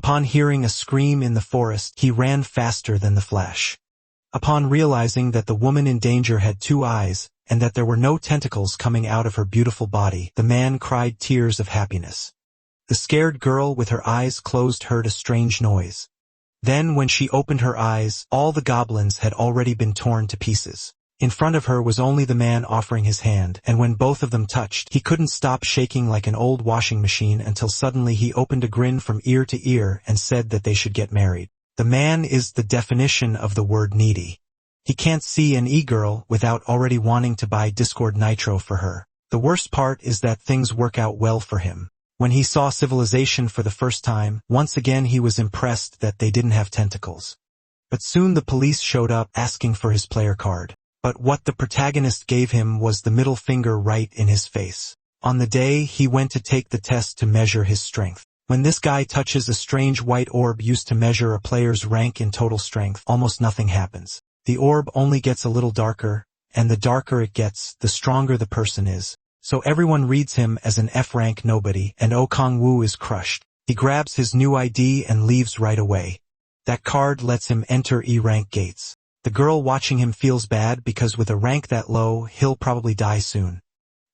Upon hearing a scream in the forest, he ran faster than the flash. Upon realizing that the woman in danger had 2 eyes, and that there were no tentacles coming out of her beautiful body, the man cried tears of happiness. The scared girl with her eyes closed heard a strange noise. Then when she opened her eyes, all the goblins had already been torn to pieces. In front of her was only the man offering his hand, and when both of them touched, he couldn't stop shaking like an old washing machine until suddenly he opened a grin from ear to ear and said that they should get married. The man is the definition of the word needy. He can't see an e-girl without already wanting to buy Discord Nitro for her. The worst part is that things work out well for him. When he saw civilization for the first time, once again he was impressed that they didn't have tentacles. But soon the police showed up asking for his player card. But what the protagonist gave him was the middle finger right in his face. On the day he went to take the test to measure his strength. When this guy touches a strange white orb used to measure a player's rank in total strength, almost nothing happens. The orb only gets a little darker, and the darker it gets, the stronger the person is. So everyone reads him as an F-rank nobody, and Oh Kong-woo is crushed. He grabs his new ID and leaves right away. That card lets him enter E-rank gates. The girl watching him feels bad because with a rank that low, he'll probably die soon.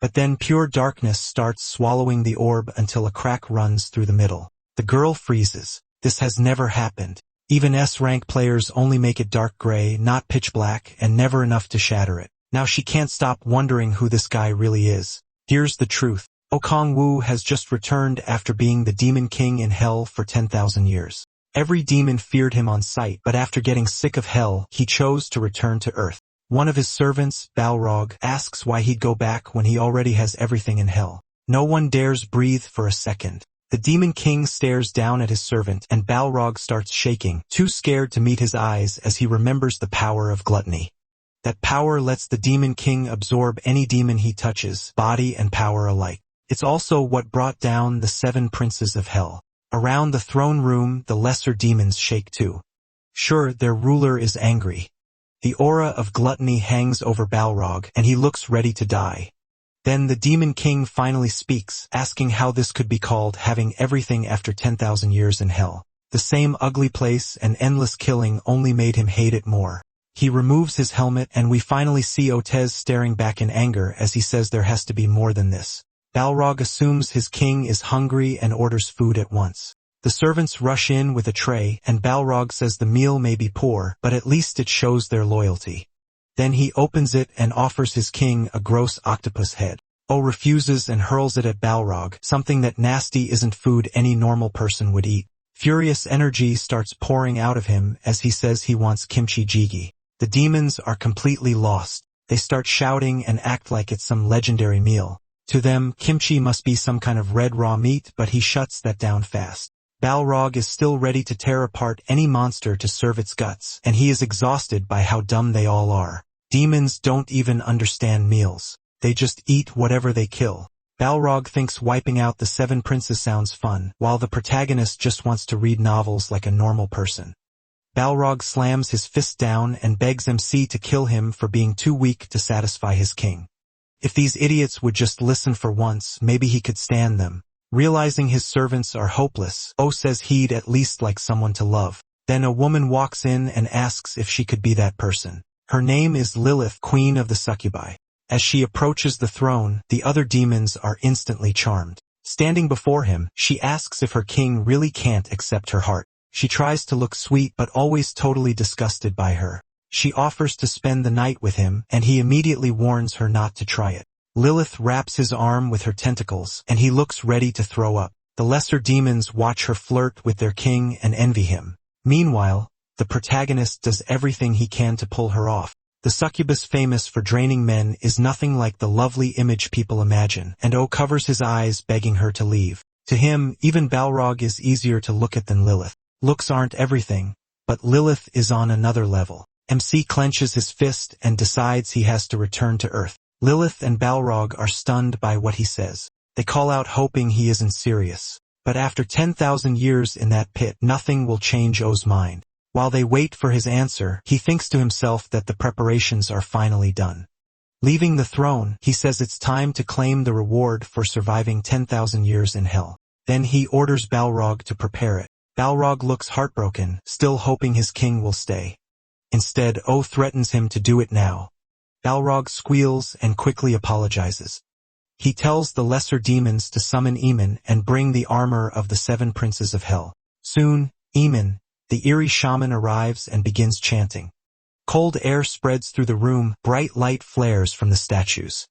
But then pure darkness starts swallowing the orb until a crack runs through the middle. The girl freezes. This has never happened. Even S-rank players only make it dark gray, not pitch black, and never enough to shatter it. Now she can't stop wondering who this guy really is. Here's the truth. Oh Kong-woo has just returned after being the Demon King in Hell for 10,000 years. Every demon feared him on sight, but after getting sick of hell, he chose to return to Earth. One of his servants, Balrog, asks why he'd go back when he already has everything in hell. No one dares breathe for a second. The Demon King stares down at his servant, and Balrog starts shaking, too scared to meet his eyes as he remembers the power of gluttony. That power lets the Demon King absorb any demon he touches, body and power alike. It's also what brought down the 7 princes of hell. Around the throne room, the lesser demons shake too. Sure, their ruler is angry. The aura of gluttony hangs over Balrog, and he looks ready to die. Then the Demon King finally speaks, asking how this could be called having everything after 10,000 years in hell. The same ugly place and endless killing only made him hate it more. He removes his helmet, and we finally see Otez staring back in anger as he says there has to be more than this. Balrog assumes his king is hungry and orders food at once. The servants rush in with a tray, and Balrog says the meal may be poor, but at least it shows their loyalty. Then he opens it and offers his king a gross octopus head. O refuses and hurls it at Balrog, something that nasty isn't food any normal person would eat. Furious energy starts pouring out of him as he says he wants kimchi jjigae. The demons are completely lost. They start shouting and act like it's some legendary meal. To them, kimchi must be some kind of red raw meat, but he shuts that down fast. Balrog is still ready to tear apart any monster to serve its guts, and he is exhausted by how dumb they all are. Demons don't even understand meals. They just eat whatever they kill. Balrog thinks wiping out the 7 princes sounds fun, while the protagonist just wants to read novels like a normal person. Balrog slams his fist down and begs MC to kill him for being too weak to satisfy his king. If these idiots would just listen for once, maybe he could stand them. Realizing his servants are hopeless, O says he'd at least like someone to love. Then a woman walks in and asks if she could be that person. Her name is Lilith, queen of the succubi. As she approaches the throne, the other demons are instantly charmed. Standing before him, she asks if her king really can't accept her heart. She tries to look sweet but always totally disgusted by her. She offers to spend the night with him, and he immediately warns her not to try it. Lilith wraps his arm with her tentacles, and he looks ready to throw up. The lesser demons watch her flirt with their king and envy him. Meanwhile, the protagonist does everything he can to pull her off. The succubus famous for draining men is nothing like the lovely image people imagine, and O covers his eyes begging her to leave. To him, even Balrog is easier to look at than Lilith. Looks aren't everything, but Lilith is on another level. MC clenches his fist and decides he has to return to Earth. Lilith and Balrog are stunned by what he says. They call out hoping he isn't serious. But after 10,000 years in that pit, nothing will change O's mind. While they wait for his answer, he thinks to himself that the preparations are finally done. Leaving the throne, he says it's time to claim the reward for surviving 10,000 years in hell. Then he orders Balrog to prepare it. Balrog looks heartbroken, still hoping his king will stay. Instead, O threatens him to do it now. Balrog squeals and quickly apologizes. He tells the lesser demons to summon Eamon and bring the armor of the 7 princes of hell. Soon, Eamon, the eerie shaman, arrives and begins chanting. Cold air spreads through the room, bright light flares from the statues.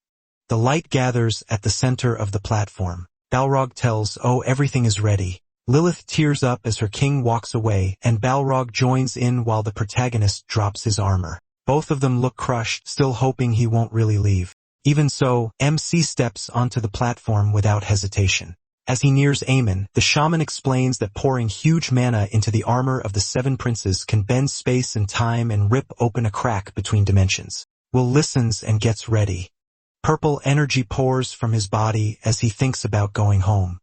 The light gathers at the center of the platform. Balrog tells O everything is ready. Lilith tears up as her king walks away, and Balrog joins in while the protagonist drops his armor. Both of them look crushed, still hoping he won't really leave. Even so, MC steps onto the platform without hesitation. As he nears Eamon, the shaman explains that pouring huge mana into the armor of the 7 princes can bend space and time and rip open a crack between dimensions. Will listens and gets ready. Purple energy pours from his body as he thinks about going home.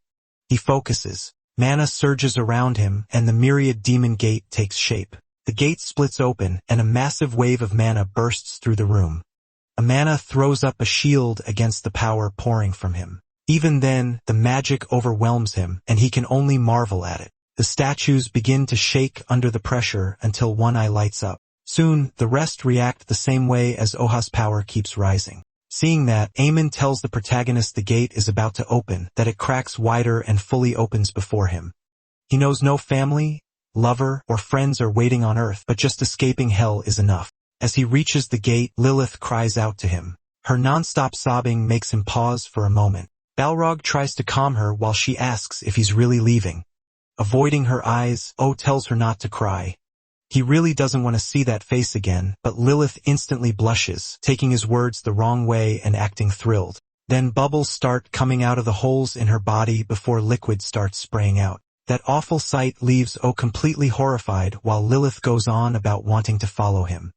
He focuses. Mana surges around him, and the myriad demon gate takes shape. The gate splits open, and a massive wave of mana bursts through the room. Amana throws up a shield against the power pouring from him. Even then, the magic overwhelms him, and he can only marvel at it. The statues begin to shake under the pressure until one eye lights up. Soon, the rest react the same way as Oha's power keeps rising. Seeing that, Eamon tells the protagonist the gate is about to open, that it cracks wider and fully opens before him. He knows no family, lover, or friends are waiting on Earth, but just escaping hell is enough. As he reaches the gate, Lilith cries out to him. Her non-stop sobbing makes him pause for a moment. Balrog tries to calm her while she asks if he's really leaving. Avoiding her eyes, O tells her not to cry. He really doesn't want to see that face again, but Lilith instantly blushes, taking his words the wrong way and acting thrilled. Then bubbles start coming out of the holes in her body before liquid starts spraying out. That awful sight leaves O completely horrified while Lilith goes on about wanting to follow him.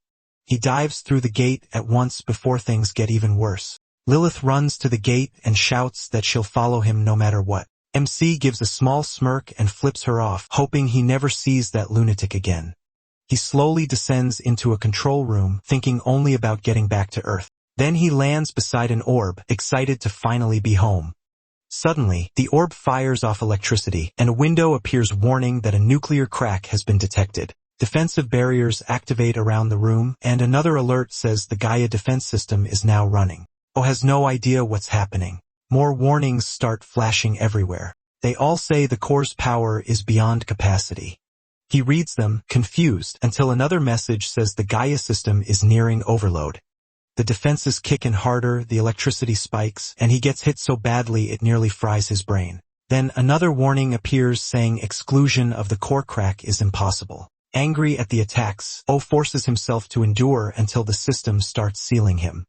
He dives through the gate at once before things get even worse. Lilith runs to the gate and shouts that she'll follow him no matter what. MC gives a small smirk and flips her off, hoping he never sees that lunatic again. He slowly descends into a control room, thinking only about getting back to Earth. Then he lands beside an orb, excited to finally be home. Suddenly, the orb fires off electricity, and a window appears warning that a nuclear crack has been detected. Defensive barriers activate around the room, and another alert says the Gaia defense system is now running. O has no idea what's happening. More warnings start flashing everywhere. They all say the core's power is beyond capacity. He reads them, confused, until another message says the Gaia system is nearing overload. The defenses kick in harder, the electricity spikes, and he gets hit so badly it nearly fries his brain. Then another warning appears saying exclusion of the core crack is impossible. Angry at the attacks, O forces himself to endure until the system starts sealing him.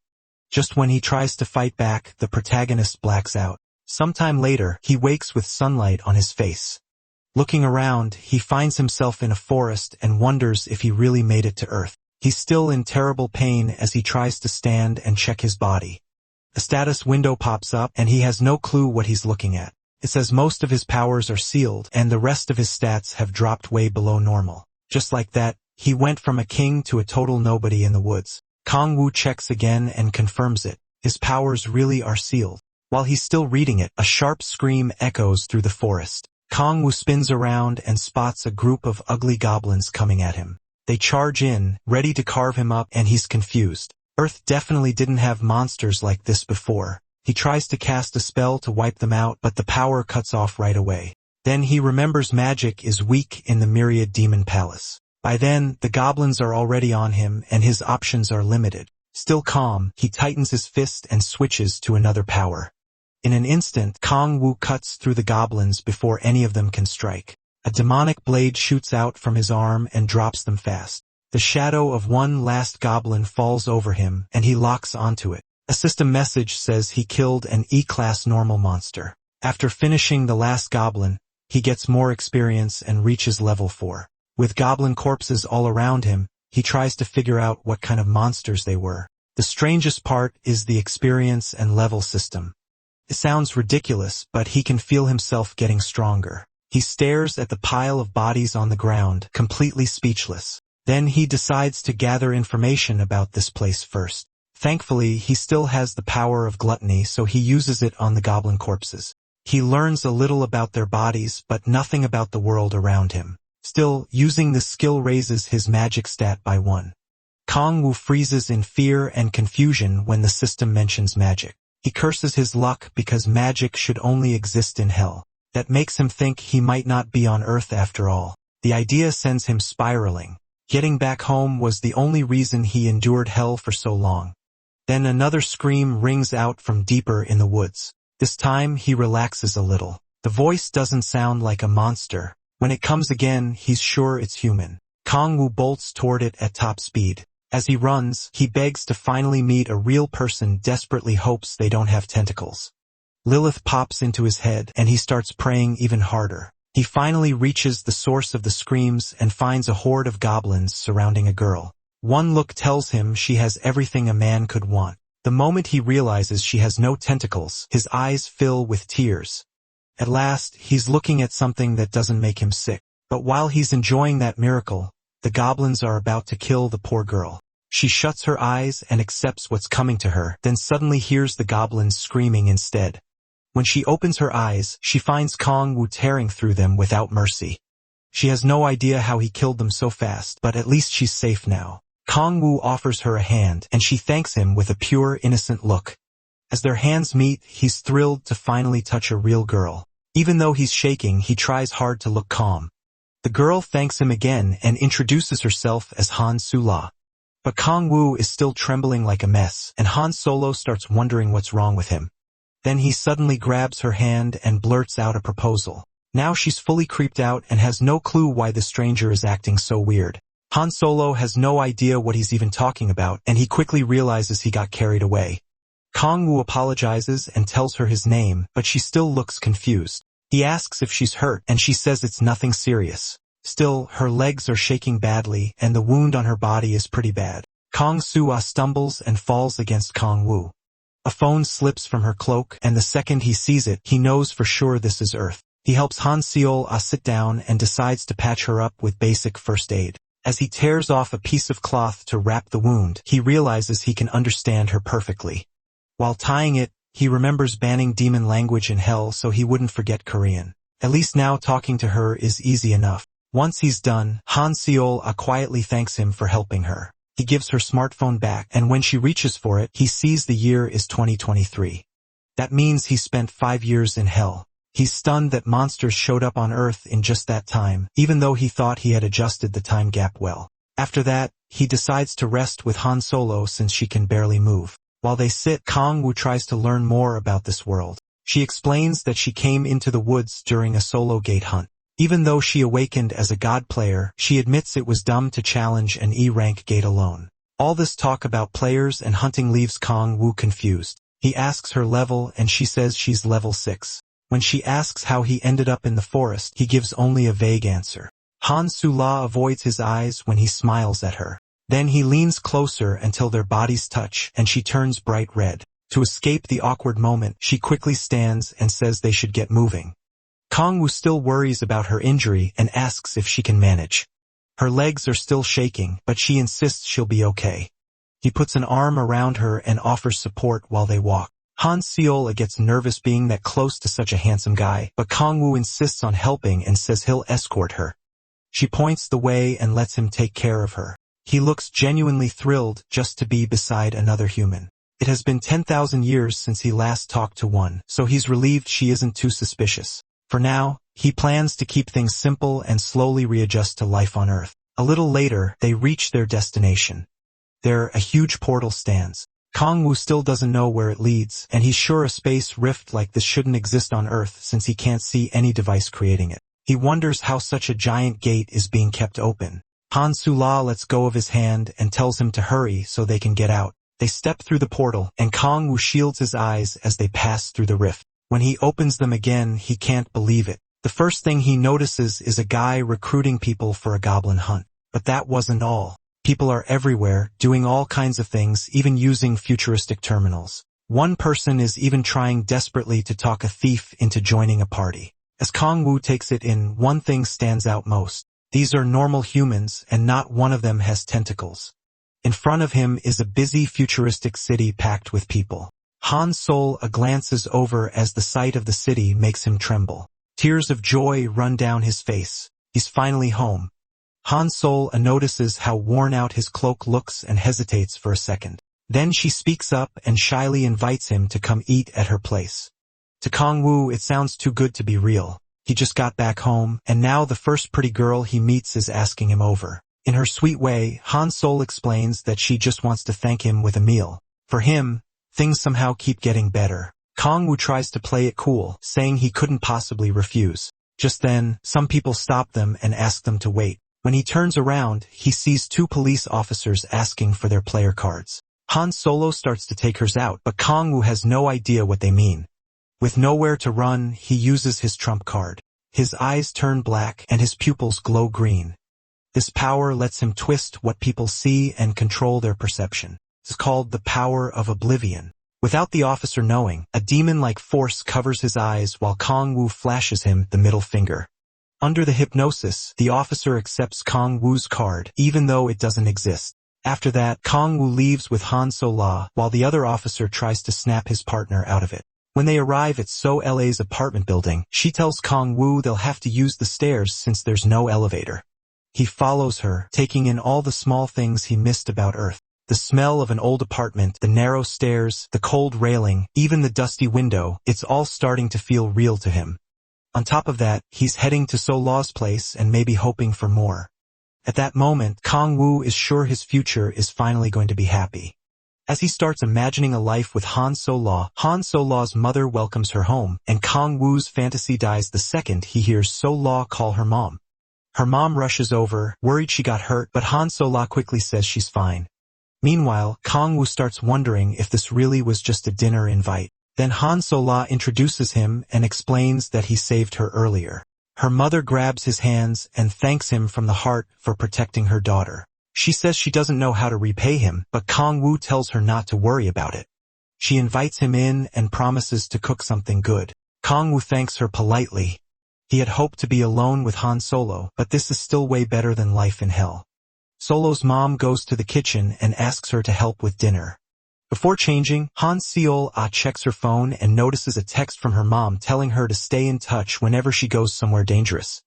Just when he tries to fight back, the protagonist blacks out. Sometime later, he wakes with sunlight on his face. Looking around, he finds himself in a forest and wonders if he really made it to Earth. He's still in terrible pain as he tries to stand and check his body. A status window pops up and he has no clue what he's looking at. It says most of his powers are sealed and the rest of his stats have dropped way below normal. Just like that, he went from a king to a total nobody in the woods. Kong Wu checks again and confirms it. His powers really are sealed. While he's still reading it, a sharp scream echoes through the forest. Kong Wu spins around and spots a group of ugly goblins coming at him. They charge in, ready to carve him up, and he's confused. Earth definitely didn't have monsters like this before. He tries to cast a spell to wipe them out, but the power cuts off right away. Then he remembers magic is weak in the Myriad Demon Palace. By then, the goblins are already on him, and his options are limited. Still calm, he tightens his fist and switches to another power. In an instant, Kong Wu cuts through the goblins before any of them can strike. A demonic blade shoots out from his arm and drops them fast. The shadow of one last goblin falls over him, and he locks onto it. A system message says he killed an E-class normal monster. After finishing the last goblin, he gets more experience and reaches level 4. With goblin corpses all around him, he tries to figure out what kind of monsters they were. The strangest part is the experience and level system. It sounds ridiculous, but he can feel himself getting stronger. He stares at the pile of bodies on the ground, completely speechless. Then he decides to gather information about this place first. Thankfully, he still has the power of gluttony, so he uses it on the goblin corpses. He learns a little about their bodies but nothing about the world around him. Still, using this skill raises his magic stat by 1. Kong-woo freezes in fear and confusion when the system mentions magic. He curses his luck because magic should only exist in hell. That makes him think he might not be on Earth after all. The idea sends him spiraling. Getting back home was the only reason he endured hell for so long. Then another scream rings out from deeper in the woods. This time he relaxes a little. The voice doesn't sound like a monster. When it comes again, he's sure it's human. Kong-woo bolts toward it at top speed. As he runs, he begs to finally meet a real person, desperately hopes they don't have tentacles. Lilith pops into his head, and he starts praying even harder. He finally reaches the source of the screams and finds a horde of goblins surrounding a girl. One look tells him she has everything a man could want. The moment he realizes she has no tentacles, his eyes fill with tears. At last, he's looking at something that doesn't make him sick. But while he's enjoying that miracle, the goblins are about to kill the poor girl. She shuts her eyes and accepts what's coming to her, then suddenly hears the goblins screaming instead. When she opens her eyes, she finds Kong-woo tearing through them without mercy. She has no idea how he killed them so fast, but at least she's safe now. Kong-woo offers her a hand, and she thanks him with a pure, innocent look. As their hands meet, he's thrilled to finally touch a real girl. Even though he's shaking, he tries hard to look calm. The girl thanks him again and introduces herself as Han Sula. But Kong-woo is still trembling like a mess, and Han Solo starts wondering what's wrong with him. Then he suddenly grabs her hand and blurts out a proposal. Now she's fully creeped out and has no clue why the stranger is acting so weird. Han Solo has no idea what he's even talking about, and he quickly realizes he got carried away. Kong-woo apologizes and tells her his name, but she still looks confused. He asks if she's hurt, and she says it's nothing serious. Still, her legs are shaking badly, and the wound on her body is pretty bad. Kong Sua stumbles and falls against Kong-woo. A phone slips from her cloak, and the second he sees it, he knows for sure this is Earth. He helps Han Seol sit down and decides to patch her up with basic first aid. As he tears off a piece of cloth to wrap the wound, he realizes he can understand her perfectly. While tying it, he remembers banning demon language in hell so he wouldn't forget Korean. At least now talking to her is easy enough. Once he's done, Han Seol quietly thanks him for helping her. He gives her smartphone back, and when she reaches for it, he sees the year is 2023. That means he spent 5 years in hell. He's stunned that monsters showed up on Earth in just that time, even though he thought he had adjusted the time gap well. After that, he decides to rest with Han Solo since she can barely move. While they sit, Kong-woo tries to learn more about this world. She explains that she came into the woods during a solo gate hunt. Even though she awakened as a god player, she admits it was dumb to challenge an E-rank gate alone. All this talk about players and hunting leaves Kong-woo confused. He asks her level and she says she's level 6. When she asks how he ended up in the forest, he gives only a vague answer. Han Sula avoids his eyes when he smiles at her. Then he leans closer until their bodies touch, and she turns bright red. To escape the awkward moment, she quickly stands and says they should get moving. Kong-woo still worries about her injury and asks if she can manage. Her legs are still shaking, but she insists she'll be okay. He puts an arm around her and offers support while they walk. Han Seol gets nervous being that close to such a handsome guy, but Kong-woo insists on helping and says he'll escort her. She points the way and lets him take care of her. He looks genuinely thrilled just to be beside another human. It has been 10,000 years since he last talked to one, so he's relieved she isn't too suspicious. For now, he plans to keep things simple and slowly readjust to life on Earth. A little later, they reach their destination. There, a huge portal stands. Kong-woo still doesn't know where it leads, and he's sure a space rift like this shouldn't exist on Earth since he can't see any device creating it. He wonders how such a giant gate is being kept open. Han Sula lets go of his hand and tells him to hurry so they can get out. They step through the portal, and Kong-woo shields his eyes as they pass through the rift. When he opens them again, he can't believe it. The first thing he notices is a guy recruiting people for a goblin hunt. But that wasn't all. People are everywhere, doing all kinds of things, even using futuristic terminals. One person is even trying desperately to talk a thief into joining a party. As Kong-woo takes it in, one thing stands out most. These are normal humans, and not one of them has tentacles. In front of him is a busy futuristic city packed with people. Han Solo glances over as the sight of the city makes him tremble. Tears of joy run down his face. He's finally home. Han Solo notices how worn out his cloak looks and hesitates for a second. Then she speaks up and shyly invites him to come eat at her place. To Kong-woo it sounds too good to be real. He just got back home, and now the first pretty girl he meets is asking him over. In her sweet way, Han Solo explains that she just wants to thank him with a meal. For him, things somehow keep getting better. Kong-woo tries to play it cool, saying he couldn't possibly refuse. Just then, some people stop them and ask them to wait. When he turns around, he sees 2 police officers asking for their player cards. Han Solo starts to take hers out, but Kong-woo has no idea what they mean. With nowhere to run, he uses his trump card. His eyes turn black and his pupils glow green. This power lets him twist what people see and control their perception. It's called the power of oblivion. Without the officer knowing, a demon-like force covers his eyes while Kong-woo flashes him the middle finger. Under the hypnosis, the officer accepts Kong-woo's card, even though it doesn't exist. After that, Kong-woo leaves with Han Solo, while the other officer tries to snap his partner out of it. When they arrive at So-la's apartment building, she tells Kong-woo they'll have to use the stairs since there's no elevator. He follows her, taking in all the small things he missed about Earth. The smell of an old apartment, the narrow stairs, the cold railing, even the dusty window, it's all starting to feel real to him. On top of that, he's heading to So-la's place and maybe hoping for more. At that moment, Kong-woo is sure his future is finally going to be happy. As he starts imagining a life with Han Solo's mother welcomes her home, and Kong-woo's fantasy dies the second he hears So-la call her mom. Her mom rushes over, worried she got hurt, but Han Solo quickly says she's fine. Meanwhile, Kong-woo starts wondering if this really was just a dinner invite. Then Han Solo introduces him and explains that he saved her earlier. Her mother grabs his hands and thanks him from the heart for protecting her daughter. She says she doesn't know how to repay him, but Kong-woo tells her not to worry about it. She invites him in and promises to cook something good. Kong-woo thanks her politely. He had hoped to be alone with Han Solo, but this is still way better than life in hell. Solo's mom goes to the kitchen and asks her to help with dinner. Before changing, Han Solo checks her phone and notices a text from her mom telling her to stay in touch whenever she goes somewhere dangerous.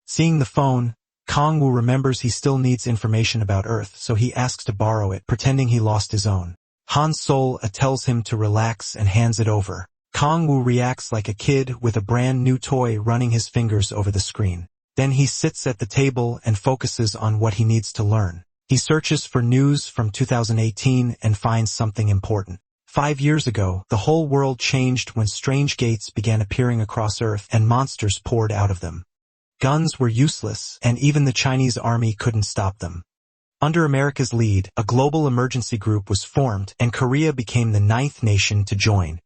Seeing the phone, Kong-woo remembers he still needs information about Earth, so he asks to borrow it, pretending he lost his own. Han Solo tells him to relax and hands it over. Kong-woo reacts like a kid with a brand new toy running his fingers over the screen. Then he sits at the table and focuses on what he needs to learn. He searches for news from 2018 and finds something important. 5 years ago, the whole world changed when strange gates began appearing across Earth and monsters poured out of them. Guns were useless, and even the Chinese army couldn't stop them. Under America's lead, a global emergency group was formed, and Korea became the 9th nation to join.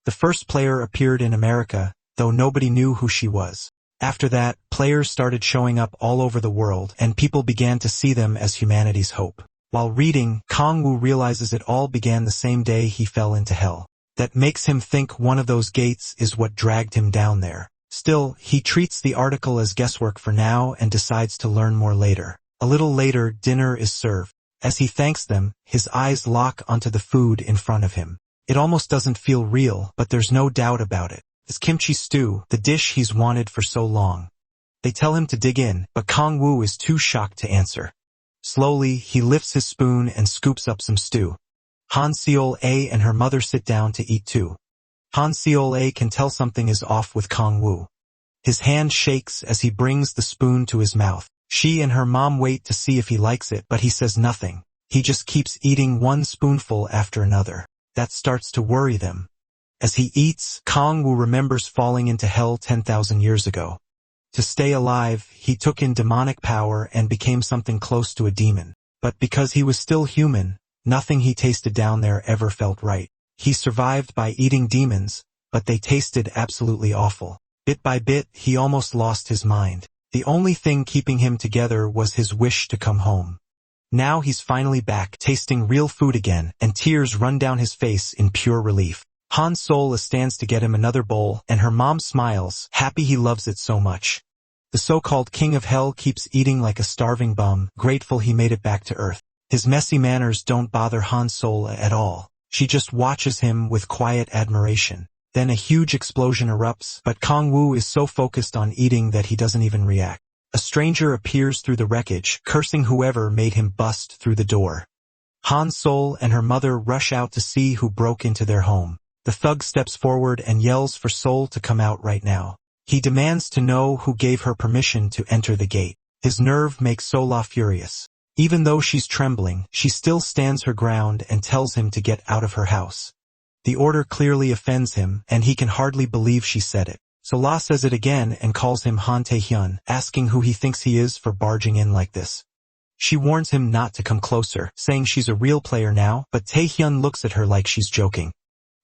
The first player appeared in America, though nobody knew who she was. After that, players started showing up all over the world, and people began to see them as humanity's hope. While reading, Kong-woo realizes it all began the same day he fell into hell. That makes him think one of those gates is what dragged him down there. Still, he treats the article as guesswork for now and decides to learn more later. A little later, dinner is served. As he thanks them, his eyes lock onto the food in front of him. It almost doesn't feel real, but there's no doubt about it. It's kimchi stew, the dish he's wanted for so long. They tell him to dig in, but Kong-woo is too shocked to answer. Slowly, he lifts his spoon and scoops up some stew. Han Solo and her mother sit down to eat too. Han Solo can tell something is off with Kong-woo. His hand shakes as he brings the spoon to his mouth. She and her mom wait to see if he likes it, but he says nothing. He just keeps eating one spoonful after another. That starts to worry them. As he eats, Kong-woo remembers falling into hell 10,000 years ago. To stay alive, he took in demonic power and became something close to a demon. But because he was still human, nothing he tasted down there ever felt right. He survived by eating demons, but they tasted absolutely awful. Bit by bit, he almost lost his mind. The only thing keeping him together was his wish to come home. Now he's finally back, tasting real food again, and tears run down his face in pure relief. Han Solo stands to get him another bowl, and her mom smiles, happy he loves it so much. The so-called king of hell keeps eating like a starving bum, grateful he made it back to Earth. His messy manners don't bother Han Solo at all. She just watches him with quiet admiration. Then a huge explosion erupts, but Kong-woo is so focused on eating that he doesn't even react. A stranger appears through the wreckage, cursing whoever made him bust through the door. Han Sol and her mother rush out to see who broke into their home. The thug steps forward and yells for Sol to come out right now. He demands to know who gave her permission to enter the gate. His nerve makes Sola furious. Even though she's trembling, she still stands her ground and tells him to get out of her house. The order clearly offends him, and he can hardly believe she said it. Sola says it again and calls him Han Tae-hyun, asking who he thinks he is for barging in like this. She warns him not to come closer, saying she's a real player now, but Tae-hyun looks at her like she's joking.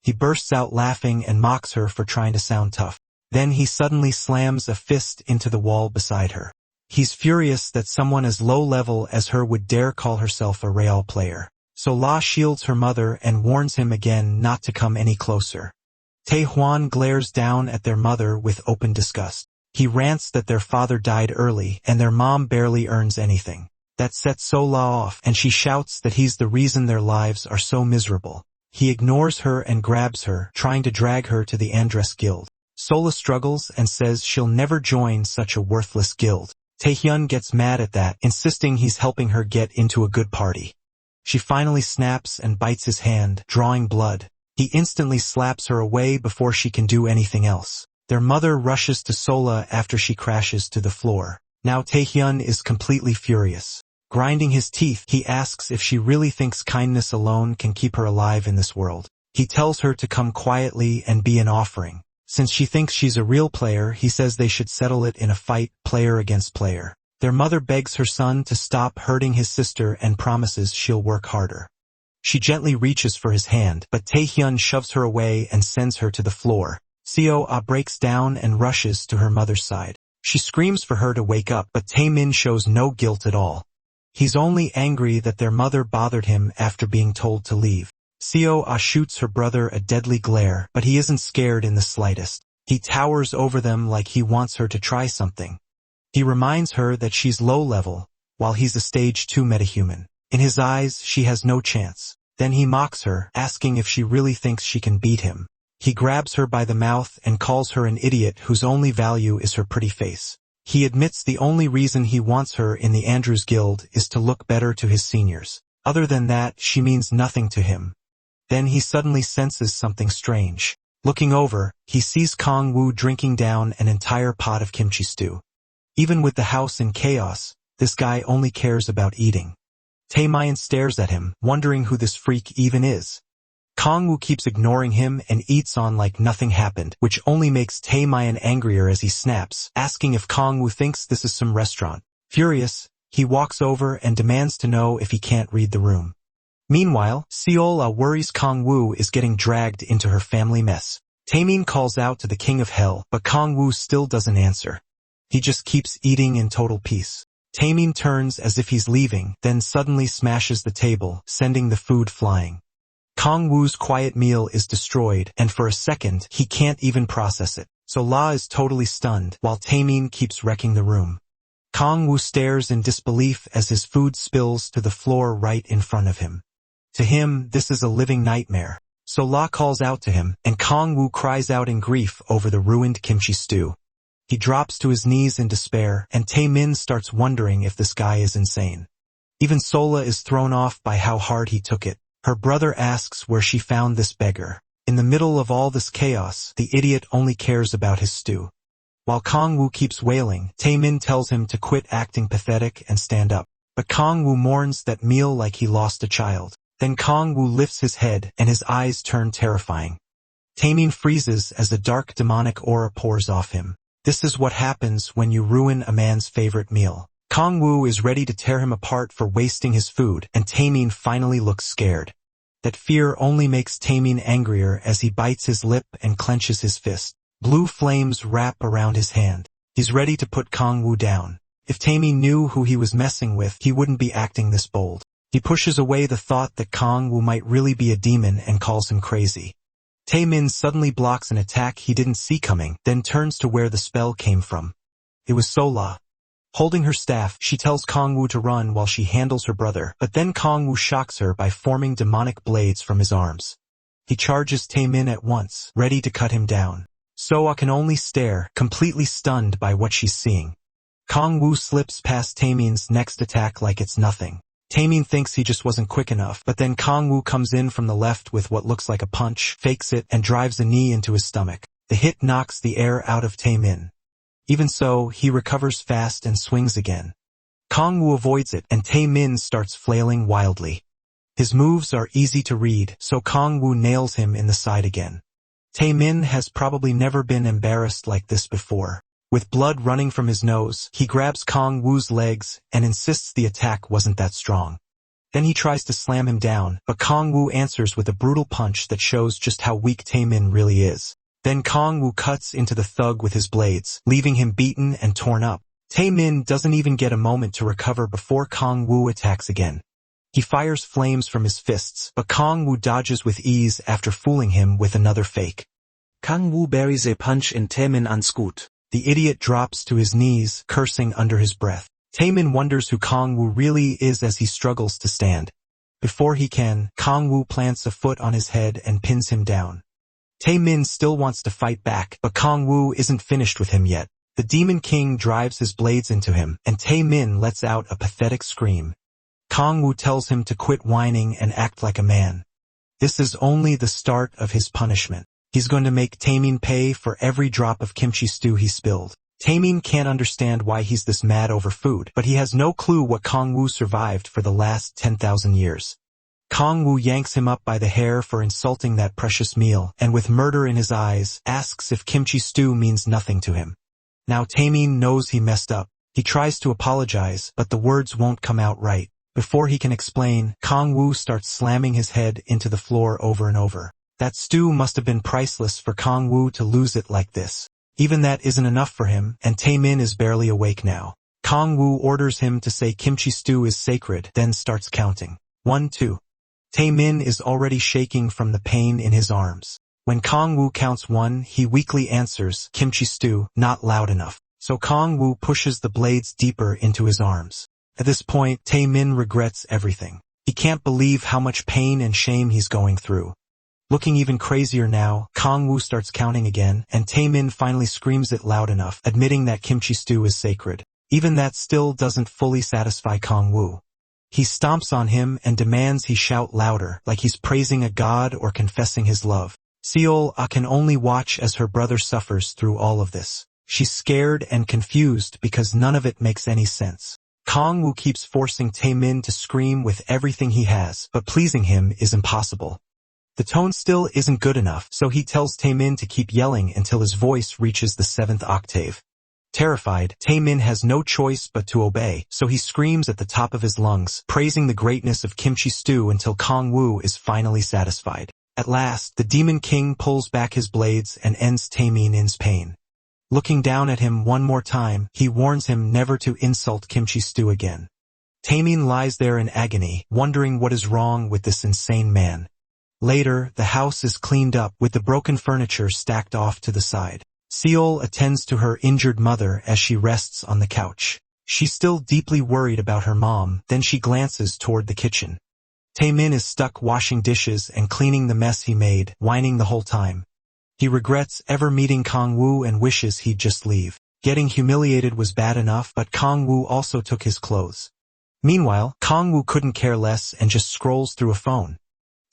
He bursts out laughing and mocks her for trying to sound tough. Then he suddenly slams a fist into the wall beside her. He's furious that someone as low-level as her would dare call herself a real player. Sola shields her mother and warns him again not to come any closer. Tae-hwan glares down at their mother with open disgust. He rants that their father died early and their mom barely earns anything. That sets Sola off, and she shouts that he's the reason their lives are so miserable. He ignores her and grabs her, trying to drag her to the Andress Guild. Sola struggles and says she'll never join such a worthless guild. Tae-hyun gets mad at that, insisting he's helping her get into a good party. She finally snaps and bites his hand, drawing blood. He instantly slaps her away before she can do anything else. Their mother rushes to Sola after she crashes to the floor. Now Tae-hyun is completely furious. Grinding his teeth, he asks if she really thinks kindness alone can keep her alive in this world. He tells her to come quietly and be an offering. Since she thinks she's a real player, he says they should settle it in a fight, player against player. Their mother begs her son to stop hurting his sister and promises she'll work harder. She gently reaches for his hand, but Tae-hyun shoves her away and sends her to the floor. Seo-ah breaks down and rushes to her mother's side. She screams for her to wake up, but Tae-min shows no guilt at all. He's only angry that their mother bothered him after being told to leave. Seo-ah shoots her brother a deadly glare, but he isn't scared in the slightest. He towers over them like he wants her to try something. He reminds her that she's low-level, while he's a stage 2 metahuman. In his eyes, she has no chance. Then he mocks her, asking if she really thinks she can beat him. He grabs her by the mouth and calls her an idiot whose only value is her pretty face. He admits the only reason he wants her in the Andrews Guild is to look better to his seniors. Other than that, she means nothing to him. Then he suddenly senses something strange. Looking over, he sees Kong-woo drinking down an entire pot of kimchi stew. Even with the house in chaos, this guy only cares about eating. Tae-min stares at him, wondering who this freak even is. Kong-woo keeps ignoring him and eats on like nothing happened, which only makes Tae-min angrier as he snaps, asking if Kong-woo thinks this is some restaurant. Furious, he walks over and demands to know if he can't read the room. Meanwhile, Seo-ah worries Kong-woo is getting dragged into her family mess. Tae-min calls out to the King of Hell, but Kong-woo still doesn't answer. He just keeps eating in total peace. Tae-min turns as if he's leaving, then suddenly smashes the table, sending the food flying. Kong-woo's quiet meal is destroyed, and for a second, he can't even process it. Sola is totally stunned, while Tae-min keeps wrecking the room. Kong-woo stares in disbelief as his food spills to the floor right in front of him. To him, this is a living nightmare. Sola calls out to him, and Kong-woo cries out in grief over the ruined kimchi stew. He drops to his knees in despair, and Tae-min starts wondering if this guy is insane. Even Sola is thrown off by how hard he took it. Her brother asks where she found this beggar. In the middle of all this chaos, the idiot only cares about his stew. While Kong-woo keeps wailing, Tae-min tells him to quit acting pathetic and stand up. But Kong-woo mourns that meal like he lost a child. Then Kong-woo lifts his head, and his eyes turn terrifying. Tae-min freezes as a dark demonic aura pours off him. This is what happens when you ruin a man's favorite meal. Kong-woo is ready to tear him apart for wasting his food, and Tae-min finally looks scared. That fear only makes Tae-min angrier as he bites his lip and clenches his fist. Blue flames wrap around his hand. He's ready to put Kong-woo down. If Tae-min knew who he was messing with, he wouldn't be acting this bold. He pushes away the thought that Kong-woo might really be a demon and calls him crazy. Tae-min suddenly blocks an attack he didn't see coming, then turns to where the spell came from. It was Sola. Holding her staff, she tells Kong Wu to run while she handles her brother, but then Kong Wu shocks her by forming demonic blades from his arms. He charges Taemin at once, ready to cut him down. Soa can only stare, completely stunned by what she's seeing. Kong Wu slips past Taemin's next attack like it's nothing. Taemin thinks he just wasn't quick enough, but then Kong Wu comes in from the left with what looks like a punch, fakes it, and drives a knee into his stomach. The hit knocks the air out of Taemin. Even so, he recovers fast and swings again. Kong Wu avoids it, and Taemin starts flailing wildly. His moves are easy to read, so Kong Wu nails him in the side again. Taemin has probably never been embarrassed like this before. With blood running from his nose, he grabs Kong Wu's legs and insists the attack wasn't that strong. Then he tries to slam him down, but Kong Wu answers with a brutal punch that shows just how weak Taemin really is. Then Kong Wu cuts into the thug with his blades, leaving him beaten and torn up. Taemin doesn't even get a moment to recover before Kong Wu attacks again. He fires flames from his fists, but Kong Wu dodges with ease after fooling him with another fake. Kong Wu buries a punch in Taemin unscoot. The idiot drops to his knees, cursing under his breath. Taemin wonders who Kong Wu really is as he struggles to stand. Before he can, Kong Wu plants a foot on his head and pins him down. Taemin still wants to fight back, but Kong Wu isn't finished with him yet. The Demon King drives his blades into him, and Taemin lets out a pathetic scream. Kong Wu tells him to quit whining and act like a man. This is only the start of his punishment. He's going to make Taemin pay for every drop of kimchi stew he spilled. Taemin can't understand why he's this mad over food, but he has no clue what Kong Wu survived for the last 10,000 years. Kong Wu yanks him up by the hair for insulting that precious meal, and with murder in his eyes, asks if kimchi stew means nothing to him. Now Taemin knows he messed up. He tries to apologize, but the words won't come out right. Before he can explain, Kong Wu starts slamming his head into the floor over and over. That stew must have been priceless for Kong Wu to lose it like this. Even that isn't enough for him, and Taemin is barely awake now. Kong Wu orders him to say kimchi stew is sacred, then starts counting. 1, 2. Taemin is already shaking from the pain in his arms. When Kong Wu counts 1, he weakly answers, kimchi stew, not loud enough. So Kong Wu pushes the blades deeper into his arms. At this point, Taemin regrets everything. He can't believe how much pain and shame he's going through. Looking even crazier now, Kong Wu starts counting again, and Taemin finally screams it loud enough, admitting that kimchi stew is sacred. Even that still doesn't fully satisfy Kong Wu. He stomps on him and demands he shout louder, like he's praising a god or confessing his love. Seol-ah can only watch as her brother suffers through all of this. She's scared and confused because none of it makes any sense. Kong Wu keeps forcing Taemin to scream with everything he has, but pleasing him is impossible. The tone still isn't good enough, so he tells Taemin to keep yelling until his voice reaches the 7th octave. Terrified, Taemin has no choice but to obey, so he screams at the top of his lungs, praising the greatness of kimchi stew until Kong Wu is finally satisfied. At last, the Demon King pulls back his blades and ends Taemin's pain. Looking down at him one more time, he warns him never to insult kimchi stew again. Taemin lies there in agony, wondering what is wrong with this insane man. Later, the house is cleaned up, with the broken furniture stacked off to the side. Seol attends to her injured mother as she rests on the couch. She's still deeply worried about her mom, then she glances toward the kitchen. Taemin is stuck washing dishes and cleaning the mess he made, whining the whole time. He regrets ever meeting Kong Wu and wishes he'd just leave. Getting humiliated was bad enough, but Kong Wu also took his clothes. Meanwhile, Kong Wu couldn't care less and just scrolls through a phone.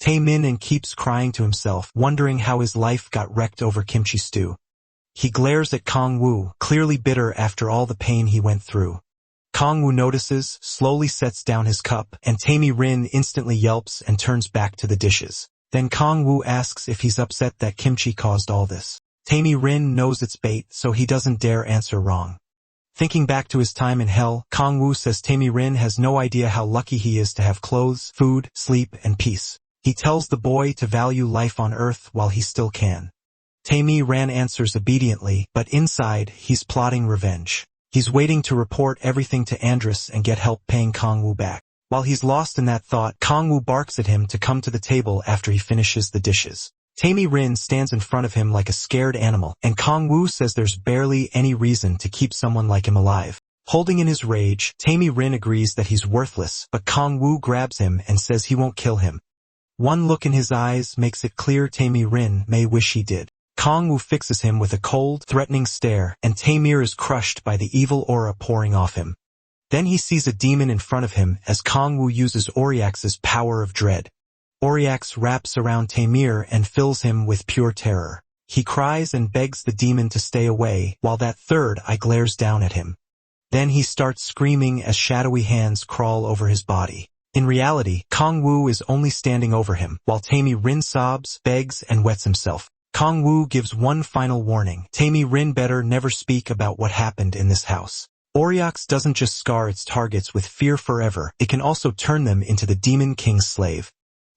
Taemin keeps crying to himself, wondering how his life got wrecked over kimchi stew. He glares at Kong Wu, clearly bitter after all the pain he went through. Kong Wu notices, slowly sets down his cup, and Taemin instantly yelps and turns back to the dishes. Then Kong Wu asks if he's upset that kimchi caused all this. Taemin knows it's bait, so he doesn't dare answer wrong. Thinking back to his time in hell, Kong Wu says Taemin has no idea how lucky he is to have clothes, food, sleep, and peace. He tells the boy to value life on Earth while he still can. Taemin answers obediently, but inside, he's plotting revenge. He's waiting to report everything to Andres and get help paying Kong Wu back. While he's lost in that thought, Kong Wu barks at him to come to the table after he finishes the dishes. Taemin stands in front of him like a scared animal, and Kong Wu says there's barely any reason to keep someone like him alive. Holding in his rage, Tammy Rin agrees that he's worthless, but Kong Wu grabs him and says he won't kill him. One look in his eyes makes it clear Tammy Rin may wish he did. Kong Wu fixes him with a cold, threatening stare, and Tamir is crushed by the evil aura pouring off him. Then he sees a demon in front of him as Kong Wu uses Oriax's power of dread. Oriax wraps around Tamir and fills him with pure terror. He cries and begs the demon to stay away, while that third eye glares down at him. Then he starts screaming as shadowy hands crawl over his body. In reality, Kong Wu is only standing over him, while Tammy Rin sobs, begs, and wets himself. Kong Wu gives one final warning. Tammy Rin better never speak about what happened in this house. Oriax doesn't just scar its targets with fear forever, it can also turn them into the Demon King's slave.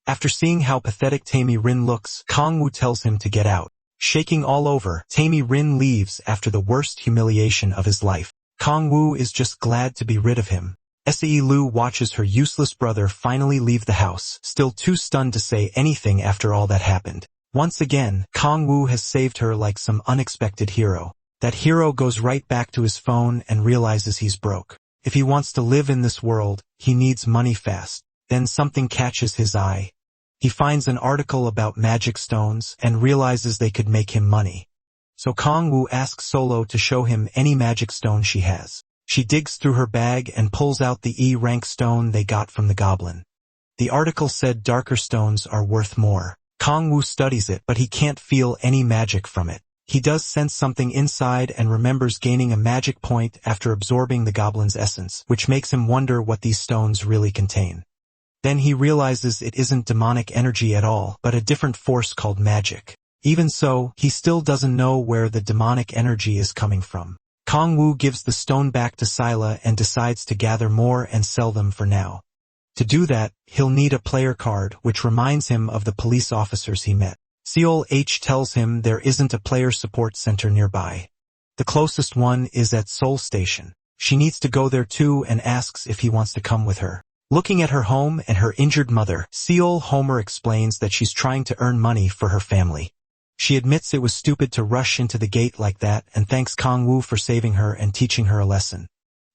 After seeing how pathetic Tammy Rin looks, Kong Wu tells him to get out. Shaking all over, Tammy Rin leaves after the worst humiliation of his life. Kong Wu is just glad to be rid of him. Se Lu watches her useless brother finally leave the house, still too stunned to say anything after all that happened. Once again, Kong Wu has saved her like some unexpected hero. That hero goes right back to his phone and realizes he's broke. If he wants to live in this world, he needs money fast. Then something catches his eye. He finds an article about magic stones and realizes they could make him money. So Kong Wu asks Solo to show him any magic stone she has. She digs through her bag and pulls out the E-rank stone they got from the goblin. The article said darker stones are worth more. Kong Wu studies it, but he can't feel any magic from it. He does sense something inside and remembers gaining a magic point after absorbing the goblin's essence, which makes him wonder what these stones really contain. Then he realizes it isn't demonic energy at all, but a different force called magic. Even so, he still doesn't know where the demonic energy is coming from. Kong Wu gives the stone back to Scylla and decides to gather more and sell them for now. To do that, he'll need a player card, which reminds him of the police officers he met. Seol H tells him there isn't a player support center nearby. The closest one is at Seoul Station. She needs to go there too and asks if he wants to come with her. Looking at her home and her injured mother, Seol Homer explains that she's trying to earn money for her family. She admits it was stupid to rush into the gate like that and thanks Kong Wu for saving her and teaching her a lesson.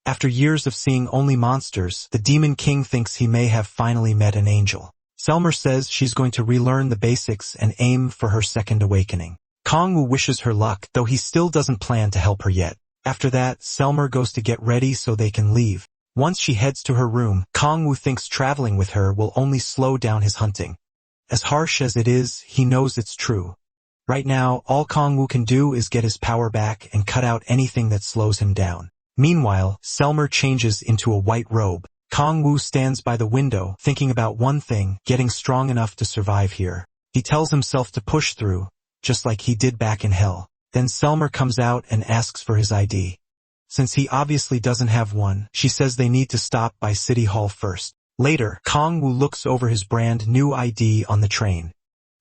After years of seeing only monsters, the Demon King thinks he may have finally met an angel. Selmer says she's going to relearn the basics and aim for her second awakening. Kong Wu wishes her luck, though he still doesn't plan to help her yet. After that, Selmer goes to get ready so they can leave. Once she heads to her room, Kong Wu thinks traveling with her will only slow down his hunting. As harsh as it is, he knows it's true. Right now, all Kong Wu can do is get his power back and cut out anything that slows him down. Meanwhile, Selmer changes into a white robe. Kong Wu stands by the window, thinking about one thing, getting strong enough to survive here. He tells himself to push through, just like he did back in hell. Then Selmer comes out and asks for his ID. Since he obviously doesn't have one, she says they need to stop by City Hall first. Later, Kong Wu looks over his brand new ID on the train.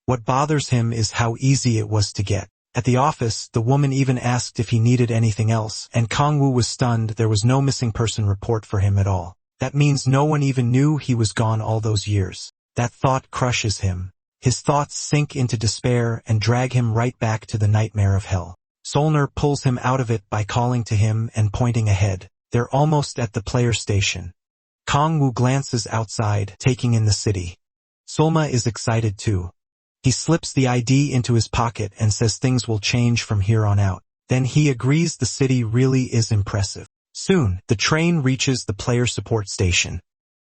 What bothers him is how easy it was to get. At the office, the woman even asked if he needed anything else, and Kong Wu was stunned there was no missing person report for him at all. That means no one even knew he was gone all those years. That thought crushes him. His thoughts sink into despair and drag him right back to the nightmare of hell. Solner pulls him out of it by calling to him and pointing ahead. They're almost at the player station. Kong Wu glances outside, taking in the city. Solma is excited too. He slips the ID into his pocket and says things will change from here on out. Then he agrees the city really is impressive. Soon, the train reaches the player support station.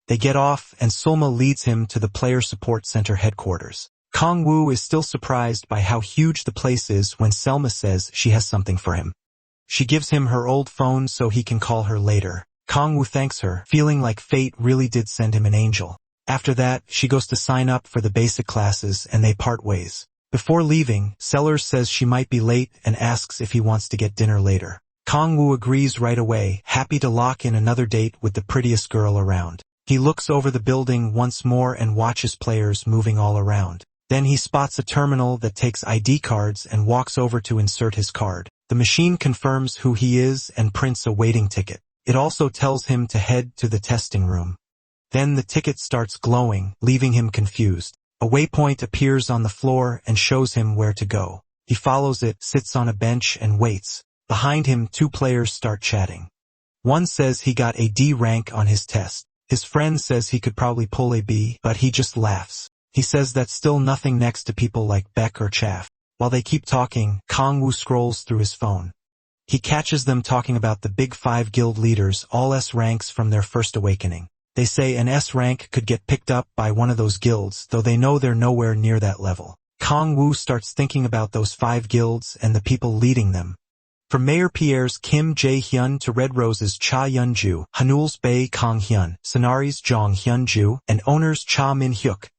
They get off and Solma leads him to the player support center headquarters. Kong Wu is still surprised by how huge the place is when Selma says she has something for him. She gives him her old phone so he can call her later. Kong Wu thanks her, feeling like fate really did send him an angel. After that, she goes to sign up for the basic classes and they part ways. Before leaving, Sellers says she might be late and asks if he wants to get dinner later. Kong Wu agrees right away, happy to lock in another date with the prettiest girl around. He looks over the building once more and watches players moving all around. Then he spots a terminal that takes ID cards and walks over to insert his card. The machine confirms who he is and prints a waiting ticket. It also tells him to head to the testing room. Then the ticket starts glowing, leaving him confused. A waypoint appears on the floor and shows him where to go. He follows it, sits on a bench and waits. Behind him, two players start chatting. One says he got a D rank on his test. His friend says he could probably pull a B, but he just laughs. He says that's still nothing next to people like Beck or Chaff. While they keep talking, Kong-woo scrolls through his phone. He catches them talking about the big 5 guild leaders, all S ranks from their first awakening. They say an S rank could get picked up by one of those guilds, though they know they're nowhere near that level. Kong-woo starts thinking about those 5 guilds and the people leading them. From Mayor Pierre's Kim Jae-hyun to Red Rose's Cha Yun-ju, Hanul's Bae Kong-hyun, Sonari's Jong Hyun-ju, and owner's Cha Min-hyuk.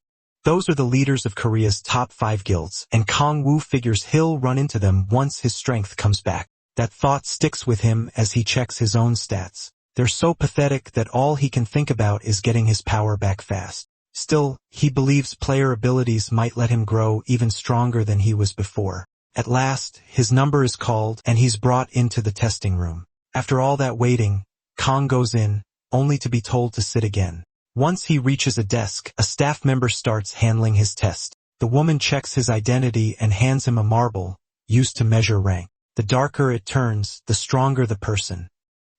Those are the leaders of Korea's top 5 guilds, and Kong-woo figures he'll run into them once his strength comes back. That thought sticks with him as he checks his own stats. They're so pathetic that all he can think about is getting his power back fast. Still, he believes player abilities might let him grow even stronger than he was before. At last, his number is called and he's brought into the testing room. After all that waiting, Kong goes in, only to be told to sit again. Once he reaches a desk, a staff member starts handling his test. The woman checks his identity and hands him a marble, used to measure rank. The darker it turns, the stronger the person.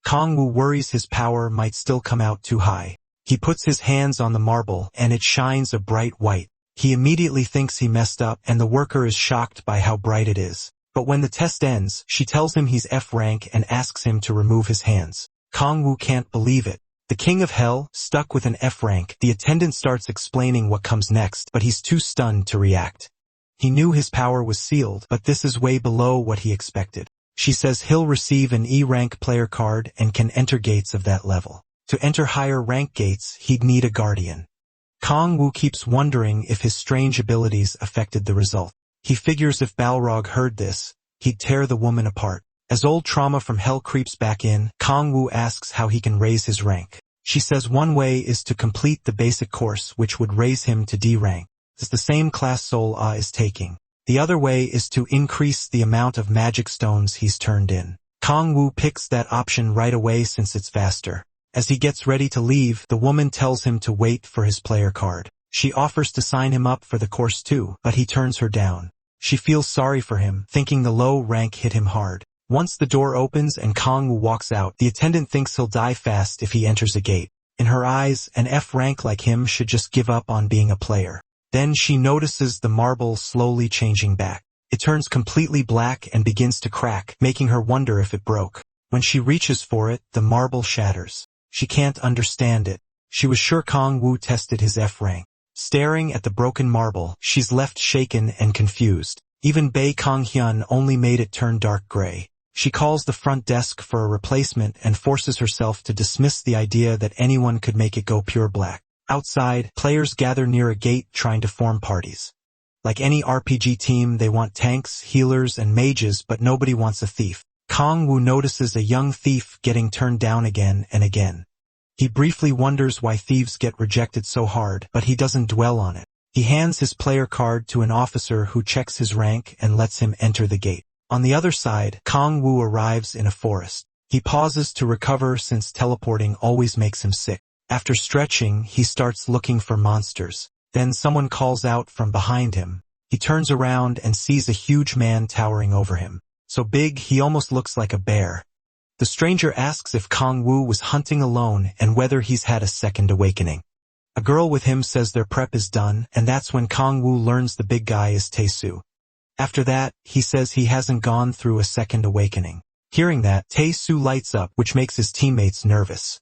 Kong-woo worries his power might still come out too high. He puts his hands on the marble and it shines a bright white. He immediately thinks he messed up and the worker is shocked by how bright it is. But when the test ends, she tells him he's F rank and asks him to remove his hands. Kong-woo can't believe it. The king of hell, stuck with an F rank, the attendant starts explaining what comes next, but he's too stunned to react. He knew his power was sealed, but this is way below what he expected. She says he'll receive an E rank player card and can enter gates of that level. To enter higher rank gates, he'd need a guardian. Kong-woo keeps wondering if his strange abilities affected the result. He figures if Balrog heard this, he'd tear the woman apart. As old trauma from hell creeps back in, Kong-woo asks how he can raise his rank. She says one way is to complete the basic course, which would raise him to D rank. It's the same class Sol Ah is taking. The other way is to increase the amount of magic stones he's turned in. Kong-woo picks that option right away since it's faster. As he gets ready to leave, the woman tells him to wait for his player card. She offers to sign him up for the course too, but he turns her down. She feels sorry for him, thinking the low rank hit him hard. Once the door opens and Kong-woo walks out, the attendant thinks he'll die fast if he enters a gate. In her eyes, an F rank like him should just give up on being a player. Then she notices the marble slowly changing back. It turns completely black and begins to crack, making her wonder if it broke. When she reaches for it, the marble shatters. She can't understand it. She was sure Kong-woo tested his F rank. Staring at the broken marble, she's left shaken and confused. Even Bae Kong-hyun only made it turn dark gray. She calls the front desk for a replacement and forces herself to dismiss the idea that anyone could make it go pure black. Outside, players gather near a gate trying to form parties. Like any RPG team, they want tanks, healers, and mages, but nobody wants a thief. Kong-woo notices a young thief getting turned down again and again. He briefly wonders why thieves get rejected so hard, but he doesn't dwell on it. He hands his player card to an officer who checks his rank and lets him enter the gate. On the other side, Kong-woo arrives in a forest. He pauses to recover since teleporting always makes him sick. After stretching, he starts looking for monsters. Then someone calls out from behind him. He turns around and sees a huge man towering over him. So big he almost looks like a bear. The stranger asks if Kong-woo was hunting alone and whether he's had a second awakening. A girl with him says their prep is done, and that's when Kong-woo learns the big guy is Tae-soo. After that, he says he hasn't gone through a second awakening. Hearing that, Tae-soo lights up, which makes his teammates nervous.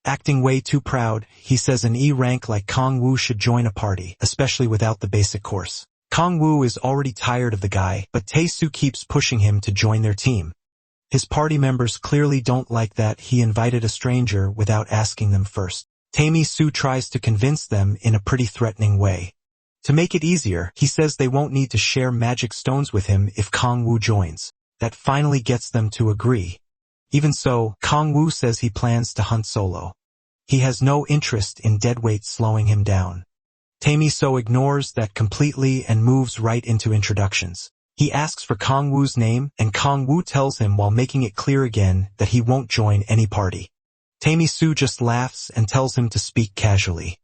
Acting way too proud, he says an E rank like Kong-woo should join a party, especially without the basic course. Kong-woo is already tired of the guy, but Tae-soo keeps pushing him to join their team. His party members clearly don't like that he invited a stranger without asking them first. Tae-soo tries to convince them in a pretty threatening way. To make it easier, he says they won't need to share magic stones with him if Kong-woo joins. That finally gets them to agree. Even so, Kong-woo says he plans to hunt solo. He has no interest in deadweight slowing him down. Tae-soo ignores that completely and moves right into introductions. He asks for Kong-woo's name, and Kong-woo tells him while making it clear again that he won't join any party. Tae-soo just laughs and tells him to speak casually.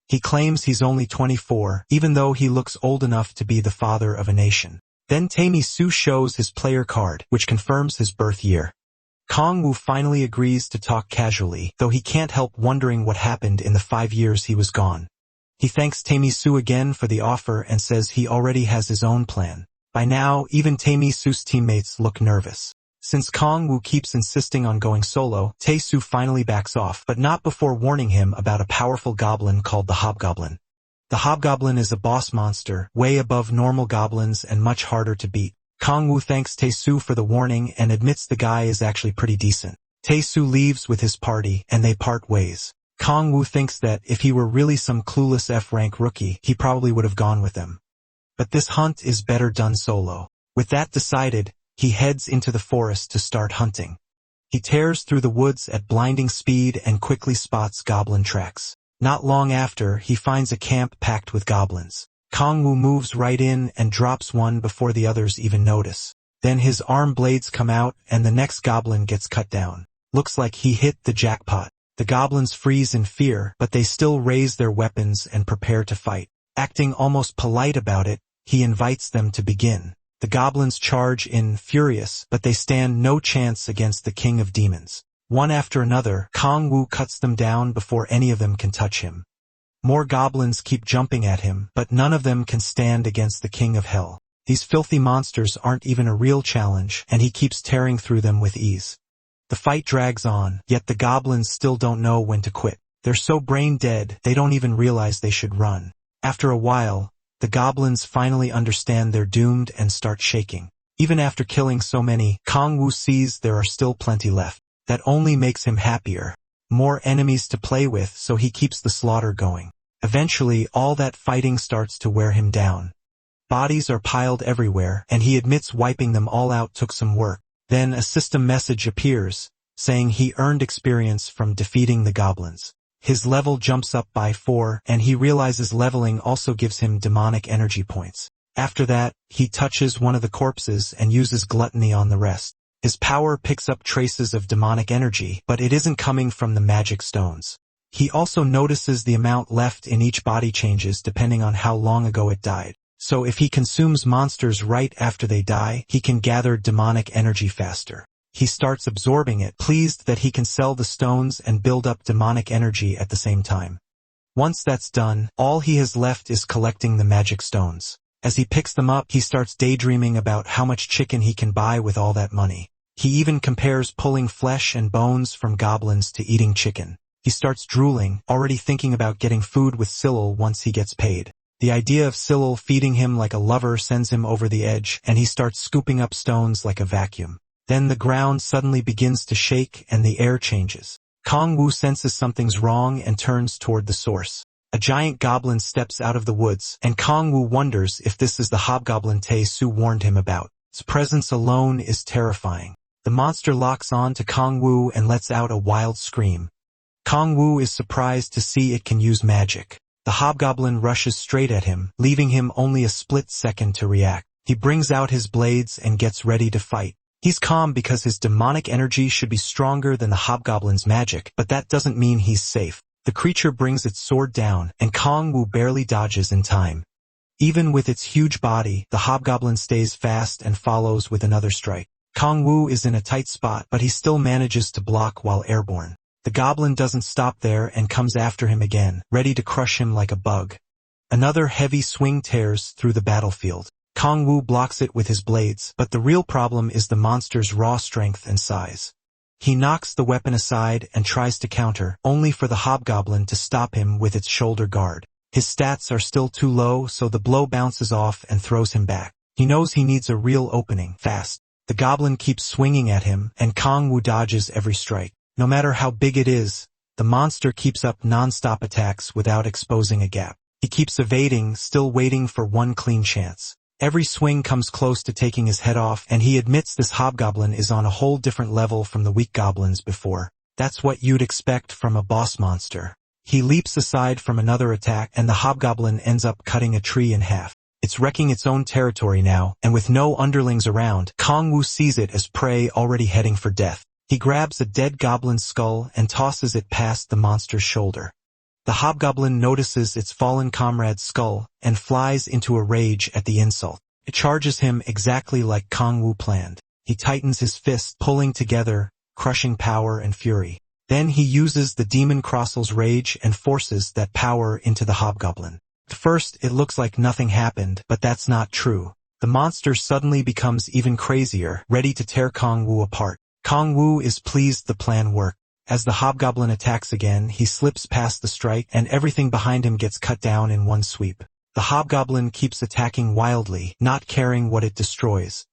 He claims he's only 24, even though he looks old enough to be the father of a nation. Then Tae-soo shows his player card, which confirms his birth year. Kong Wu finally agrees to talk casually, though he can't help wondering what happened in the 5 years he was gone. He thanks Taimi Su again for the offer and says he already has his own plan. By now, even Taimi Su's teammates look nervous. Since Kong Wu keeps insisting on going solo, Tae Su finally backs off, but not before warning him about a powerful goblin called the Hobgoblin. The Hobgoblin is a boss monster, way above normal goblins and much harder to beat. Kong Wu thanks Tae Su for the warning and admits the guy is actually pretty decent. Tae Su leaves with his party, and they part ways. Kong Wu thinks that if he were really some clueless F-rank rookie, he probably would have gone with them. But this hunt is better done solo. With that decided, he heads into the forest to start hunting. He tears through the woods at blinding speed and quickly spots goblin tracks. Not long after, he finds a camp packed with goblins. Kong Wu moves right in and drops one before the others even notice. Then his arm blades come out and the next goblin gets cut down. Looks like he hit the jackpot. The goblins freeze in fear, but they still raise their weapons and prepare to fight. Acting almost polite about it, he invites them to begin. The goblins charge in, furious, but they stand no chance against the King of Demons. One after another, Kong Wu cuts them down before any of them can touch him. More goblins keep jumping at him, but none of them can stand against the King of Hell. These filthy monsters aren't even a real challenge, and he keeps tearing through them with ease. The fight drags on, yet the goblins still don't know when to quit. They're so brain dead, they don't even realize they should run. After a while, the goblins finally understand they're doomed and start shaking. Even after killing so many, Kong Wu sees there are still plenty left. That only makes him happier. More enemies to play with, so he keeps the slaughter going. Eventually, all that fighting starts to wear him down. Bodies are piled everywhere, and he admits wiping them all out took some work. Then a system message appears, saying he earned experience from defeating the goblins. His level jumps up by 4, and he realizes leveling also gives him demonic energy points. After that, he touches one of the corpses and uses gluttony on the rest. His power picks up traces of demonic energy, but it isn't coming from the magic stones. He also notices the amount left in each body changes depending on how long ago it died. So if he consumes monsters right after they die, he can gather demonic energy faster. He starts absorbing it, pleased that he can sell the stones and build up demonic energy at the same time. Once that's done, all he has left is collecting the magic stones. As he picks them up, he starts daydreaming about how much chicken he can buy with all that money. He even compares pulling flesh and bones from goblins to eating chicken. He starts drooling, already thinking about getting food with Sillil once he gets paid. The idea of Sillil feeding him like a lover sends him over the edge, and he starts scooping up stones like a vacuum. Then the ground suddenly begins to shake and the air changes. Kong Wu senses something's wrong and turns toward the source. A giant goblin steps out of the woods, and Kong Wu wonders if this is the hobgoblin Tae Su warned him about. Its presence alone is terrifying. The monster locks on to Kong Wu and lets out a wild scream. Kong Wu is surprised to see it can use magic. The hobgoblin rushes straight at him, leaving him only a split second to react. He brings out his blades and gets ready to fight. He's calm because his demonic energy should be stronger than the hobgoblin's magic, but that doesn't mean he's safe. The creature brings its sword down, and Kong Wu barely dodges in time. Even with its huge body, the hobgoblin stays fast and follows with another strike. Kong Wu is in a tight spot, but he still manages to block while airborne. The goblin doesn't stop there and comes after him again, ready to crush him like a bug. Another heavy swing tears through the battlefield. Kong Wu blocks it with his blades, but the real problem is the monster's raw strength and size. He knocks the weapon aside and tries to counter, only for the hobgoblin to stop him with its shoulder guard. His stats are still too low, so the blow bounces off and throws him back. He knows he needs a real opening, fast. The goblin keeps swinging at him, and Kong Wu dodges every strike. No matter how big it is, the monster keeps up non-stop attacks without exposing a gap. He keeps evading, still waiting for one clean chance. Every swing comes close to taking his head off, and he admits this hobgoblin is on a whole different level from the weak goblins before. That's what you'd expect from a boss monster. He leaps aside from another attack, and the hobgoblin ends up cutting a tree in half. It's wrecking its own territory now, and with no underlings around, Kong Wu sees it as prey already heading for death. He grabs a dead goblin's skull and tosses it past the monster's shoulder. The hobgoblin notices its fallen comrade's skull and flies into a rage at the insult. It charges him exactly like Kong Wu planned. He tightens his fist, pulling together, crushing power and fury. Then he uses the demon Crossel's rage and forces that power into the hobgoblin. At first, it looks like nothing happened, but that's not true. The monster suddenly becomes even crazier, ready to tear Kong Wu apart. Kong Wu is pleased the plan worked. As the hobgoblin attacks again, he slips past the strike, and everything behind him gets cut down in one sweep. The hobgoblin keeps attacking wildly, not caring what it destroys.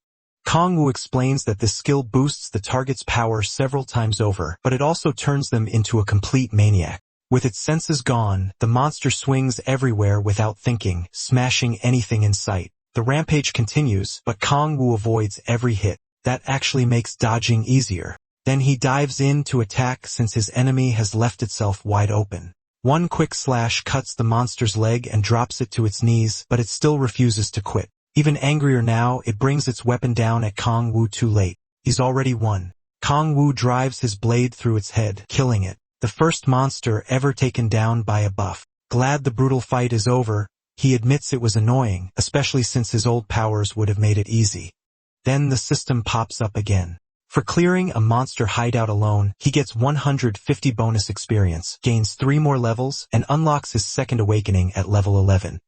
Kong Wu explains that this skill boosts the target's power several times over, but it also turns them into a complete maniac. With its senses gone, the monster swings everywhere without thinking, smashing anything in sight. The rampage continues, but Kong Wu avoids every hit. That actually makes dodging easier. Then he dives in to attack since his enemy has left itself wide open. One quick slash cuts the monster's leg and drops it to its knees, but it still refuses to quit. Even angrier now, it brings its weapon down at Kong Wu too late. He's already won. Kong Wu drives his blade through its head, killing it. The first monster ever taken down by a buff. Glad the brutal fight is over, he admits it was annoying, especially since his old powers would have made it easy. Then the system pops up again. For clearing a monster hideout alone, he gets 150 bonus experience, gains 3 more levels, and unlocks his second awakening at level 11.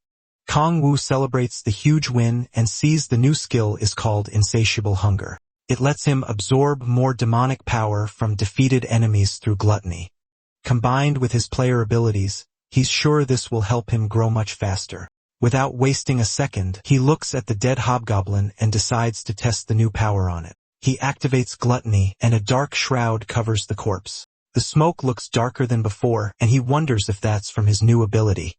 Kong Wu celebrates the huge win and sees the new skill is called Insatiable Hunger. It lets him absorb more demonic power from defeated enemies through gluttony. Combined with his player abilities, he's sure this will help him grow much faster. Without wasting a second, he looks at the dead hobgoblin and decides to test the new power on it. He activates Gluttony, and a dark shroud covers the corpse. The smoke looks darker than before, and he wonders if that's from his new ability.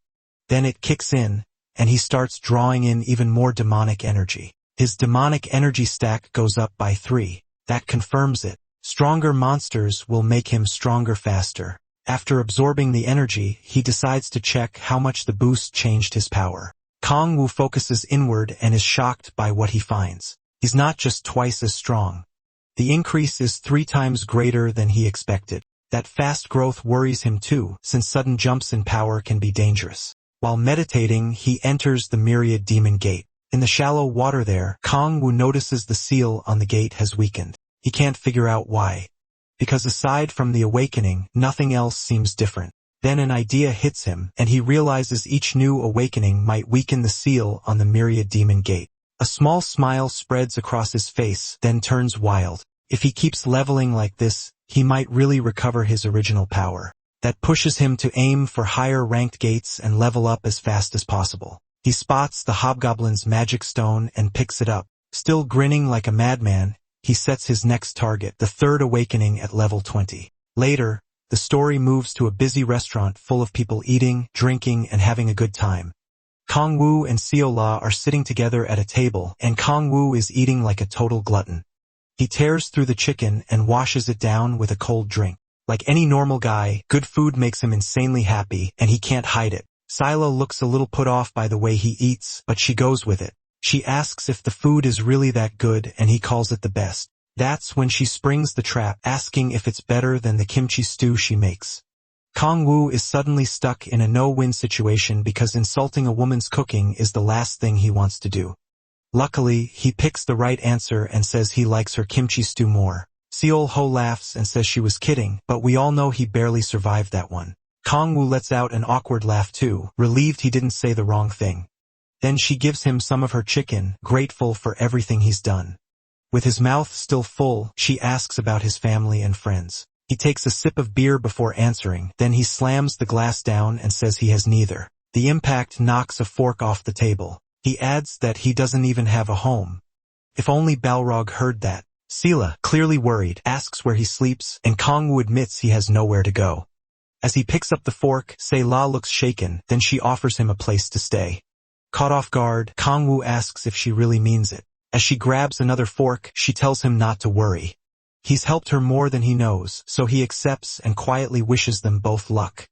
Then it kicks in, and he starts drawing in even more demonic energy. His demonic energy stack goes up by 3. That confirms it. Stronger monsters will make him stronger faster. After absorbing the energy, he decides to check how much the boost changed his power. Kong Wu focuses inward and is shocked by what he finds. He's not just twice as strong. The increase is 3 times greater than he expected. That fast growth worries him too, since sudden jumps in power can be dangerous. While meditating, he enters the Myriad Demon Gate. In the shallow water there, Kong Wu notices the seal on the gate has weakened. He can't figure out why. Because aside from the awakening, nothing else seems different. Then an idea hits him, and he realizes each new awakening might weaken the seal on the Myriad Demon Gate. A small smile spreads across his face, then turns wild. If he keeps leveling like this, he might really recover his original power. That pushes him to aim for higher ranked gates and level up as fast as possible. He spots the hobgoblin's magic stone and picks it up. Still grinning like a madman, he sets his next target, the third awakening at level 20. Later, the story moves to a busy restaurant full of people eating, drinking, and having a good time. Kong Wu and Seola are sitting together at a table, and Kong Wu is eating like a total glutton. He tears through the chicken and washes it down with a cold drink. Like any normal guy, good food makes him insanely happy, and he can't hide it. Sila looks a little put off by the way he eats, but she goes with it. She asks if the food is really that good, and he calls it the best. That's when she springs the trap, asking if it's better than the kimchi stew she makes. Kong Wu is suddenly stuck in a no-win situation because insulting a woman's cooking is the last thing he wants to do. Luckily, he picks the right answer and says he likes her kimchi stew more. Seol Ho laughs and says she was kidding, but we all know he barely survived that one. Kong Wu lets out an awkward laugh too, relieved he didn't say the wrong thing. Then she gives him some of her chicken, grateful for everything he's done. With his mouth still full, she asks about his family and friends. He takes a sip of beer before answering, then he slams the glass down and says he has neither. The impact knocks a fork off the table. He adds that he doesn't even have a home. If only Balrog heard that. Sila, clearly worried, asks where he sleeps, and Kong Wu admits he has nowhere to go. As he picks up the fork, Se-la looks shaken, then she offers him a place to stay. Caught off guard, Kong Wu asks if she really means it. As she grabs another fork, she tells him not to worry. He's helped her more than he knows, so he accepts and quietly wishes them both luck.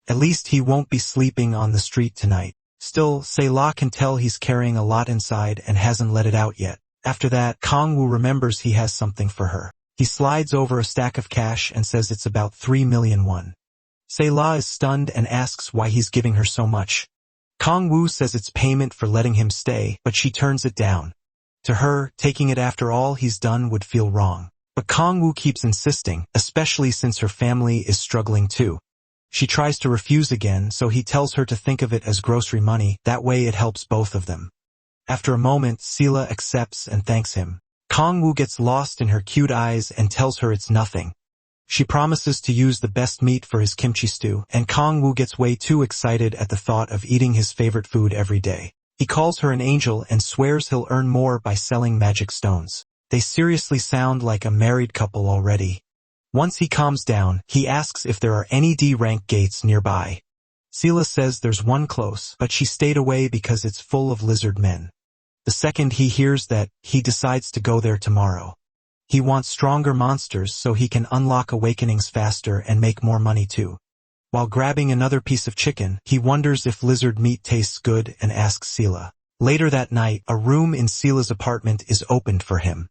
At least he won't be sleeping on the street tonight. Still, Se-la can tell he's carrying a lot inside and hasn't let it out yet. After that, Kong Wu remembers he has something for her. He slides over a stack of cash and says it's about 3 million won. Se-la is stunned and asks why he's giving her so much. Kong Wu says it's payment for letting him stay, but she turns it down. To her, taking it after all he's done would feel wrong. But Kong-woo keeps insisting, especially since her family is struggling too. She tries to refuse again, so he tells her to think of it as grocery money, that way it helps both of them. After a moment, Sela accepts and thanks him. Kong-woo gets lost in her cute eyes and tells her it's nothing. She promises to use the best meat for his kimchi stew, and Kong-woo gets way too excited at the thought of eating his favorite food every day. He calls her an angel and swears he'll earn more by selling magic stones. They seriously sound like a married couple already. Once he calms down, he asks if there are any D-rank gates nearby. Sela says there's one close, but she stayed away because it's full of lizard men. The second he hears that, he decides to go there tomorrow. He wants stronger monsters so he can unlock awakenings faster and make more money too. While grabbing another piece of chicken, he wonders if lizard meat tastes good and asks Sela. Later that night, a room in Sela's apartment is opened for him.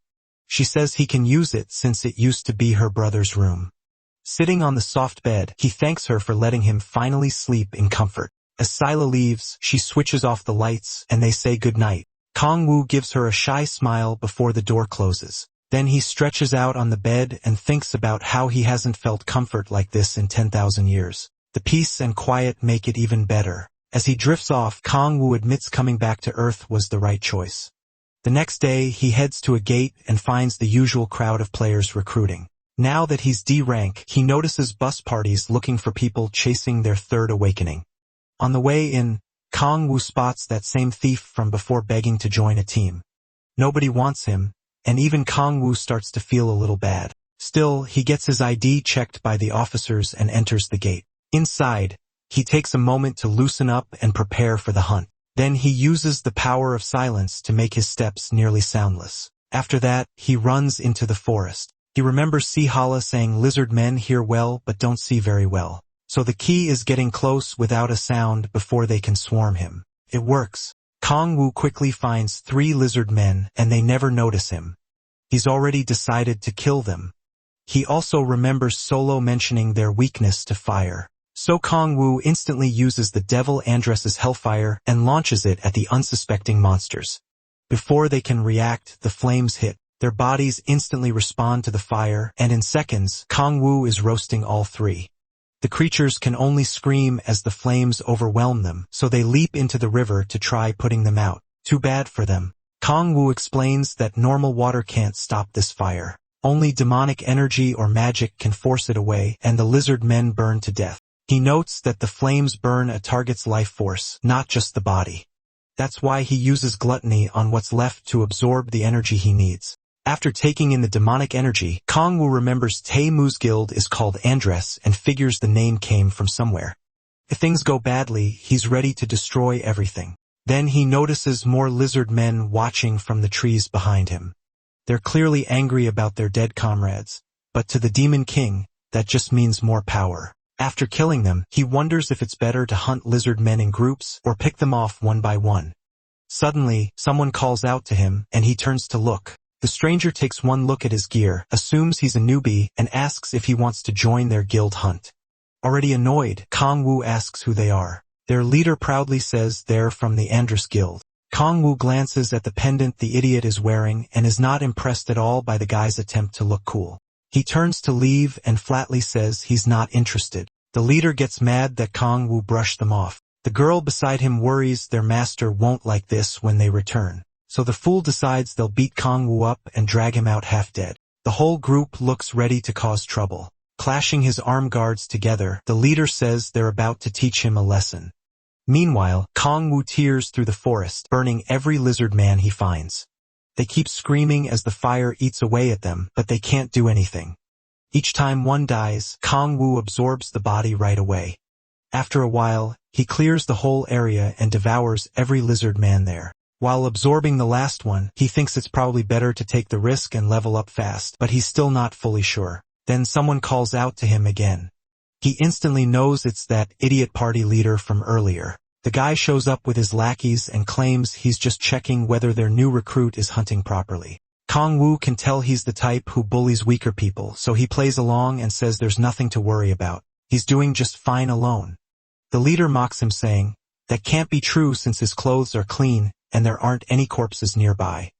She says he can use it since it used to be her brother's room. Sitting on the soft bed, he thanks her for letting him finally sleep in comfort. As Sela leaves, she switches off the lights and they say goodnight. Kong-woo gives her a shy smile before the door closes. Then he stretches out on the bed and thinks about how he hasn't felt comfort like this in 10,000 years. The peace and quiet make it even better. As he drifts off, Kong-woo admits coming back to Earth was the right choice. The next day, he heads to a gate and finds the usual crowd of players recruiting. Now that he's D-rank, he notices bus parties looking for people chasing their third awakening. On the way in, Kong-woo spots that same thief from before begging to join a team. Nobody wants him, and even Kong-woo starts to feel a little bad. Still, he gets his ID checked by the officers and enters the gate. Inside, he takes a moment to loosen up and prepare for the hunt. Then he uses the power of silence to make his steps nearly soundless. After that, he runs into the forest. He remembers Sihala saying lizard men hear well but don't see very well. So the key is getting close without a sound before they can swarm him. It works. Kong-woo quickly finds 3 lizard men and they never notice him. He's already decided to kill them. He also remembers Solo mentioning their weakness to fire. So Kong-woo instantly uses the Devil Andress's Hellfire and launches it at the unsuspecting monsters. Before they can react, the flames hit. Their bodies instantly respond to the fire, and in seconds, Kong-woo is roasting all 3. The creatures can only scream as the flames overwhelm them, so they leap into the river to try putting them out. Too bad for them. Kong-woo explains that normal water can't stop this fire. Only demonic energy or magic can force it away, and the lizard men burn to death. He notes that the flames burn a target's life force, not just the body. That's why he uses gluttony on what's left to absorb the energy he needs. After taking in the demonic energy, Kong-woo remembers Tae-moo's guild is called Andress and figures the name came from somewhere. If things go badly, he's ready to destroy everything. Then he notices more lizard men watching from the trees behind him. They're clearly angry about their dead comrades, but to the Demon King, that just means more power. After killing them, he wonders if it's better to hunt lizard men in groups or pick them off one by one. Suddenly, someone calls out to him, and he turns to look. The stranger takes one look at his gear, assumes he's a newbie, and asks if he wants to join their guild hunt. Already annoyed, Kong-woo asks who they are. Their leader proudly says they're from the Andress Guild. Kong-woo glances at the pendant the idiot is wearing and is not impressed at all by the guy's attempt to look cool. He turns to leave and flatly says he's not interested. The leader gets mad that Kong-woo brushed them off. The girl beside him worries their master won't like this when they return. So the fool decides they'll beat Kong-woo up and drag him out half dead. The whole group looks ready to cause trouble. Clashing his armed guards together, the leader says they're about to teach him a lesson. Meanwhile, Kong-woo tears through the forest, burning every lizard man he finds. They keep screaming as the fire eats away at them, but they can't do anything. Each time one dies, Kong-woo absorbs the body right away. After a while, he clears the whole area and devours every lizard man there. While absorbing the last one, he thinks it's probably better to take the risk and level up fast, but he's still not fully sure. Then someone calls out to him again. He instantly knows it's that idiot party leader from earlier. The guy shows up with his lackeys and claims he's just checking whether their new recruit is hunting properly. Kong-woo can tell he's the type who bullies weaker people, so he plays along and says there's nothing to worry about. He's doing just fine alone. The leader mocks him saying, that can't be true since his clothes are clean and there aren't any corpses nearby.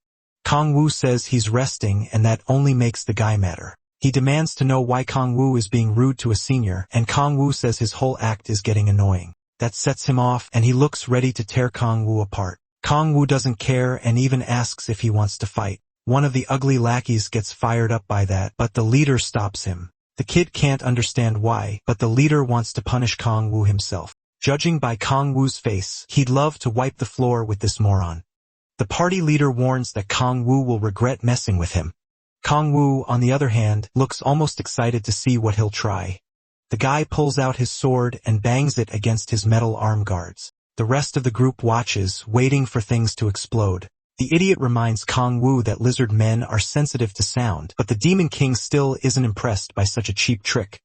Kong Wu says he's resting and that only makes the guy madder. He demands to know why Kong Wu is being rude to a senior, and Kong Wu says his whole act is getting annoying. That sets him off and he looks ready to tear Kong Wu apart. Kong Wu doesn't care and even asks if he wants to fight. One of the ugly lackeys gets fired up by that, but the leader stops him. The kid can't understand why, but the leader wants to punish Kong Wu himself. Judging by Kong Wu's face, he'd love to wipe the floor with this moron. The party leader warns that Kong Wu will regret messing with him. Kong Wu, on the other hand, looks almost excited to see what he'll try. The guy pulls out his sword and bangs it against his metal arm guards. The rest of the group watches, waiting for things to explode. The idiot reminds Kong Wu that lizard men are sensitive to sound, but the Demon King still isn't impressed by such a cheap trick.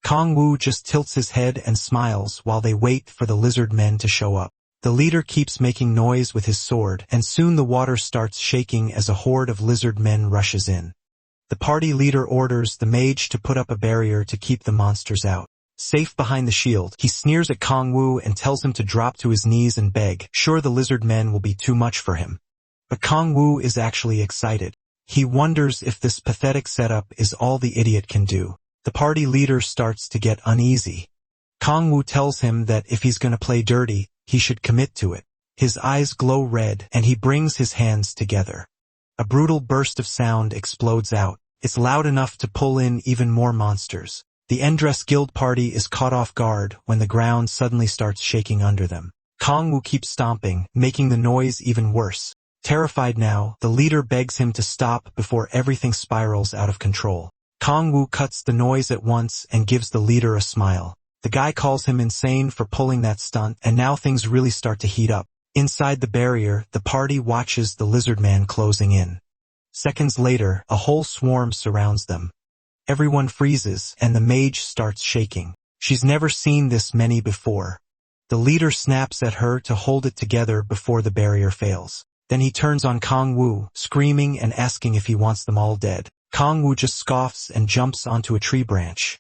Kong Wu just tilts his head and smiles while they wait for the lizard men to show up. The leader keeps making noise with his sword, and soon the water starts shaking as a horde of lizard men rushes in. The party leader orders the mage to put up a barrier to keep the monsters out. Safe behind the shield, he sneers at Kong Wu and tells him to drop to his knees and beg, sure the lizard men will be too much for him. But Kong Wu is actually excited. He wonders if this pathetic setup is all the idiot can do. The party leader starts to get uneasy. Kong Wu tells him that if he's gonna play dirty, he should commit to it. His eyes glow red and he brings his hands together. A brutal burst of sound explodes out. It's loud enough to pull in even more monsters. The Endress Guild party is caught off guard when the ground suddenly starts shaking under them. Kong Wu keeps stomping, making the noise even worse. Terrified now, the leader begs him to stop before everything spirals out of control. Kong Wu cuts the noise at once and gives the leader a smile. The guy calls him insane for pulling that stunt, and now things really start to heat up. Inside the barrier, the party watches the lizard man closing in. Seconds later, a whole swarm surrounds them. Everyone freezes, and the mage starts shaking. She's never seen this many before. The leader snaps at her to hold it together before the barrier fails. Then he turns on Kong Wu, screaming and asking if he wants them all dead. Kong Wu just scoffs and jumps onto a tree branch.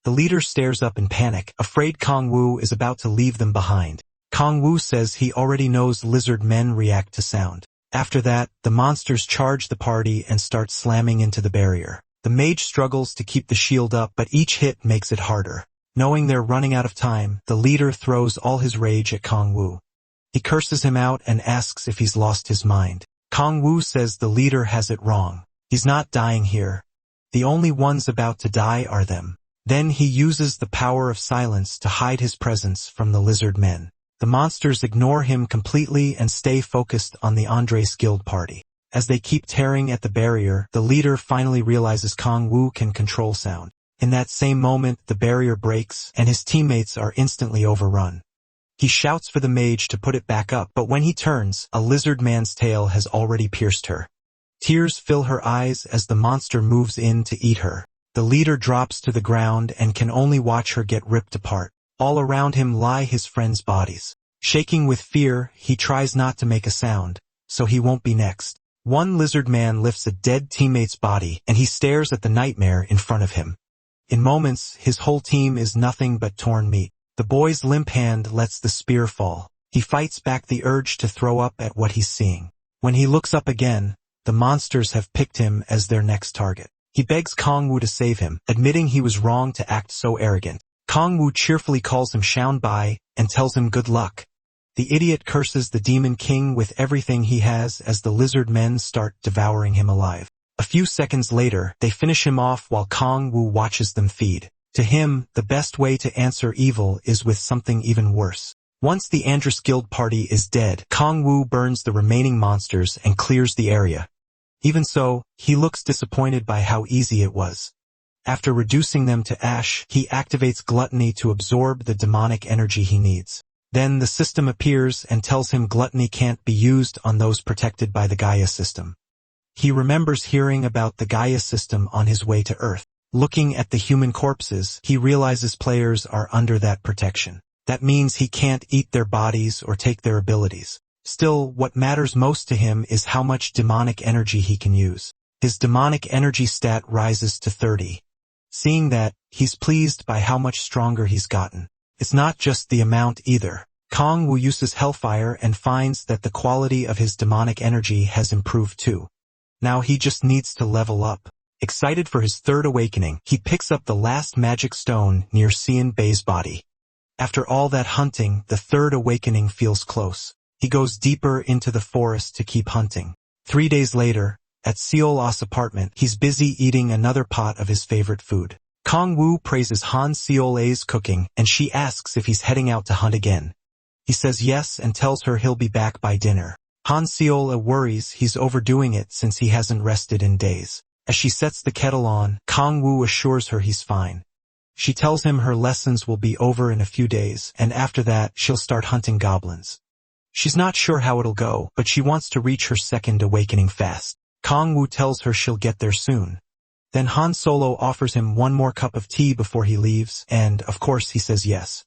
The leader stares up in panic, afraid Kong Wu is about to leave them behind. Kong Wu says he already knows lizard men react to sound. After that, the monsters charge the party and start slamming into the barrier. The mage struggles to keep the shield up, but each hit makes it harder. Knowing they're running out of time, the leader throws all his rage at Kong Wu. He curses him out and asks if he's lost his mind. Kong Wu says the leader has it wrong. He's not dying here. The only ones about to die are them. Then he uses the power of silence to hide his presence from the lizard men. The monsters ignore him completely and stay focused on the Andres Guild party. As they keep tearing at the barrier, the leader finally realizes Kong Wu can control sound. In that same moment, the barrier breaks, and his teammates are instantly overrun. He shouts for the mage to put it back up, but when he turns, a lizard man's tail has already pierced her. Tears fill her eyes as the monster moves in to eat her. The leader drops to the ground and can only watch her get ripped apart. All around him lie his friends' bodies. Shaking with fear, he tries not to make a sound, so he won't be next. One lizard man lifts a dead teammate's body, and he stares at the nightmare in front of him. In moments, his whole team is nothing but torn meat. The boy's limp hand lets the spear fall. He fights back the urge to throw up at what he's seeing. When he looks up again, the monsters have picked him as their next target. He begs Kong Wu to save him, admitting he was wrong to act so arrogant. Kong Wu cheerfully calls him Shaun Bai and tells him good luck. The idiot curses the Demon King with everything he has as the lizard men start devouring him alive. A few seconds later, they finish him off while Kong Wu watches them feed. To him, the best way to answer evil is with something even worse. Once the Andres Guild party is dead, Kong Wu burns the remaining monsters and clears the area. Even so, he looks disappointed by how easy it was. After reducing them to ash, he activates gluttony to absorb the demonic energy he needs. Then the system appears and tells him gluttony can't be used on those protected by the Gaia system. He remembers hearing about the Gaia system on his way to Earth. Looking at the human corpses, he realizes players are under that protection. That means he can't eat their bodies or take their abilities. Still, what matters most to him is how much demonic energy he can use. His demonic energy stat rises to 30. Seeing that, he's pleased by how much stronger he's gotten. It's not just the amount either. Kong Wu uses Hellfire and finds that the quality of his demonic energy has improved too. Now he just needs to level up. Excited for his third awakening, he picks up the last magic stone near Seon Bei's body. After all that hunting, the third awakening feels close. He goes deeper into the forest to keep hunting. 3 days later, at Seol-ah's apartment, he's busy eating another pot of his favorite food. Kong-woo praises Han Seol-ah's cooking, and she asks if he's heading out to hunt again. He says yes and tells her he'll be back by dinner. Han Seol-ah worries he's overdoing it since he hasn't rested in days. As she sets the kettle on, Kong-woo assures her he's fine. She tells him her lessons will be over in a few days, and after that, she'll start hunting goblins. She's not sure how it'll go, but she wants to reach her second awakening fast. Kong-woo tells her she'll get there soon. Then Han Solo offers him one more cup of tea before he leaves, and, of course, he says yes.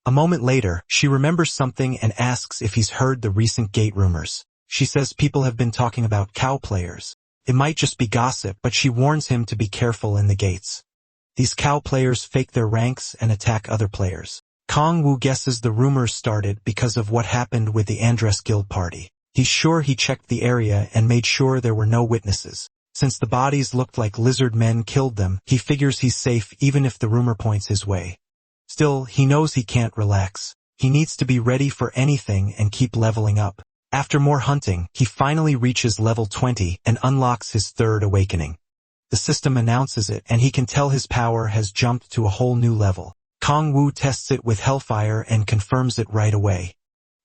A moment later, she remembers something and asks if he's heard the recent gate rumors. She says people have been talking about cow players. It might just be gossip, but she warns him to be careful in the gates. These cow players fake their ranks and attack other players. Kong-woo guesses the rumors started because of what happened with the Andres Guild party. He's sure he checked the area and made sure there were no witnesses. Since the bodies looked like lizard men killed them, he figures he's safe even if the rumor points his way. Still, he knows he can't relax. He needs to be ready for anything and keep leveling up. After more hunting, he finally reaches level 20 and unlocks his third awakening. The system announces it, and he can tell his power has jumped to a whole new level. Kong-woo tests it with Hellfire and confirms it right away.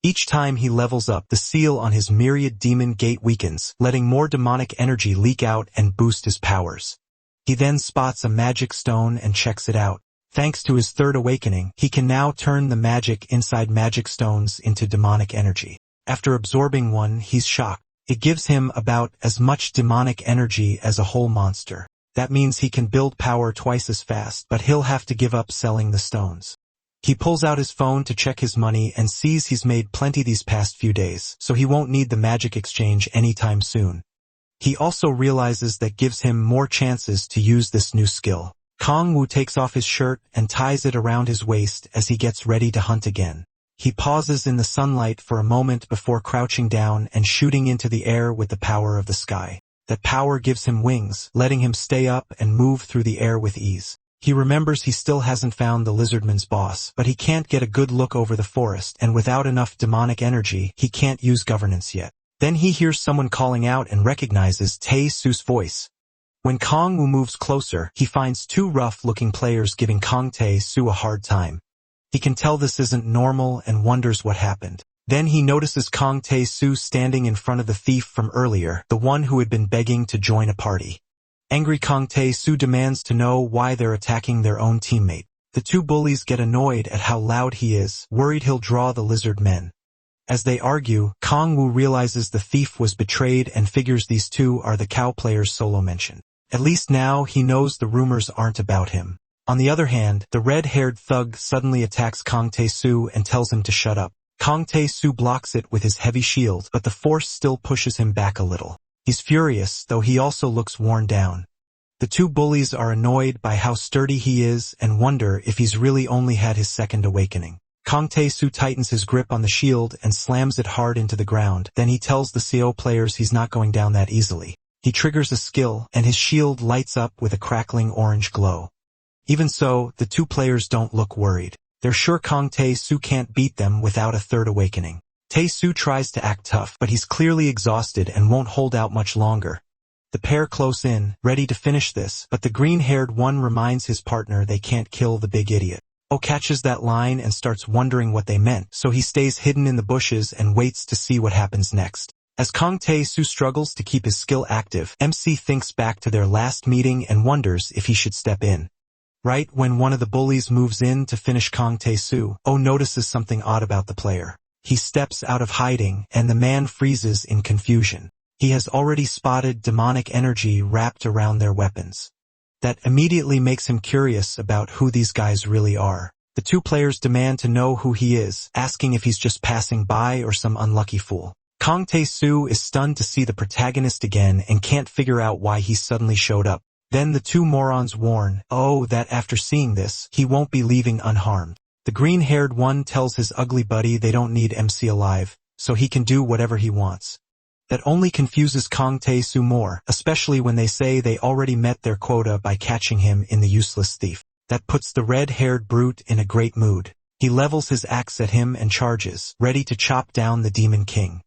Each time he levels up, the seal on his myriad demon gate weakens, letting more demonic energy leak out and boost his powers. He then spots a magic stone and checks it out. Thanks to his third awakening, he can now turn the magic inside magic stones into demonic energy. After absorbing one, he's shocked. It gives him about as much demonic energy as a whole monster. That means he can build power twice as fast, but he'll have to give up selling the stones. He pulls out his phone to check his money and sees he's made plenty these past few days, so he won't need the magic exchange anytime soon. He also realizes that gives him more chances to use this new skill. Kong-woo takes off his shirt and ties it around his waist as he gets ready to hunt again. He pauses in the sunlight for a moment before crouching down and shooting into the air with the power of the sky. That power gives him wings, letting him stay up and move through the air with ease. He remembers he still hasn't found the lizardman's boss, but he can't get a good look over the forest, and without enough demonic energy, he can't use governance yet. Then he hears someone calling out and recognizes Tae-soo's voice. When Kong-woo moves closer, he finds two rough-looking players giving Kong Tae-soo a hard time. He can tell this isn't normal and wonders what happened. Then he notices Kong Tae-soo standing in front of the thief from earlier, the one who had been begging to join a party. Angry Kong Tae-soo demands to know why they're attacking their own teammate. The two bullies get annoyed at how loud he is, worried he'll draw the lizard men. As they argue, Kong-woo realizes the thief was betrayed and figures these two are the cow players Solo mentioned. At least now he knows the rumors aren't about him. On the other hand, the red-haired thug suddenly attacks Kong Tae-soo and tells him to shut up. Kong Tae-soo blocks it with his heavy shield, but the force still pushes him back a little. He's furious, though he also looks worn down. The two bullies are annoyed by how sturdy he is and wonder if he's really only had his second awakening. Kong Tae-soo tightens his grip on the shield and slams it hard into the ground. Then he tells the CO players he's not going down that easily. He triggers a skill, and his shield lights up with a crackling orange glow. Even so, the two players don't look worried. They're sure Kong Tae-soo can't beat them without a third awakening. Tae-soo tries to act tough, but he's clearly exhausted and won't hold out much longer. The pair close in, ready to finish this, but the green-haired one reminds his partner they can't kill the big idiot. Oh catches that line and starts wondering what they meant, so he stays hidden in the bushes and waits to see what happens next. As Kong Tae-soo struggles to keep his skill active, MC thinks back to their last meeting and wonders if he should step in. Right when one of the bullies moves in to finish Kong Tae-soo, Oh notices something odd about the player. He steps out of hiding, and the man freezes in confusion. He has already spotted demonic energy wrapped around their weapons. That immediately makes him curious about who these guys really are. The two players demand to know who he is, asking if he's just passing by or some unlucky fool. Kong Tae-soo is stunned to see the protagonist again and can't figure out why he suddenly showed up. Then the two morons warn Oh that after seeing this, he won't be leaving unharmed. The green-haired one tells his ugly buddy they don't need MC alive, so he can do whatever he wants. That only confuses Kang Tae-soo more, especially when they say they already met their quota by catching him in the useless thief. That puts the red-haired brute in a great mood. He levels his axe at him and charges, ready to chop down the Demon King.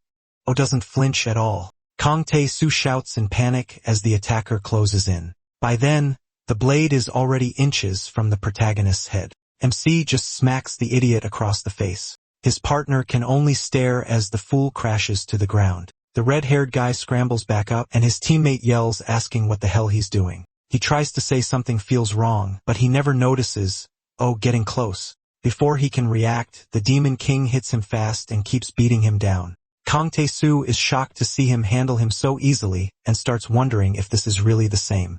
Oh doesn't flinch at all. Kang Tae-soo shouts in panic as the attacker closes in. By then, the blade is already inches from the protagonist's head. MC just smacks the idiot across the face. His partner can only stare as the fool crashes to the ground. The red-haired guy scrambles back up and his teammate yells asking what the hell he's doing. He tries to say something feels wrong, but he never notices, oh, getting close. Before he can react, the Demon King hits him fast and keeps beating him down. Kang Tae-soo is shocked to see him handle him so easily and starts wondering if this is really the same.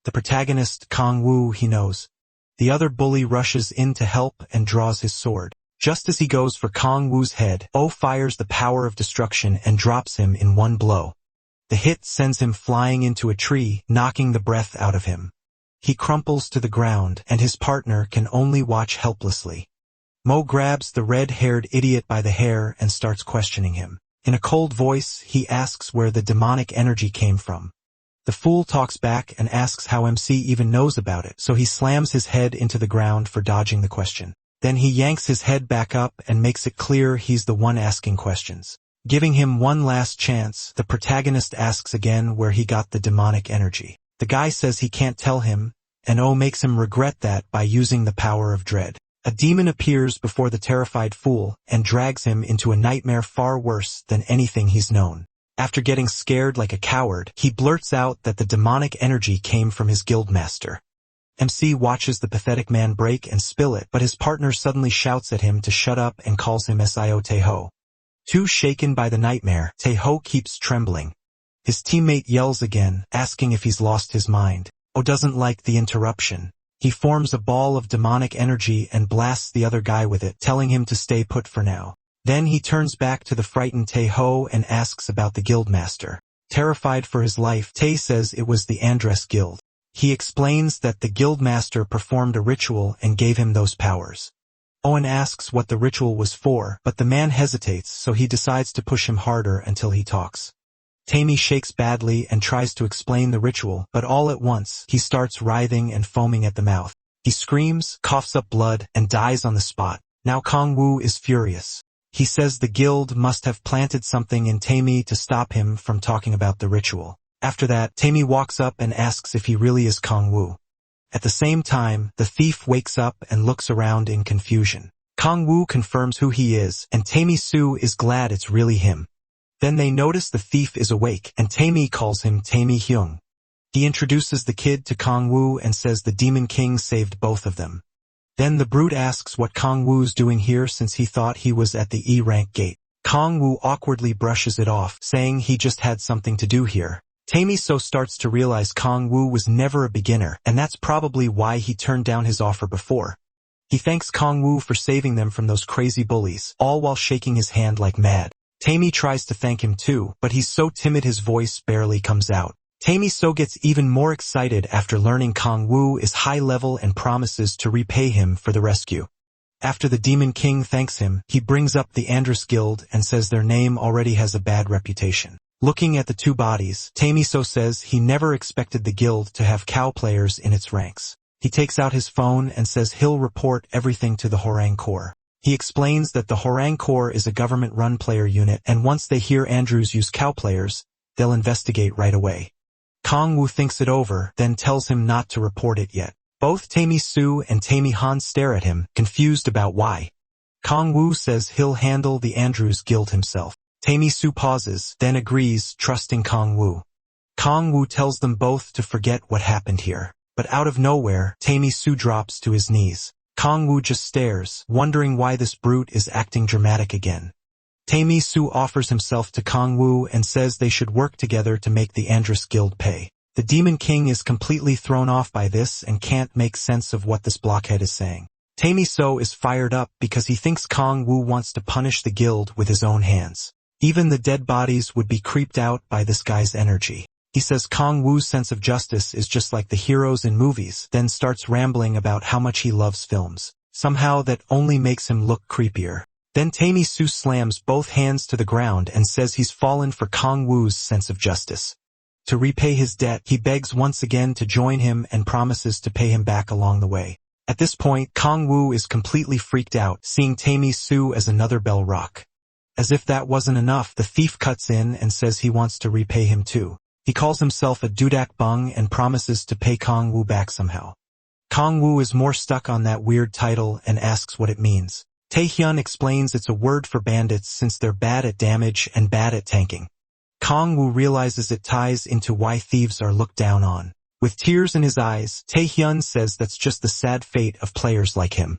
The protagonist, Kang Woo, he knows. The other bully rushes in to help and draws his sword. Just as he goes for Kang Woo's head, Oh fires the power of destruction and drops him in one blow. The hit sends him flying into a tree, knocking the breath out of him. He crumples to the ground, and his partner can only watch helplessly. Mo grabs the red-haired idiot by the hair and starts questioning him. In a cold voice, he asks where the demonic energy came from. The fool talks back and asks how MC even knows about it, so he slams his head into the ground for dodging the question. Then he yanks his head back up and makes it clear he's the one asking questions. Giving him one last chance, the protagonist asks again where he got the demonic energy. The guy says he can't tell him, and Oh makes him regret that by using the power of dread. A demon appears before the terrified fool and drags him into a nightmare far worse than anything he's known. After getting scared like a coward, he blurts out that the demonic energy came from his guildmaster. MC watches the pathetic man break and spill it, but his partner suddenly shouts at him to shut up and calls him Sio Taeho. Too shaken by the nightmare, Taeho keeps trembling. His teammate yells again, asking if he's lost his mind. Oh doesn't like the interruption. He forms a ball of demonic energy and blasts the other guy with it, telling him to stay put for now. Then he turns back to the frightened Taeho and asks about the guildmaster. Terrified for his life, Tae says it was the Andres Guild. He explains that the guildmaster performed a ritual and gave him those powers. Owen asks what the ritual was for, but the man hesitates, so he decides to push him harder until he talks. Tammy shakes badly and tries to explain the ritual, but all at once, he starts writhing and foaming at the mouth. He screams, coughs up blood, and dies on the spot. Now Kang Woo is furious. He says the guild must have planted something in Tammy to stop him from talking about the ritual. After that, Tammy walks up and asks if he really is Kang Woo. At the same time, the thief wakes up and looks around in confusion. Kang Woo confirms who he is, and Tammy Soo is glad it's really him. Then they notice the thief is awake, and Tammy calls him Tammy Hyung. He introduces the kid to Kang Woo and says the Demon King saved both of them. Then the brute asks what Kang Woo's doing here since he thought he was at the E-rank gate. Kang Woo awkwardly brushes it off, saying he just had something to do here. Tammy So starts to realize Kang Woo was never a beginner, and that's probably why he turned down his offer before. He thanks Kang Woo for saving them from those crazy bullies, all while shaking his hand like mad. Tammy tries to thank him too, but he's so timid his voice barely comes out. Tammy So gets even more excited after learning Kang Woo is high level and promises to repay him for the rescue. After the Demon King thanks him, he brings up the Andres Guild and says their name already has a bad reputation. Looking at the two bodies, Tammy So says he never expected the guild to have cow players in its ranks. He takes out his phone and says he'll report everything to the Horang Corps. He explains that the Horang Corps is a government-run player unit, and once they hear Andrews use cow players, they'll investigate right away. Kang Woo thinks it over, then tells him not to report it yet. Both Tammy Soo and Tammy Han stare at him, confused about why. Kang Woo says he'll handle the Andrews Guild himself. Tammy Soo pauses, then agrees, trusting Kang Woo. Kang Woo tells them both to forget what happened here. But out of nowhere, Tammy Soo drops to his knees. Kang Woo just stares, wondering why this brute is acting dramatic again. Tammy Soo offers himself to Kang Woo and says they should work together to make the Andres Guild pay. The Demon King is completely thrown off by this and can't make sense of what this blockhead is saying. Tammy So is fired up because he thinks Kang Woo wants to punish the guild with his own hands. Even the dead bodies would be creeped out by this guy's energy. He says Kang Woo's sense of justice is just like the heroes in movies, then starts rambling about how much he loves films. Somehow that only makes him look creepier. Then Tammy Sue slams both hands to the ground and says he's fallen for Kong Woo's sense of justice. To repay his debt, he begs once again to join him and promises to pay him back along the way. At this point, Kong Woo is completely freaked out, seeing Tammy Sue as another bell rock. As if that wasn't enough, the thief cuts in and says he wants to repay him too. He calls himself a Dudak Bung and promises to pay Kong Woo back somehow. Kong Woo is more stuck on that weird title and asks what it means. Taehyun explains it's a word for bandits since they're bad at damage and bad at tanking. Kong Woo realizes it ties into why thieves are looked down on. With tears in his eyes, Taehyun says that's just the sad fate of players like him.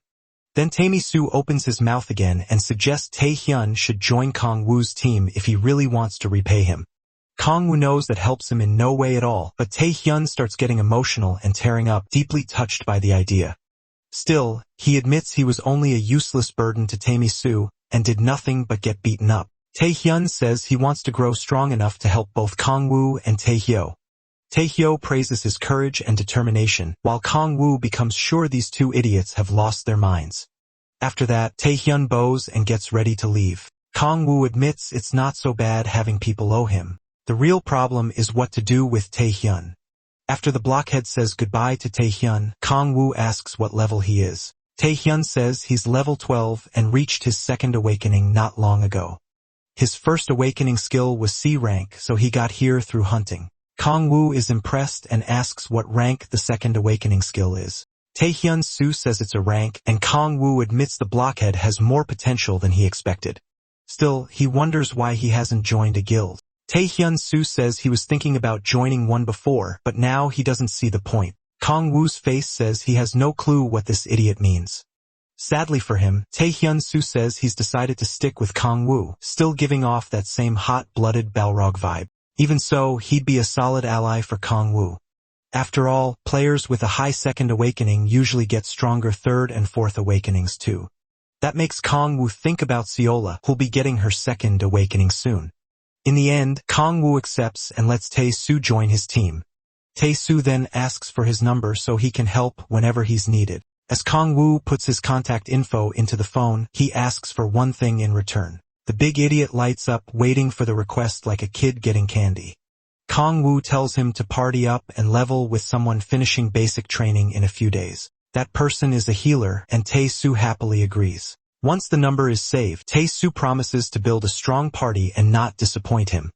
Then Tammy Sue opens his mouth again and suggests Taehyun should join Kong Woo's team if he really wants to repay him. Kong Woo knows that helps him in no way at all, but Taehyun starts getting emotional and tearing up, deeply touched by the idea. Still, he admits he was only a useless burden to Tammy Sue and did nothing but get beaten up. Taehyun says he wants to grow strong enough to help both Kong Woo and Taehyo. Taehyo praises his courage and determination, while Kong Woo becomes sure these two idiots have lost their minds. After that, Taehyun bows and gets ready to leave. Kong Woo admits it's not so bad having people owe him. The real problem is what to do with Taehyun. After the blockhead says goodbye to Taehyun, Kong Woo asks what level he is. Taehyun says he's level 12 and reached his second awakening not long ago. His first awakening skill was C rank, so he got here through hunting. Kong Woo is impressed and asks what rank the second awakening skill is. Taehyun Soo says it's a rank, and Kong Woo admits the blockhead has more potential than he expected. Still, he wonders why he hasn't joined a guild. Taehyun Soo says he was thinking about joining one before, but now he doesn't see the point. Kong Woo's face says he has no clue what this idiot means. Sadly for him, Taehyun Soo says he's decided to stick with Kong Woo, still giving off that same hot-blooded Balrog vibe. Even so, he'd be a solid ally for Kong Woo. After all, players with a high second awakening usually get stronger third and fourth awakenings too. That makes Kong Woo think about Seola, who'll be getting her second awakening soon. In the end, Kong Woo accepts and lets Tae-soo join his team. Tae-soo then asks for his number so he can help whenever he's needed. As Kong Woo puts his contact info into the phone, he asks for one thing in return. The big idiot lights up, waiting for the request like a kid getting candy. Kong Woo tells him to party up and level with someone finishing basic training in a few days. That person is a healer, and Tae-soo happily agrees. Once the number is saved, Tae-soo promises to build a strong party and not disappoint him.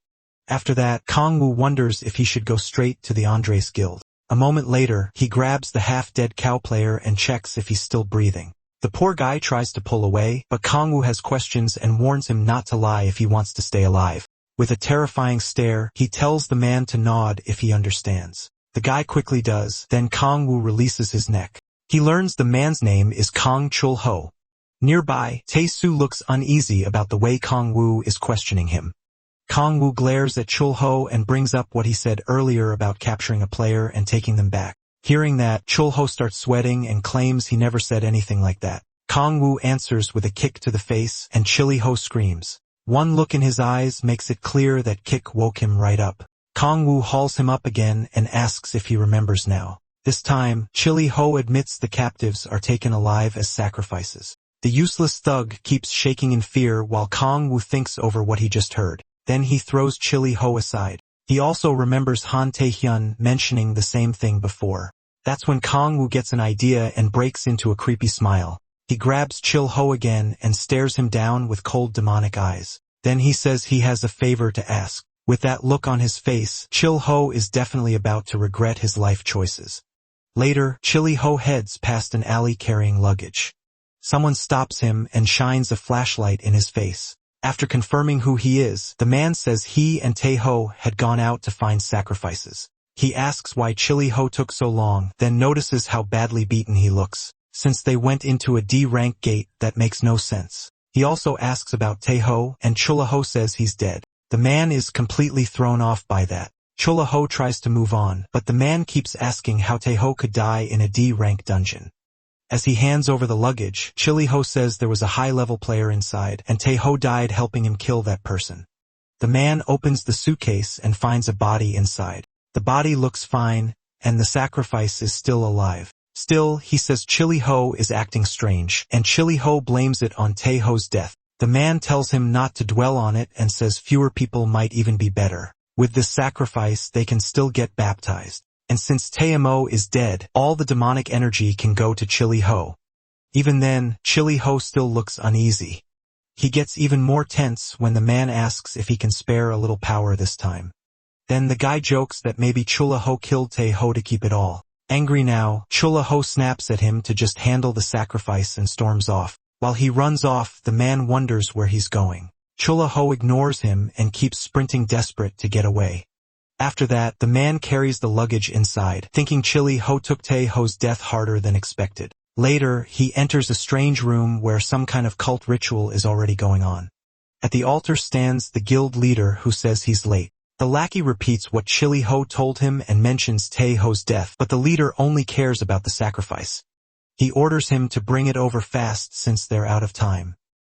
After that, Kong Woo wonders if he should go straight to the Andres Guild. A moment later, he grabs the half-dead cow player and checks if he's still breathing. The poor guy tries to pull away, but Kong Woo has questions and warns him not to lie if he wants to stay alive. With a terrifying stare, he tells the man to nod if he understands. The guy quickly does, then Kong Woo releases his neck. He learns the man's name is Kong Chul-ho. Nearby, Tae-soo looks uneasy about the way Kong Woo is questioning him. Kong Woo glares at Chul-ho and brings up what he said earlier about capturing a player and taking them back. Hearing that, Chul-ho starts sweating and claims he never said anything like that. Kong Woo answers with a kick to the face, and Chili-ho screams. One look in his eyes makes it clear that kick woke him right up. Kong Woo hauls him up again and asks if he remembers now. This time, Chili-ho admits the captives are taken alive as sacrifices. The useless thug keeps shaking in fear while Kong Woo thinks over what he just heard. Then he throws Chili-ho aside. He also remembers Han Tae-hyun mentioning the same thing before. That's when Kong Woo gets an idea and breaks into a creepy smile. He grabs Chil-ho again and stares him down with cold demonic eyes. Then he says he has a favor to ask. With that look on his face, Chil-ho is definitely about to regret his life choices. Later, Chili-ho heads past an alley carrying luggage. Someone stops him and shines a flashlight in his face. After confirming who he is, the man says he and Tae-ho had gone out to find sacrifices. He asks why Chili-ho took so long, then notices how badly beaten he looks. Since they went into a D-rank gate, that makes no sense. He also asks about Tae-ho, and Chuli-ho says he's dead. The man is completely thrown off by that. Chuli-ho tries to move on, but the man keeps asking how Tae-ho could die in a D-rank dungeon. As he hands over the luggage, Chili-ho says there was a high-level player inside, and Tae-ho died helping him kill that person. The man opens the suitcase and finds a body inside. The body looks fine, and the sacrifice is still alive. Still, he says Chili-ho is acting strange, and Chili-ho blames it on Tae-ho's death. The man tells him not to dwell on it and says fewer people might even be better. With this sacrifice they can still get baptized. And since Taemo is dead, all the demonic energy can go to Chili Ho. Even then, Chili Ho still looks uneasy. He gets even more tense when the man asks if he can spare a little power this time. Then the guy jokes that maybe Chula Ho killed Tae Ho to keep it all. Angry now, Chula Ho snaps at him to just handle the sacrifice and storms off. While he runs off, the man wonders where he's going. Chula Ho ignores him and keeps sprinting desperate to get away. After that, the man carries the luggage inside, thinking Chili Ho took Tae Ho's death harder than expected. Later, he enters a strange room where some kind of cult ritual is already going on. At the altar stands the guild leader who says he's late. The lackey repeats what Chili Ho told him and mentions Tae Ho's death, but the leader only cares about the sacrifice. He orders him to bring it over fast since they're out of time.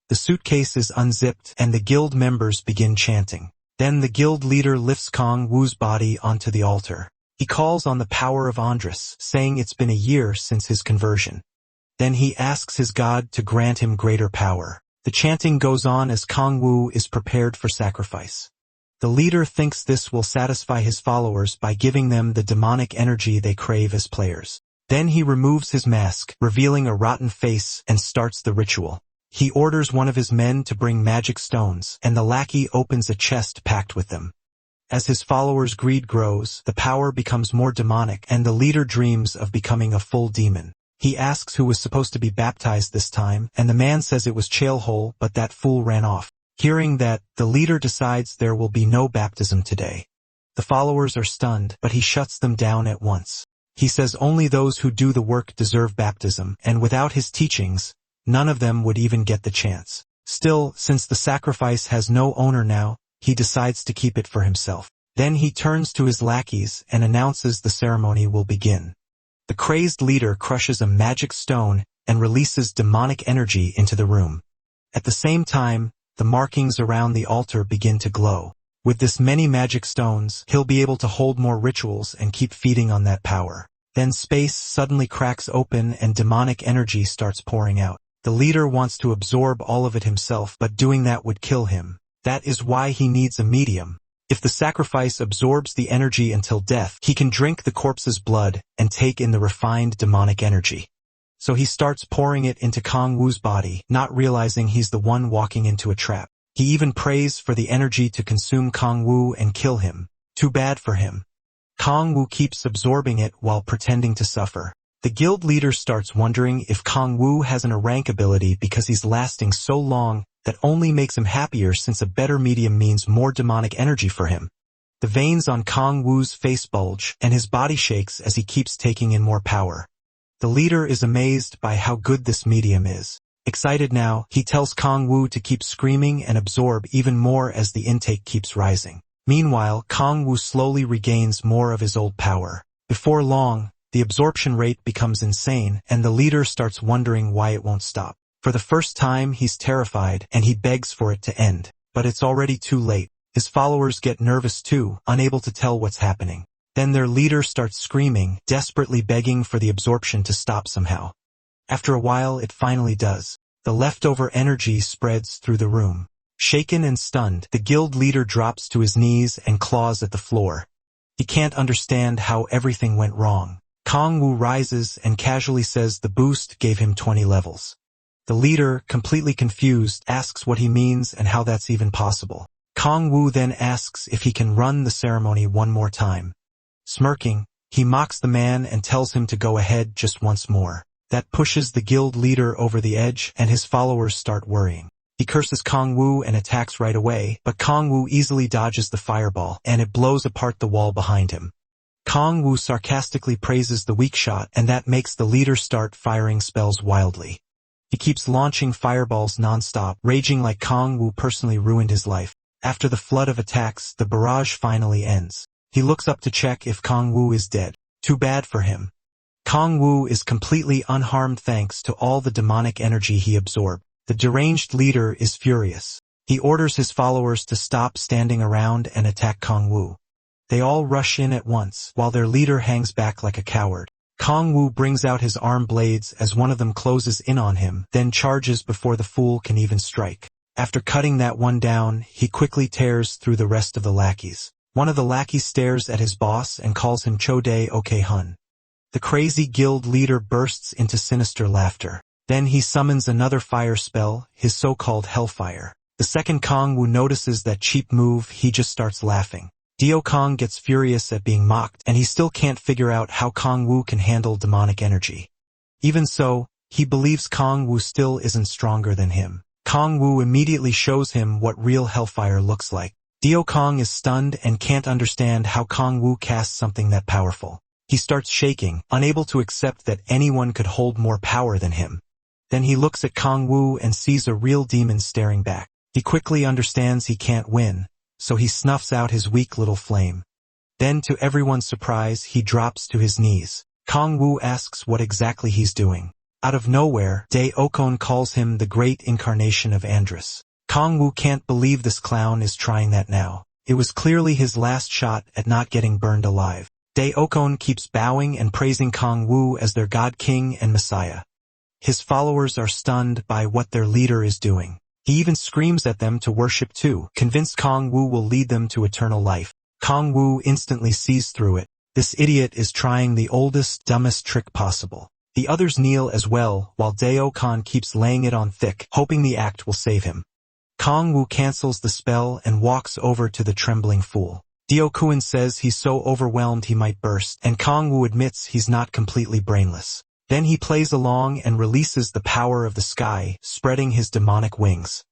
The suitcase is unzipped and the guild members begin chanting. Then the guild leader lifts Kong Wu's body onto the altar. He calls on the power of Andres, saying it's been a year since his conversion. Then he asks his god to grant him greater power. The chanting goes on as Kong Wu is prepared for sacrifice. The leader thinks this will satisfy his followers by giving them the demonic energy they crave as players. Then he removes his mask, revealing a rotten face, and starts the ritual. He orders one of his men to bring magic stones, and the lackey opens a chest packed with them. As his followers' greed grows, the power becomes more demonic, and the leader dreams of becoming a full demon. He asks who was supposed to be baptized this time, and the man says it was Chaelhol, but that fool ran off. Hearing that, the leader decides there will be no baptism today. The followers are stunned, but he shuts them down at once. He says only those who do the work deserve baptism, and without his teachings, none of them would even get the chance. Still, since the sacrifice has no owner now, he decides to keep it for himself. Then he turns to his lackeys and announces the ceremony will begin. The crazed leader crushes a magic stone and releases demonic energy into the room. At the same time, the markings around the altar begin to glow. With this many magic stones, he'll be able to hold more rituals and keep feeding on that power. Then space suddenly cracks open and demonic energy starts pouring out. The leader wants to absorb all of it himself, but doing that would kill him. That is why he needs a medium. If the sacrifice absorbs the energy until death, he can drink the corpse's blood and take in the refined demonic energy. So he starts pouring it into Kong Wu's body, not realizing he's the one walking into a trap. He even prays for the energy to consume Kong Wu and kill him. Too bad for him. Kong Wu keeps absorbing it while pretending to suffer. The guild leader starts wondering if Kong Wu has an rank ability because he's lasting so long that only makes him happier since a better medium means more demonic energy for him. The veins on Kong Wu's face bulge, and his body shakes as he keeps taking in more power. The leader is amazed by how good this medium is. Excited now, he tells Kong Wu to keep screaming and absorb even more as the intake keeps rising. Meanwhile, Kong Wu slowly regains more of his old power. Before long, the absorption rate becomes insane, and the leader starts wondering why it won't stop. For the first time, he's terrified, and he begs for it to end. But it's already too late. His followers get nervous too, unable to tell what's happening. Then their leader starts screaming, desperately begging for the absorption to stop somehow. After a while, it finally does. The leftover energy spreads through the room. Shaken and stunned, the guild leader drops to his knees and claws at the floor. He can't understand how everything went wrong. Kong Wu rises and casually says the boost gave him 20 levels. The leader, completely confused, asks what he means and how that's even possible. Kong Wu then asks if he can run the ceremony one more time. Smirking, he mocks the man and tells him to go ahead just once more. That pushes the guild leader over the edge, and his followers start worrying. He curses Kong Wu and attacks right away, but Kong Wu easily dodges the fireball, and it blows apart the wall behind him. Kong Wu sarcastically praises the weak shot, and that makes the leader start firing spells wildly. He keeps launching fireballs non-stop, raging like Kong Wu personally ruined his life. After the flood of attacks, the barrage finally ends. He looks up to check if Kong Wu is dead. Too bad for him. Kong Wu is completely unharmed thanks to all the demonic energy he absorbed. The deranged leader is furious. He orders his followers to stop standing around and attack Kong Wu. They all rush in at once, while their leader hangs back like a coward. Kong Wu brings out his arm blades as one of them closes in on him, then charges before the fool can even strike. After cutting that one down, he quickly tears through the rest of the lackeys. One of the lackeys stares at his boss and calls him Chode Ok Hun. The crazy guild leader bursts into sinister laughter. Then he summons another fire spell, his so-called Hellfire. The second Kong Wu notices that cheap move, he just starts laughing. Dio Kong gets furious at being mocked, and he still can't figure out how Kong Wu can handle demonic energy. Even so, he believes Kong Wu still isn't stronger than him. Kong Wu immediately shows him what real Hellfire looks like. Dio Kong is stunned and can't understand how Kong Wu casts something that powerful. He starts shaking, unable to accept that anyone could hold more power than him. Then he looks at Kong Wu and sees a real demon staring back. He quickly understands he can't win, so he snuffs out his weak little flame. Then to everyone's surprise, he drops to his knees. Kong Wu asks what exactly he's doing. Out of nowhere, Dae Okon calls him the great incarnation of Andrus. Kong Wu can't believe this clown is trying that now. It was clearly his last shot at not getting burned alive. Dae Okon keeps bowing and praising Kong Wu as their god king and messiah. His followers are stunned by what their leader is doing. He even screams at them to worship too, convinced Kong Wu will lead them to eternal life. Kong Wu instantly sees through it. This idiot is trying the oldest, dumbest trick possible. The others kneel as well, while Dae Okon keeps laying it on thick, hoping the act will save him. Kong Wu cancels the spell and walks over to the trembling fool. Dio Kuin says he's so overwhelmed he might burst, and Kong Wu admits he's not completely brainless. Then he plays along and releases the power of the sky, spreading his demonic wings.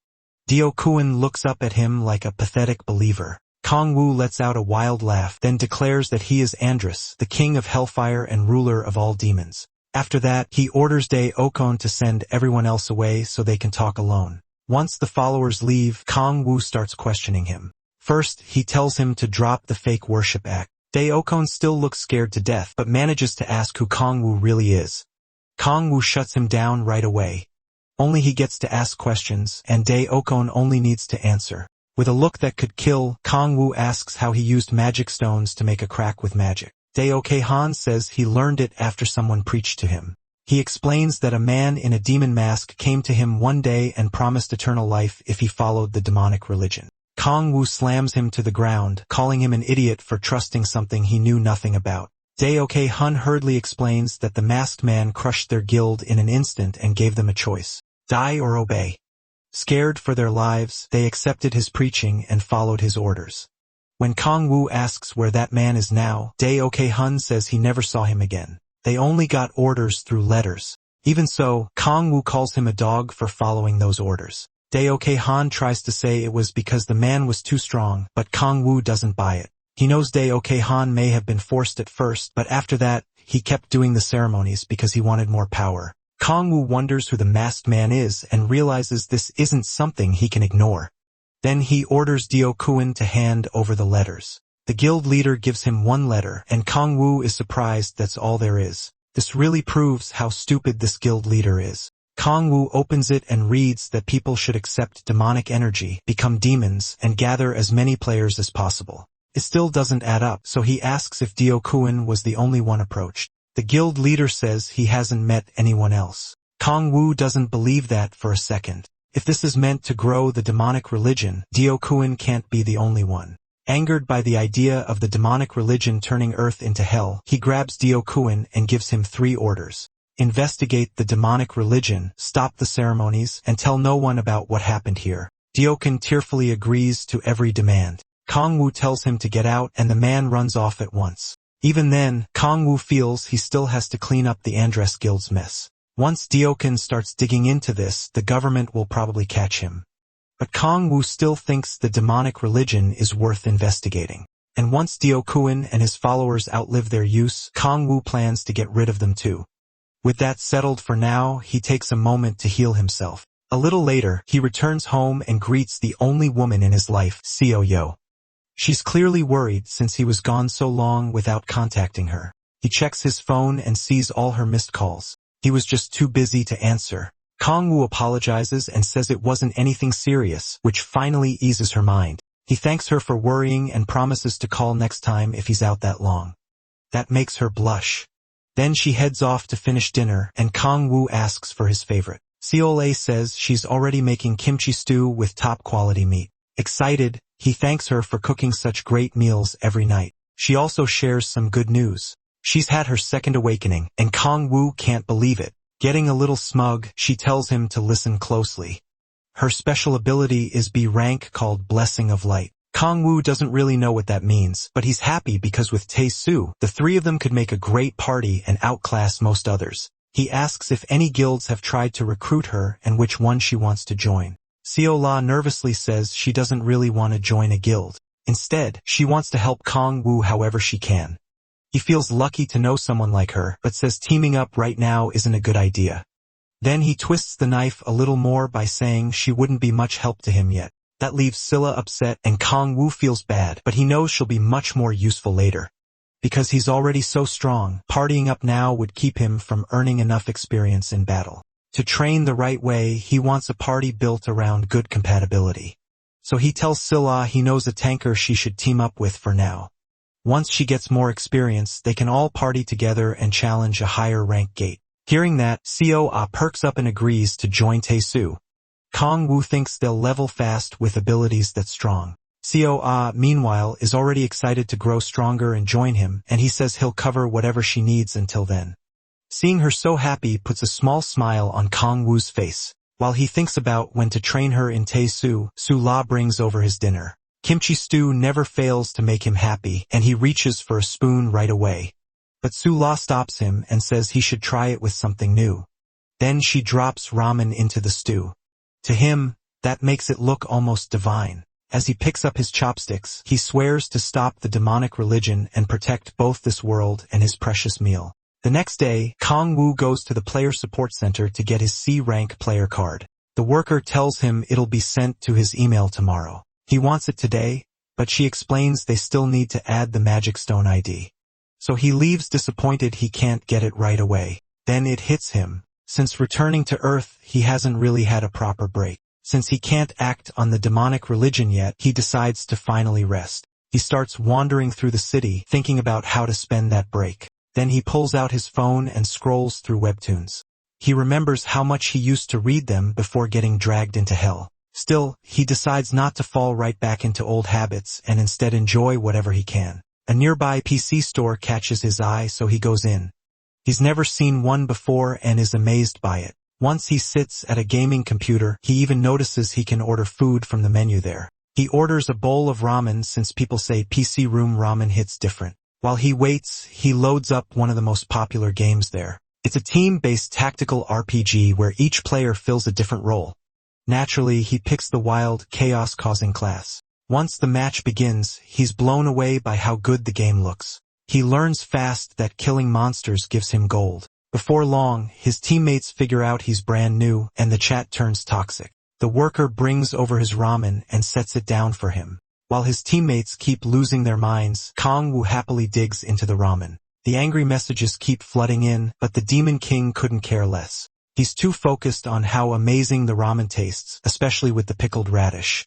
Dio Kuin looks up at him like a pathetic believer. Kong Wu lets out a wild laugh, then declares that he is Andrus, the king of Hellfire and ruler of all demons. After that, he orders Dae Okon to send everyone else away so they can talk alone. Once the followers leave, Kong Wu starts questioning him. First, he tells him to drop the fake worship act. Dae Okon still looks scared to death, but manages to ask who Kong Wu really is. Kong Wu shuts him down right away. Only he gets to ask questions, and Dae Okon only needs to answer. With a look that could kill, Kong Wu asks how he used magic stones to make a crack with magic. Dae Ok Han says he learned it after someone preached to him. He explains that a man in a demon mask came to him one day and promised eternal life if he followed the demonic religion. Kong Wu slams him to the ground, calling him an idiot for trusting something he knew nothing about. Dae Ok Han hurriedly explains that the masked man crushed their guild in an instant and gave them a choice: die or obey. Scared for their lives, they accepted his preaching and followed his orders. When Kong Wu asks where that man is now, Dae Ok Han says he never saw him again. They only got orders through letters. Even so, Kong Wu calls him a dog for following those orders. Dae Ok Han tries to say it was because the man was too strong, but Kong Wu doesn't buy it. He knows Dae Ok Han may have been forced at first, but after that, he kept doing the ceremonies because he wanted more power. Kong Wu wonders who the masked man is and realizes this isn't something he can ignore. Then he orders Dio Kuin to hand over the letters. The guild leader gives him one letter, and Kong Wu is surprised that's all there is. This really proves how stupid this guild leader is. Kong Wu opens it and reads that people should accept demonic energy, become demons, and gather as many players as possible. It still doesn't add up, so he asks if Dio Kuin was the only one approached. The guild leader says he hasn't met anyone else. Kong Wu doesn't believe that for a second. If this is meant to grow the demonic religion, Dio Kuin can't be the only one. Angered by the idea of the demonic religion turning Earth into hell, he grabs Dio Kuin and gives him 3 orders. Investigate the demonic religion, stop the ceremonies, and tell no one about what happened here. Dio Kuin tearfully agrees to every demand. Kong Wu tells him to get out, and the man runs off at once. Even then, Kong Wu feels he still has to clean up the Andrus Guild's mess. Once Dio Kuin starts digging into this, the government will probably catch him. But Kong Wu still thinks the demonic religion is worth investigating. And once Dio Kuin and his followers outlive their use, Kong Wu plans to get rid of them too. With that settled for now, he takes a moment to heal himself. A little later, he returns home and greets the only woman in his life, Seo Yo. She's clearly worried since he was gone so long without contacting her. He checks his phone and sees all her missed calls. He was just too busy to answer. Kong Wu apologizes and says it wasn't anything serious, which finally eases her mind. He thanks her for worrying and promises to call next time if he's out that long. That makes her blush. Then she heads off to finish dinner, and Kong Wu asks for his favorite. Seole says she's already making kimchi stew with top-quality meat. Excited, he thanks her for cooking such great meals every night. She also shares some good news. She's had her second awakening, and Kong-woo can't believe it. Getting a little smug, she tells him to listen closely. Her special ability is B rank called Blessing of Light. Kong-woo doesn't really know what that means, but he's happy because with Tae-soo, the three of them could make a great party and outclass most others. He asks if any guilds have tried to recruit her and which one she wants to join. Seola nervously says she doesn't really want to join a guild. Instead, she wants to help Kong-woo however she can. He feels lucky to know someone like her, but says teaming up right now isn't a good idea. Then he twists the knife a little more by saying she wouldn't be much help to him yet. That leaves Scylla upset and Kong-woo feels bad, but he knows she'll be much more useful later. Because he's already so strong, partying up now would keep him from earning enough experience in battle. To train the right way, he wants a party built around good compatibility. So he tells Scylla he knows a tanker she should team up with for now. Once she gets more experience, they can all party together and challenge a higher rank gate. Hearing that, Seo-ah perks up and agrees to join Tae-soo. Kong-woo thinks they'll level fast with abilities that's strong. Seo-ah, meanwhile, is already excited to grow stronger and join him, and he says he'll cover whatever she needs until then. Seeing her so happy puts a small smile on Kong-woo's face. While he thinks about when to train her in Tae-soo, Su-la brings over his dinner. Kimchi stew never fails to make him happy, and he reaches for a spoon right away. But Su-la stops him and says he should try it with something new. Then she drops ramen into the stew. To him, that makes it look almost divine. As he picks up his chopsticks, he swears to stop the demonic religion and protect both this world and his precious meal. The next day, Kong-woo goes to the player support center to get his C-rank player card. The worker tells him it'll be sent to his email tomorrow. He wants it today, but she explains they still need to add the magic stone ID. So he leaves disappointed he can't get it right away. Then it hits him. Since returning to Earth, he hasn't really had a proper break. Since he can't act on the demonic religion yet, he decides to finally rest. He starts wandering through the city, thinking about how to spend that break. Then he pulls out his phone and scrolls through webtoons. He remembers how much he used to read them before getting dragged into hell. Still, he decides not to fall right back into old habits and instead enjoy whatever he can. A nearby PC store catches his eye, so he goes in. He's never seen one before and is amazed by it. Once he sits at a gaming computer, he even notices he can order food from the menu there. He orders a bowl of ramen since people say PC room ramen hits different. While he waits, he loads up one of the most popular games there. It's a team-based tactical RPG where each player fills a different role. Naturally, he picks the wild, chaos-causing class. Once the match begins, he's blown away by how good the game looks. He learns fast that killing monsters gives him gold. Before long, his teammates figure out he's brand new, and the chat turns toxic. The worker brings over his ramen and sets it down for him. While his teammates keep losing their minds, Kong-woo happily digs into the ramen. The angry messages keep flooding in, but the Demon King couldn't care less. He's too focused on how amazing the ramen tastes, especially with the pickled radish.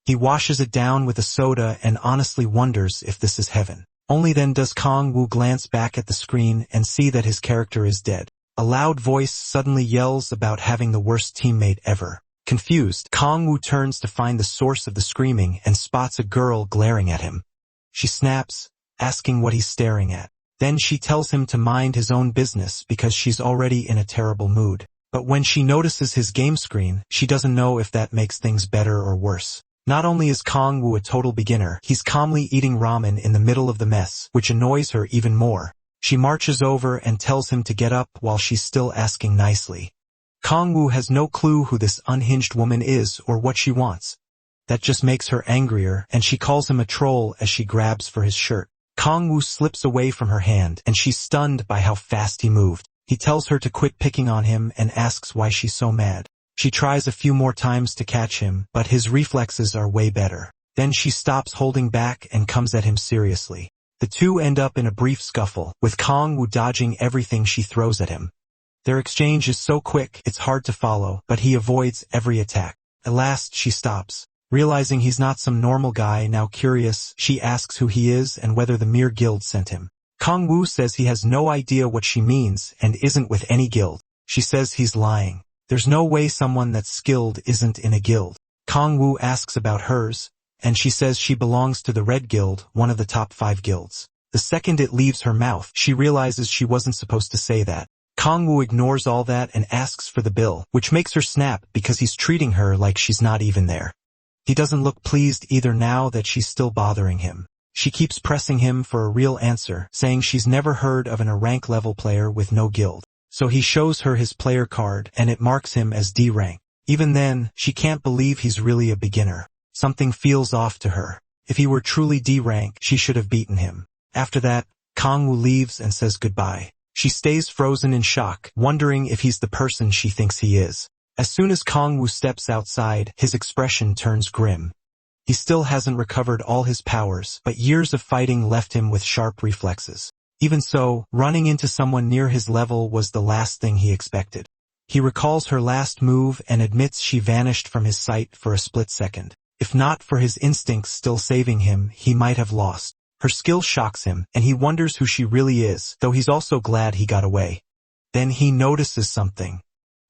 He washes it down with a soda and honestly wonders if this is heaven. Only then does Kong-woo glance back at the screen and see that his character is dead. A loud voice suddenly yells about having the worst teammate ever. Confused, Kong-woo turns to find the source of the screaming and spots a girl glaring at him. She snaps, asking what he's staring at. Then she tells him to mind his own business because she's already in a terrible mood. But when she notices his game screen, she doesn't know if that makes things better or worse. Not only is Kong-woo a total beginner, he's calmly eating ramen in the middle of the mess, which annoys her even more. She marches over and tells him to get up while she's still asking nicely. Kong-woo has no clue who this unhinged woman is or what she wants. That just makes her angrier, and she calls him a troll as she grabs for his shirt. Kong-woo slips away from her hand, and she's stunned by how fast he moved. He tells her to quit picking on him and asks why she's so mad. She tries a few more times to catch him, but his reflexes are way better. Then she stops holding back and comes at him seriously. The two end up in a brief scuffle, with Kong-woo dodging everything she throws at him. Their exchange is so quick, it's hard to follow, but he avoids every attack. At last, she stops. Realizing he's not some normal guy, now curious, she asks who he is and whether the mere guild sent him. Kong-woo says he has no idea what she means and isn't with any guild. She says he's lying. There's no way someone that's skilled isn't in a guild. Kong Wu asks about hers, and she says she belongs to the Red Guild, one of the top 5 guilds. The second it leaves her mouth, she realizes she wasn't supposed to say that. Kong Wu ignores all that and asks for the bill, which makes her snap because he's treating her like she's not even there. He doesn't look pleased either now that she's still bothering him. She keeps pressing him for a real answer, saying she's never heard of an A-rank level player with no guild. So he shows her his player card, and it marks him as D rank. Even then, she can't believe he's really a beginner. Something feels off to her. If he were truly D rank, she should have beaten him. After that, Kong Wu leaves and says goodbye. She stays frozen in shock, wondering if he's the person she thinks he is. As soon as Kong Wu steps outside, his expression turns grim. He still hasn't recovered all his powers, but years of fighting left him with sharp reflexes. Even so, running into someone near his level was the last thing he expected. He recalls her last move and admits she vanished from his sight for a split second. If not for his instincts still saving him, he might have lost. Her skill shocks him, and he wonders who she really is, though he's also glad he got away. Then he notices something.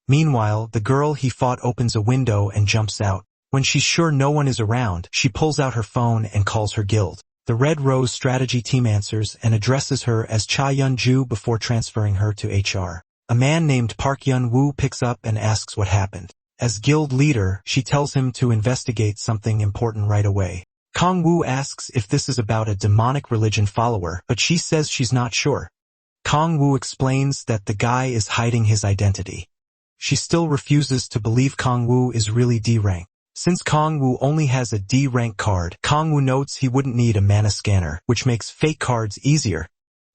Meanwhile, the girl he fought opens a window and jumps out. When she's sure no one is around, she pulls out her phone and calls her guild. The Red Rose strategy team answers and addresses her as Cha Yun-ju before transferring her to HR. A man named Park Yun-woo picks up and asks what happened. As guild leader, she tells him to investigate something important right away. Kong Wu asks if this is about a demonic religion follower, but she says she's not sure. Kong Wu explains that the guy is hiding his identity. She still refuses to believe Kong Wu is really D rank. Since Kong Wu only has a D rank card, Kong Wu notes he wouldn't need a mana scanner, which makes fake cards easier.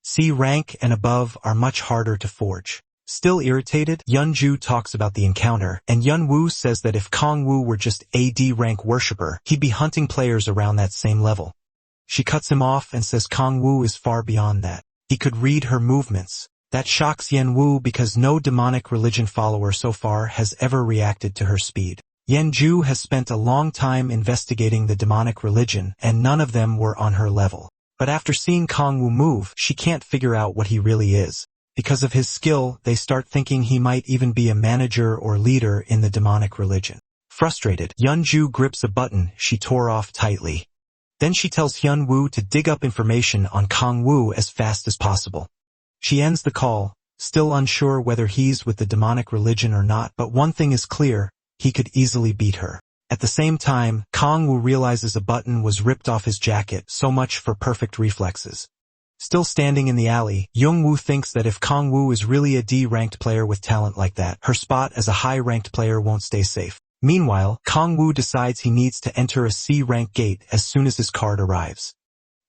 C rank and above are much harder to forge. Still irritated, Yun-ju talks about the encounter, and Yun-woo says that if Kong Wu were just a D rank worshipper, he'd be hunting players around that same level. She cuts him off and says Kong Wu is far beyond that. He could read her movements. That shocks Yen-woo because no demonic religion follower so far has ever reacted to her speed. Yen-ju has spent a long time investigating the demonic religion, and none of them were on her level. But after seeing Kong Wu move, she can't figure out what he really is. Because of his skill, they start thinking he might even be a manager or leader in the demonic religion. Frustrated, Yun-ju grips a button she tore off tightly. Then she tells Hyun-woo to dig up information on Kong Wu as fast as possible. She ends the call, still unsure whether he's with the demonic religion or not, but one thing is clear, he could easily beat her. At the same time, Kong Wu realizes a button was ripped off his jacket, so much for perfect reflexes. Still standing in the alley, Young-woo thinks that if Kong Wu is really a D-ranked player with talent like that, her spot as a high-ranked player won't stay safe. Meanwhile, Kong Wu decides he needs to enter a C-rank gate as soon as his card arrives.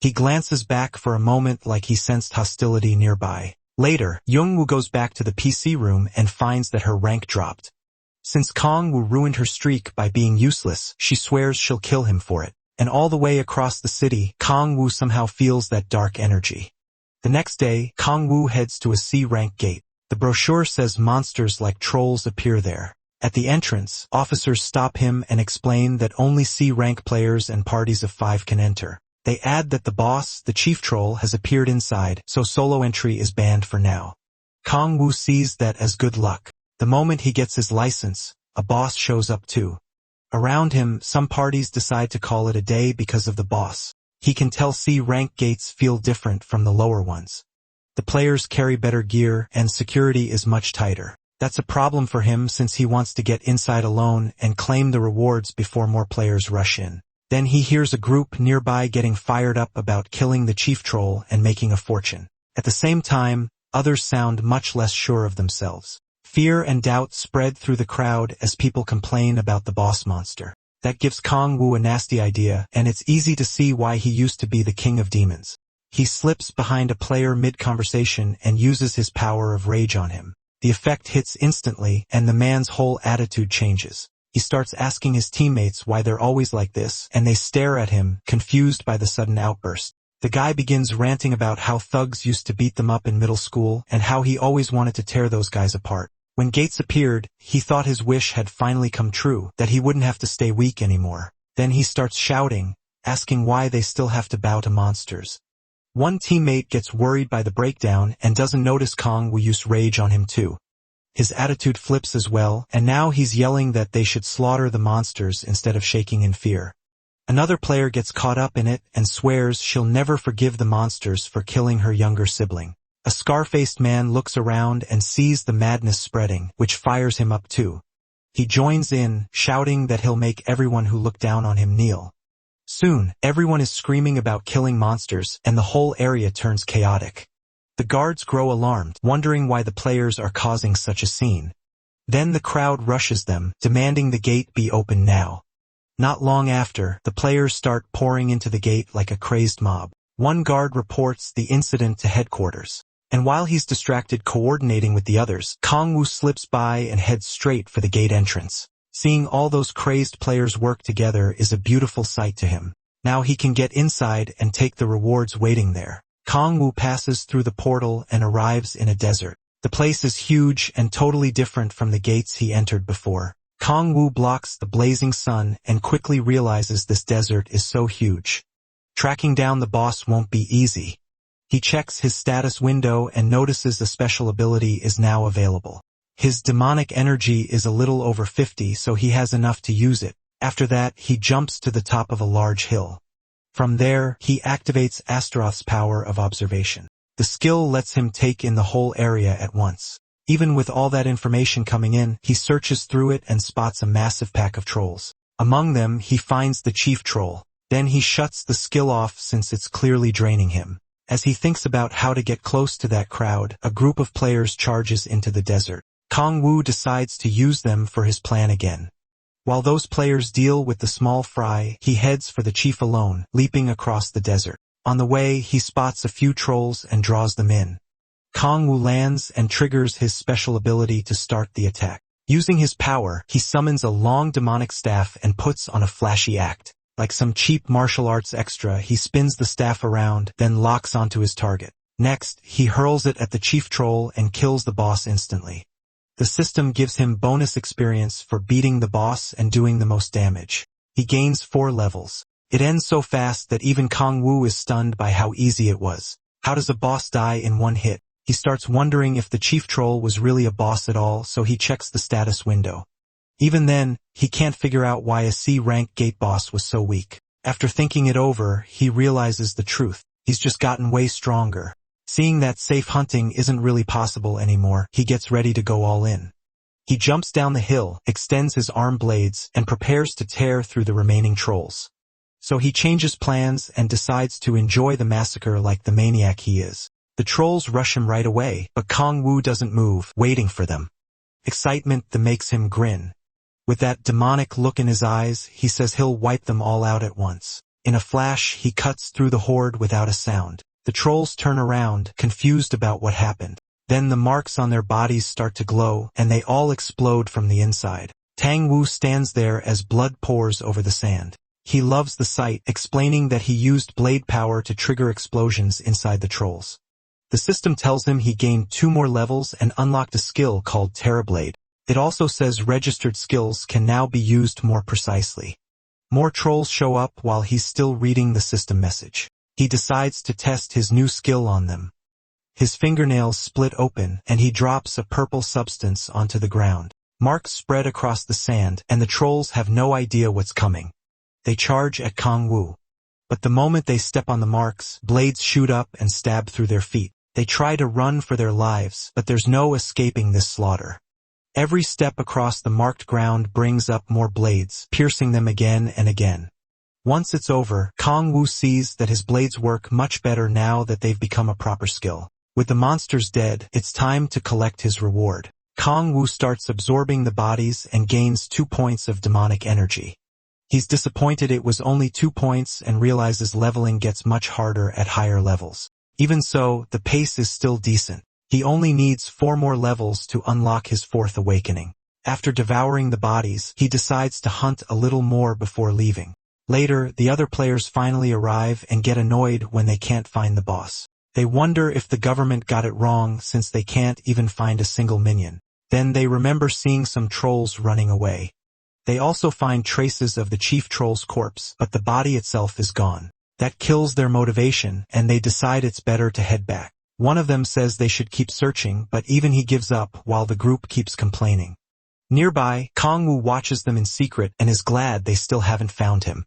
He glances back for a moment like he sensed hostility nearby. Later, Young-woo goes back to the PC room and finds that her rank dropped. Since Kong Wu ruined her streak by being useless, she swears she'll kill him for it. And all the way across the city, Kong Wu somehow feels that dark energy. The next day, Kong Wu heads to a C-rank gate. The brochure says monsters like trolls appear there. At the entrance, officers stop him and explain that only C-rank players and parties of 5 can enter. They add that the boss, the chief troll, has appeared inside, so solo entry is banned for now. Kong Wu sees that as good luck. The moment he gets his license, a boss shows up too. Around him, some parties decide to call it a day because of the boss. He can tell C-rank gates feel different from the lower ones. The players carry better gear, and security is much tighter. That's a problem for him since he wants to get inside alone and claim the rewards before more players rush in. Then he hears a group nearby getting fired up about killing the chief troll and making a fortune. At the same time, others sound much less sure of themselves. Fear and doubt spread through the crowd as people complain about the boss monster. That gives Kong Wu a nasty idea, and it's easy to see why he used to be the king of demons. He slips behind a player mid-conversation and uses his power of rage on him. The effect hits instantly, and the man's whole attitude changes. He starts asking his teammates why they're always like this, and they stare at him, confused by the sudden outburst. The guy begins ranting about how thugs used to beat them up in middle school, and how he always wanted to tear those guys apart. When Gates appeared, he thought his wish had finally come true, that he wouldn't have to stay weak anymore. Then he starts shouting, asking why they still have to bow to monsters. One teammate gets worried by the breakdown and doesn't notice Kong Wu use rage on him too. His attitude flips as well, and now he's yelling that they should slaughter the monsters instead of shaking in fear. Another player gets caught up in it and swears she'll never forgive the monsters for killing her younger sibling. A scar-faced man looks around and sees the madness spreading, which fires him up too. He joins in, shouting that he'll make everyone who look down on him kneel. Soon, everyone is screaming about killing monsters, and the whole area turns chaotic. The guards grow alarmed, wondering why the players are causing such a scene. Then the crowd rushes them, demanding the gate be opened now. Not long after, the players start pouring into the gate like a crazed mob. One guard reports the incident to headquarters. And while he's distracted coordinating with the others, Kong-woo slips by and heads straight for the gate entrance. Seeing all those crazed players work together is a beautiful sight to him. Now he can get inside and take the rewards waiting there. Kong-woo passes through the portal and arrives in a desert. The place is huge and totally different from the gates he entered before. Kong-woo blocks the blazing sun and quickly realizes this desert is so huge. Tracking down the boss won't be easy. He checks his status window and notices a special ability is now available. His demonic energy is a little over 50, so he has enough to use it. After that, he jumps to the top of a large hill. From there, he activates Astaroth's power of observation. The skill lets him take in the whole area at once. Even with all that information coming in, he searches through it and spots a massive pack of trolls. Among them, he finds the chief troll. Then he shuts the skill off since it's clearly draining him. As he thinks about how to get close to that crowd, a group of players charges into the desert. Kong-woo decides to use them for his plan again. While those players deal with the small fry, he heads for the chief alone, leaping across the desert. On the way, he spots a few trolls and draws them in. Kong-woo lands and triggers his special ability to start the attack. Using his power, he summons a long demonic staff and puts on a flashy act. Like some cheap martial arts extra, he spins the staff around, then locks onto his target. Next, he hurls it at the chief troll and kills the boss instantly. The system gives him bonus experience for beating the boss and doing the most damage. He gains 4 levels. It ends so fast that even Kong-woo is stunned by how easy it was. How does a boss die in one hit? He starts wondering if the chief troll was really a boss at all, so he checks the status window. Even then, he can't figure out why a C-rank gate boss was so weak. After thinking it over, he realizes the truth. He's just gotten way stronger. Seeing that safe hunting isn't really possible anymore, he gets ready to go all in. He jumps down the hill, extends his arm blades, and prepares to tear through the remaining trolls. So he changes plans and decides to enjoy the massacre like the maniac he is. The trolls rush him right away, but Kong-woo doesn't move, waiting for them. Excitement that makes him grin. With that demonic look in his eyes, he says he'll wipe them all out at once. In a flash, he cuts through the horde without a sound. The trolls turn around, confused about what happened. Then the marks on their bodies start to glow, and they all explode from the inside. Tang-woo stands there as blood pours over the sand. He loves the sight, explaining that he used blade power to trigger explosions inside the trolls. The system tells him he gained 2 more levels and unlocked a skill called Terrorblade. It also says registered skills can now be used more precisely. More trolls show up while he's still reading the system message. He decides to test his new skill on them. His fingernails split open, and he drops a purple substance onto the ground. Marks spread across the sand, and the trolls have no idea what's coming. They charge at Kong-woo. But the moment they step on the marks, blades shoot up and stab through their feet. They try to run for their lives, but there's no escaping this slaughter. Every step across the marked ground brings up more blades, piercing them again and again. Once it's over, Kong-woo sees that his blades work much better now that they've become a proper skill. With the monsters dead, it's time to collect his reward. Kong-woo starts absorbing the bodies and gains 2 points of demonic energy. He's disappointed it was only 2 points and realizes leveling gets much harder at higher levels. Even so, the pace is still decent. He only needs 4 more levels to unlock his 4th awakening. After devouring the bodies, he decides to hunt a little more before leaving. Later, the other players finally arrive and get annoyed when they can't find the boss. They wonder if the government got it wrong since they can't even find a single minion. Then they remember seeing some trolls running away. They also find traces of the chief troll's corpse, but the body itself is gone. That kills their motivation, and they decide it's better to head back. One of them says they should keep searching, but even he gives up while the group keeps complaining. Nearby, Kangwoo watches them in secret and is glad they still haven't found him.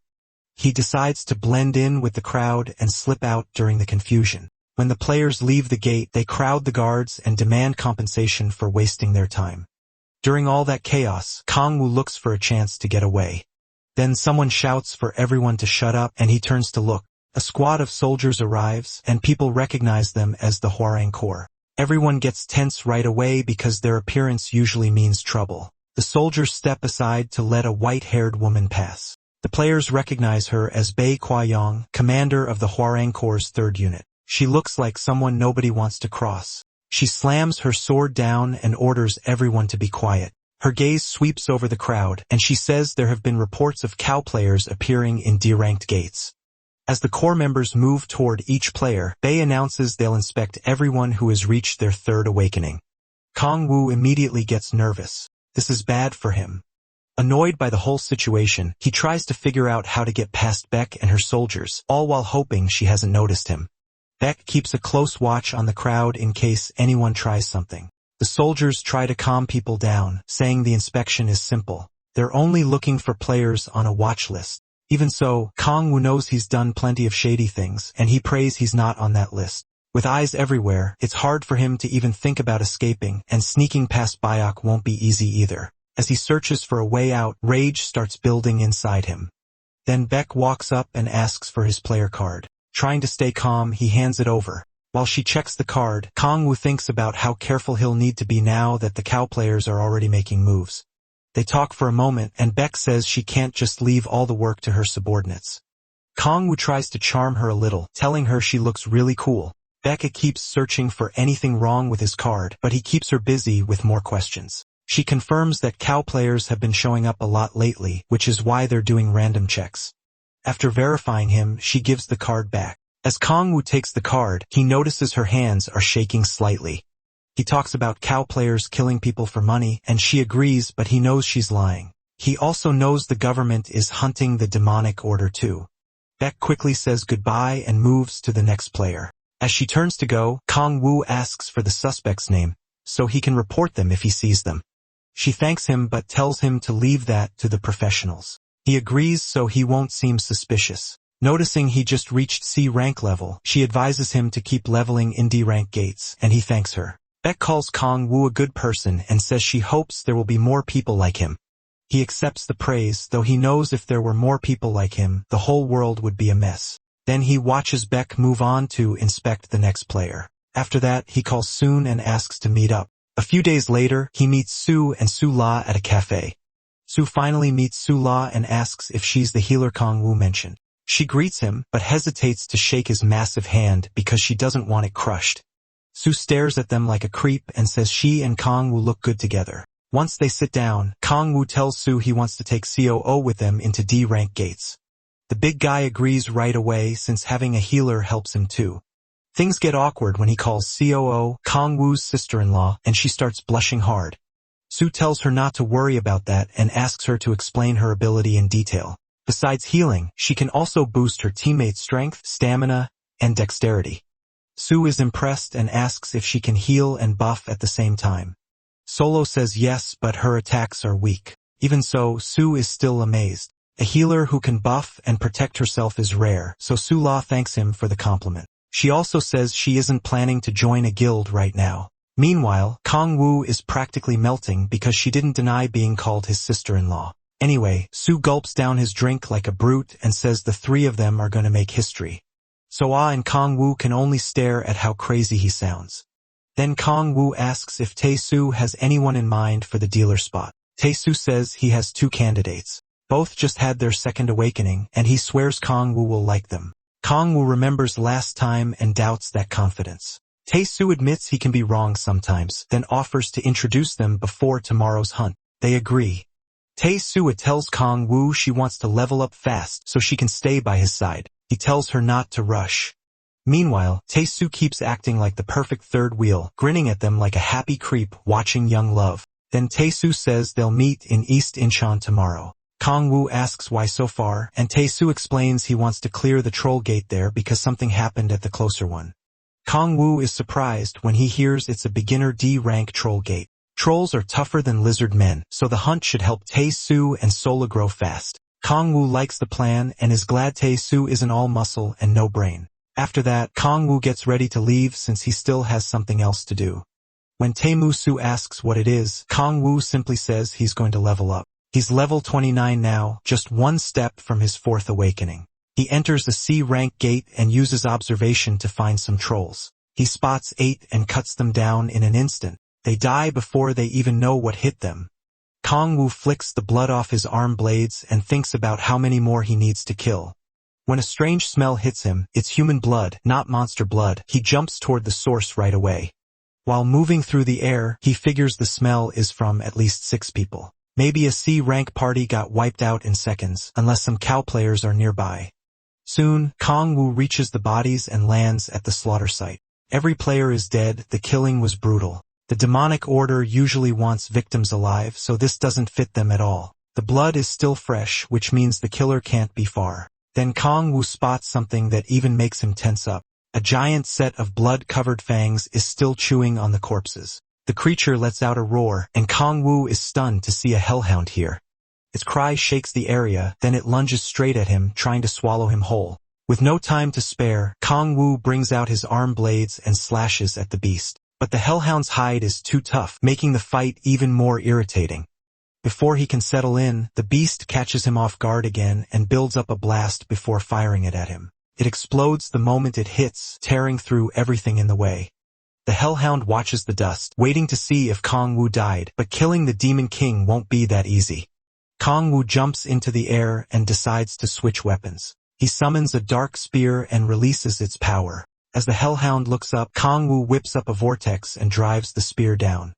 He decides to blend in with the crowd and slip out during the confusion. When the players leave the gate, they crowd the guards and demand compensation for wasting their time. During all that chaos, Kangwoo looks for a chance to get away. Then someone shouts for everyone to shut up and he turns to look. A squad of soldiers arrives, and people recognize them as the Hwarang Corps. Everyone gets tense right away because their appearance usually means trouble. The soldiers step aside to let a white-haired woman pass. The players recognize her as Bae Kwa-yong, commander of the Hwarang Corps' 3rd unit. She looks like someone nobody wants to cross. She slams her sword down and orders everyone to be quiet. Her gaze sweeps over the crowd, and she says there have been reports of cow players appearing in D-ranked gates. As the Corps members move toward each player, Bae announces they'll inspect everyone who has reached their 3rd awakening. Kangwoo immediately gets nervous. This is bad for him. Annoyed by the whole situation, he tries to figure out how to get past Beck and her soldiers, all while hoping she hasn't noticed him. Beck keeps a close watch on the crowd in case anyone tries something. The soldiers try to calm people down, saying the inspection is simple. They're only looking for players on a watch list. Even so, Kangwoo knows he's done plenty of shady things, and he prays he's not on that list. With eyes everywhere, it's hard for him to even think about escaping, and sneaking past Byok won't be easy either. As he searches for a way out, rage starts building inside him. Then Beck walks up and asks for his player card. Trying to stay calm, he hands it over. While she checks the card, Kangwoo thinks about how careful he'll need to be now that the cow players are already making moves. They talk for a moment, and Beck says she can't just leave all the work to her subordinates. Kangwoo tries to charm her a little, telling her she looks really cool. Becca keeps searching for anything wrong with his card, but he keeps her busy with more questions. She confirms that cow players have been showing up a lot lately, which is why they're doing random checks. After verifying him, she gives the card back. As Kangwoo takes the card, he notices her hands are shaking slightly. He talks about cow players killing people for money, and she agrees, but he knows she's lying. He also knows the government is hunting the demonic order too. Beck quickly says goodbye and moves to the next player. As she turns to go, Kangwoo asks for the suspect's name, so he can report them if he sees them. She thanks him but tells him to leave that to the professionals. He agrees so he won't seem suspicious. Noticing he just reached C rank level, she advises him to keep leveling in D rank gates, and he thanks her. Beck calls Kangwoo a good person and says she hopes there will be more people like him. He accepts the praise, though he knows if there were more people like him, the whole world would be a mess. Then he watches Beck move on to inspect the next player. After that, he calls Soon and asks to meet up. A few days later, he meets Sue and Su-la at a cafe. Sue finally meets Su-la and asks if she's the healer Kangwoo mentioned. She greets him, but hesitates to shake his massive hand because she doesn't want it crushed. Sue stares at them like a creep and says she and Kangwoo look good together. Once they sit down, Kangwoo tells Sue he wants to take COO with them into D-rank gates. The big guy agrees right away since having a healer helps him too. Things get awkward when he calls COO Kangwoo's sister-in-law, and she starts blushing hard. Sue tells her not to worry about that and asks her to explain her ability in detail. Besides healing, she can also boost her teammates' strength, stamina, and dexterity. Sue is impressed and asks if she can heal and buff at the same time. Solo says yes, but her attacks are weak. Even so, Sue is still amazed. A healer who can buff and protect herself is rare, so Su-la thanks him for the compliment. She also says she isn't planning to join a guild right now. Meanwhile, Kangwoo is practically melting because she didn't deny being called his sister-in-law. Anyway, Sue gulps down his drink like a brute and says the three of them are going to make history. So-ah and Kangwoo can only stare at how crazy he sounds. Then Kangwoo asks if Tae-soo has anyone in mind for the dealer spot. Tae-soo says he has 2 candidates. Both just had their 2nd awakening, and he swears Kangwoo will like them. Kangwoo remembers last time and doubts that confidence. Tae-soo admits he can be wrong sometimes, then offers to introduce them before tomorrow's hunt. They agree. Tae-soo tells Kangwoo she wants to level up fast so she can stay by his side. He tells her not to rush. Meanwhile, Tae-soo keeps acting like the perfect third wheel, grinning at them like a happy creep watching young love. Then Tae-soo says they'll meet in East Incheon tomorrow. Kangwoo asks why so far, and Tae-soo explains he wants to clear the troll gate there because something happened at the closer one. Kong-woo is surprised when he hears it's a beginner D-rank troll gate. Trolls are tougher than lizard men, so the hunt should help Tae-soo and Sola grow fast. Kong-woo likes the plan and is glad Tae-soo isn't all muscle and no brain. After that, Kong-woo gets ready to leave since he still has something else to do. When Tae-soo asks what it is, Kong-woo simply says he's going to level up. He's level 29 now, just one step from his fourth awakening. He enters the C-rank gate and uses observation to find some trolls. He spots 8 and cuts them down in an instant. They die before they even know what hit them. Kong-woo flicks the blood off his arm blades and thinks about how many more he needs to kill. When a strange smell hits him, it's human blood, not monster blood. He jumps toward the source right away. While moving through the air, he figures the smell is from at least 6 people. Maybe a C-rank party got wiped out in seconds, unless some cow players are nearby. Soon, Kong-woo reaches the bodies and lands at the slaughter site. Every player is dead. The killing was brutal. The demonic order usually wants victims alive, so this doesn't fit them at all. The blood is still fresh, which means the killer can't be far. Then Kong-woo spots something that even makes him tense up. A giant set of blood-covered fangs is still chewing on the corpses. The creature lets out a roar, and Kong-woo is stunned to see a hellhound here. Its cry shakes the area, then it lunges straight at him, trying to swallow him whole. With no time to spare, Kong-woo brings out his arm blades and slashes at the beast. But the hellhound's hide is too tough, making the fight even more irritating. Before he can settle in, the beast catches him off guard again and builds up a blast before firing it at him. It explodes the moment it hits, tearing through everything in the way. The hellhound watches the dust, waiting to see if Kong-woo died, but killing the Demon King won't be that easy. Kong-woo jumps into the air and decides to switch weapons. He summons a dark spear and releases its power. As the hellhound looks up, Kong-woo whips up a vortex and drives the spear down.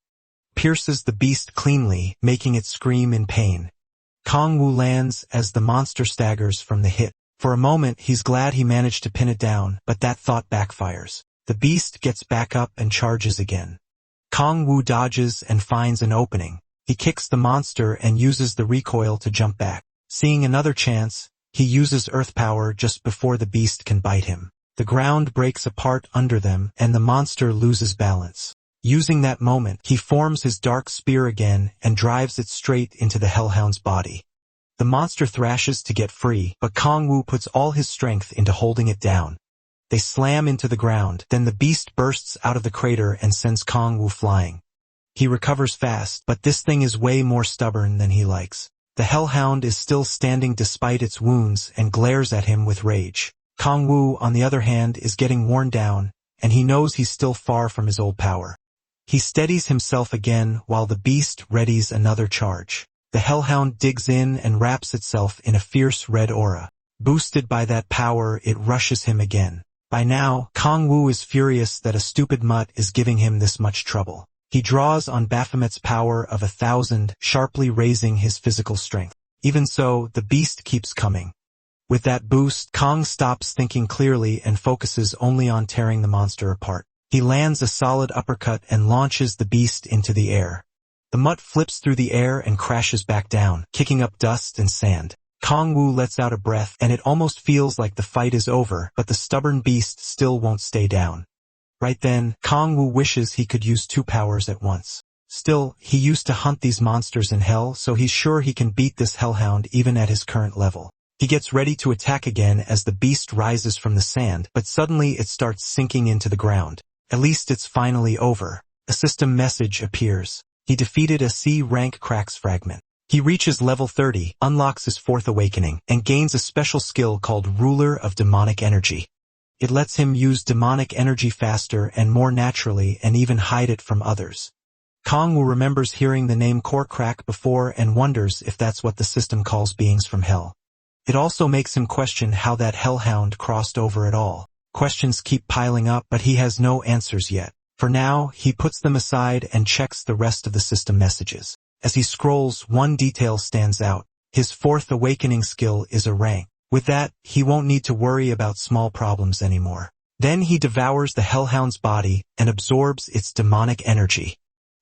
Pierces the beast cleanly, making it scream in pain. Kong-woo lands as the monster staggers from the hit. For a moment, he's glad he managed to pin it down, but that thought backfires. The beast gets back up and charges again. Kong-woo dodges and finds an opening. He kicks the monster and uses the recoil to jump back. Seeing another chance, he uses earth power just before the beast can bite him. The ground breaks apart under them, and the monster loses balance. Using that moment, he forms his dark spear again and drives it straight into the hellhound's body. The monster thrashes to get free, but Kong-woo puts all his strength into holding it down. They slam into the ground, then the beast bursts out of the crater and sends Kong-woo flying. He recovers fast, but this thing is way more stubborn than he likes. The hellhound is still standing despite its wounds and glares at him with rage. Kong-woo, on the other hand, is getting worn down, and he knows he's still far from his old power. He steadies himself again while the beast readies another charge. The hellhound digs in and wraps itself in a fierce red aura. Boosted by that power, it rushes him again. By now, Kong-woo is furious that a stupid mutt is giving him this much trouble. He draws on Baphomet's power of 1,000, sharply raising his physical strength. Even so, the beast keeps coming. With that boost, Kong stops thinking clearly and focuses only on tearing the monster apart. He lands a solid uppercut and launches the beast into the air. The mutt flips through the air and crashes back down, kicking up dust and sand. Kong-woo lets out a breath, and it almost feels like the fight is over, but the stubborn beast still won't stay down. Right then, Kong-woo wishes he could use 2 powers at once. Still, he used to hunt these monsters in hell, so he's sure he can beat this hellhound even at his current level. He gets ready to attack again as the beast rises from the sand, but suddenly it starts sinking into the ground. At least it's finally over. A system message appears. He defeated a C-rank cracks fragment. He reaches level 30, unlocks his 4th awakening, and gains a special skill called Ruler of Demonic Energy. It lets him use demonic energy faster and more naturally and even hide it from others. Kong-woo remembers hearing the name Core Crack before and wonders if that's what the system calls beings from hell. It also makes him question how that hellhound crossed over at all. Questions keep piling up, but he has no answers yet. For now, he puts them aside and checks the rest of the system messages. As he scrolls, one detail stands out. His 4th awakening skill is a rank. With that, he won't need to worry about small problems anymore. Then he devours the hellhound's body and absorbs its demonic energy.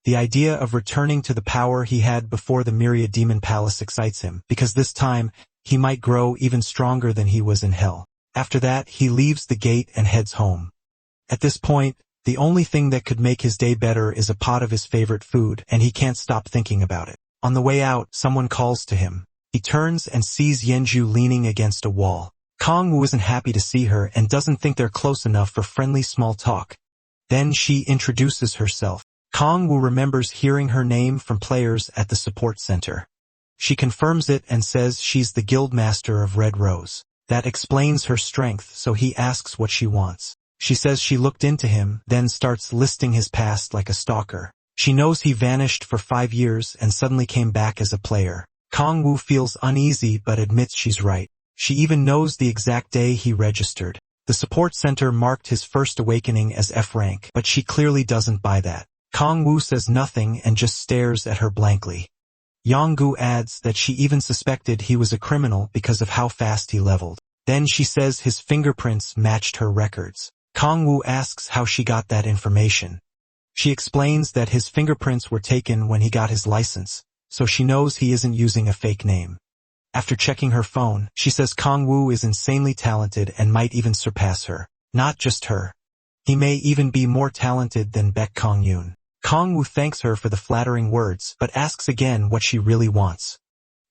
The idea of returning to the power he had before the Myriad Demon Palace excites him, because this time, he might grow even stronger than he was in hell. After that, he leaves the gate and heads home. At this point, the only thing that could make his day better is a pot of his favorite food, and he can't stop thinking about it. On the way out, someone calls to him. He turns and sees Yenju leaning against a wall. Kong-woo isn't happy to see her and doesn't think they're close enough for friendly small talk. Then she introduces herself. Kong-woo remembers hearing her name from players at the support center. She confirms it and says she's the guildmaster of Red Rose. That explains her strength, so he asks what she wants. She says she looked into him, then starts listing his past like a stalker. She knows he vanished for 5 years and suddenly came back as a player. Kong-woo feels uneasy but admits she's right. She even knows the exact day he registered. The support center marked his first awakening as F rank, but she clearly doesn't buy that. Kong-woo says nothing and just stares at her blankly. Yong-gu adds that she even suspected he was a criminal because of how fast he leveled. Then she says his fingerprints matched her records. Kong-woo asks how she got that information. She explains that his fingerprints were taken when he got his license, so she knows he isn't using a fake name. After checking her phone, she says Kong-woo is insanely talented and might even surpass her. Not just her. He may even be more talented than Baek Kong-yoon. Kong-woo thanks her for the flattering words, but asks again what she really wants.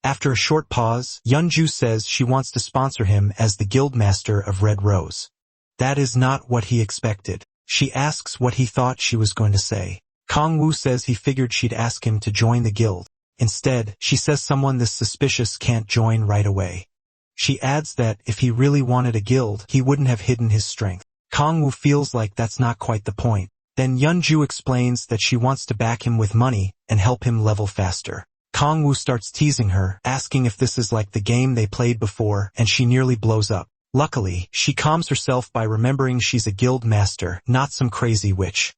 After a short pause, Yeonju says she wants to sponsor him as the guildmaster of Red Rose. That is not what he expected. She asks what he thought she was going to say. Kong-woo says he figured she'd ask him to join the guild. Instead, she says someone this suspicious can't join right away. She adds that if he really wanted a guild, he wouldn't have hidden his strength. Kong-woo feels like that's not quite the point. Then Yeonju explains that she wants to back him with money and help him level faster. Kong-woo starts teasing her, asking if this is like the game they played before, and she nearly blows up. Luckily, she calms herself by remembering she's a guild master, not some crazy witch.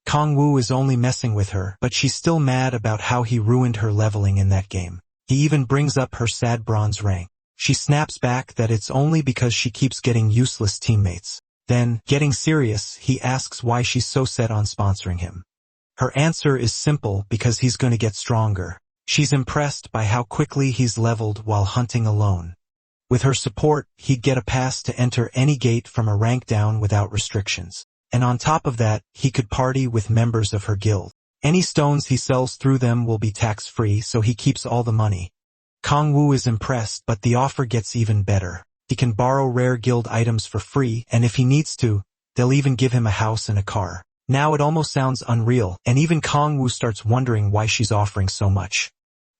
Kong-woo is only messing with her, but she's still mad about how he ruined her leveling in that game. He even brings up her sad bronze rank. She snaps back that it's only because she keeps getting useless teammates. Then, getting serious, he asks why she's so set on sponsoring him. Her answer is simple: because he's going to get stronger. She's impressed by how quickly he's leveled while hunting alone. With her support, he'd get a pass to enter any gate from a rank down without restrictions. And on top of that, he could party with members of her guild. Any stones he sells through them will be tax-free, so he keeps all the money. Kong-woo is impressed, but the offer gets even better. He can borrow rare guild items for free, and if he needs to, they'll even give him a house and a car. Now it almost sounds unreal, and even Kong-woo starts wondering why she's offering so much.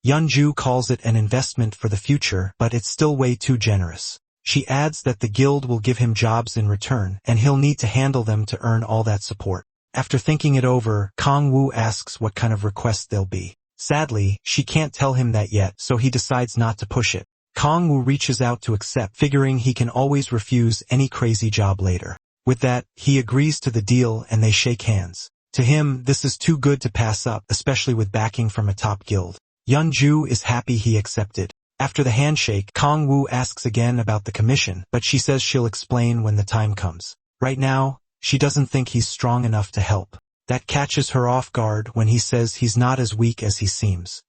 Yeonju calls it an investment for the future, but it's still way too generous. She adds that the guild will give him jobs in return, and he'll need to handle them to earn all that support. After thinking it over, Kong-woo asks what kind of requests they'll be. Sadly, she can't tell him that yet, so he decides not to push it. Kong-woo reaches out to accept, figuring he can always refuse any crazy job later. With that, he agrees to the deal and they shake hands. To him, this is too good to pass up, especially with backing from a top guild. Yeonju is happy he accepted. After the handshake, Kong-woo asks again about the commission, but she says she'll explain when the time comes. Right now, she doesn't think he's strong enough to help. That catches her off guard when he says he's not as weak as he seems.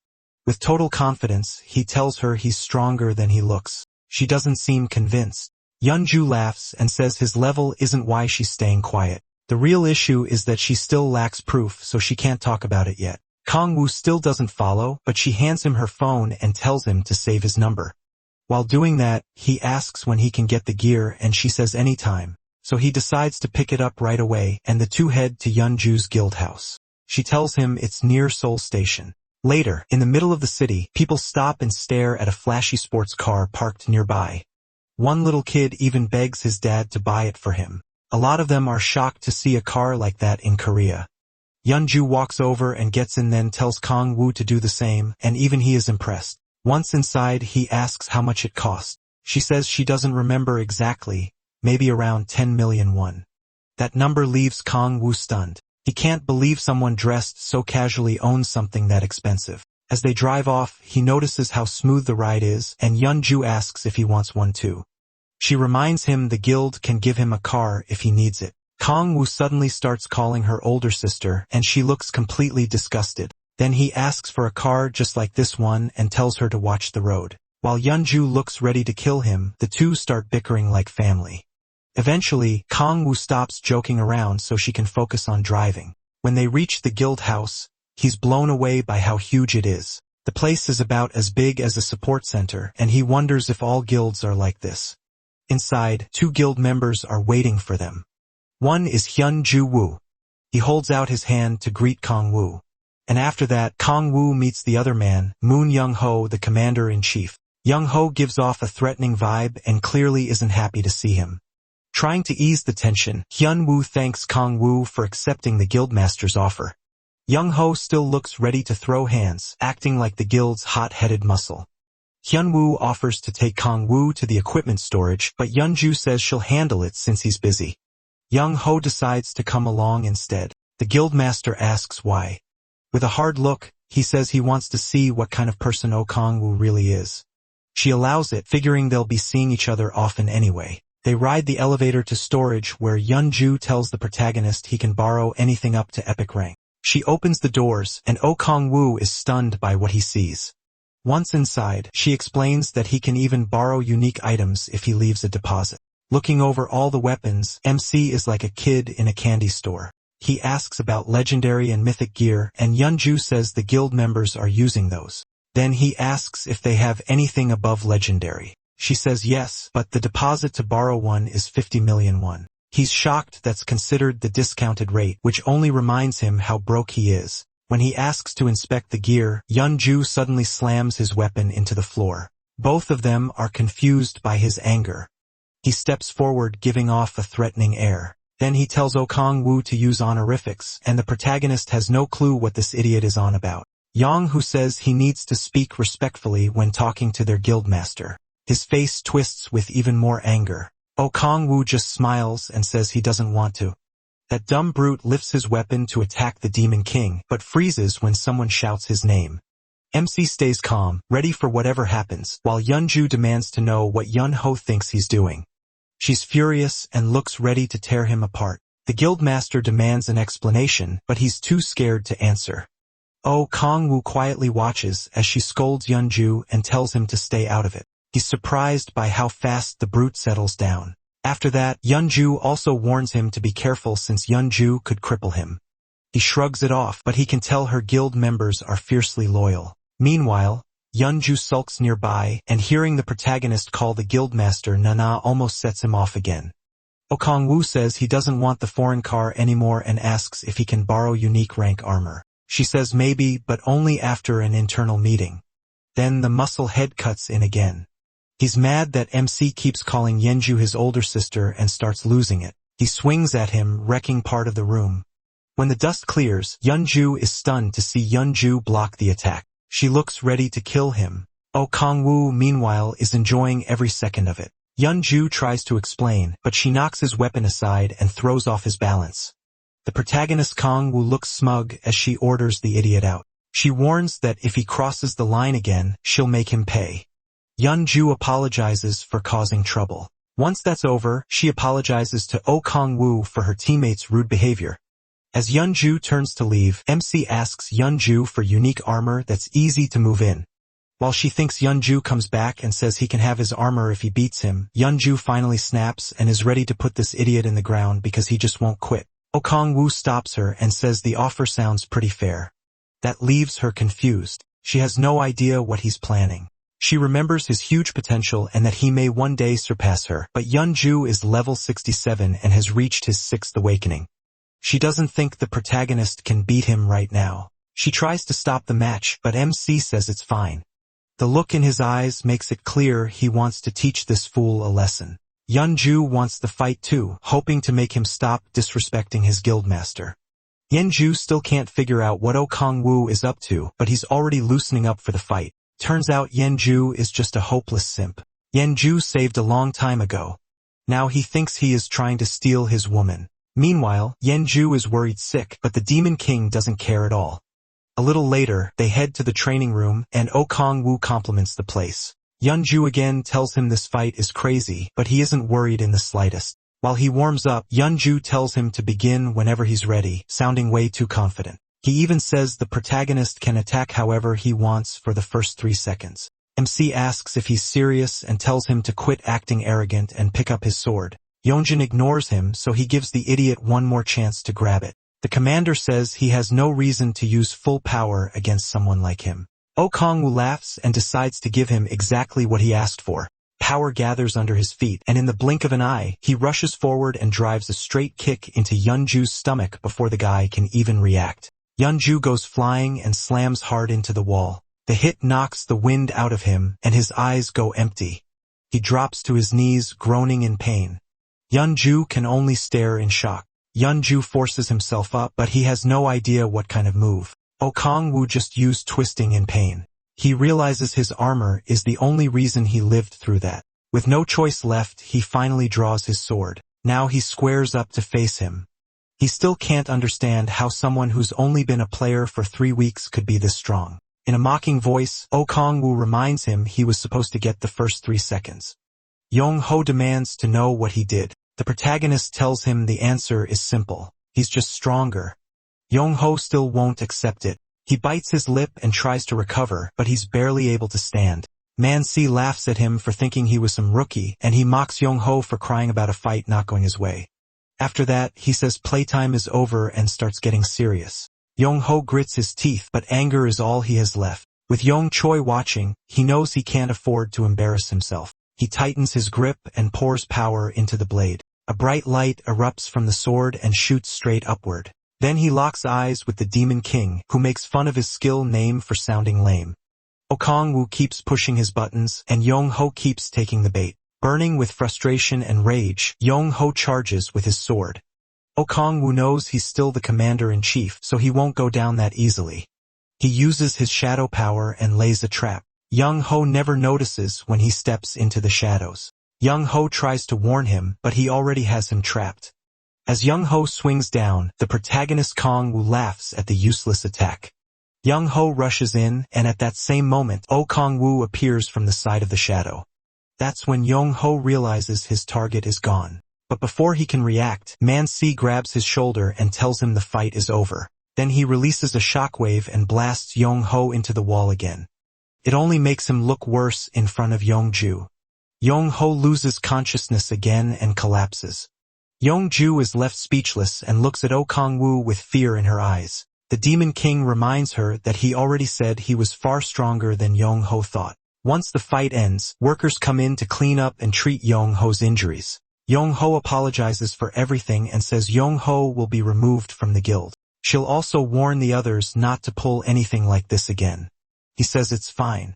With total confidence, he tells her he's stronger than he looks. She doesn't seem convinced. Yeonju laughs and says his level isn't why she's staying quiet. The real issue is that she still lacks proof, so she can't talk about it yet. Kong-woo still doesn't follow, but she hands him her phone and tells him to save his number. While doing that, he asks when he can get the gear and she says anytime, so he decides to pick it up right away and the two head to Yeonju's guild house. She tells him it's near Seoul Station. Later, in the middle of the city, people stop and stare at a flashy sports car parked nearby. One little kid even begs his dad to buy it for him. A lot of them are shocked to see a car like that in Korea. Yeonju walks over and gets in, then tells Kong-woo to do the same, and even he is impressed. Once inside, he asks how much it cost. She says she doesn't remember exactly, maybe around 10 million won. That number leaves Kong-woo stunned. He can't believe someone dressed so casually owns something that expensive. As they drive off, he notices how smooth the ride is, and Yeonju asks if he wants one too. She reminds him the guild can give him a car if he needs it. Kong-woo suddenly starts calling her older sister, and she looks completely disgusted. Then he asks for a car just like this one and tells her to watch the road. While Yeonju looks ready to kill him, the two start bickering like family. Eventually, Kang Woo stops joking around so she can focus on driving. When they reach the guild house, he's blown away by how huge it is. The place is about as big as a support center, and he wonders if all guilds are like this. Inside, 2 guild members are waiting for them. One is Hyun Ju Woo. He holds out his hand to greet Kang Woo. And after that, Kang Woo meets the other man, Moon Young-ho, the commander-in-chief. Young-ho gives off a threatening vibe and clearly isn't happy to see him. Trying to ease the tension, Hyun Woo thanks Kang Woo for accepting the guildmaster's offer. Young-ho still looks ready to throw hands, acting like the guild's hot-headed muscle. Hyun Woo offers to take Kang Woo to the equipment storage, but Yeonju says she'll handle it since he's busy. Young-ho decides to come along instead. The guildmaster asks why. With a hard look, he says he wants to see what kind of person Kang Woo really is. She allows it, figuring they'll be seeing each other often anyway. They ride the elevator to storage where Yeonju tells the protagonist he can borrow anything up to epic rank. She opens the doors, and Kang Woo is stunned by what he sees. Once inside, she explains that he can even borrow unique items if he leaves a deposit. Looking over all the weapons, MC is like a kid in a candy store. He asks about legendary and mythic gear, and Yeonju says the guild members are using those. Then he asks if they have anything above legendary. She says yes, but the deposit to borrow one is 50 million won. He's shocked that's considered the discounted rate, which only reminds him how broke he is. When he asks to inspect the gear, Yeonju suddenly slams his weapon into the floor. Both of them are confused by his anger. He steps forward, giving off a threatening air. Then he tells Kang Woo to use honorifics, and the protagonist has no clue what this idiot is on about. Yang, who says he needs to speak respectfully when talking to their guildmaster. His face twists with even more anger. Kang Woo just smiles and says he doesn't want to. That dumb brute lifts his weapon to attack the Demon King, but freezes when someone shouts his name. MC stays calm, ready for whatever happens, while Yeonju demands to know what Yeon-ho thinks he's doing. She's furious and looks ready to tear him apart. The guildmaster demands an explanation, but he's too scared to answer. Kang Woo quietly watches as she scolds Yeonju and tells him to stay out of it. He's surprised by how fast the brute settles down. After that, Yeonju also warns him to be careful since Yeonju could cripple him. He shrugs it off, but he can tell her guild members are fiercely loyal. Meanwhile, Yeonju sulks nearby, and hearing the protagonist call the guildmaster Nana almost sets him off again. Kang Woo says he doesn't want the foreign car anymore and asks if he can borrow unique rank armor. She says maybe, but only after an internal meeting. Then the muscle head cuts in again. He's mad that MC keeps calling Yeonju his older sister and starts losing it. He swings at him, wrecking part of the room. When the dust clears, Yeonju is stunned to see Yeonju block the attack. She looks ready to kill him. Kang Woo, meanwhile, is enjoying every second of it. Yeonju tries to explain, but she knocks his weapon aside and throws off his balance. The protagonist Kang Woo looks smug as she orders the idiot out. She warns that if he crosses the line again, she'll make him pay. Yeonju apologizes for causing trouble. Once that's over, she apologizes to Kang Woo for her teammates' rude behavior. As Yeonju turns to leave, MC asks Yeonju for unique armor that's easy to move in. While she thinks Yeonju comes back and says he can have his armor if he beats him, Yeonju finally snaps and is ready to put this idiot in the ground because he just won't quit. Kang Woo stops her and says the offer sounds pretty fair. That leaves her confused. She has no idea what he's planning. She remembers his huge potential and that he may one day surpass her, but Yeonju is level 67 and has reached his 6th awakening. She doesn't think the protagonist can beat him right now. She tries to stop the match, but MC says it's fine. The look in his eyes makes it clear he wants to teach this fool a lesson. Yeonju wants the fight too, hoping to make him stop disrespecting his guildmaster. Yeonju still can't figure out what Kang Woo is up to, but he's already loosening up for the fight. Turns out Yeonju is just a hopeless simp. Yeonju saved a long time ago. Now he thinks he is trying to steal his woman. Meanwhile, Yeonju is worried sick, but the Demon King doesn't care at all. A little later, they head to the training room, and Kang Woo compliments the place. Yeonju again tells him this fight is crazy, but he isn't worried in the slightest. While he warms up, Yeonju tells him to begin whenever he's ready, sounding way too confident. He even says the protagonist can attack however he wants for the first 3 seconds. MC asks if he's serious and tells him to quit acting arrogant and pick up his sword. Yongjin ignores him, so he gives the idiot one more chance to grab it. The commander says he has no reason to use full power against someone like him. Oh Kong-woo laughs and decides to give him exactly what he asked for. Power gathers under his feet, and in the blink of an eye, he rushes forward and drives a straight kick into Yeonju's stomach before the guy can even react. Yeonju goes flying and slams hard into the wall. The hit knocks the wind out of him, and his eyes go empty. He drops to his knees, groaning in pain. Yeonju can only stare in shock. Yeonju forces himself up, but he has no idea what kind of move. Oh Kong-woo just used twisting in pain. He realizes his armor is the only reason he lived through that. With no choice left, he finally draws his sword. Now he squares up to face him. He still can't understand how someone who's only been a player for 3 weeks could be this strong. In a mocking voice, Oh Kong-woo reminds him he was supposed to get the first 3 seconds. Yong-ho demands to know what he did. The protagonist tells him the answer is simple. He's just stronger. Yong-ho still won't accept it. He bites his lip and tries to recover, but he's barely able to stand. Man-si laughs at him for thinking he was some rookie, and he mocks Yong-ho for crying about a fight not going his way. After that, he says playtime is over and starts getting serious. Yong-ho grits his teeth, but anger is all he has left. With Yong-choi watching, he knows he can't afford to embarrass himself. He tightens his grip and pours power into the blade. A bright light erupts from the sword and shoots straight upward. Then he locks eyes with the Demon King, who makes fun of his skill name for sounding lame. Oh Kong-woo keeps pushing his buttons, and Yong-ho keeps taking the bait. Burning with frustration and rage, Yong-ho charges with his sword. Oh Kong-woo knows he's still the commander-in-chief, so he won't go down that easily. He uses his shadow power and lays a trap. Yong-ho never notices when he steps into the shadows. Yong-ho tries to warn him, but he already has him trapped. As Yong-ho swings down, the protagonist Kong-woo laughs at the useless attack. Yong-ho rushes in, and at that same moment, Oh Kong-woo appears from the side of the shadow. That's when Yong-ho realizes his target is gone. But before he can react, Man-si grabs his shoulder and tells him the fight is over. Then he releases a shockwave and blasts Yong-ho into the wall again. It only makes him look worse in front of Yong-ju. Yong-ho loses consciousness again and collapses. Yong-ju is left speechless and looks at Oh Kong-woo with fear in her eyes. The Demon King reminds her that he already said he was far stronger than Yong-ho thought. Once the fight ends, workers come in to clean up and treat Yong-ho's injuries. Yong-ho apologizes for everything and says Yong-ho will be removed from the guild. She'll also warn the others not to pull anything like this again. He says it's fine.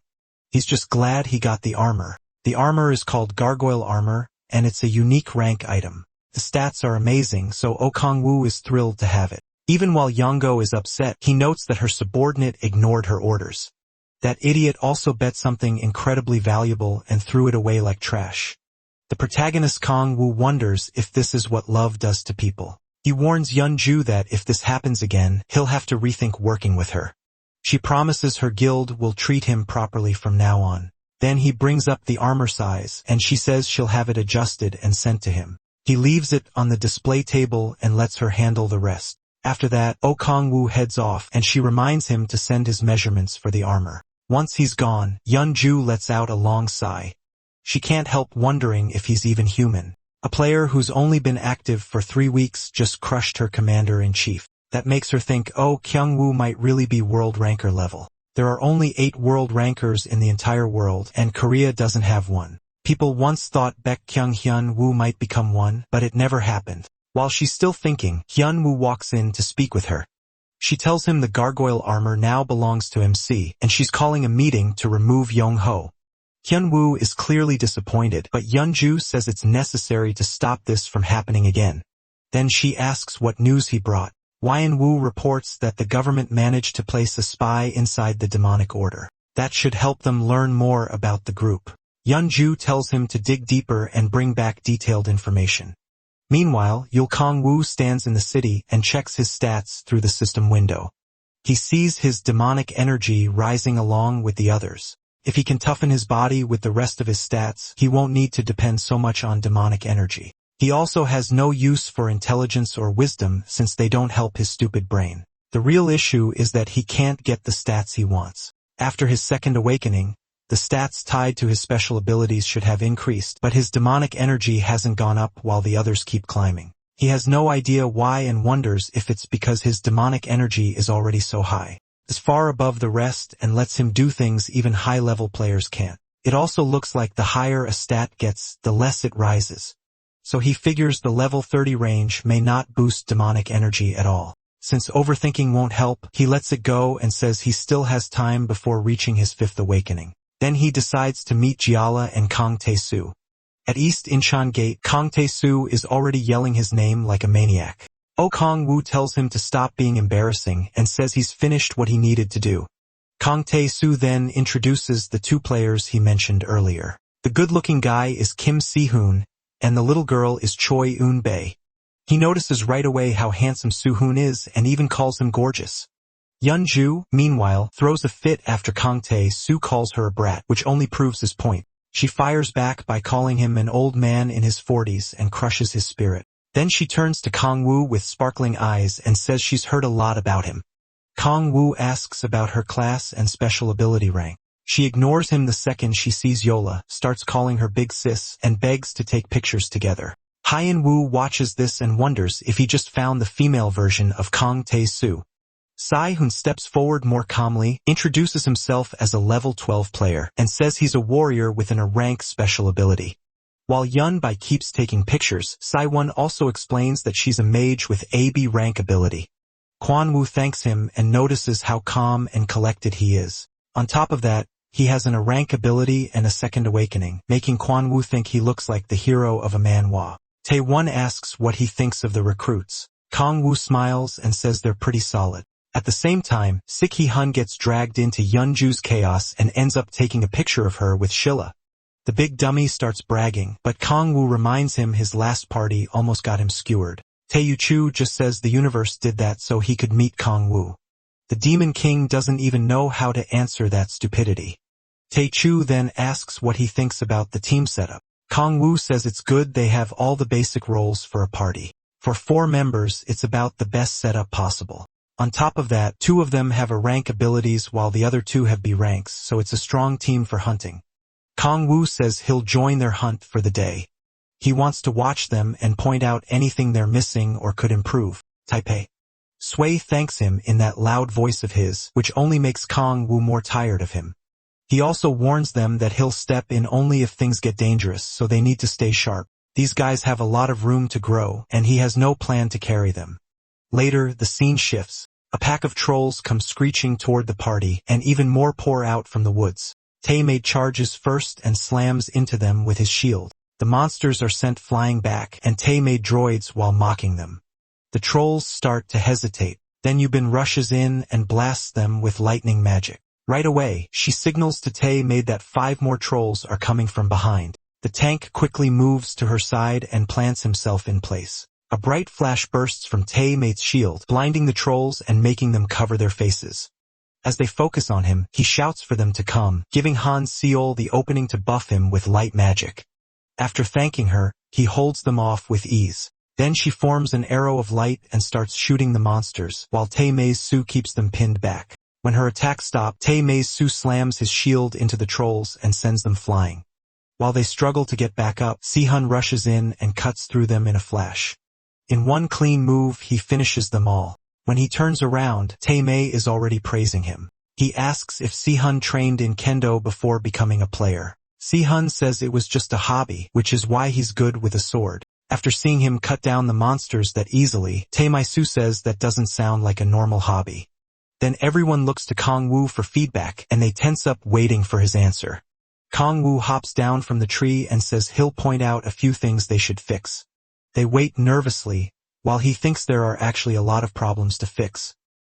He's just glad he got the armor. The armor is called Gargoyle Armor, and it's a unique rank item. The stats are amazing, so Oh Kong-woo is thrilled to have it. Even while Yongo is upset, he notes that her subordinate ignored her orders. That idiot also bet something incredibly valuable and threw it away like trash. The protagonist Kong-woo wonders if this is what love does to people. He warns Yeonju that if this happens again, he'll have to rethink working with her. She promises her guild will treat him properly from now on. Then he brings up the armor size, and she says she'll have it adjusted and sent to him. He leaves it on the display table and lets her handle the rest. After that, Oh Kong-woo heads off, and she reminds him to send his measurements for the armor. Once he's gone, Yeonju lets out a long sigh. She can't help wondering if he's even human. A player who's only been active for 3 weeks just crushed her commander-in-chief. That makes her think Oh Kyung-woo might really be world ranker level. There are only 8 world rankers in the entire world, and Korea doesn't have one. People once thought Baek Kyung-hyun-woo might become one, but it never happened. While she's still thinking, Hyun-woo walks in to speak with her. She tells him the gargoyle armor now belongs to MC, and she's calling a meeting to remove Yong-ho. Hyun-woo is clearly disappointed, but Yeonju says it's necessary to stop this from happening again. Then she asks what news he brought. Woo reports that the government managed to place a spy inside the demonic order. That should help them learn more about the group. Yeonju tells him to dig deeper and bring back detailed information. Meanwhile, Yul Kong-woo stands in the city and checks his stats through the system window. He sees his demonic energy rising along with the others. If he can toughen his body with the rest of his stats, he won't need to depend so much on demonic energy. He also has no use for intelligence or wisdom since they don't help his stupid brain. The real issue is that he can't get the stats he wants. After his second awakening, The stats tied to his special abilities should have increased, but his demonic energy hasn't gone up while the others keep climbing. He has no idea why and wonders if it's because his demonic energy is already so high. It's far above the rest and lets him do things even high-level players can't. It also looks like the higher a stat gets, the less it rises. So he figures the level 30 range may not boost demonic energy at all. Since overthinking won't help, he lets it go and says he still has time before reaching his 5th awakening. Then he decides to meet Giala and Kang Tae-soo. At East Incheon Gate, Kang Tae-soo is already yelling his name like a maniac. Kang Woo tells him to stop being embarrassing and says he's finished what he needed to do. Kang Tae-soo then introduces the 2 players he mentioned earlier. The good-looking guy is Kim Si-hoon, and the little girl is Choi Eun-bae. He notices right away how handsome Soo-hoon is and even calls him gorgeous. Yeon-ju, meanwhile, throws a fit after Kang Tae-soo calls her a brat, which only proves his point. She fires back by calling him an old man in his 40s and crushes his spirit. Then she turns to Kang Woo with sparkling eyes and says she's heard a lot about him. Kang Woo asks about her class and special ability rank. She ignores him the second she sees Yola, starts calling her big sis, and begs to take pictures together. Hyun-woo watches this and wonders if he just found the female version of Kang Tae-soo. Si-hoon steps forward more calmly, introduces himself as a level 12 player, and says he's a warrior with an A-rank special ability. While Yeon-bae keeps taking pictures, Si-won also explains that she's a mage with AB rank ability. Kwon-woo thanks him and notices how calm and collected he is. On top of that, he has an A-rank ability and a 2nd awakening, making Kwon-woo think he looks like the hero of a manhwa. Tae-won asks what he thinks of the recruits. Kang-woo smiles and says they're pretty solid. At the same time, Sik-hee-hun gets dragged into Yeon-ju's chaos and ends up taking a picture of her with Shilla. The big dummy starts bragging, but Kang-woo reminds him his last party almost got him skewered. Tae-yu-chu just says the universe did that so he could meet Kang-woo. The Demon King doesn't even know how to answer that stupidity. Tae-chu then asks what he thinks about the team setup. Kang-woo says it's good they have all the basic roles for a party. For 4 members, it's about the best setup possible. On top of that, 2 of them have A-rank abilities while the other 2 have B ranks, so it's a strong team for hunting. Kang-woo says he'll join their hunt for the day. He wants to watch them and point out anything they're missing or could improve. Taipei. Sway thanks him in that loud voice of his, which only makes Kang-woo more tired of him. He also warns them that he'll step in only if things get dangerous, so they need to stay sharp. These guys have a lot of room to grow, and he has no plan to carry them. Later, the scene shifts. A pack of trolls come screeching toward the party, and even more pour out from the woods. Tae-mei charges first and slams into them with his shield. The monsters are sent flying back, and Tae-mei droids while mocking them. The trolls start to hesitate. Then Yubin rushes in and blasts them with lightning magic. Right away, she signals to Tae-mei that 5 more trolls are coming from behind. The tank quickly moves to her side and plants himself in place. A bright flash bursts from Tae-mei's shield, blinding the trolls and making them cover their faces. As they focus on him, he shouts for them to come, giving Han Seol the opening to buff him with light magic. After thanking her, he holds them off with ease. Then she forms an arrow of light and starts shooting the monsters, while Tae-mei's Su keeps them pinned back. When her attack stops, Tae-mei's Su slams his shield into the trolls and sends them flying. While they struggle to get back up, Si-hun rushes in and cuts through them in a flash. In one clean move, he finishes them all. When he turns around, Tae-mei is already praising him. He asks if Si-hun trained in kendo before becoming a player. Si-hun says it was just a hobby, which is why he's good with a sword. After seeing him cut down the monsters that easily, Tae-mei-su says that doesn't sound like a normal hobby. Then everyone looks to Kang-woo for feedback, and they tense up waiting for his answer. Kang-woo hops down from the tree and says he'll point out a few things they should fix. They wait nervously, while he thinks there are actually a lot of problems to fix.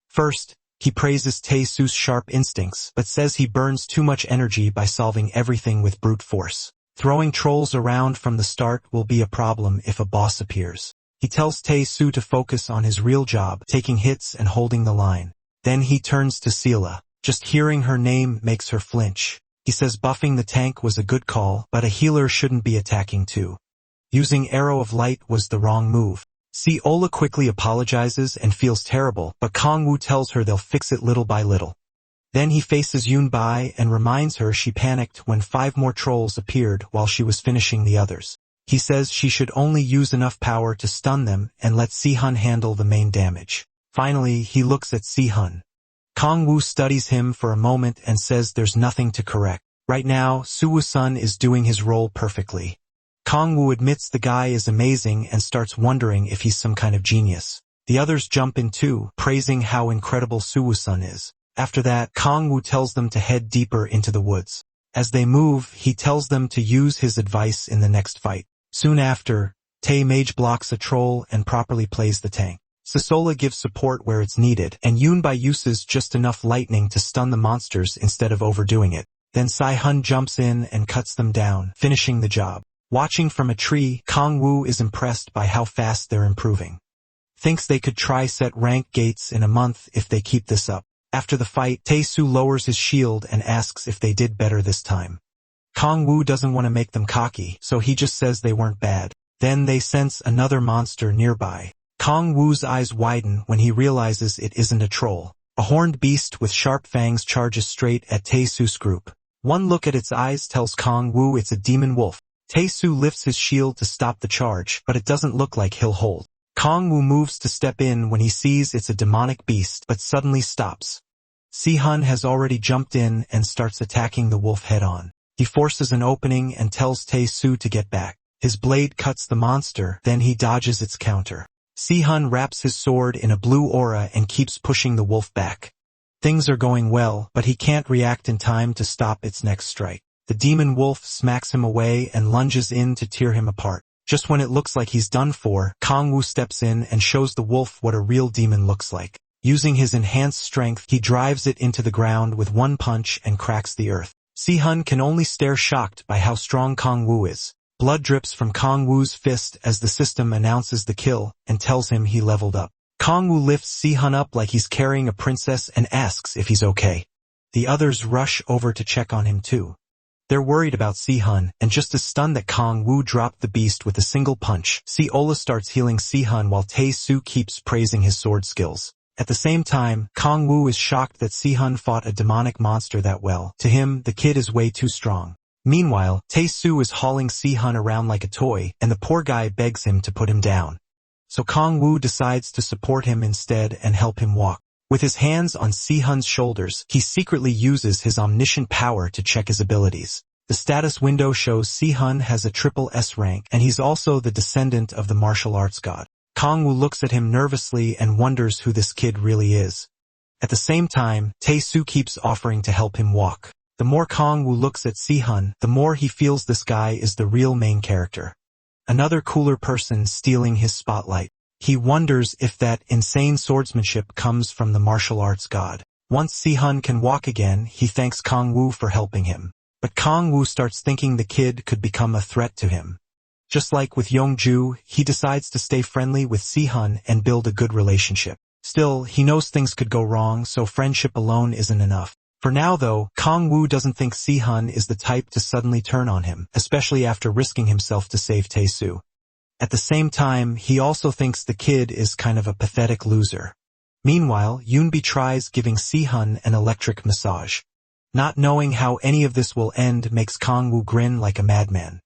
First, he praises Tae-su's sharp instincts, but says he burns too much energy by solving everything with brute force. Throwing trolls around from the start will be a problem if a boss appears. He tells Tae-su to focus on his real job, taking hits and holding the line. Then he turns to Sela. Just hearing her name makes her flinch. He says buffing the tank was a good call, but a healer shouldn't be attacking too. Using Arrow of Light was the wrong move. Seola quickly apologizes and feels terrible, but Kang-woo tells her they'll fix it little by little. Then he faces Yunbai and reminds her she panicked when 5 more trolls appeared while she was finishing the others. He says she should only use enough power to stun them and let Si-hun handle the main damage. Finally, he looks at Si-hun. Kong-woo studies him for a moment and says there's nothing to correct. Right now, Suwoo-sun is doing his role perfectly. Kong-woo admits the guy is amazing and starts wondering if he's some kind of genius. The others jump in too, praising how incredible Suwoo-sun is. After that, Kong-woo tells them to head deeper into the woods. As they move, he tells them to use his advice in the next fight. Soon after, Tae Mage blocks a troll and properly plays the tank. Sasola gives support where it's needed, and Yunbai uses just enough lightning to stun the monsters instead of overdoing it. Then Si-hun jumps in and cuts them down, finishing the job. Watching from a tree, Kong-woo is impressed by how fast they're improving. Thinks they could try set rank gates in a month if they keep this up. After the fight, Tae-soo lowers his shield and asks if they did better this time. Kong-woo doesn't want to make them cocky, so he just says they weren't bad. Then they sense another monster nearby. Kong-woo's eyes widen when he realizes it isn't a troll. A horned beast with sharp fangs charges straight at Tae-soo's group. One look at its eyes tells Kong-woo it's a demon wolf. Tae-soo lifts his shield to stop the charge, but it doesn't look like he'll hold. Kong-woo moves to step in when he sees it's a demonic beast, but suddenly stops. Si-hun has already jumped in and starts attacking the wolf head-on. He forces an opening and tells Tae-soo to get back. His blade cuts the monster, then he dodges its counter. Si-hun wraps his sword in a blue aura and keeps pushing the wolf back. Things are going well, but he can't react in time to stop its next strike. The demon wolf smacks him away and lunges in to tear him apart. Just when it looks like he's done for, Kong-woo steps in and shows the wolf what a real demon looks like. Using his enhanced strength, he drives it into the ground with one punch and cracks the earth. Si-hun can only stare shocked by how strong Kong-woo is. Blood drips from Kong-woo's fist as the system announces the kill and tells him he leveled up. Kong-woo lifts Si-hun up like he's carrying a princess and asks if he's okay. The others rush over to check on him too. They're worried about Si-hun, and just as stunned that Kong-woo dropped the beast with a single punch, Si-ola starts healing Si-hun while Tae-soo keeps praising his sword skills. At the same time, Kong-woo is shocked that Si-hun fought a demonic monster that well. To him, the kid is way too strong. Meanwhile, Tae-soo is hauling Si-hun around like a toy, and the poor guy begs him to put him down. So Kong-woo decides to support him instead and help him walk. With his hands on Si-hun's shoulders, he secretly uses his omniscient power to check his abilities. The status window shows Si-hun has a triple S rank, and he's also the descendant of the martial arts god. Kong-woo looks at him nervously and wonders who this kid really is. At the same time, Tae-soo keeps offering to help him walk. The more Kong-woo looks at Si-hun, the more he feels this guy is the real main character. Another cooler person stealing his spotlight. He wonders if that insane swordsmanship comes from the martial arts god. Once Si-hun can walk again, he thanks Kong-woo for helping him. But Kong-woo starts thinking the kid could become a threat to him. Just like with Yongju, he decides to stay friendly with Si-hun and build a good relationship. Still, he knows things could go wrong, so friendship alone isn't enough. For now though, Kong-woo doesn't think Si-hun is the type to suddenly turn on him, especially after risking himself to save Tae-soo. At the same time, he also thinks the kid is kind of a pathetic loser. Meanwhile, Yoonbi tries giving Si-hun an electric massage. Not knowing how any of this will end makes Kong-woo grin like a madman.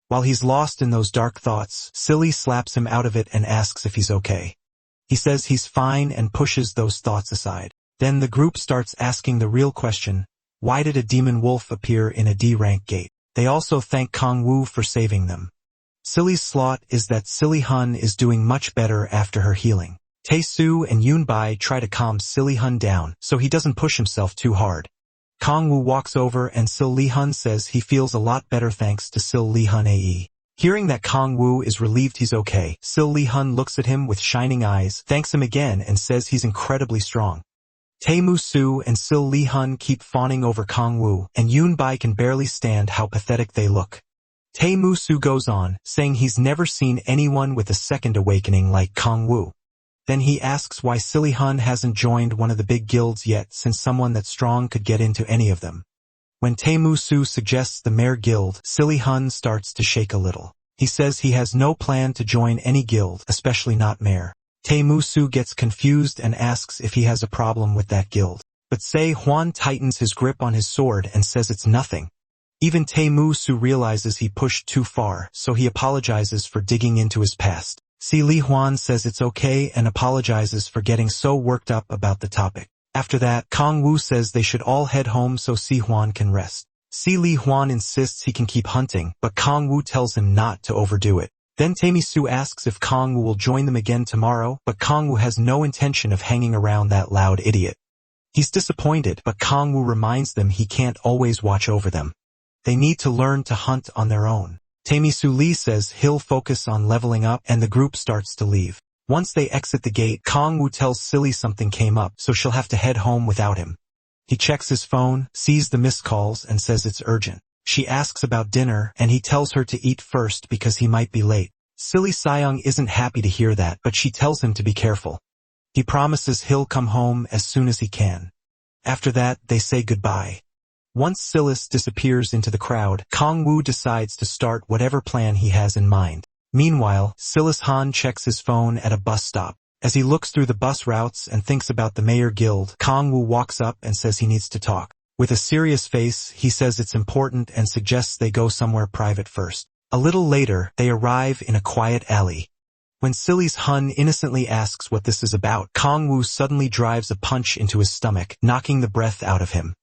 While he's lost in those dark thoughts, Silly slaps him out of it and asks if he's okay. He says he's fine and pushes those thoughts aside. Then the group starts asking the real question, why did a demon wolf appear in a D-rank gate? They also thank Kong-woo for saving them. Silly's slot is that Silly-hun is doing much better after her healing. Tae-soo and Yoonbai try to calm Silly-hun down so he doesn't push himself too hard. Kong-woo walks over and Silly-hun says he feels a lot better thanks to Silly-hun AE. Hearing that Kong-woo is relieved he's okay, Silly-hun looks at him with shining eyes, thanks him again and says he's incredibly strong. Tae-moo-soo and Silly-hun keep fawning over Kong-woo, and Yoonbai can barely stand how pathetic they look. Tae-moo-soo goes on, saying he's never seen anyone with a second awakening like Kong-woo. Then he asks why Silly-hun hasn't joined one of the big guilds yet since someone that strong could get into any of them. When Tae-moo-soo suggests the Mare Guild, Silly-hun starts to shake a little. He says he has no plan to join any guild, especially not Mare. Tae-moo-soo gets confused and asks if he has a problem with that guild. But Se Huan tightens his grip on his sword and says it's nothing. Even Tae Su realizes he pushed too far, so he apologizes for digging into his past. Si Li Huan says it's okay and apologizes for getting so worked up about the topic. After that, Kong Wu says they should all head home so Si Huan can rest. Si Li Huan insists he can keep hunting, but Kong Wu tells him not to overdo it. Then Tae Su asks if Kong Wu will join them again tomorrow, but Kong Wu has no intention of hanging around that loud idiot. He's disappointed, but Kong Wu reminds them he can't always watch over them. They need to learn to hunt on their own. Tae Su Lee says he'll focus on leveling up, and the group starts to leave. Once they exit the gate, Kong Wu tells Silly something came up, so she'll have to head home without him. He checks his phone, sees the missed calls, and says it's urgent. She asks about dinner, and he tells her to eat first because he might be late. Silly Seong isn't happy to hear that, but she tells him to be careful. He promises he'll come home as soon as he can. After that, they say goodbye. Once Silas disappears into the crowd, Kong Wu decides to start whatever plan he has in mind. Meanwhile, Silas Han checks his phone at a bus stop. As he looks through the bus routes and thinks about the Mayor Guild, Kong Wu walks up and says he needs to talk. With a serious face, he says it's important and suggests they go somewhere private first. A little later, they arrive in a quiet alley. When Silly's Hun innocently asks what this is about, Kong Wu suddenly drives a punch into his stomach, knocking the breath out of him.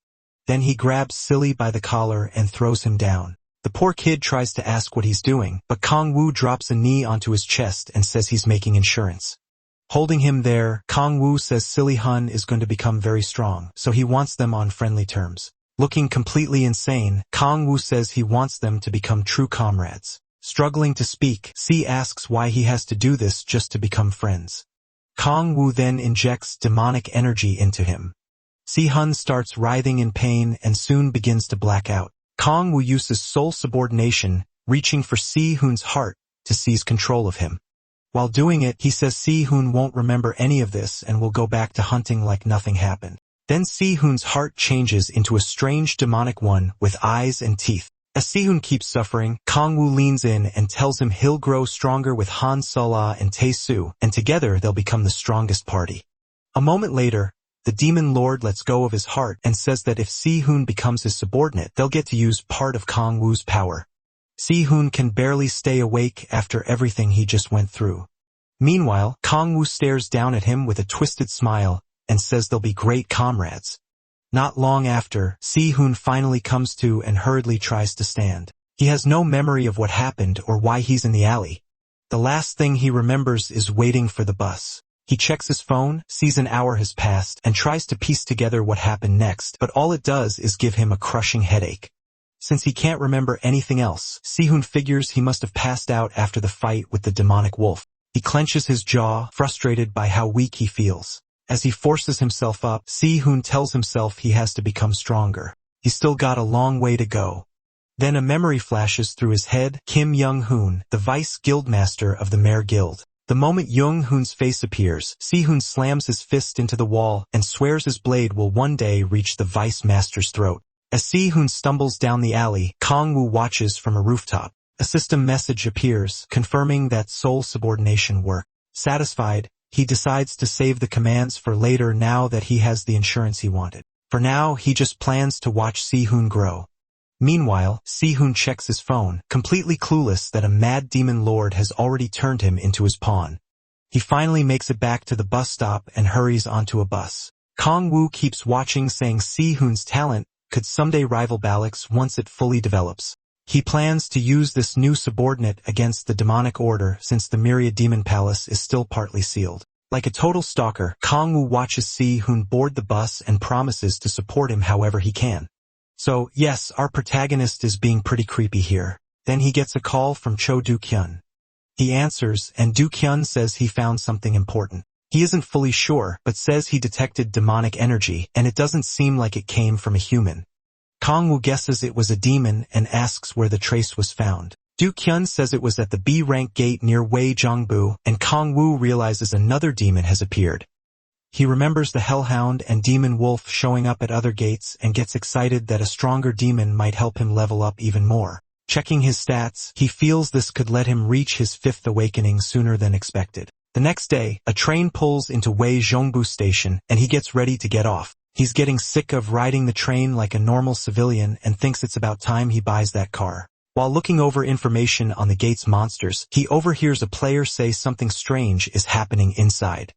Then he grabs Silly by the collar and throws him down. The poor kid tries to ask what he's doing, but Kong Wu drops a knee onto his chest and says he's making insurance. Holding him there, Kong Wu says Silly Hun is going to become very strong, so he wants them on friendly terms. Looking completely insane, Kong Wu says he wants them to become true comrades. Struggling to speak, Si asks why he has to do this just to become friends. Kong Wu then injects demonic energy into him. Si Hun starts writhing in pain and soon begins to black out. Kong Wu uses soul subordination, reaching for Si Hun's heart to seize control of him. While doing it, he says Si Hun won't remember any of this and will go back to hunting like nothing happened. Then Si Hun's heart changes into a strange demonic one with eyes and teeth. As Si Hun keeps suffering, Kong Wu leans in and tells him he'll grow stronger with Han Sala and Tae Su, and together they'll become the strongest party. A moment later, the Demon Lord lets go of his heart and says that if Si Hun becomes his subordinate, they'll get to use part of Kong Wu's power. Si Hun can barely stay awake after everything he just went through. Meanwhile, Kong Wu stares down at him with a twisted smile and says they'll be great comrades. Not long after, Si Hun finally comes to and hurriedly tries to stand. He has no memory of what happened or why he's in the alley. The last thing he remembers is waiting for the bus. He checks his phone, sees an hour has passed, and tries to piece together what happened next, but all it does is give him a crushing headache. Since he can't remember anything else, Si Hun figures he must have passed out after the fight with the demonic wolf. He clenches his jaw, frustrated by how weak he feels. As he forces himself up, Si Hun tells himself he has to become stronger. He's still got a long way to go. Then a memory flashes through his head: Kim Young-hoon, the vice guildmaster of the Mayor Guild. The moment Young-hoon's face appears, Si Hun slams his fist into the wall and swears his blade will one day reach the vice master's throat. As Si Hun stumbles down the alley, Kong Wu watches from a rooftop. A system message appears, confirming that soul subordination worked. Satisfied, he decides to save the commands for later now that he has the insurance he wanted. For now, he just plans to watch Si Hun grow. Meanwhile, Si Hun checks his phone, completely clueless that a mad demon lord has already turned him into his pawn. He finally makes it back to the bus stop and hurries onto a bus. Kong Wu keeps watching, saying Si Hun's talent could someday rival Balak's once it fully develops. He plans to use this new subordinate against the demonic order since the Myriad Demon Palace is still partly sealed. Like a total stalker, Kong Wu watches Si Hun board the bus and promises to support him however he can. So, yes, our protagonist is being pretty creepy here. Then he gets a call from Cho Do-kyun. He answers, and Do-kyun says he found something important. He isn't fully sure, but says he detected demonic energy, and it doesn't seem like it came from a human. Kong Wu guesses it was a demon and asks where the trace was found. Do-kyun says it was at the B-rank gate near Wei Zhongbu, and Kong Wu realizes another demon has appeared. He remembers the Hellhound and Demon Wolf showing up at other gates and gets excited that a stronger demon might help him level up even more. Checking his stats, he feels this could let him reach his 5th awakening sooner than expected. The next day, a train pulls into Wei Zhongbu Station and he gets ready to get off. He's getting sick of riding the train like a normal civilian and thinks it's about time he buys that car. While looking over information on the gate's monsters, he overhears a player say something strange is happening inside.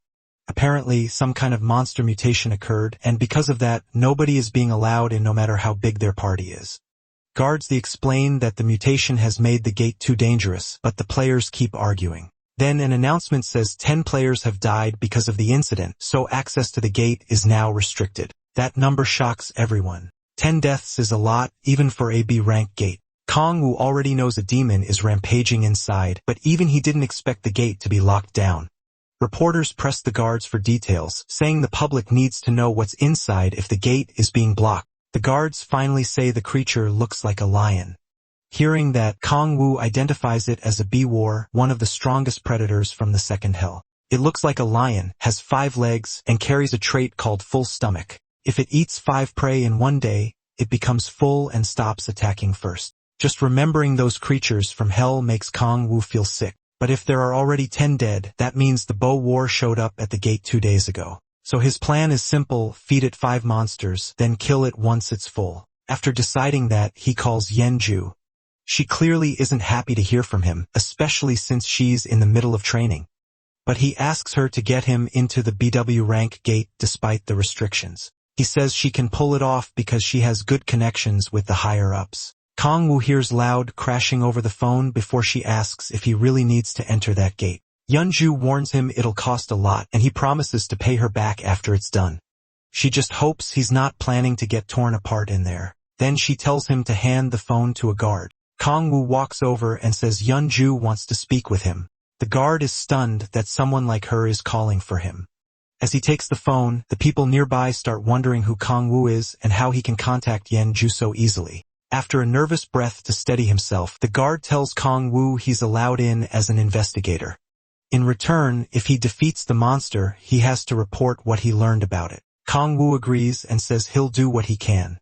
Apparently, some kind of monster mutation occurred, and because of that, nobody is being allowed in no matter how big their party is. Guards explain that the mutation has made the gate too dangerous, but the players keep arguing. Then an announcement says 10 players have died because of the incident, so access to the gate is now restricted. That number shocks everyone. 10 deaths is a lot, even for a B-rank gate. Kong-woo already knows a demon is rampaging inside, but even he didn't expect the gate to be locked down. Reporters press the guards for details, saying the public needs to know what's inside if the gate is being blocked. The guards finally say the creature looks like a lion. Hearing that, Kong-woo identifies it as a B-war, one of the strongest predators from the second hell. It looks like a lion, has 5 legs, and carries a trait called full stomach. If it eats 5 prey in one day, it becomes full and stops attacking first. Just remembering those creatures from hell makes Kong-woo feel sick. But if there are already 10 dead, that means the Bo War showed up at the gate 2 days ago. So his plan is simple: feed it 5 monsters, then kill it once it's full. After deciding that, he calls Yenju. She clearly isn't happy to hear from him, especially since she's in the middle of training. But he asks her to get him into the BW rank gate despite the restrictions. He says she can pull it off because she has good connections with the higher-ups. Kong-woo hears loud crashing over the phone before she asks if he really needs to enter that gate. Yeonju warns him it'll cost a lot, and he promises to pay her back after it's done. She just hopes he's not planning to get torn apart in there. Then she tells him to hand the phone to a guard. Kong-woo walks over and says Yeonju wants to speak with him. The guard is stunned that someone like her is calling for him. As he takes the phone, the people nearby start wondering who Kong-woo is and how he can contact Yeonju so easily. After a nervous breath to steady himself, the guard tells Kong-woo he's allowed in as an investigator. In return, if he defeats the monster, he has to report what he learned about it. Kong-woo agrees and says he'll do what he can.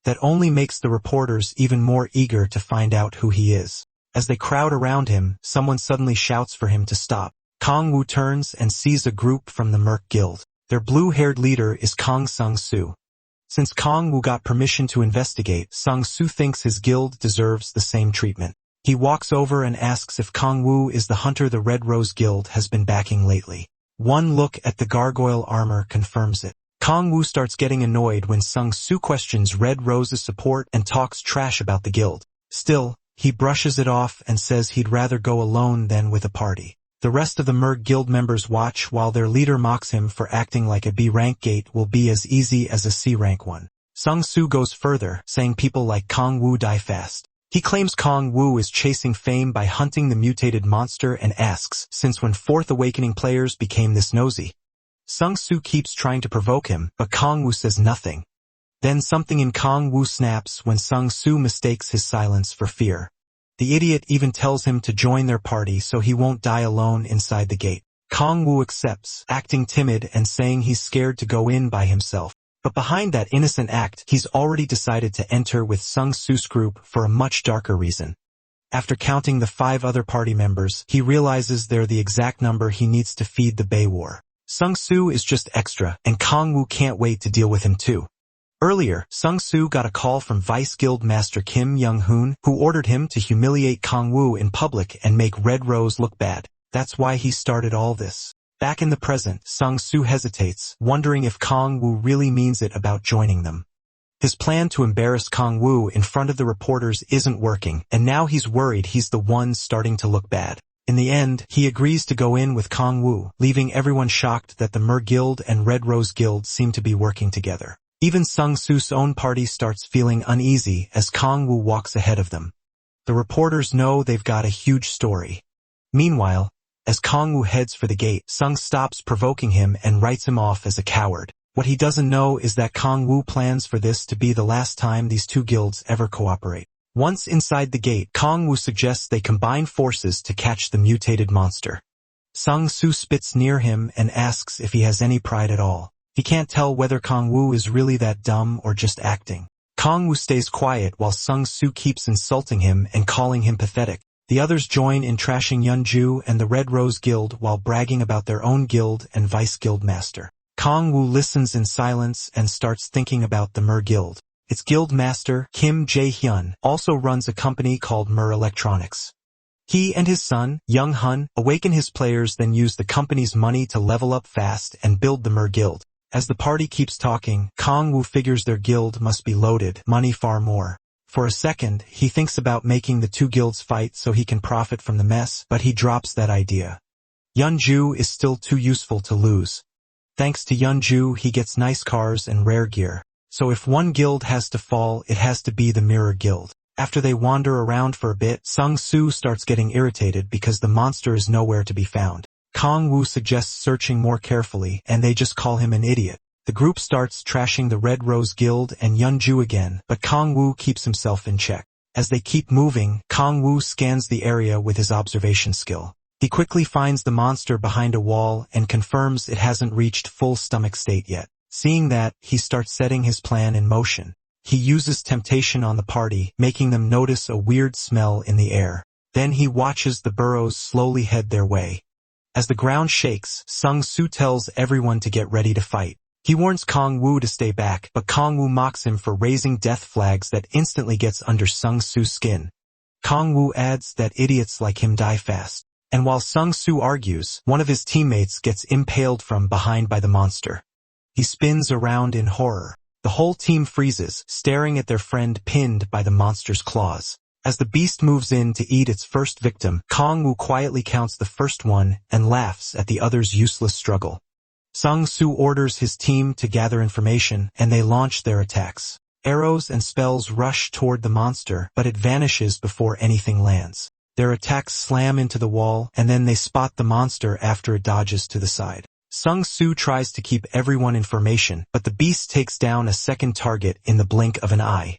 That only makes the reporters even more eager to find out who he is. As they crowd around him, someone suddenly shouts for him to stop. Kong-woo turns and sees a group from the Merc Guild. Their blue-haired leader is Kong Sung-soo. Since Kong-woo got permission to investigate, Sung-soo thinks his guild deserves the same treatment. He walks over and asks if Kong-woo is the hunter the Red Rose Guild has been backing lately. One look at the gargoyle armor confirms it. Kong-woo starts getting annoyed when Sung-soo questions Red Rose's support and talks trash about the guild. Still, he brushes it off and says he'd rather go alone than with a party. The rest of the Merg Guild members watch while their leader mocks him for acting like a B-rank gate will be as easy as a C-rank one. Sung-soo goes further, saying people like Kong-woo die fast. He claims Kong-woo is chasing fame by hunting the mutated monster and asks, since when Fourth Awakening players became this nosy. Sung-soo keeps trying to provoke him, but Kong-woo says nothing. Then something in Kong-woo snaps when Sung-soo mistakes his silence for fear. The idiot even tells him to join their party so he won't die alone inside the gate. Kong-woo accepts, acting timid and saying he's scared to go in by himself. But behind that innocent act, he's already decided to enter with Sung-soo's group for a much darker reason. After counting the 5 other party members, he realizes they're the exact number he needs to feed the Bay War. Sung-soo is just extra, and Kong-woo can't wait to deal with him too. Earlier, Sung-soo got a call from Vice Guild Master Kim Young-hoon, who ordered him to humiliate Kong-woo in public and make Red Rose look bad. That's why he started all this. Back in the present, Sung-soo hesitates, wondering if Kong-woo really means it about joining them. His plan to embarrass Kong-woo in front of the reporters isn't working, and now he's worried he's the one starting to look bad. In the end, he agrees to go in with Kong-woo, leaving everyone shocked that the Mer Guild and Red Rose Guild seem to be working together. Even Sung-soo's own party starts feeling uneasy as Kong-woo walks ahead of them. The reporters know they've got a huge story. Meanwhile, as Kong-woo heads for the gate, Sung stops provoking him and writes him off as a coward. What he doesn't know is that Kong-woo plans for this to be the last time these two guilds ever cooperate. Once inside the gate, Kong-woo suggests they combine forces to catch the mutated monster. Sung-soo spits near him and asks if he has any pride at all. He can't tell whether Kong-woo is really that dumb or just acting. Kong-woo stays quiet while Sung-soo keeps insulting him and calling him pathetic. The others join in trashing Yeonju and the Red Rose Guild while bragging about their own guild and Vice Guild Master. Kong Woo listens in silence and starts thinking about the Mer Guild. Its guild master, Kim Jae-hyun, also runs a company called Mer Electronics. He and his son, Young Hun, awaken his players, then use the company's money to level up fast and build the Mer Guild. As the party keeps talking, Kong Woo figures their guild must be loaded, money far more. For a second, he thinks about making the two guilds fight so he can profit from the mess, but he drops that idea. Yeonju is still too useful to lose. Thanks to Yeonju, he gets nice cars and rare gear. So if one guild has to fall, it has to be the Mirror Guild. After they wander around for a bit, Sung-soo starts getting irritated because the monster is nowhere to be found. Kong Woo suggests searching more carefully, and they just call him an idiot. The group starts trashing the Red Rose Guild and Yeonju again, but Kong Woo keeps himself in check. As they keep moving, Kong Woo scans the area with his observation skill. He quickly finds the monster behind a wall and confirms it hasn't reached full stomach state yet. Seeing that, he starts setting his plan in motion. He uses temptation on the party, making them notice a weird smell in the air. Then he watches the burrows slowly head their way. As the ground shakes, Sung-soo tells everyone to get ready to fight. He warns Kong Woo to stay back, but Kong Woo mocks him for raising death flags that instantly gets under Sung-soo's skin. Kong Woo adds that idiots like him die fast. And while Sung-soo argues, one of his teammates gets impaled from behind by the monster. He spins around in horror. The whole team freezes, staring at their friend pinned by the monster's claws. As the beast moves in to eat its first victim, Kong Woo quietly counts the first one and laughs at the other's useless struggle. Sung-soo orders his team to gather information, and they launch their attacks. Arrows and spells rush toward the monster, but it vanishes before anything lands. Their attacks slam into the wall, and then they spot the monster after it dodges to the side. Sung-soo tries to keep everyone information, but the beast takes down a second target in the blink of an eye.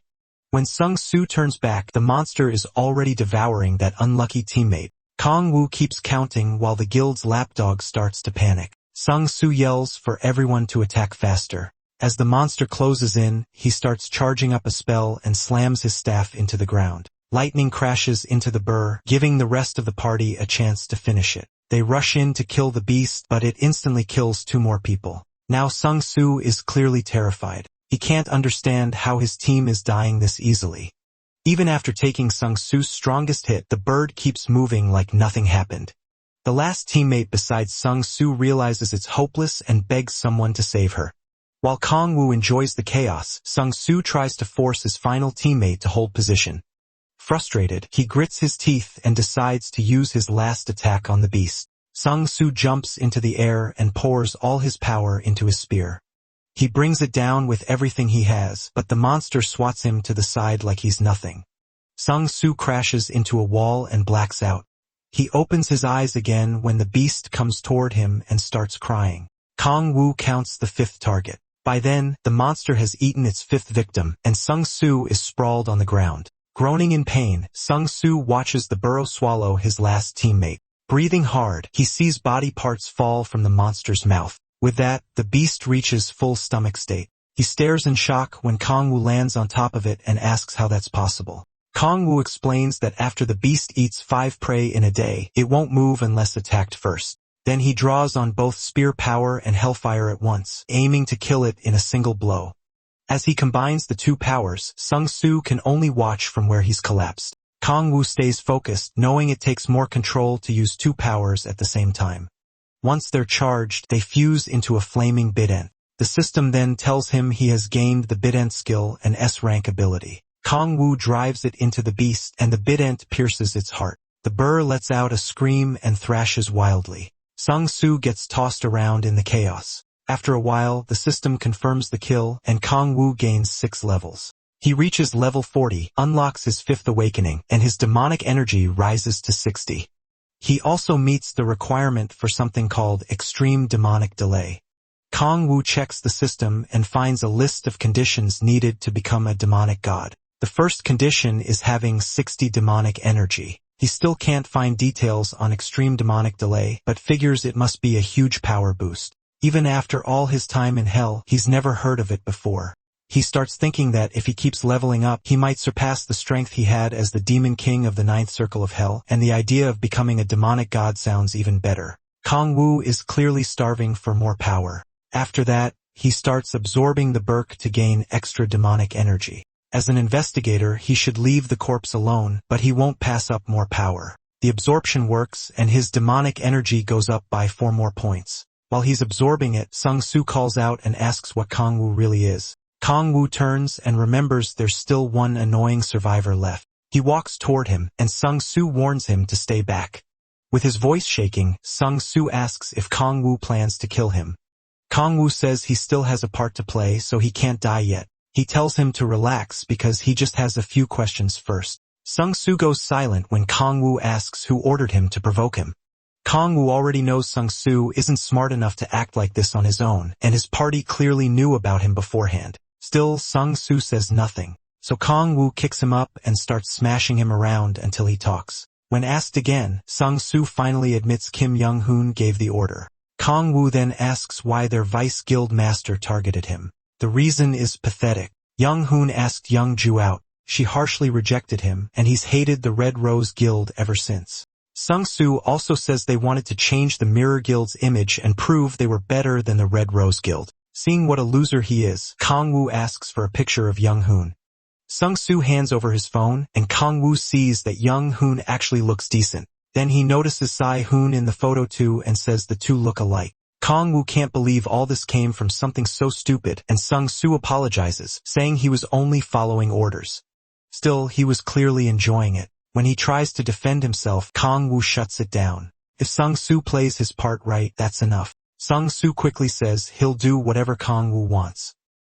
When Sung-soo turns back, the monster is already devouring that unlucky teammate. Kong Woo keeps counting while the guild's lapdog starts to panic. Sung-soo yells for everyone to attack faster. As the monster closes in, he starts charging up a spell and slams his staff into the ground. Lightning crashes into the burr, giving the rest of the party a chance to finish it. They rush in to kill the beast, but it instantly kills two more people. Now Sung-soo is clearly terrified. He can't understand how his team is dying this easily. Even after taking Sung-soo's strongest hit, the bird keeps moving like nothing happened. The last teammate besides Sung-soo realizes it's hopeless and begs someone to save her. While Kong Woo enjoys the chaos, Sung-soo tries to force his final teammate to hold position. Frustrated, he grits his teeth and decides to use his last attack on the beast. Sung-soo jumps into the air and pours all his power into his spear. He brings it down with everything he has, but the monster swats him to the side like he's nothing. Sung-soo crashes into a wall and blacks out. He opens his eyes again when the beast comes toward him and starts crying. Kong Woo counts the fifth target. By then, the monster has eaten its fifth victim, and Sung-soo is sprawled on the ground. Groaning in pain, Sung-soo watches the burrow swallow his last teammate. Breathing hard, he sees body parts fall from the monster's mouth. With that, the beast reaches full stomach state. He stares in shock when Kong Woo lands on top of it and asks how that's possible. Kong Woo explains that after the beast eats 5 prey in a day, it won't move unless attacked first. Then he draws on both spear power and hellfire at once, aiming to kill it in a single blow. As he combines the two powers, Sung-soo can only watch from where he's collapsed. Kong Woo stays focused, knowing it takes more control to use two powers at the same time. Once they're charged, they fuse into a flaming bident. The system then tells him he has gained the bident skill and S-rank ability. Kong Woo drives it into the beast, and the bident pierces its heart. The burr lets out a scream and thrashes wildly. Sung-soo gets tossed around in the chaos. After a while, the system confirms the kill, and Kong Woo gains 6 levels. He reaches level 40, unlocks his 5th awakening, and his demonic energy rises to 60. He also meets the requirement for something called extreme demonic delay. Kong Woo checks the system and finds a list of conditions needed to become a demonic god. The first condition is having 60 demonic energy. He still can't find details on extreme demonic delay, but figures it must be a huge power boost. Even after all his time in hell, he's never heard of it before. He starts thinking that if he keeps leveling up, he might surpass the strength he had as the demon king of the 9th circle of hell, and the idea of becoming a demonic god sounds even better. Kong Woo is clearly starving for more power. After that, he starts absorbing the Burk to gain extra demonic energy. As an investigator, he should leave the corpse alone, but he won't pass up more power. The absorption works, and his demonic energy goes up by 4 more points. While he's absorbing it, Sung-soo calls out and asks what Kang-woo really is. Kang-woo turns and remembers there's still one annoying survivor left. He walks toward him, and Sung-soo warns him to stay back. With his voice shaking, Sung-soo asks if Kang-woo plans to kill him. Kang-woo says he still has a part to play, so he can't die yet. He tells him to relax because he just has a few questions first. Sung-soo goes silent when Kang-woo asks who ordered him to provoke him. Kang-woo already knows Sung-soo isn't smart enough to act like this on his own, and his party clearly knew about him beforehand. Still, Sung-soo says nothing, so Kang-woo kicks him up and starts smashing him around until he talks. When asked again, Sung-soo finally admits Kim Young-hoon gave the order. Kang-woo then asks why their vice guild master targeted him. The reason is pathetic. Young-hoon asked Young-ju out. She harshly rejected him, and he's hated the Red Rose Guild ever since. Sung-soo also says they wanted to change the Mirror Guild's image and prove they were better than the Red Rose Guild. Seeing what a loser he is, Kang-woo asks for a picture of Young-hoon. Sung-soo hands over his phone, and Kang-woo sees that Young-hoon actually looks decent. Then he notices Sai-hoon in the photo too and says the two look alike. Kang-woo can't believe all this came from something so stupid, and Sung-soo apologizes, saying he was only following orders. Still, he was clearly enjoying it. When he tries to defend himself, Kang-woo shuts it down. If Sung-soo plays his part right, that's enough. Sung-soo quickly says he'll do whatever Kang-woo wants.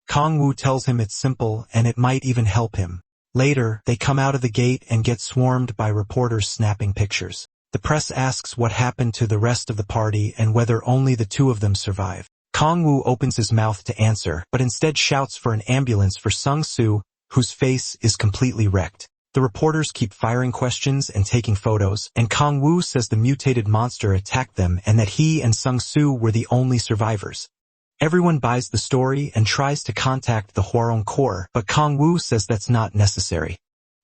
Kang-woo tells him it's simple and it might even help him. Later, they come out of the gate and get swarmed by reporters snapping pictures. The press asks what happened to the rest of the party and whether only the 2 of them survive. Kang-woo opens his mouth to answer, but instead shouts for an ambulance for Sung-soo, whose face is completely wrecked. The reporters keep firing questions and taking photos, and Kang-woo says the mutated monster attacked them and that he and Sung-soo were the only survivors. Everyone buys the story and tries to contact the Hwarong Corps, but Kang-woo says that's not necessary.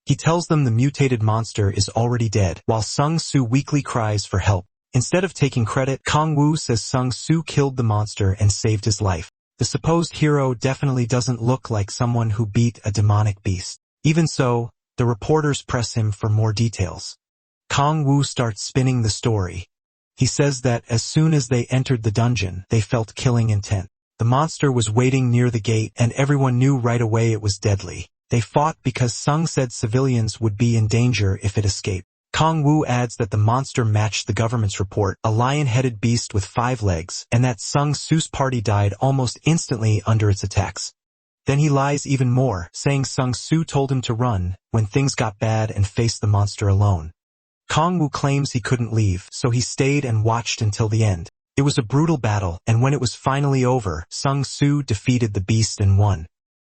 He tells them the mutated monster is already dead, while Sung-soo weakly cries for help. Instead of taking credit, Kang-woo says Sung-soo killed the monster and saved his life. The supposed hero definitely doesn't look like someone who beat a demonic beast. Even so, the reporters press him for more details. Kang-woo starts spinning the story. He says that as soon as they entered the dungeon, they felt killing intent. The monster was waiting near the gate and everyone knew right away it was deadly. They fought because Sung said civilians would be in danger if it escaped. Kang-woo adds that the monster matched the government's report, a lion-headed beast with 5 legs, and that Sung-soo's party died almost instantly under its attacks. Then he lies even more, saying Sung-soo told him to run when things got bad and faced the monster alone. Kang-woo claims he couldn't leave, so he stayed and watched until the end. It was a brutal battle, and when it was finally over, Sung-soo defeated the beast and won.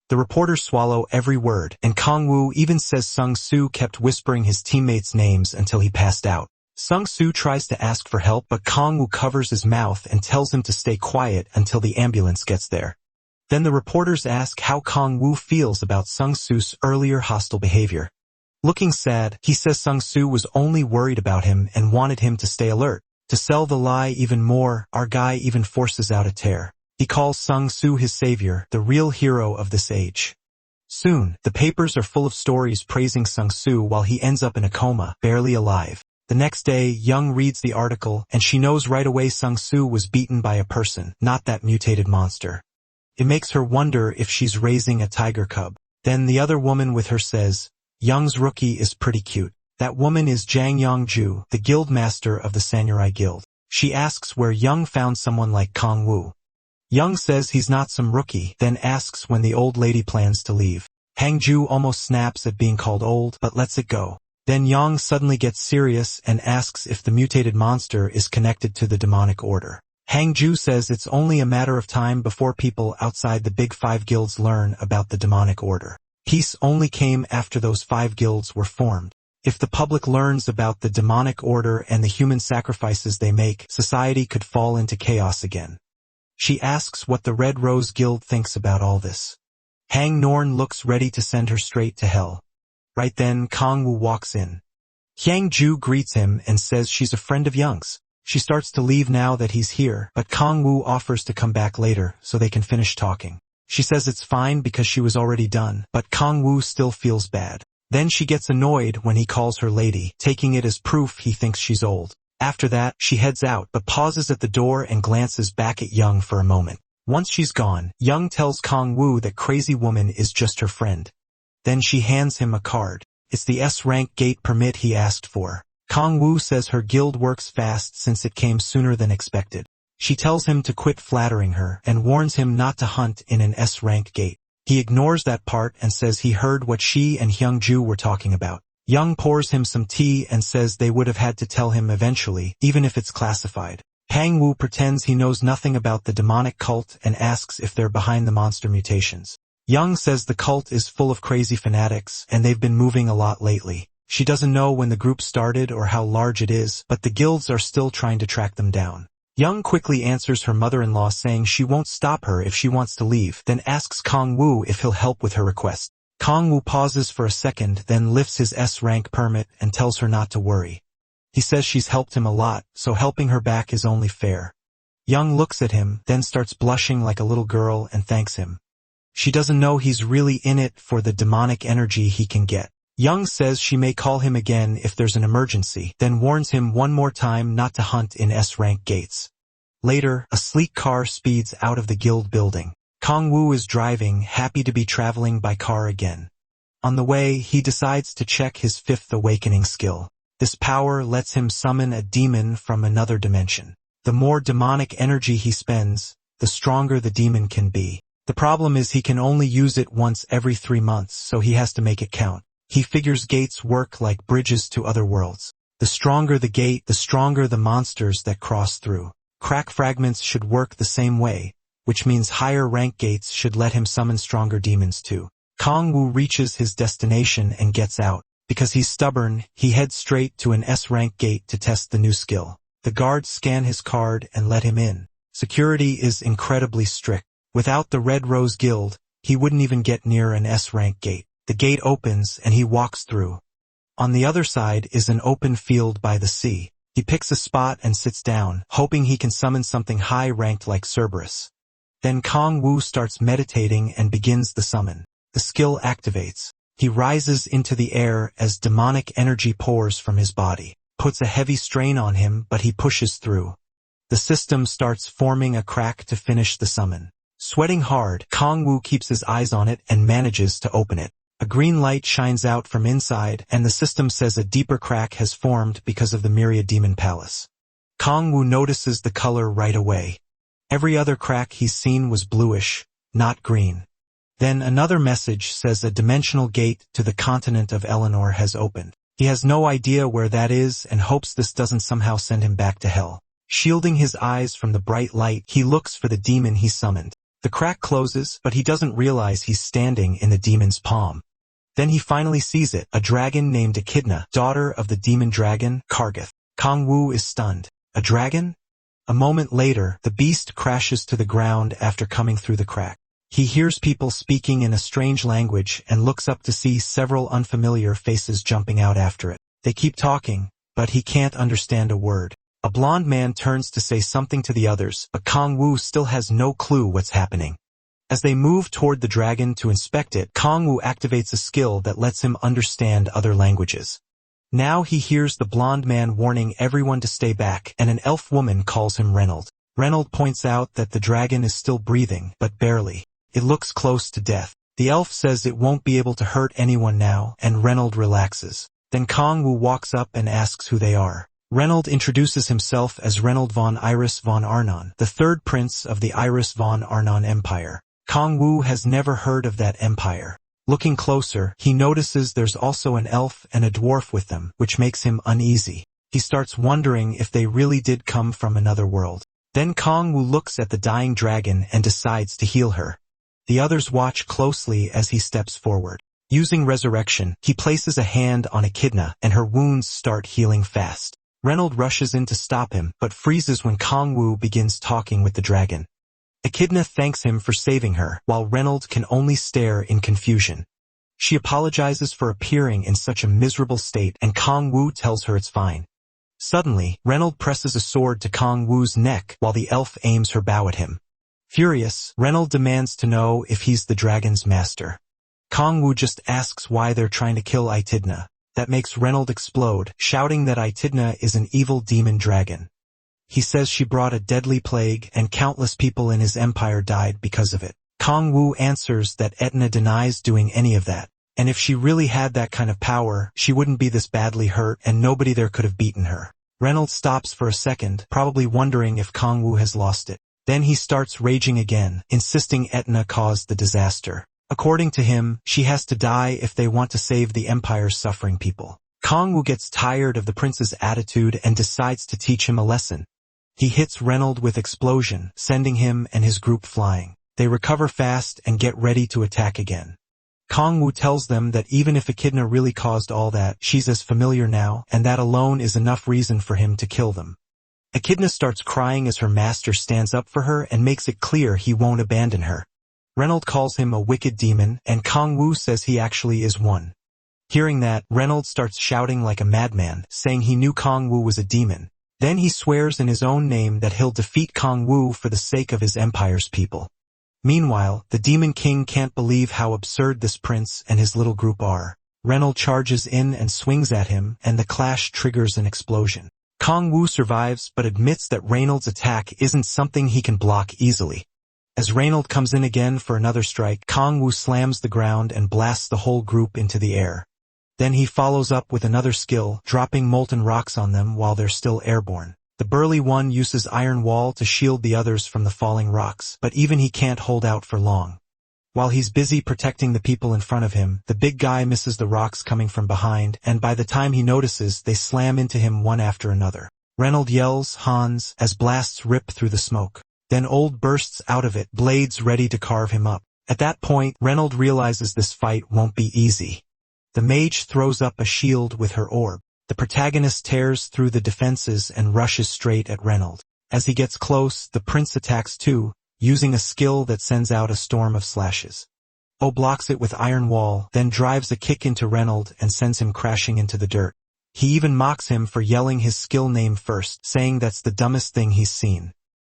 The reporters swallow every word, and Kang-woo even says Sung-soo kept whispering his teammates' names until he passed out. Sung-soo tries to ask for help, but Kang-woo covers his mouth and tells him to stay quiet until the ambulance gets there. Then the reporters ask how Kang-woo feels about Sung-soo's earlier hostile behavior. Looking sad, he says Sung-soo was only worried about him and wanted him to stay alert. To sell the lie even more, our guy even forces out a tear. He calls Sung-soo his savior, the real hero of this age. Soon, the papers are full of stories praising Sung-soo while he ends up in a coma, barely alive. The next day, Young reads the article, and she knows right away Sung-soo was beaten by a person, not that mutated monster. It makes her wonder if she's raising a tiger cub. Then the other woman with her says, Young's rookie is pretty cute. That woman is Jang Yong-ju, the guild master of the Samurai Guild. She asks where Young found someone like Kang-woo. Young says he's not some rookie, then asks when the old lady plans to leave. Hang-ju almost snaps at being called old, but lets it go. Then Young suddenly gets serious and asks if the mutated monster is connected to the demonic order. Hang-ju says it's only a matter of time before people outside the big 5 guilds learn about the demonic order. Peace only came after those 5 guilds were formed. If the public learns about the demonic order and the human sacrifices they make, society could fall into chaos again. She asks what the Red Rose Guild thinks about all this. Hang Norn looks ready to send her straight to hell. Right then, Kang-woo walks in. Hyang-ju greets him and says she's a friend of Young's. She starts to leave now that he's here, but Kong Wu offers to come back later so they can finish talking. She says it's fine because she was already done, but Kong Wu still feels bad. Then she gets annoyed when he calls her lady, taking it as proof he thinks she's old. After that, she heads out, but pauses at the door and glances back at Young for a moment. Once she's gone, Young tells Kong Wu that Crazy Woman is just her friend. Then she hands him a card. It's the S-rank gate permit he asked for. Kong Wu says her guild works fast since it came sooner than expected. She tells him to quit flattering her and warns him not to hunt in an S-rank gate. He ignores that part and says he heard what she and Hyung-ju were talking about. Young pours him some tea and says they would have had to tell him eventually, even if it's classified. Hang-woo pretends he knows nothing about the demonic cult and asks if they're behind the monster mutations. Young says the cult is full of crazy fanatics and they've been moving a lot lately. She doesn't know when the group started or how large it is, but the guilds are still trying to track them down. Young quickly answers her mother-in-law saying she won't stop her if she wants to leave, then asks Kong Wu if he'll help with her request. Kong Wu pauses for a second, then lifts his S-rank permit and tells her not to worry. He says she's helped him a lot, so helping her back is only fair. Young looks at him, then starts blushing like a little girl and thanks him. She doesn't know he's really in it for the demonic energy he can get. Young says she may call him again if there's an emergency, then warns him one more time not to hunt in S-rank gates. Later, a sleek car speeds out of the guild building. Kong Wu is driving, happy to be traveling by car again. On the way, he decides to check his fifth awakening skill. This power lets him summon a demon from another dimension. The more demonic energy he spends, the stronger the demon can be. The problem is he can only use it once every 3 months, so he has to make it count. He figures gates work like bridges to other worlds. The stronger the gate, the stronger the monsters that cross through. Crack fragments should work the same way, which means higher rank gates should let him summon stronger demons too. Kong Wu reaches his destination and gets out. Because he's stubborn, he heads straight to an S-rank gate to test the new skill. The guards scan his card and let him in. Security is incredibly strict. Without the Red Rose Guild, he wouldn't even get near an S-rank gate. The gate opens and he walks through. On the other side is an open field by the sea. He picks a spot and sits down, hoping he can summon something high-ranked like Cerberus. Then Kong Wu starts meditating and begins the summon. The skill activates. He rises into the air as demonic energy pours from his body. Puts a heavy strain on him, but he pushes through. The system starts forming a crack to finish the summon. Sweating hard, Kong Wu keeps his eyes on it and manages to open it. A green light shines out from inside, and the system says a deeper crack has formed because of the Myriad Demon Palace. Kong Wu notices the color right away. Every other crack he's seen was bluish, not green. Then another message says a dimensional gate to the continent of Eleanor has opened. He has no idea where that is and hopes this doesn't somehow send him back to hell. Shielding his eyes from the bright light, he looks for the demon he summoned. The crack closes, but he doesn't realize he's standing in the demon's palm. Then he finally sees it, a dragon named Echidna, daughter of the demon dragon, Kargath. Kong Wu is stunned. A dragon? A moment later, the beast crashes to the ground after coming through the crack. He hears people speaking in a strange language and looks up to see several unfamiliar faces jumping out after it. They keep talking, but he can't understand a word. A blonde man turns to say something to the others, but Kong Wu still has no clue what's happening. As they move toward the dragon to inspect it, Kong Wu activates a skill that lets him understand other languages. Now he hears the blonde man warning everyone to stay back, and an elf woman calls him Reynold. Reynold points out that the dragon is still breathing, but barely. It looks close to death. The elf says it won't be able to hurt anyone now, and Reynold relaxes. Then Kong Wu walks up and asks who they are. Reynold introduces himself as Reynold von Iris von Arnon, the third prince of the Iris von Arnon Empire. Kong Wu has never heard of that empire. Looking closer, he notices there's also an elf and a dwarf with them, which makes him uneasy. He starts wondering if they really did come from another world. Then Kong Wu looks at the dying dragon and decides to heal her. The others watch closely as he steps forward. Using resurrection, he places a hand on Echidna, and her wounds start healing fast. Reynold rushes in to stop him, but freezes when Kong Wu begins talking with the dragon. Echidna thanks him for saving her, while Reynold can only stare in confusion. She apologizes for appearing in such a miserable state, and Kong Wu tells her it's fine. Suddenly, Reynold presses a sword to Kong Wu's neck while the elf aims her bow at him. Furious, Reynold demands to know if he's the dragon's master. Kong Wu just asks why they're trying to kill Aitidna. That makes Reynold explode, shouting that Aitidna is an evil demon dragon. He says she brought a deadly plague and countless people in his empire died because of it. Kong Wu answers that Etna denies doing any of that, and if she really had that kind of power, she wouldn't be this badly hurt and nobody there could have beaten her. Reynold stops for a second, probably wondering if Kong Wu has lost it. Then he starts raging again, insisting Etna caused the disaster. According to him, she has to die if they want to save the empire's suffering people. Kong Wu gets tired of the prince's attitude and decides to teach him a lesson. He hits Reynold with explosion, sending him and his group flying. They recover fast and get ready to attack again. Kong Wu tells them that even if Echidna really caused all that, she's as familiar now, and that alone is enough reason for him to kill them. Echidna starts crying as her master stands up for her and makes it clear he won't abandon her. Reynold calls him a wicked demon, and Kong Wu says he actually is one. Hearing that, Reynold starts shouting like a madman, saying he knew Kong Wu was a demon. Then he swears in his own name that he'll defeat Kong Wu for the sake of his empire's people. Meanwhile, the Demon King can't believe how absurd this prince and his little group are. Reynold charges in and swings at him, and the clash triggers an explosion. Kong Wu survives but admits that Reynold's attack isn't something he can block easily. As Reynold comes in again for another strike, Kong Wu slams the ground and blasts the whole group into the air. Then he follows up with another skill, dropping molten rocks on them while they're still airborne. The burly one uses Iron Wall to shield the others from the falling rocks, but even he can't hold out for long. While he's busy protecting the people in front of him, the big guy misses the rocks coming from behind, and by the time he notices, they slam into him one after another. Reynold yells, "Hans," as blasts rip through the smoke. Then Old bursts out of it, blades ready to carve him up. At that point, Reynold realizes this fight won't be easy. The mage throws up a shield with her orb. The protagonist tears through the defenses and rushes straight at Reynold. As he gets close, the prince attacks too, using a skill that sends out a storm of slashes. O blocks it with Iron Wall, then drives a kick into Reynold and sends him crashing into the dirt. He even mocks him for yelling his skill name first, saying that's the dumbest thing he's seen.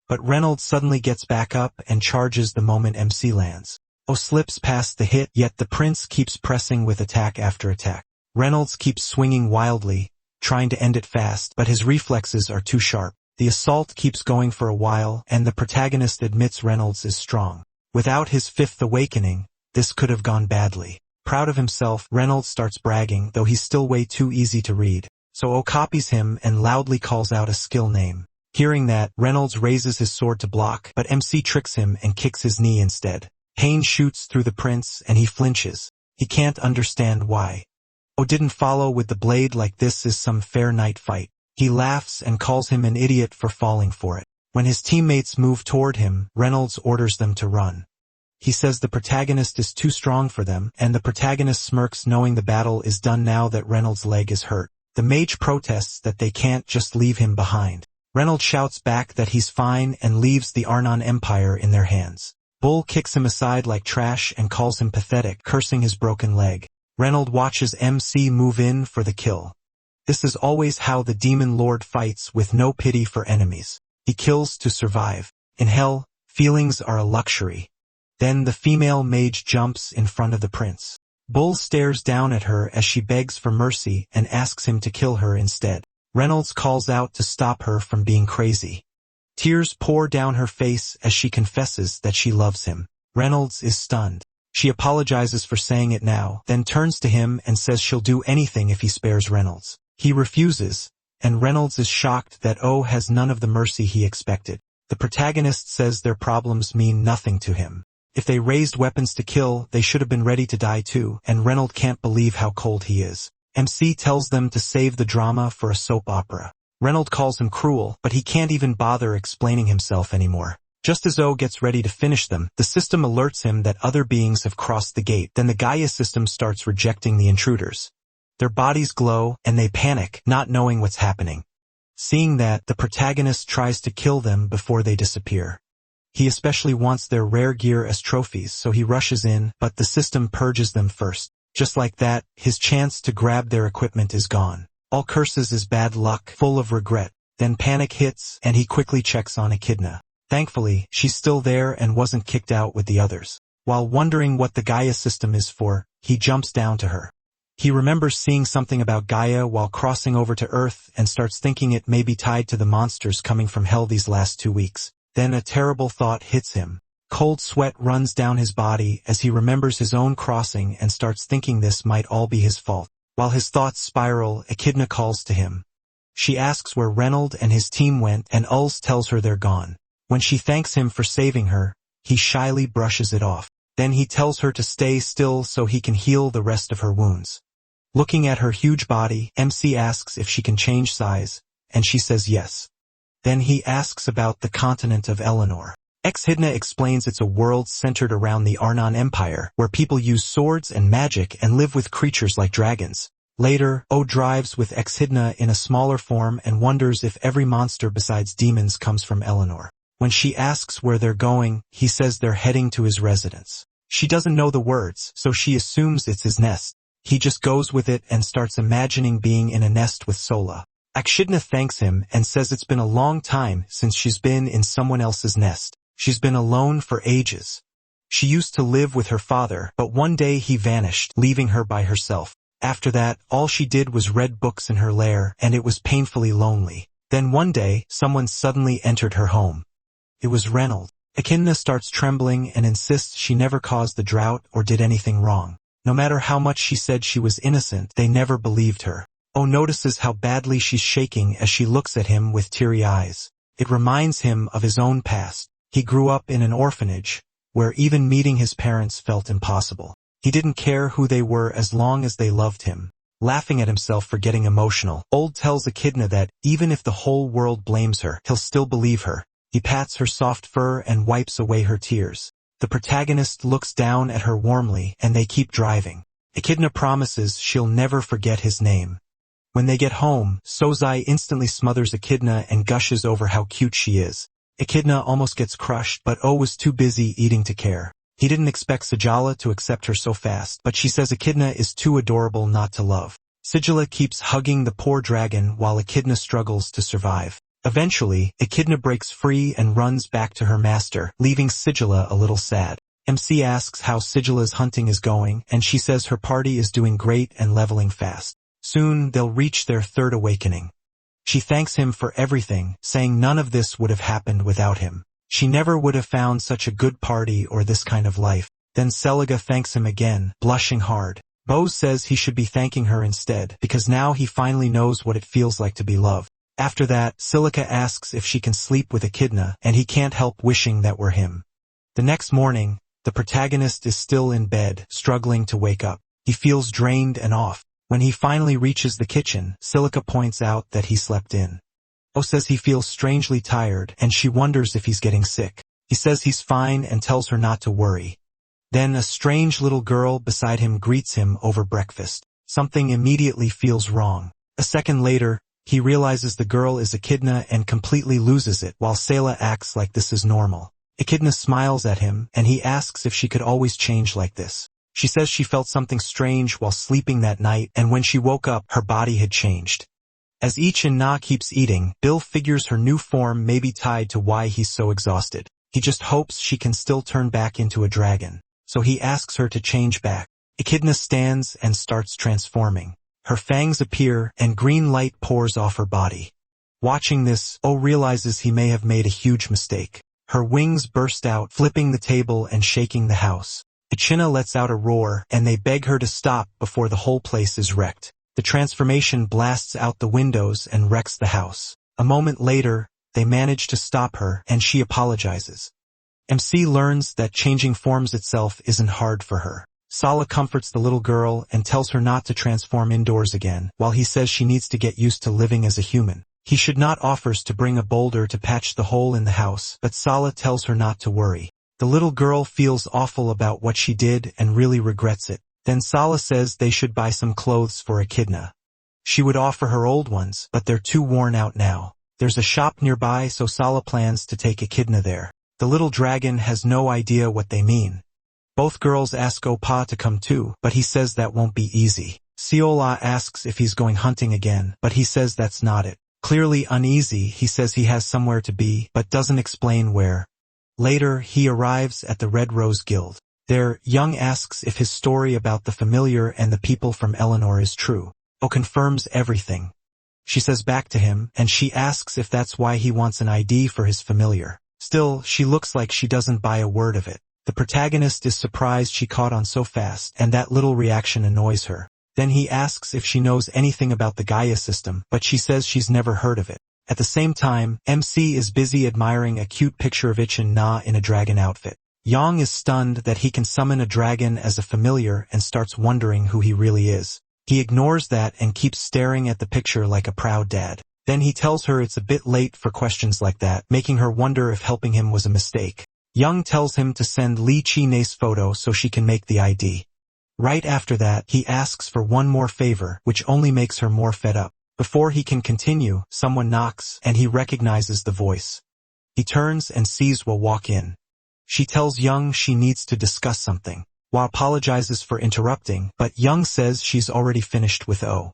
But Reynold suddenly gets back up and charges the moment MC lands. O slips past the hit, yet the prince keeps pressing with attack after attack. Reynolds keeps swinging wildly, trying to end it fast, but his reflexes are too sharp. The assault keeps going for a while, and the protagonist admits Reynolds is strong. Without his fifth awakening, this could have gone badly. Proud of himself, Reynolds starts bragging, though he's still way too easy to read. So O copies him and loudly calls out a skill name. Hearing that, Reynolds raises his sword to block, but MC tricks him and kicks his knee instead. Pain shoots through the prince, and he flinches. He can't understand why. O didn't follow with the blade like this is some fair night fight. He laughs and calls him an idiot for falling for it. When his teammates move toward him, Reynolds orders them to run. He says the protagonist is too strong for them, and the protagonist smirks knowing the battle is done now that Reynolds' leg is hurt. The mage protests that they can't just leave him behind. Reynolds shouts back that he's fine and leaves the Arnon Empire in their hands. Bull kicks him aside like trash and calls him pathetic, cursing his broken leg. Reynolds watches MC move in for the kill. This is always how the Demon Lord fights, with no pity for enemies. He kills to survive. In hell, feelings are a luxury. Then the female mage jumps in front of the prince. Bull stares down at her as she begs for mercy and asks him to kill her instead. Reynolds calls out to stop her from being crazy. Tears pour down her face as she confesses that she loves him. Reynolds is stunned. She apologizes for saying it now, then turns to him and says she'll do anything if he spares Reynolds. He refuses, and Reynolds is shocked that O has none of the mercy he expected. The protagonist says their problems mean nothing to him. If they raised weapons to kill, they should have been ready to die too, and Reynolds can't believe how cold he is. MC tells them to save the drama for a soap opera. Reynolds calls him cruel, but he can't even bother explaining himself anymore. Just as O gets ready to finish them, the system alerts him that other beings have crossed the gate. Then the Gaia system starts rejecting the intruders. Their bodies glow, and they panic, not knowing what's happening. Seeing that, the protagonist tries to kill them before they disappear. He especially wants their rare gear as trophies, so he rushes in, but the system purges them first. Just like that, his chance to grab their equipment is gone. All curses is bad luck, full of regret. Then panic hits, and he quickly checks on Echidna. Thankfully, she's still there and wasn't kicked out with the others. While wondering what the Gaia system is for, he jumps down to her. He remembers seeing something about Gaia while crossing over to Earth and starts thinking it may be tied to the monsters coming from hell these last 2 weeks. Then a terrible thought hits him. Cold sweat runs down his body as he remembers his own crossing and starts thinking this might all be his fault. While his thoughts spiral, Echidna calls to him. She asks where Reynold and his team went, and Ulz tells her they're gone. When she thanks him for saving her, he shyly brushes it off. Then he tells her to stay still so he can heal the rest of her wounds. Looking at her huge body, MC asks if she can change size, and she says yes. Then he asks about the continent of Eleanor. Echidna explains it's a world centered around the Arnon Empire, where people use swords and magic and live with creatures like dragons. Later, O drives with Echidna in a smaller form and wonders if every monster besides demons comes from Eleanor. When she asks where they're going, he says they're heading to his residence. She doesn't know the words, so she assumes it's his nest. He just goes with it and starts imagining being in a nest with Sola. Echidna thanks him and says it's been a long time since she's been in someone else's nest. She's been alone for ages. She used to live with her father, but one day he vanished, leaving her by herself. After that, all she did was read books in her lair, and it was painfully lonely. Then one day, someone suddenly entered her home. It was Reynold. Echidna starts trembling and insists she never caused the drought or did anything wrong. No matter how much she said she was innocent, they never believed her. O notices how badly she's shaking as she looks at him with teary eyes. It reminds him of his own past. He grew up in an orphanage, where even meeting his parents felt impossible. He didn't care who they were as long as they loved him. Laughing at himself for getting emotional, Old tells Echidna that, even if the whole world blames her, he'll still believe her. He pats her soft fur and wipes away her tears. The protagonist looks down at her warmly, and they keep driving. Echidna promises she'll never forget his name. When they get home, Sozai instantly smothers Echidna and gushes over how cute she is. Echidna almost gets crushed, but O was too busy eating to care. He didn't expect Sigala to accept her so fast, but she says Echidna is too adorable not to love. Sigala keeps hugging the poor dragon while Echidna struggles to survive. Eventually, Echidna breaks free and runs back to her master, leaving Sigala a little sad. MC asks how Sigala's hunting is going, and she says her party is doing great and leveling fast. Soon, they'll reach their third awakening. She thanks him for everything, saying none of this would have happened without him. She never would have found such a good party or this kind of life. Then Seliga thanks him again, blushing hard. Bose says he should be thanking her instead, because now he finally knows what it feels like to be loved. After that, Silica asks if she can sleep with Echidna, and he can't help wishing that were him. The next morning, the protagonist is still in bed, struggling to wake up. He feels drained and off. When he finally reaches the kitchen, Silica points out that he slept in. O says he feels strangely tired, and she wonders if he's getting sick. He says he's fine and tells her not to worry. Then a strange little girl beside him greets him over breakfast. Something immediately feels wrong. A second later, he realizes the girl is Echidna and completely loses it, while Sayla acts like this is normal. Echidna smiles at him, and he asks if she could always change like this. She says she felt something strange while sleeping that night, and when she woke up, her body had changed. As Na keeps eating, Bill figures her new form may be tied to why he's so exhausted. He just hopes she can still turn back into a dragon. So he asks her to change back. Echidna stands and starts transforming. Her fangs appear, and green light pours off her body. Watching this, O realizes he may have made a huge mistake. Her wings burst out, flipping the table and shaking the house. Echidna lets out a roar, and they beg her to stop before the whole place is wrecked. The transformation blasts out the windows and wrecks the house. A moment later, they manage to stop her, and she apologizes. MC learns that changing forms itself isn't hard for her. Sala comforts the little girl and tells her not to transform indoors again, while he says she needs to get used to living as a human. He should not offers to bring a boulder to patch the hole in the house, but Sala tells her not to worry. The little girl feels awful about what she did and really regrets it. Then Sala says they should buy some clothes for Echidna. She would offer her old ones, but they're too worn out now. There's a shop nearby, so Sala plans to take Echidna there. The little dragon has no idea what they mean. Both girls ask Opa to come too, but he says that won't be easy. Seola asks if he's going hunting again, but he says that's not it. Clearly uneasy, he says he has somewhere to be, but doesn't explain where. Later, he arrives at the Red Rose Guild. There, Young asks if his story about the familiar and the people from Eleanor is true. Oh confirms everything. She says back to him, and she asks if that's why he wants an ID for his familiar. Still, she looks like she doesn't buy a word of it. The protagonist is surprised she caught on so fast, and that little reaction annoys her. Then he asks if she knows anything about the Gaia system, but she says she's never heard of it. At the same time, MC is busy admiring a cute picture of Ichin Na in a dragon outfit. Yang is stunned that he can summon a dragon as a familiar and starts wondering who he really is. He ignores that and keeps staring at the picture like a proud dad. Then he tells her it's a bit late for questions like that, making her wonder if helping him was a mistake. Young tells him to send Li Chi-Nei's photo so she can make the ID. Right after that, he asks for one more favor, which only makes her more fed up. Before he can continue, someone knocks, and he recognizes the voice. He turns and sees Wa walk in. She tells Young she needs to discuss something. Wa apologizes for interrupting, but Young says she's already finished with O.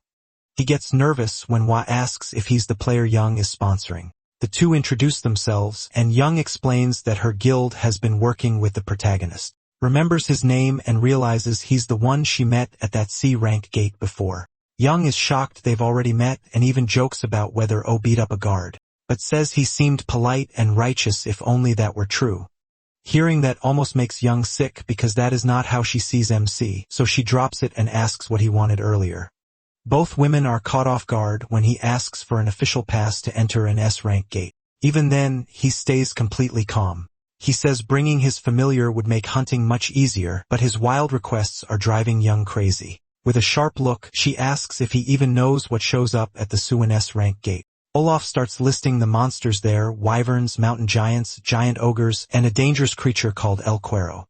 He gets nervous when Wa asks if he's the player Young is sponsoring. The two introduce themselves, and Young explains that her guild has been working with the protagonist. Remembers his name and realizes he's the one she met at that C-rank gate before. Young is shocked they've already met and even jokes about whether O beat up a guard, but says he seemed polite and righteous if only that were true. Hearing that almost makes Young sick because that is not how she sees MC, so she drops it and asks what he wanted earlier. Both women are caught off guard when he asks for an official pass to enter an S-rank gate. Even then, he stays completely calm. He says bringing his familiar would make hunting much easier, but his wild requests are driving Young crazy. With a sharp look, she asks if he even knows what shows up at the Suan S-rank gate. Olaf starts listing the monsters there: wyverns, mountain giants, giant ogres, and a dangerous creature called El Cuero.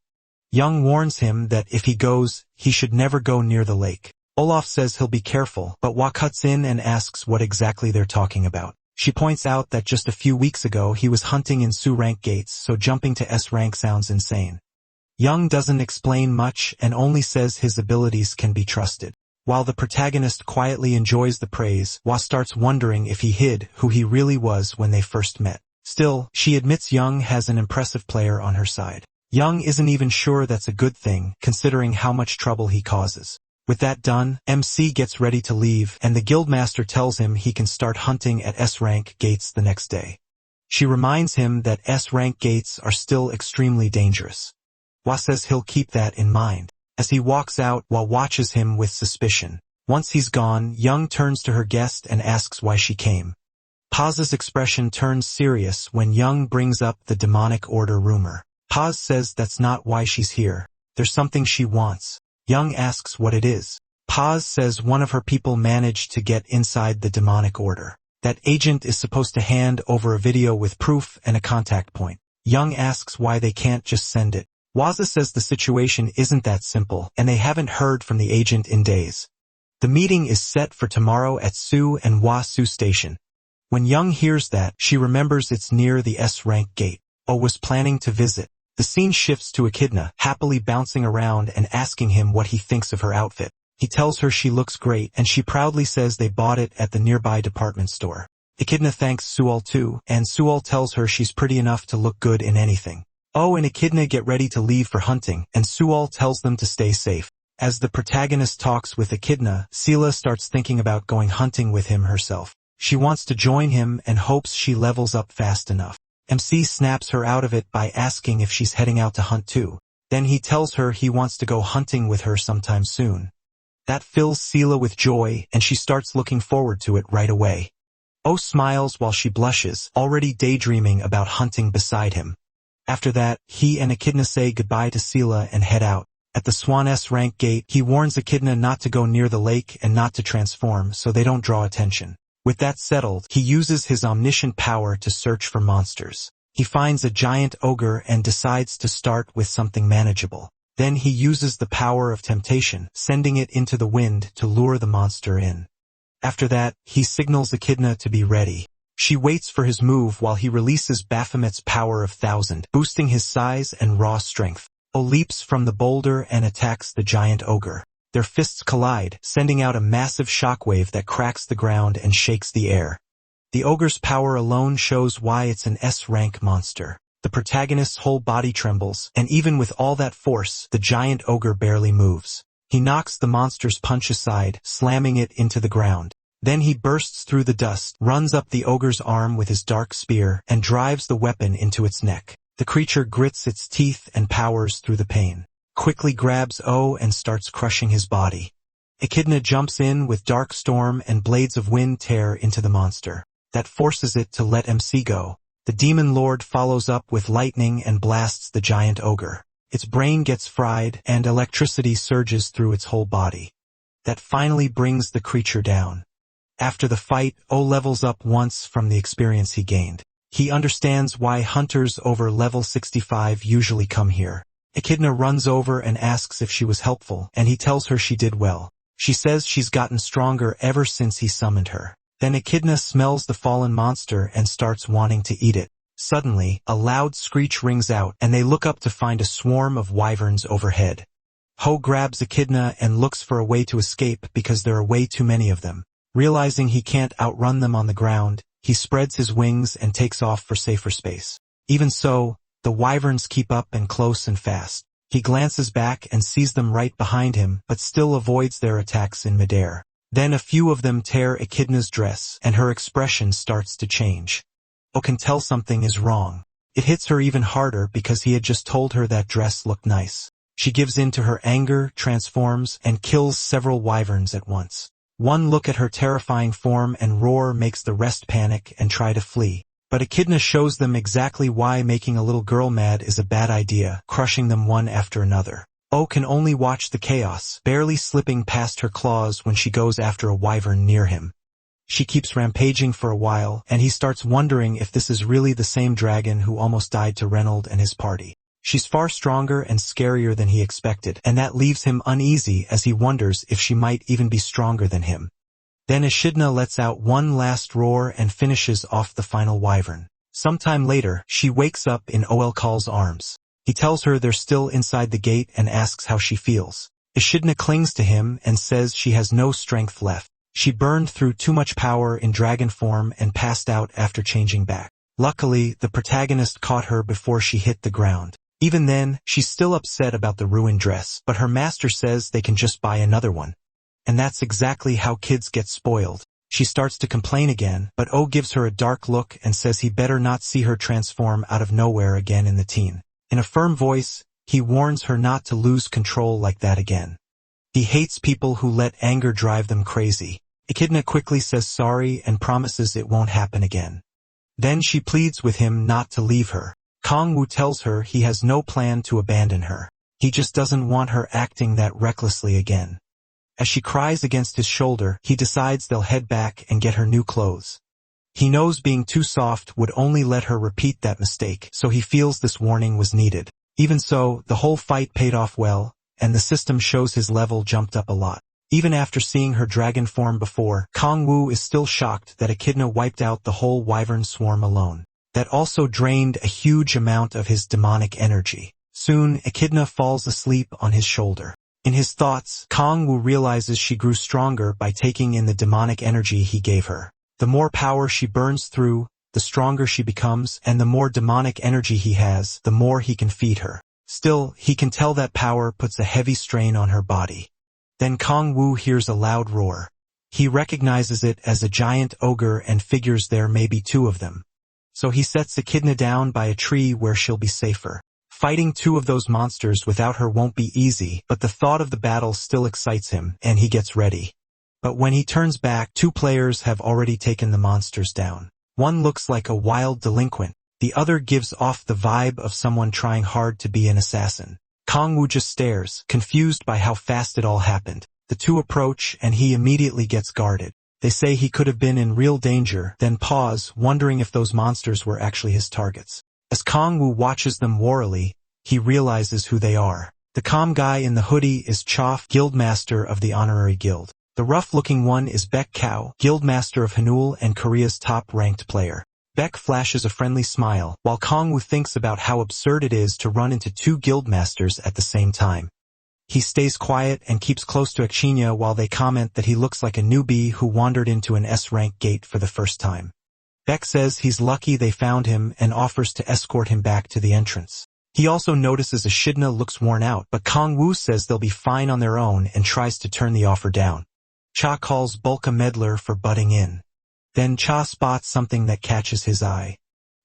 Young warns him that if he goes, he should never go near the lake. Olaf says he'll be careful, but Wa cuts in and asks what exactly they're talking about. She points out that just a few weeks ago he was hunting in Su-rank gates, so jumping to S-rank sounds insane. Young doesn't explain much and only says his abilities can be trusted. While the protagonist quietly enjoys the praise, Wa starts wondering if he hid who he really was when they first met. Still, she admits Young has an impressive player on her side. Young isn't even sure that's a good thing, considering how much trouble he causes. With that done, MC gets ready to leave, and the guildmaster tells him he can start hunting at S-rank gates the next day. She reminds him that S-rank gates are still extremely dangerous. Wa says he'll keep that in mind. As he walks out, Wa watches him with suspicion. Once he's gone, Young turns to her guest and asks why she came. Paz's expression turns serious when Young brings up the demonic order rumor. Paz says that's not why she's here. There's something she wants. Young asks what it is. Paz says one of her people managed to get inside the demonic order. That agent is supposed to hand over a video with proof and a contact point. Young asks why they can't just send it. Waza says the situation isn't that simple, and they haven't heard from the agent in days. The meeting is set for tomorrow at Su and Wa Su Station. When Young hears that, she remembers it's near the S-rank gate. O was planning to visit. The scene shifts to Echidna, happily bouncing around and asking him what he thinks of her outfit. He tells her she looks great, and she proudly says they bought it at the nearby department store. Echidna thanks Sual too, and Sual tells her she's pretty enough to look good in anything. O and Echidna get ready to leave for hunting, and Sual tells them to stay safe. As the protagonist talks with Echidna, Sela starts thinking about going hunting with him herself. She wants to join him and hopes she levels up fast enough. MC snaps her out of it by asking if she's heading out to hunt too. Then he tells her he wants to go hunting with her sometime soon. That fills Sela with joy, and she starts looking forward to it right away. O smiles while she blushes, already daydreaming about hunting beside him. After that, he and Echidna say goodbye to Sela and head out. At the Swan S-rank gate, he warns Echidna not to go near the lake and not to transform so they don't draw attention. With that settled, he uses his omniscient power to search for monsters. He finds a giant ogre and decides to start with something manageable. Then he uses the power of temptation, sending it into the wind to lure the monster in. After that, he signals Echidna to be ready. She waits for his move while he releases Baphomet's power of 1000, boosting his size and raw strength. O leaps from the boulder and attacks the giant ogre. Their fists collide, sending out a massive shockwave that cracks the ground and shakes the air. The ogre's power alone shows why it's an S-rank monster. The protagonist's whole body trembles, and even with all that force, the giant ogre barely moves. He knocks the monster's punch aside, slamming it into the ground. Then he bursts through the dust, runs up the ogre's arm with his dark spear, and drives the weapon into its neck. The creature grits its teeth and powers through the pain. Quickly grabs O and starts crushing his body. Echidna jumps in with Dark Storm and Blades of Wind tear into the monster. That forces it to let MC go. The Demon Lord follows up with lightning and blasts the giant ogre. Its brain gets fried and electricity surges through its whole body. That finally brings the creature down. After the fight, O levels up once from the experience he gained. He understands why hunters over level 65 usually come here. Echidna runs over and asks if she was helpful, and he tells her she did well. She says she's gotten stronger ever since he summoned her. Then Echidna smells the fallen monster and starts wanting to eat it. Suddenly, a loud screech rings out, and they look up to find a swarm of wyverns overhead. Ho grabs Echidna and looks for a way to escape because there are way too many of them. Realizing he can't outrun them on the ground, he spreads his wings and takes off for safer space. Even so, the wyverns keep up and close and fast. He glances back and sees them right behind him, but still avoids their attacks in midair. Then a few of them tear Echidna's dress, and her expression starts to change. O can tell something is wrong. It hits her even harder because he had just told her that dress looked nice. She gives in to her anger, transforms, and kills several wyverns at once. One look at her terrifying form and roar makes the rest panic and try to flee. But Echidna shows them exactly why making a little girl mad is a bad idea, crushing them one after another. O can only watch the chaos, barely slipping past her claws when she goes after a wyvern near him. She keeps rampaging for a while, and he starts wondering if this is really the same dragon who almost died to Reynold and his party. She's far stronger and scarier than he expected, and that leaves him uneasy as he wonders if she might even be stronger than him. Then Echidna lets out one last roar and finishes off the final wyvern. Sometime later, she wakes up in Oelkal's arms. He tells her they're still inside the gate and asks how she feels. Echidna clings to him and says she has no strength left. She burned through too much power in dragon form and passed out after changing back. Luckily, the protagonist caught her before she hit the ground. Even then, she's still upset about the ruined dress, but her master says they can just buy another one. And that's exactly how kids get spoiled. She starts to complain again, but O gives her a dark look and says he better not see her transform out of nowhere again in the teen. In a firm voice, he warns her not to lose control like that again. He hates people who let anger drive them crazy. Echidna quickly says sorry and promises it won't happen again. Then she pleads with him not to leave her. Kong-woo tells her he has no plan to abandon her. He just doesn't want her acting that recklessly again. As she cries against his shoulder, he decides they'll head back and get her new clothes. He knows being too soft would only let her repeat that mistake, so he feels this warning was needed. Even so, the whole fight paid off well, and the system shows his level jumped up a lot. Even after seeing her dragon form before, Kong-woo is still shocked that Echidna wiped out the whole wyvern swarm alone. That also drained a huge amount of his demonic energy. Soon, Echidna falls asleep on his shoulder. In his thoughts, Kong-woo realizes she grew stronger by taking in the demonic energy he gave her. The more power she burns through, the stronger she becomes, and the more demonic energy he has, the more he can feed her. Still, he can tell that power puts a heavy strain on her body. Then Kong-woo hears a loud roar. He recognizes it as a giant ogre and figures there may be two of them. So he sets Echidna down by a tree where she'll be safer. Fighting two of those monsters without her won't be easy, but the thought of the battle still excites him, and he gets ready. But when he turns back, two players have already taken the monsters down. One looks like a wild delinquent. The other gives off the vibe of someone trying hard to be an assassin. Kong-woo just stares, confused by how fast it all happened. The two approach, and he immediately gets guarded. They say he could have been in real danger, then pause, wondering if those monsters were actually his targets. As Kong-woo watches them warily, he realizes who they are. The calm guy in the hoodie is Choff, guildmaster of the honorary guild. The rough-looking one is Baek Kao, guildmaster of Hanul and Korea's top-ranked player. Baek flashes a friendly smile, while Kong-woo thinks about how absurd it is to run into two guildmasters at the same time. He stays quiet and keeps close to Echina while they comment that he looks like a newbie who wandered into an S-rank gate for the first time. Beck says he's lucky they found him and offers to escort him back to the entrance. He also notices Echidna looks worn out, but Kong-woo says they'll be fine on their own and tries to turn the offer down. Cha calls Bulk a meddler for butting in. Then Cha spots something that catches his eye.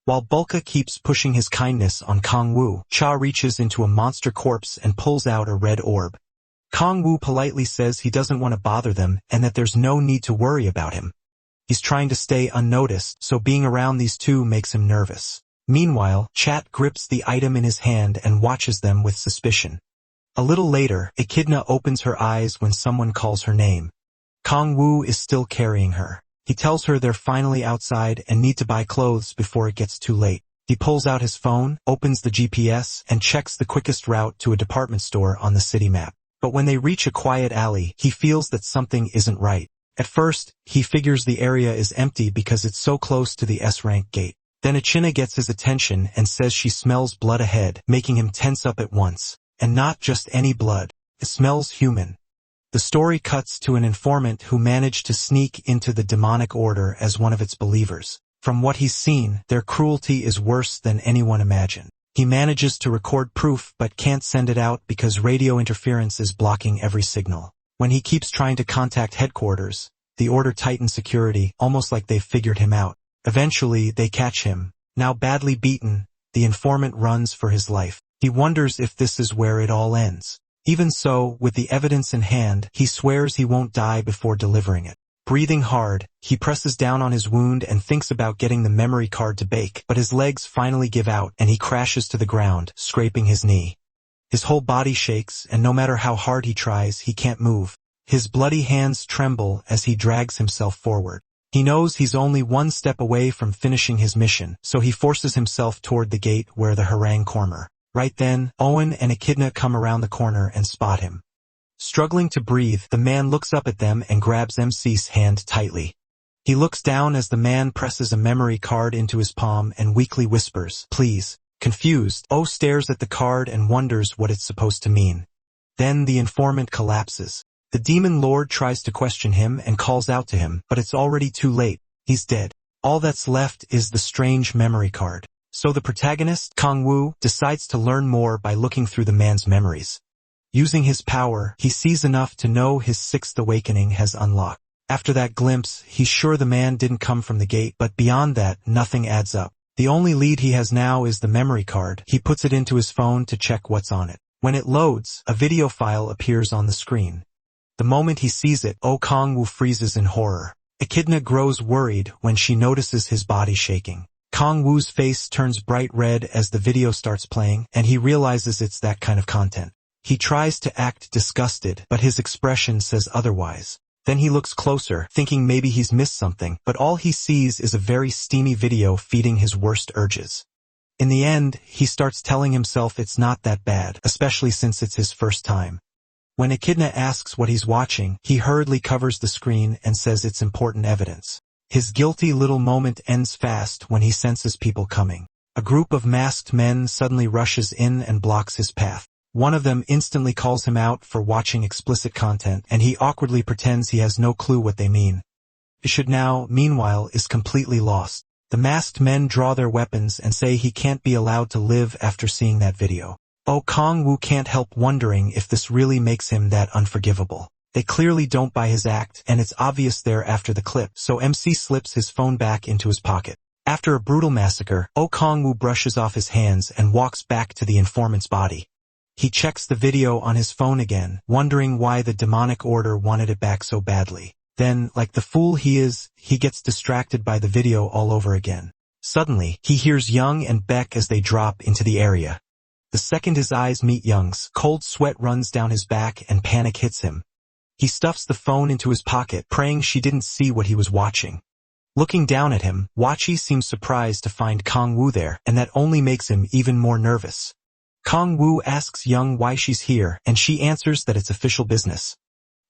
While Bulka keeps pushing his kindness on Kong-woo, Cha reaches into a monster corpse and pulls out a red orb. Kong-woo politely says he doesn't want to bother them and that there's no need to worry about him. He's trying to stay unnoticed, so being around these two makes him nervous. Meanwhile, Chat grips the item in his hand and watches them with suspicion. A little later, Echidna opens her eyes when someone calls her name. Kong-woo is still carrying her. He tells her they're finally outside and need to buy clothes before it gets too late. He pulls out his phone, opens the GPS, and checks the quickest route to a department store on the city map. But when they reach a quiet alley, he feels that something isn't right. At first, he figures the area is empty because it's so close to the S-rank gate. Then Echina gets his attention and says she smells blood ahead, making him tense up at once. And not just any blood. It smells human. The story cuts to an informant who managed to sneak into the demonic order as one of its believers. From what he's seen, their cruelty is worse than anyone imagined. He manages to record proof but can't send it out because radio interference is blocking every signal. When he keeps trying to contact headquarters, the order tightens security, almost like they've figured him out. Eventually, they catch him. Now badly beaten, the informant runs for his life. He wonders if this is where it all ends. Even so, with the evidence in hand, he swears he won't die before delivering it. Breathing hard, he presses down on his wound and thinks about getting the memory card to bake, but his legs finally give out and he crashes to the ground, scraping his knee. His whole body shakes, and no matter how hard he tries, he can't move. His bloody hands tremble as he drags himself forward. He knows he's only one step away from finishing his mission, so he forces himself toward the gate where the harangue corner. Right then, Owen and Echidna come around the corner and spot him. Struggling to breathe, the man looks up at them and grabs MC's hand tightly. He looks down as the man presses a memory card into his palm and weakly whispers, "Please." Confused, O stares at the card and wonders what it's supposed to mean. Then the informant collapses. The demon lord tries to question him and calls out to him, but it's already too late. He's dead. All that's left is the strange memory card. So the protagonist, Kong-woo, decides to learn more by looking through the man's memories. Using his power, he sees enough to know his sixth awakening has unlocked. After that glimpse, he's sure the man didn't come from the gate, but beyond that, nothing adds up. The only lead he has now is the memory card. He puts it into his phone to check what's on it. When it loads, a video file appears on the screen. The moment he sees it, Kong-woo freezes in horror. Echidna grows worried when she notices his body shaking. Kong-woo's face turns bright red as the video starts playing, and he realizes it's that kind of content. He tries to act disgusted, but his expression says otherwise. Then he looks closer, thinking maybe he's missed something, but all he sees is a very steamy video feeding his worst urges. In the end, he starts telling himself it's not that bad, especially since it's his first time. When Echidna asks what he's watching, he hurriedly covers the screen and says it's important evidence. His guilty little moment ends fast when he senses people coming. A group of masked men suddenly rushes in and blocks his path. One of them instantly calls him out for watching explicit content, and he awkwardly pretends he has no clue what they mean. Echidna, meanwhile, is completely lost. The masked men draw their weapons and say he can't be allowed to live after seeing that video. Kong-woo can't help wondering if this really makes him that unforgivable. They clearly don't buy his act, and it's obvious they're after the clip, so MC slips his phone back into his pocket. After a brutal massacre, Kong-woo brushes off his hands and walks back to the informant's body. He checks the video on his phone again, wondering why the demonic order wanted it back so badly. Then, like the fool he is, he gets distracted by the video all over again. Suddenly, he hears Young and Beck as they drop into the area. The second his eyes meet Young's, cold sweat runs down his back and panic hits him. He stuffs the phone into his pocket, praying she didn't see what he was watching. Looking down at him, Wachi seems surprised to find Kong-woo there, and that only makes him even more nervous. Kong-woo asks Young why she's here, and she answers that it's official business.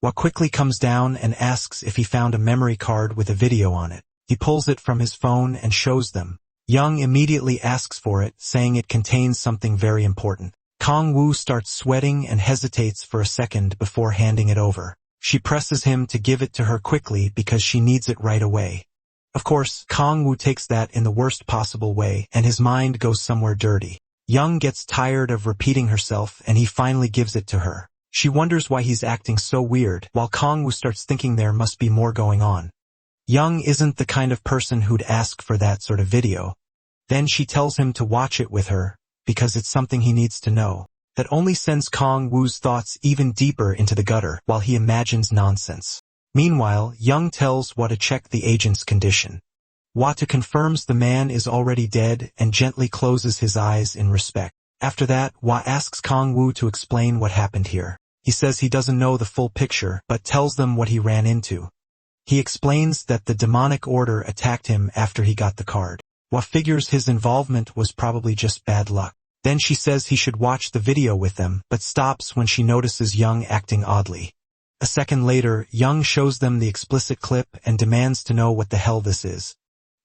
Wa quickly comes down and asks if he found a memory card with a video on it. He pulls it from his phone and shows them. Young immediately asks for it, saying it contains something very important. Kong Wu starts sweating and hesitates for a second before handing it over. She presses him to give it to her quickly because she needs it right away. Of course, Kong Wu takes that in the worst possible way, and his mind goes somewhere dirty. Young gets tired of repeating herself and he finally gives it to her. She wonders why he's acting so weird, while Kong Wu starts thinking there must be more going on. Young isn't the kind of person who'd ask for that sort of video. Then she tells him to watch it with her, because it's something he needs to know. That only sends Kong Wu's thoughts even deeper into the gutter, while he imagines nonsense. Meanwhile, Young tells Hwa to check the agent's condition. Hwa confirms the man is already dead and gently closes his eyes in respect. After that, Hwa asks Kong Wu to explain what happened here. He says he doesn't know the full picture, but tells them what he ran into. He explains that the demonic order attacked him after he got the card. Hwa figures his involvement was probably just bad luck. Then she says he should watch the video with them, but stops when she notices Young acting oddly. A second later, Young shows them the explicit clip and demands to know what the hell this is.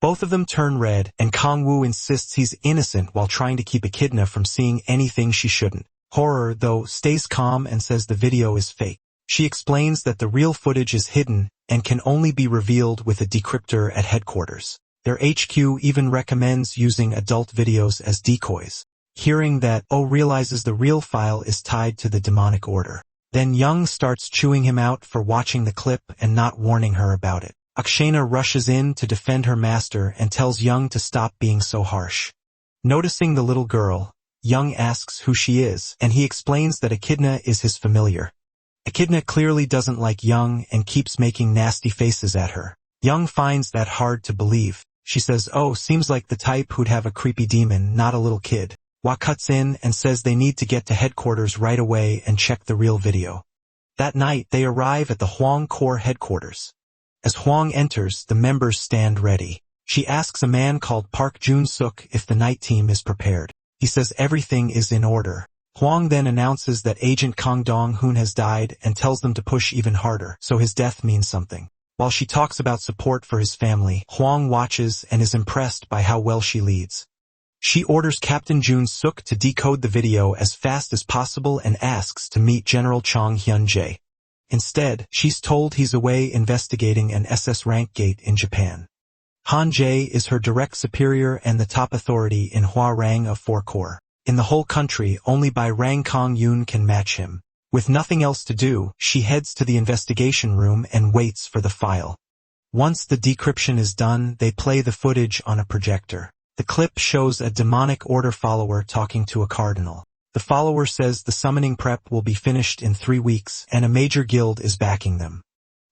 Both of them turn red, and Kong Wu insists he's innocent while trying to keep Echidna from seeing anything she shouldn't. Horror, though, stays calm and says the video is fake. She explains that the real footage is hidden and can only be revealed with a decryptor at headquarters. Their HQ even recommends using adult videos as decoys. Hearing that, Oh realizes the real file is tied to the demonic order. Then Young starts chewing him out for watching the clip and not warning her about it. Akshana rushes in to defend her master and tells Young to stop being so harsh. Noticing the little girl, Young asks who she is, and he explains that Echidna is his familiar. Echidna clearly doesn't like Young and keeps making nasty faces at her. Young finds that hard to believe. She says, oh, seems like the type who'd have a creepy demon, not a little kid. Hwa cuts in and says they need to get to headquarters right away and check the real video. That night, they arrive at the Huang Corps headquarters. As Huang enters, the members stand ready. She asks a man called Park Jun-suk if the night team is prepared. He says everything is in order. Huang then announces that Agent Kang Dong-hoon has died and tells them to push even harder, so his death means something. While she talks about support for his family, Huang watches and is impressed by how well she leads. She orders Captain Jun-suk to decode the video as fast as possible and asks to meet General Chong Hyun-jae. Instead, she's told he's away investigating an SS rank gate in Japan. Han-jae is her direct superior and the top authority in Hwa Rang of 4 Corps. In the whole country, only by Rang Kong-yoon can match him. With nothing else to do, she heads to the investigation room and waits for the file. Once the decryption is done, they play the footage on a projector. The clip shows a demonic order follower talking to a cardinal. The follower says the summoning prep will be finished in 3 weeks and a major guild is backing them.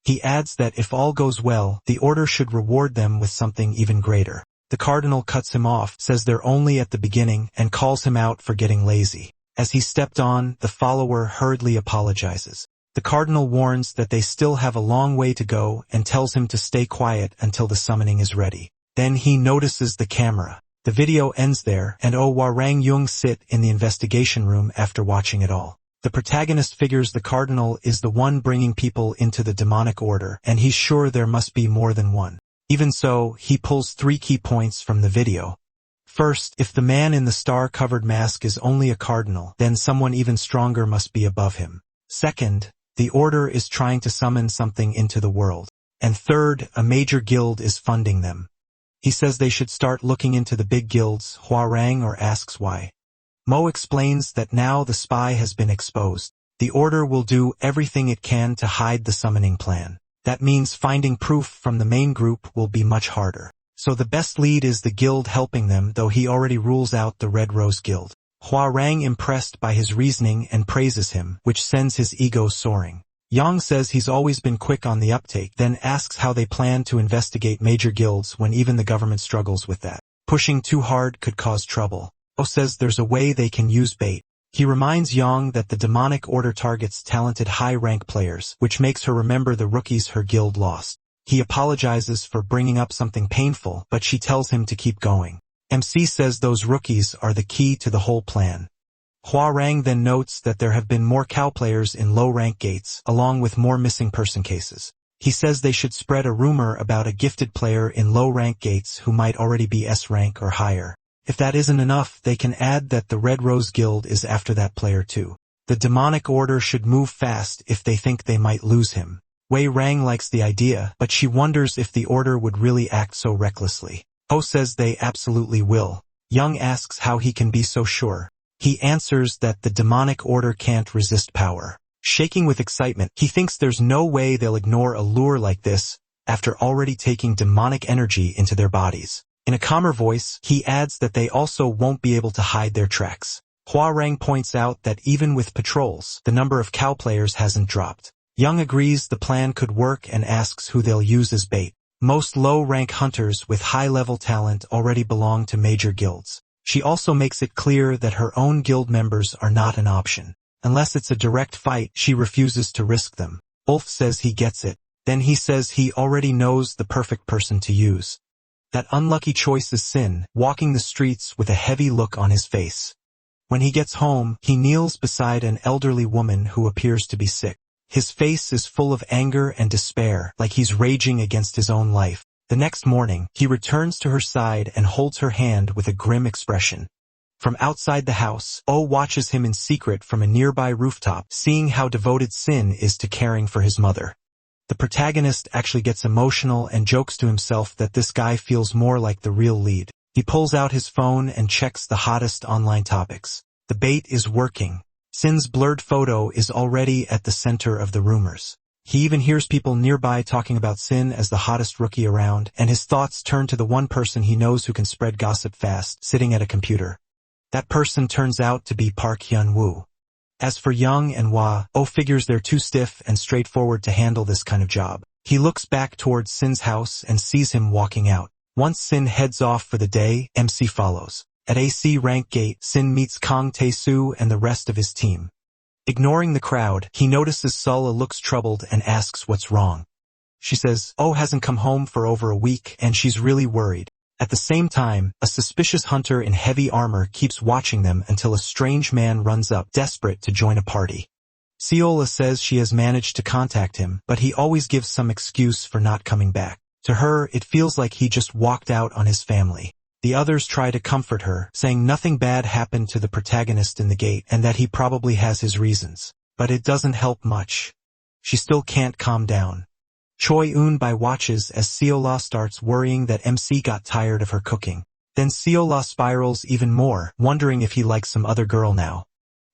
He adds that if all goes well, the order should reward them with something even greater. The cardinal cuts him off, says they're only at the beginning, and calls him out for getting lazy. As he stepped on, the follower hurriedly apologizes. The cardinal warns that they still have a long way to go and tells him to stay quiet until the summoning is ready. Then he notices the camera. The video ends there, and Hwa Rang-young sit in the investigation room after watching it all. The protagonist figures the cardinal is the one bringing people into the demonic order, and he's sure there must be more than one. Even so, he pulls 3 key points from the video. First, if the man in the star-covered mask is only a cardinal, then someone even stronger must be above him. Second, the order is trying to summon something into the world. And third, a major guild is funding them. He says they should start looking into the big guilds, Hwarang, or asks why. Mo explains that now the spy has been exposed. The order will do everything it can to hide the summoning plan. That means finding proof from the main group will be much harder. So the best lead is the guild helping them, though he already rules out the Red Rose Guild. Hwarang impressed by his reasoning and praises him, which sends his ego soaring. Yang says he's always been quick on the uptake, then asks how they plan to investigate major guilds when even the government struggles with that. Pushing too hard could cause trouble. O says there's a way they can use bait. He reminds Yang that the demonic order targets talented high-rank players, which makes her remember the rookies her guild lost. He apologizes for bringing up something painful, but she tells him to keep going. MC says those rookies are the key to the whole plan. Hwarang then notes that there have been more cow players in low-rank gates, along with more missing person cases. He says they should spread a rumor about a gifted player in low-rank gates who might already be S rank or higher. If that isn't enough, they can add that the Red Rose Guild is after that player too. The demonic order should move fast if they think they might lose him. Wei Rang likes the idea, but she wonders if the order would really act so recklessly. Ho says they absolutely will. Young asks how he can be so sure. He answers that the demonic order can't resist power. Shaking with excitement, he thinks there's no way they'll ignore a lure like this after already taking demonic energy into their bodies. In a calmer voice, he adds that they also won't be able to hide their tracks. Hua Rang points out that even with patrols, the number of cow players hasn't dropped. Young agrees the plan could work and asks who they'll use as bait. Most low-rank hunters with high-level talent already belong to major guilds. She also makes it clear that her own guild members are not an option. Unless it's a direct fight, she refuses to risk them. Ulf says he gets it. Then he says he already knows the perfect person to use. That unlucky choice is Sin, walking the streets with a heavy look on his face. When he gets home, he kneels beside an elderly woman who appears to be sick. His face is full of anger and despair, like he's raging against his own life. The next morning, he returns to her side and holds her hand with a grim expression. From outside the house, O watches him in secret from a nearby rooftop, seeing how devoted Sin is to caring for his mother. The protagonist actually gets emotional and jokes to himself that this guy feels more like the real lead. He pulls out his phone and checks the hottest online topics. The bait is working. Sin's blurred photo is already at the center of the rumors. He even hears people nearby talking about Sin as the hottest rookie around, and his thoughts turn to the one person he knows who can spread gossip fast, sitting at a computer. That person turns out to be Park Hyun-woo. As for Young and Hwa, Oh figures they're too stiff and straightforward to handle this kind of job. He looks back towards Sin's house and sees him walking out. Once Sin heads off for the day, MC follows. At AC rank gate, Sin meets Kang Tae-soo and the rest of his team. Ignoring the crowd, he notices Sulla looks troubled and asks what's wrong. She says, Oh hasn't come home for over a week and she's really worried. At the same time, a suspicious hunter in heavy armor keeps watching them until a strange man runs up, desperate to join a party. Seola says she has managed to contact him, but he always gives some excuse for not coming back. To her, it feels like he just walked out on his family. The others try to comfort her, saying nothing bad happened to the protagonist in the gate and that he probably has his reasons. But it doesn't help much. She still can't calm down. Choi Eun-bai watches as Seola starts worrying that MC got tired of her cooking. Then Seola spirals even more, wondering if he likes some other girl now.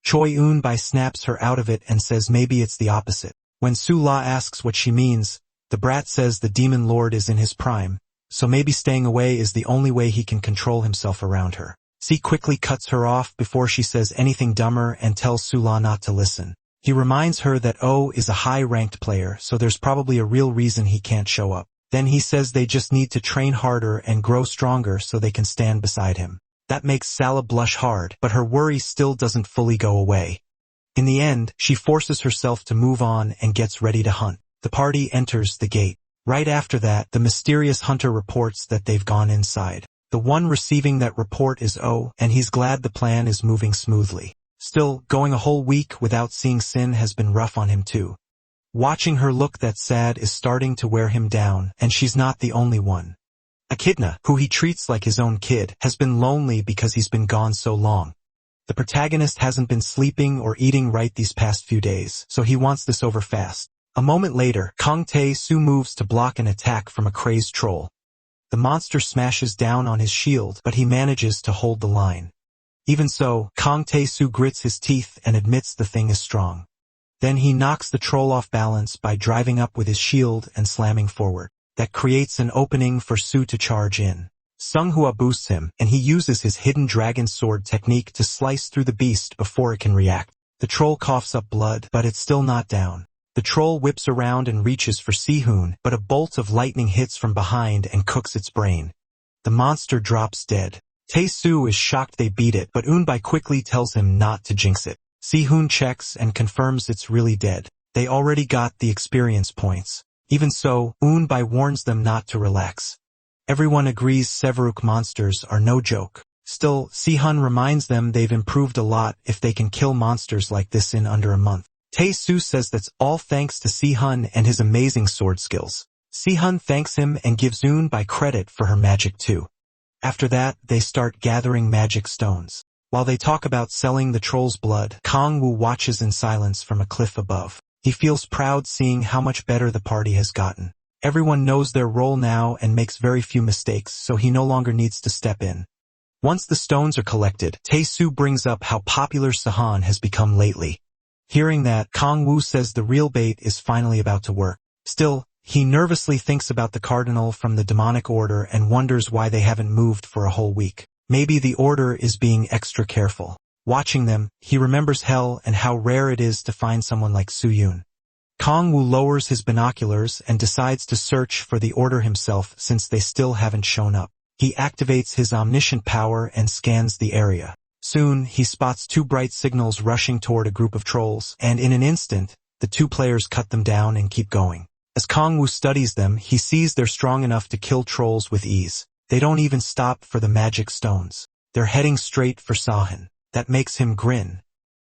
Choi Eun-bai snaps her out of it and says maybe it's the opposite. When Su-la asks what she means, the brat says the demon lord is in his prime, so maybe staying away is the only way he can control himself around her. C quickly cuts her off before she says anything dumber and tells Su-la not to listen. He reminds her that O is a high-ranked player, so there's probably a real reason he can't show up. Then he says they just need to train harder and grow stronger so they can stand beside him. That makes Sala blush hard, but her worry still doesn't fully go away. In the end, she forces herself to move on and gets ready to hunt. The party enters the gate. Right after that, the mysterious hunter reports that they've gone inside. The one receiving that report is O, and he's glad the plan is moving smoothly. Still, going a whole week without seeing Sin has been rough on him too. Watching her look that sad is starting to wear him down, and she's not the only one. Echidna, who he treats like his own kid, has been lonely because he's been gone so long. The protagonist hasn't been sleeping or eating right these past few days, so he wants this over fast. A moment later, Kang Tae-soo moves to block an attack from a crazed troll. The monster smashes down on his shield, but he manages to hold the line. Even so, Kang Tae-soo grits his teeth and admits the thing is strong. Then he knocks the troll off balance by driving up with his shield and slamming forward. That creates an opening for Soo to charge in. Sunghua boosts him, and he uses his hidden dragon sword technique to slice through the beast before it can react. The troll coughs up blood, but it's still not down. The troll whips around and reaches for Sehun, but a bolt of lightning hits from behind and cooks its brain. The monster drops dead. Tae-soo is shocked they beat it, but Eun-bai quickly tells him not to jinx it. Sehun checks and confirms it's really dead. They already got the experience points. Even so, Eun-bai warns them not to relax. Everyone agrees Severuk monsters are no joke. Still, Sehun reminds them they've improved a lot if they can kill monsters like this in under a month. Tae-soo says that's all thanks to Sehun and his amazing sword skills. Sehun thanks him and gives Eun-bai credit for her magic too. After that, they start gathering magic stones. While they talk about selling the troll's blood, Kang-woo watches in silence from a cliff above. He feels proud seeing how much better the party has gotten. Everyone knows their role now and makes very few mistakes, so he no longer needs to step in. Once the stones are collected, Tae-soo brings up how popular Sahan has become lately. Hearing that, Kang-woo says the real bait is finally about to work. Still, he nervously thinks about the cardinal from the demonic order and wonders why they haven't moved for a whole week. Maybe the order is being extra careful. Watching them, he remembers hell and how rare it is to find someone like Soo-yoon. Kang-woo lowers his binoculars and decides to search for the order himself since they still haven't shown up. He activates his omniscient power and scans the area. Soon, he spots two bright signals rushing toward a group of trolls, and in an instant, the two players cut them down and keep going. As Kang-woo studies them, he sees they're strong enough to kill trolls with ease. They don't even stop for the magic stones. They're heading straight for Sahan. That makes him grin.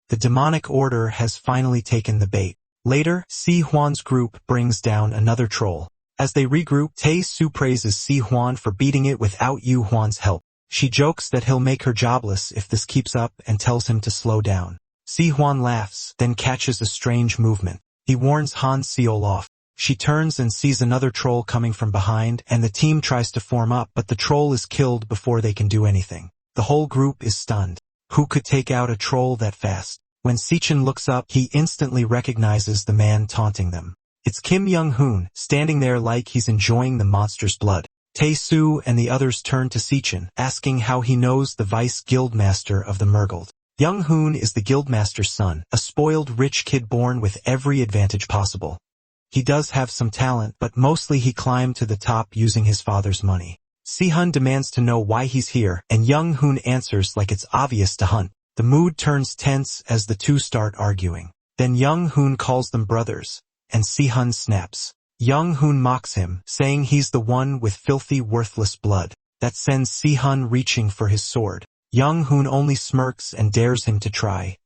The demonic order has finally taken the bait. Later, Si-hwan's group brings down another troll. As they regroup, Tae-soo praises Si-hwan for beating it without Yu-hwan's help. She jokes that he'll make her jobless if this keeps up and tells him to slow down. Si-hwan laughs, then catches a strange movement. He warns Han Seol off. She turns and sees another troll coming from behind, and the team tries to form up, but the troll is killed before they can do anything. The whole group is stunned. Who could take out a troll that fast? When Sichin looks up, he instantly recognizes the man taunting them. It's Kim Young-hoon, standing there like he's enjoying the monster's blood. Tae-soo and the others turn to Sichin, asking how he knows the vice guildmaster of the Mergold. Young-hoon is the guildmaster's son, a spoiled rich kid born with every advantage possible. He does have some talent, but mostly he climbed to the top using his father's money. Si-hun demands to know why he's here, and Young-hoon answers like it's obvious to hunt. The mood turns tense as the two start arguing. Then Young-hoon calls them brothers, and Si-hun snaps. Young-hoon mocks him, saying he's the one with filthy, worthless blood. That sends Si-hun reaching for his sword. Young-hoon only smirks and dares him to try.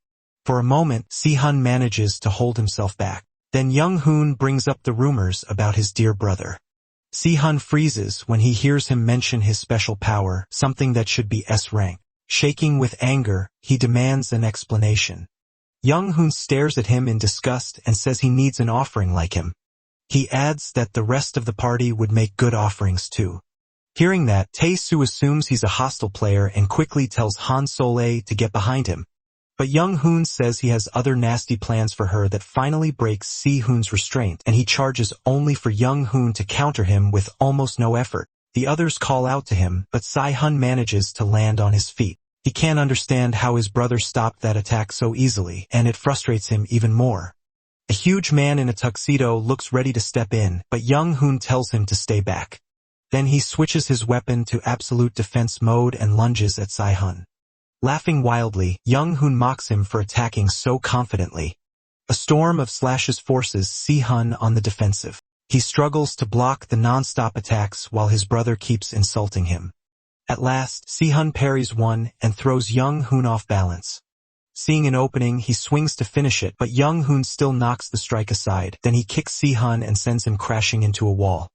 For a moment, Si-hun manages to hold himself back. Then Young-hoon brings up the rumors about his dear brother. Si-hun freezes when he hears him mention his special power, something that should be S-rank. Shaking with anger, he demands an explanation. Young-hoon stares at him in disgust and says he needs an offering like him. He adds that the rest of the party would make good offerings too. Hearing that, Tae-soo assumes he's a hostile player and quickly tells Han Sol-ae to get behind him. But Young-hoon says he has other nasty plans for her that finally breaks Si-hoon's restraint, and he charges only for Young-hoon to counter him with almost no effort. The others call out to him, but Si-hun manages to land on his feet. He can't understand how his brother stopped that attack so easily, and it frustrates him even more. A huge man in a tuxedo looks ready to step in, but Young-hoon tells him to stay back. Then he switches his weapon to absolute defense mode and lunges at Si-hun. Laughing wildly, Young-hoon mocks him for attacking so confidently. A storm of slashes forces Si-hun on the defensive. He struggles to block the non-stop attacks while his brother keeps insulting him. At last, Si-hun parries one and throws Young-hoon off balance. Seeing an opening, he swings to finish it, but Young-hoon still knocks the strike aside. Then he kicks Si-hun and sends him crashing into a wall.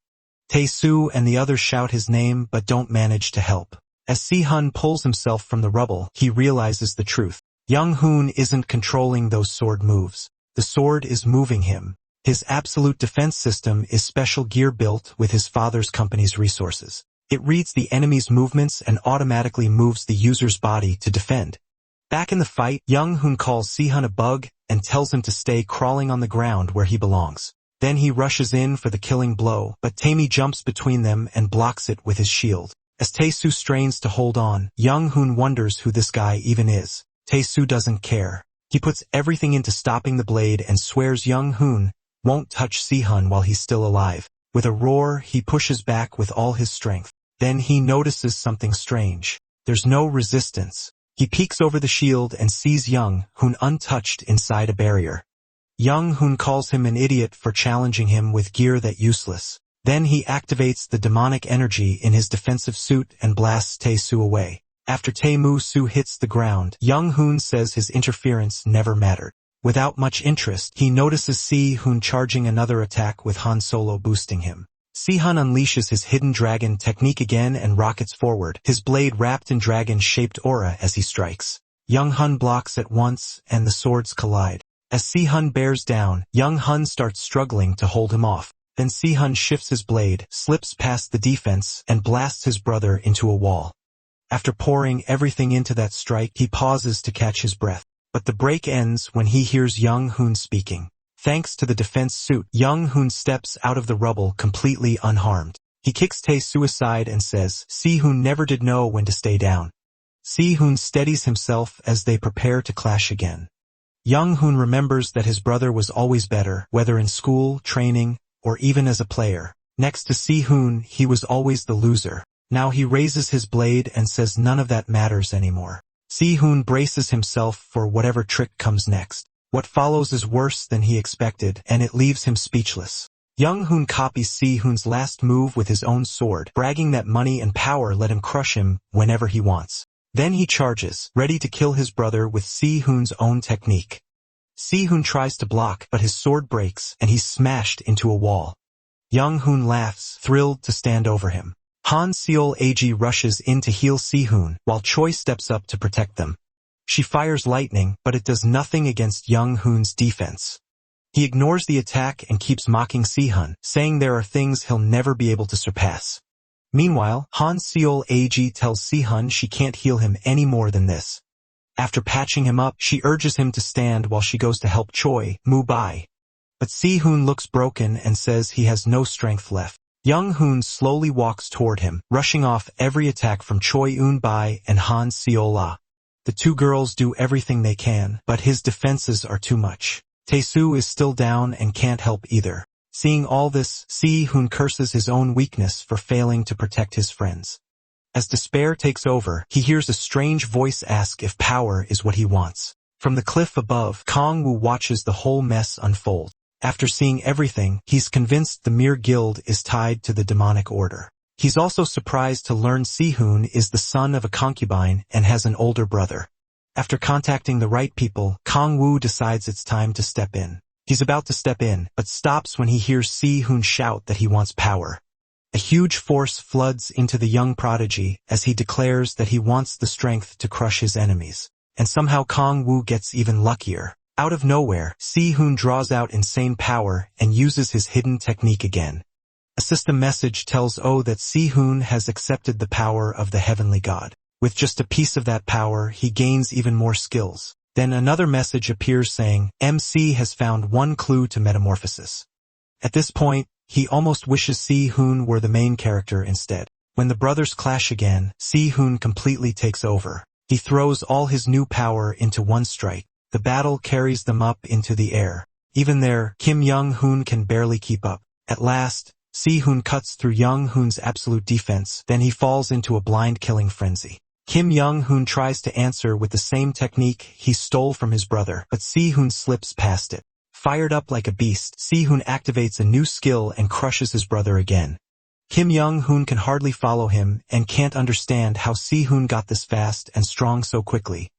Tae-soo and the others shout his name but don't manage to help. As Si-hun pulls himself from the rubble, he realizes the truth. Young-hoon isn't controlling those sword moves. The sword is moving him. His absolute defense system is special gear built with his father's company's resources. It reads the enemy's movements and automatically moves the user's body to defend. Back in the fight, Young-hoon calls Si-hun a bug and tells him to stay crawling on the ground where he belongs. Then he rushes in for the killing blow, but Tae-mi jumps between them and blocks it with his shield. As Tae-soo strains to hold on, Young-hoon wonders who this guy even is. Tae-soo doesn't care. He puts everything into stopping the blade and swears Young-hoon won't touch Si-hun while he's still alive. With a roar, he pushes back with all his strength. Then he notices something strange. There's no resistance. He peeks over the shield and sees Young-hoon untouched inside a barrier. Young-hoon calls him an idiot for challenging him with gear that's useless. Then he activates the demonic energy in his defensive suit and blasts Tae-soo away. After Tae-mu-soo hits the ground, Young-hoon says his interference never mattered. Without much interest, he notices Si-hoon charging another attack with Han Solo boosting him. Si-hun unleashes his hidden dragon technique again and rockets forward, his blade wrapped in dragon-shaped aura as he strikes. Young-hun blocks at once, and the swords collide. As Si-hun bears down, Young-hun starts struggling to hold him off. Then Si-hun shifts his blade, slips past the defense, and blasts his brother into a wall. After pouring everything into that strike, he pauses to catch his breath. But the break ends when he hears Young-hun speaking. Thanks to the defense suit, Young-hun steps out of the rubble completely unharmed. He kicks Tae-soo aside and says, Si-hun never did know when to stay down. Si-hun steadies himself as they prepare to clash again. Young-hun remembers that his brother was always better, whether in school, training, or even as a player. Next to Si-hun, he was always the loser. Now he raises his blade and says none of that matters anymore. Si-hun braces himself for whatever trick comes next. What follows is worse than he expected, and it leaves him speechless. Young-hun copies Si-hun's last move with his own sword, bragging that money and power let him crush him whenever he wants. Then he charges, ready to kill his brother with Si-hun's own technique. Si-hun tries to block, but his sword breaks, and he's smashed into a wall. Young-hun laughs, thrilled to stand over him. Han Seol-ag rushes in to heal Si-hun, while Choi steps up to protect them. She fires lightning, but it does nothing against Young-hun's defense. He ignores the attack and keeps mocking Si-hun, saying there are things he'll never be able to surpass. Meanwhile, Han Seol-ag tells Si-hun she can't heal him any more than this. After patching him up, she urges him to stand while she goes to help Choi, Mu-bai. But Si-hun looks broken and says he has no strength left. Young-hun slowly walks toward him, rushing off every attack from Choi Eun-bai and Han Seol-ah. The two girls do everything they can, but his defenses are too much. Tae-soo is still down and can't help either. Seeing all this, Si-hun curses his own weakness for failing to protect his friends. As despair takes over, he hears a strange voice ask if power is what he wants. From the cliff above, Kang-woo watches the whole mess unfold. After seeing everything, he's convinced the Mir Guild is tied to the demonic order. He's also surprised to learn Si-hun is the son of a concubine and has an older brother. After contacting the right people, Kang-woo decides it's time to step in. He's about to step in, but stops when he hears Si-hun shout that he wants power. A huge force floods into the young prodigy as he declares that he wants the strength to crush his enemies. And somehow Kang-woo gets even luckier. Out of nowhere, Si-hun draws out insane power and uses his hidden technique again. A system message tells O that Si-hun has accepted the power of the heavenly god. With just a piece of that power, he gains even more skills. Then another message appears saying, MC has found one clue to metamorphosis. At this point, he almost wishes Si-hun were the main character instead. When the brothers clash again, Si-hun completely takes over. He throws all his new power into one strike. The battle carries them up into the air. Even there, Kim Young-hun can barely keep up. At last, Si-hun cuts through Young-hun's absolute defense, then he falls into a blind killing frenzy. Kim Young-hun tries to answer with the same technique he stole from his brother, but Si-hun slips past it. Fired up like a beast, Si-hun activates a new skill and crushes his brother again. Kim Young-hun can hardly follow him and can't understand how Si-hun got this fast and strong so quickly.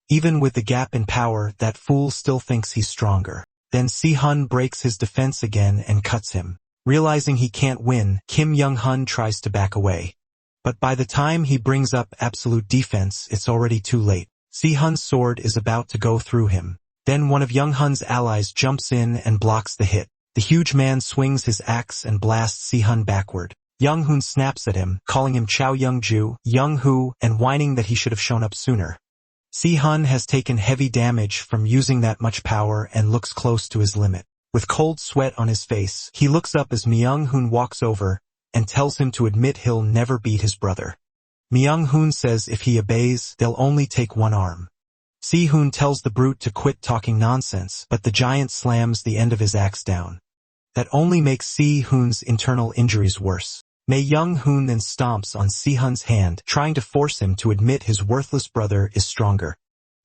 Even with the gap in power, that fool still thinks he's stronger. Then Si-hun breaks his defense again and cuts him. Realizing he can't win, Kim Young-hun tries to back away. But by the time he brings up absolute defense, it's already too late. Si-hun's sword is about to go through him. Then one of Young-hun's allies jumps in and blocks the hit. The huge man swings his axe and blasts Si-hun backward. Young-hun snaps at him, calling him Chow Young-ju, Young-hu, and whining that he should have shown up sooner. Si-hun has taken heavy damage from using that much power and looks close to his limit. With cold sweat on his face, he looks up as Myung-hun walks over and tells him to admit he'll never beat his brother. Myung-hun says if he obeys, they'll only take one arm. Si-hun tells the brute to quit talking nonsense, but the giant slams the end of his axe down. That only makes Si-hun's internal injuries worse. Young-hun then stomps on Si-hun's hand, trying to force him to admit his worthless brother is stronger.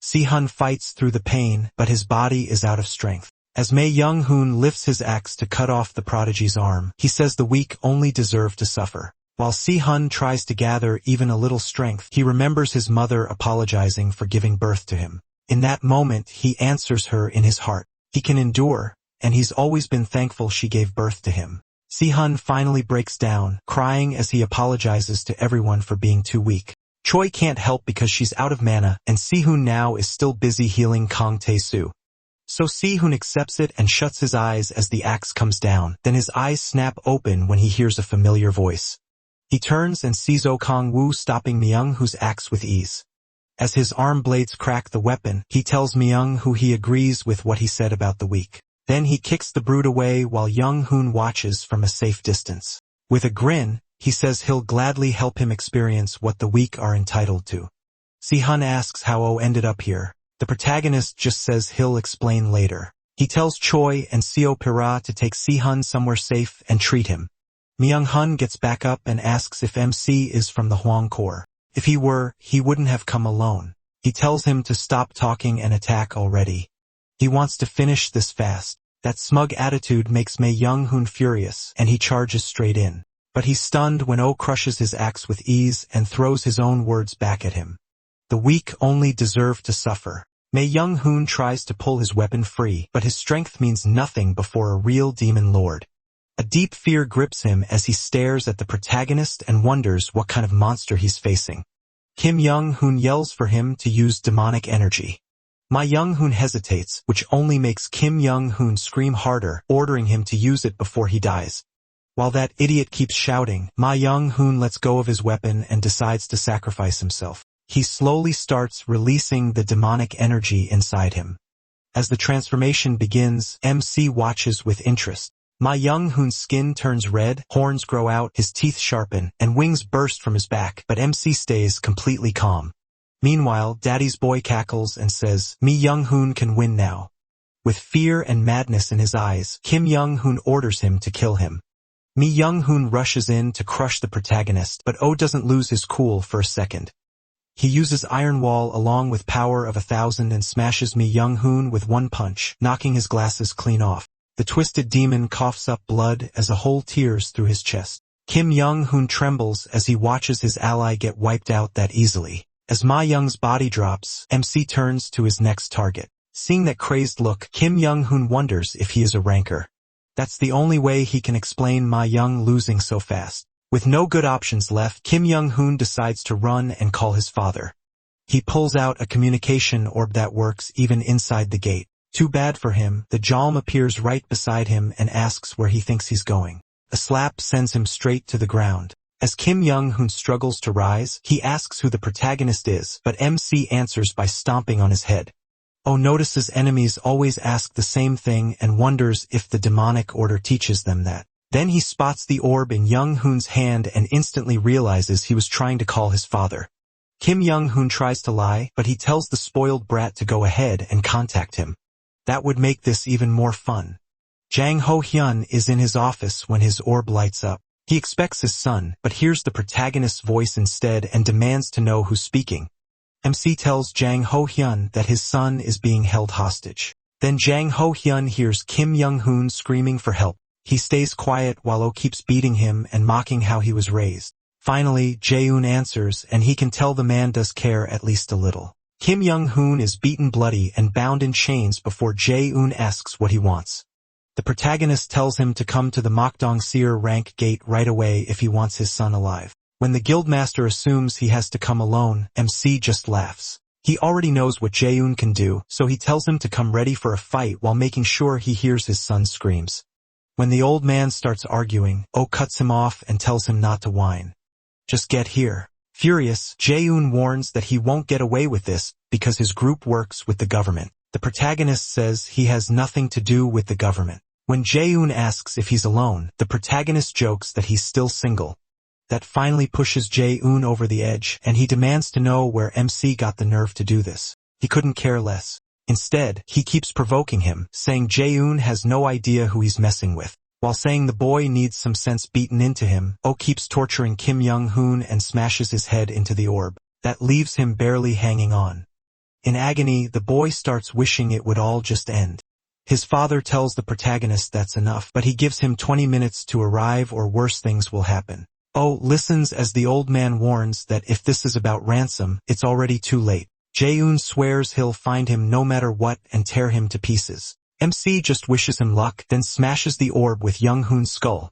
Si-hun fights through the pain, but his body is out of strength. As Young-hun lifts his axe to cut off the prodigy's arm, he says the weak only deserve to suffer. While Si-hun tries to gather even a little strength, he remembers his mother apologizing for giving birth to him. In that moment, he answers her in his heart. He can endure, and he's always been thankful she gave birth to him. Si-hun finally breaks down, crying as he apologizes to everyone for being too weak. Choi can't help because she's out of mana, and Si-hun now is still busy healing Kang Tae-soo. So Si-hun accepts it and shuts his eyes as the axe comes down, then his eyes snap open when he hears a familiar voice. He turns and sees Oh Kang-woo stopping Myung-hoo's axe with ease. As his arm blades crack the weapon, he tells Myung-hoo he agrees with what he said about the weak. Then he kicks the brute away while Young-hoon watches from a safe distance. With a grin, he says he'll gladly help him experience what the weak are entitled to. Si-hun asks how Oh ended up here. The protagonist just says he'll explain later. He tells Choi and Seo Pira to take Si-hun somewhere safe and treat him. Myung-hun gets back up and asks if MC is from the Hwang Corps. If he were, he wouldn't have come alone. He tells him to stop talking and attack already. He wants to finish this fast. That smug attitude makes Young-hoon furious, and he charges straight in. But he's stunned when Oh crushes his axe with ease and throws his own words back at him. The weak only deserve to suffer. Young-hoon tries to pull his weapon free, but his strength means nothing before a real demon lord. A deep fear grips him as he stares at the protagonist and wonders what kind of monster he's facing. Kim Young-hoon yells for him to use demonic energy. Young-hoon hesitates, which only makes Kim Young-hoon scream harder, ordering him to use it before he dies. While that idiot keeps shouting, Young-hoon lets go of his weapon and decides to sacrifice himself. He slowly starts releasing the demonic energy inside him. As the transformation begins, MC watches with interest. Young-hoon's skin turns red, horns grow out, his teeth sharpen, and wings burst from his back, but MC stays completely calm. Meanwhile, Daddy's boy cackles and says, Young-hoon can win now. With fear and madness in his eyes, Kim Young-hoon orders him to kill him. Young-hoon rushes in to crush the protagonist, but Oh doesn't lose his cool for a second. He uses Iron Wall along with Power of 1,000 and smashes Young-hoon with one punch, knocking his glasses clean off. The twisted demon coughs up blood as a hole tears through his chest. Kim Young-hoon trembles as he watches his ally get wiped out that easily. As Ma-young's body drops, MC turns to his next target. Seeing that crazed look, Kim Young-hoon wonders if he is a ranker. That's the only way he can explain Ma-young losing so fast. With no good options left, Kim Young-hoon decides to run and call his father. He pulls out a communication orb that works even inside the gate. Too bad for him, the Jalm appears right beside him and asks where he thinks he's going. A slap sends him straight to the ground. As Kim Young-hoon struggles to rise, he asks who the protagonist is, but MC answers by stomping on his head. Oh notices enemies always ask the same thing and wonders if the demonic order teaches them that. Then he spots the orb in Young-hoon's hand and instantly realizes he was trying to call his father. Kim Young-hoon tries to lie, but he tells the spoiled brat to go ahead and contact him. That would make this even more fun. Jang Ho-hyun is in his office when his orb lights up. He expects his son, but hears the protagonist's voice instead and demands to know who's speaking. MC tells Jang Ho-hyun that his son is being held hostage. Then Jang Ho-hyun hears Kim Young-hoon screaming for help. He stays quiet while Oh keeps beating him and mocking how he was raised. Finally, Jae-eun answers and he can tell the man does care at least a little. Kim Young-hoon is beaten bloody and bound in chains before Jae-eun asks what he wants. The protagonist tells him to come to the Mokdong Seer rank gate right away if he wants his son alive. When the guildmaster assumes he has to come alone, MC just laughs. He already knows what Jae-eun can do, so he tells him to come ready for a fight while making sure he hears his son's screams. When the old man starts arguing, Oh cuts him off and tells him not to whine. Just get here. Furious, Jae-eun warns that he won't get away with this because his group works with the government. The protagonist says he has nothing to do with the government. When Jae-eun asks if he's alone, the protagonist jokes that he's still single. That finally pushes Jae-eun over the edge, and he demands to know where MC got the nerve to do this. He couldn't care less. Instead, he keeps provoking him, saying Jae-eun has no idea who he's messing with. While saying the boy needs some sense beaten into him, Oh keeps torturing Kim Young-hoon and smashes his head into the orb. That leaves him barely hanging on. In agony, the boy starts wishing it would all just end. His father tells the protagonist that's enough, but he gives him 20 minutes to arrive or worse things will happen. Oh listens as the old man warns that if this is about ransom, it's already too late. Jae-eun swears he'll find him no matter what and tear him to pieces. MC just wishes him luck, then smashes the orb with Young-hoon's skull.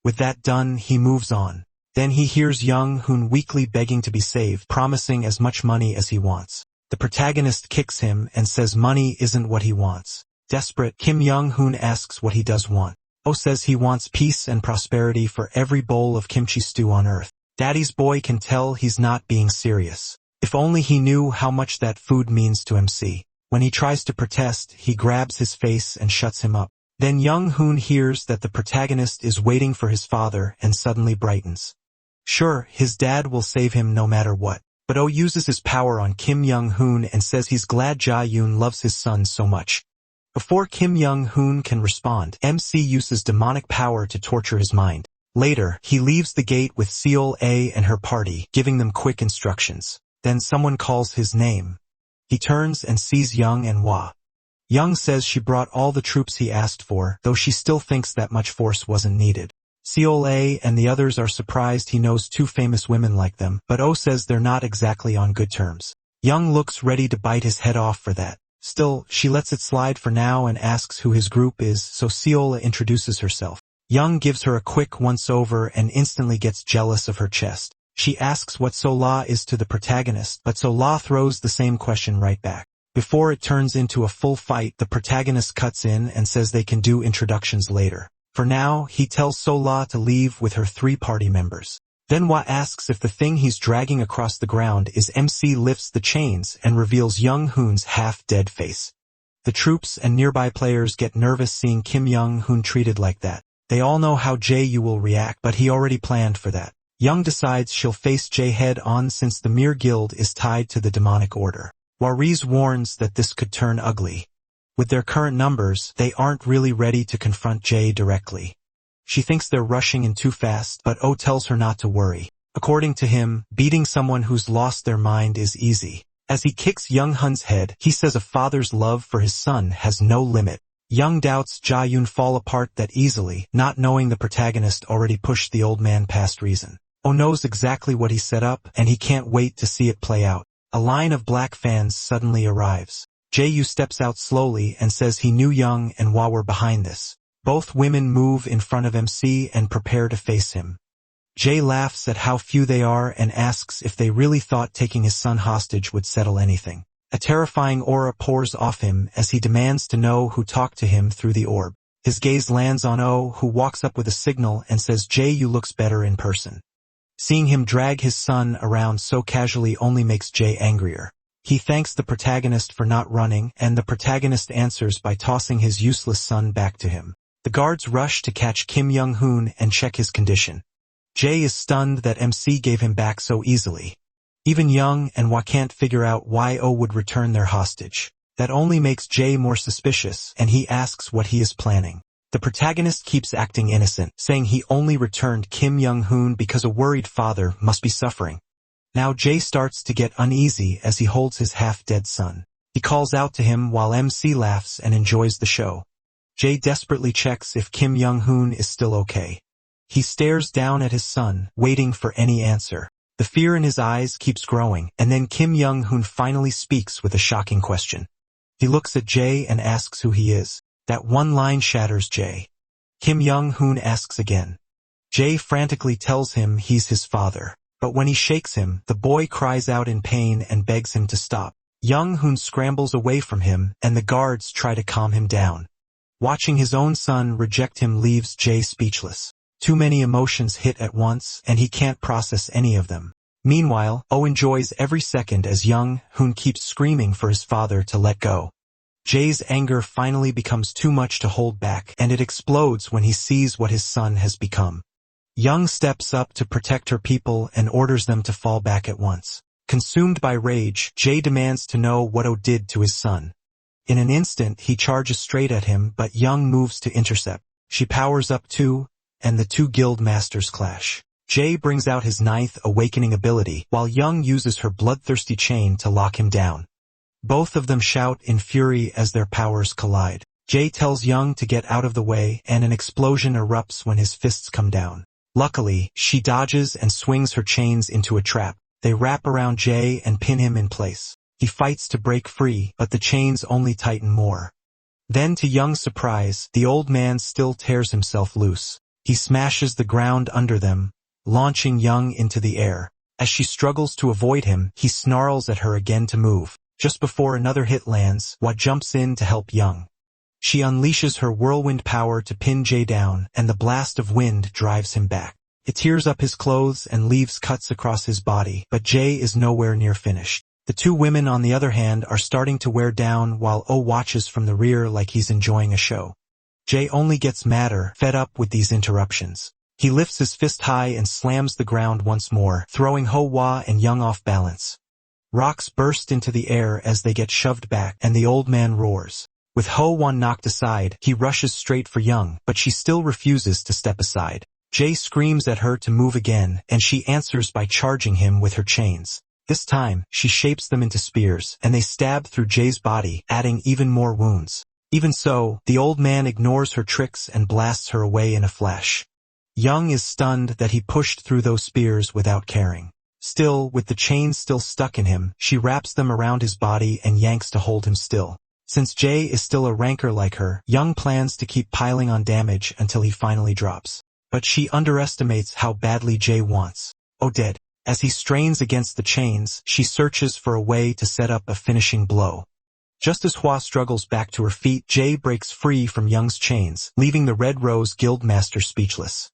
With that done, he moves on. Then he hears Young Hoon weakly begging to be saved, promising as much money as he wants. The protagonist kicks him and says money isn't what he wants. Desperate, Kim Young Hoon asks what he does want. Oh says he wants peace and prosperity for every bowl of kimchi stew on earth. Daddy's boy can tell he's not being serious. If only he knew how much that food means to MC. When he tries to protest, he grabs his face and shuts him up. Then Young Hoon hears that the protagonist is waiting for his father and suddenly brightens. Sure, his dad will save him no matter what. But Oh uses his power on Kim Young Hoon and says he's glad Ja-yoon loves his son so much. Before Kim Young Hoon can respond, MC uses demonic power to torture his mind. Later, he leaves the gate with Seol A and her party, giving them quick instructions. Then someone calls his name. He turns and sees Young and Hwa. Young says she brought all the troops he asked for, though she still thinks that much force wasn't needed. Seol A and the others are surprised he knows two famous women like them, but Oh says they're not exactly on good terms. Young looks ready to bite his head off for that. Still, she lets it slide for now and asks who his group is, so Seola introduces herself. Young gives her a quick once-over and instantly gets jealous of her chest. She asks what Sola is to the protagonist, but Sola throws the same question right back. Before it turns into a full fight, the protagonist cuts in and says they can do introductions later. For now, he tells Sola to leave with her 3 party members. Then Hwa asks if the thing he's dragging across the ground is. MC lifts the chains and reveals Young Hoon's half-dead face. The troops and nearby players get nervous seeing Kim Young Hoon treated like that. They all know how Jae-yu will react, but he already planned for that. Young decides she'll face Jae head-on since the Mir Guild is tied to the demonic order. Wariz warns that this could turn ugly. With their current numbers, they aren't really ready to confront Jae directly. She thinks they're rushing in too fast, but Oh tells her not to worry. According to him, beating someone who's lost their mind is easy. As he kicks Young Hun's head, he says a father's love for his son has no limit. Young doubts Ja-yoon fall apart that easily, not knowing the protagonist already pushed the old man past reason. Oh knows exactly what he set up, and he can't wait to see it play out. A line of black fans suddenly arrives. Jae-yu steps out slowly and says he knew Young and Hwa were behind this. Both women move in front of MC and prepare to face him. Jae laughs at how few they are and asks if they really thought taking his son hostage would settle anything. A terrifying aura pours off him as he demands to know who talked to him through the orb. His gaze lands on Oh, who walks up with a signal and says Jae-yu looks better in person. Seeing him drag his son around so casually only makes Jae angrier. He thanks the protagonist for not running, and the protagonist answers by tossing his useless son back to him. The guards rush to catch Kim Young Hoon and check his condition. Jae is stunned that MC gave him back so easily. Even Young and Hwa can't figure out why Oh would return their hostage. That only makes Jae more suspicious, and he asks what he is planning. The protagonist keeps acting innocent, saying he only returned Kim Young Hoon because a worried father must be suffering. Now Jae starts to get uneasy as he holds his half-dead son. He calls out to him while MC laughs and enjoys the show. Jae desperately checks if Kim Young Hoon is still okay. He stares down at his son, waiting for any answer. The fear in his eyes keeps growing, and then Kim Young Hoon finally speaks with a shocking question. He looks at Jae and asks who he is. That one line shatters Jae. Kim Young Hoon asks again. Jae frantically tells him he's his father. But when he shakes him, the boy cries out in pain and begs him to stop. Young Hoon scrambles away from him, and the guards try to calm him down. Watching his own son reject him leaves Jae speechless. Too many emotions hit at once, and he can't process any of them. Meanwhile, Oh enjoys every second as Young Hoon keeps screaming for his father to let go. Jae's anger finally becomes too much to hold back, and it explodes when he sees what his son has become. Young steps up to protect her people and orders them to fall back at once. Consumed by rage, Jae demands to know what Oh did to his son. In an instant, he charges straight at him, but Young moves to intercept. She powers up too, and the 2 guild masters clash. Jae brings out his 9th awakening ability, while Young uses her bloodthirsty chain to lock him down. Both of them shout in fury as their powers collide. Jae tells Young to get out of the way, and an explosion erupts when his fists come down. Luckily, she dodges and swings her chains into a trap. They wrap around Jae and pin him in place. He fights to break free, but the chains only tighten more. Then to Young's surprise, the old man still tears himself loose. He smashes the ground under them, launching Young into the air. As she struggles to avoid him, he snarls at her again to move. Just before another hit lands, Hwa jumps in to help Young. She unleashes her whirlwind power to pin Jae down, and the blast of wind drives him back. It tears up his clothes and leaves cuts across his body, but Jae is nowhere near finished. The two women, on the other hand, are starting to wear down while Oh watches from the rear like he's enjoying a show. Jae only gets madder, fed up with these interruptions. He lifts his fist high and slams the ground once more, throwing Hwa and Young off balance. Rocks burst into the air as they get shoved back, and the old man roars. With Hwa knocked aside, he rushes straight for Young, but she still refuses to step aside. Jae screams at her to move again, and she answers by charging him with her chains. This time, she shapes them into spears, and they stab through Jae's body, adding even more wounds. Even so, the old man ignores her tricks and blasts her away in a flash. Young is stunned that he pushed through those spears without caring. Still, with the chains still stuck in him, she wraps them around his body and yanks to hold him still. Since Jae is still a ranker like her, Young plans to keep piling on damage until he finally drops. But she underestimates how badly Jae wants. Oh dead. As he strains against the chains, she searches for a way to set up a finishing blow. Just as Hwa struggles back to her feet, Jae breaks free from Young's chains, leaving the Red Rose Guildmaster speechless.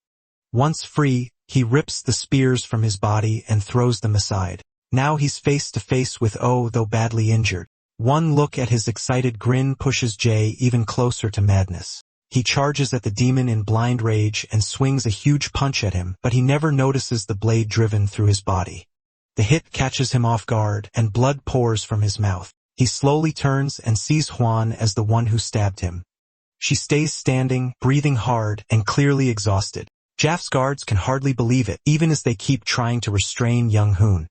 Once free, he rips the spears from his body and throws them aside. Now he's face to face with Oh, though badly injured. One look at his excited grin pushes Jae even closer to madness. He charges at the demon in blind rage and swings a huge punch at him, but he never notices the blade driven through his body. The hit catches him off guard, and blood pours from his mouth. He slowly turns and sees Hwan as the one who stabbed him. She stays standing, breathing hard, and clearly exhausted. Jaf's guards can hardly believe it, even as they keep trying to restrain Young Hoon.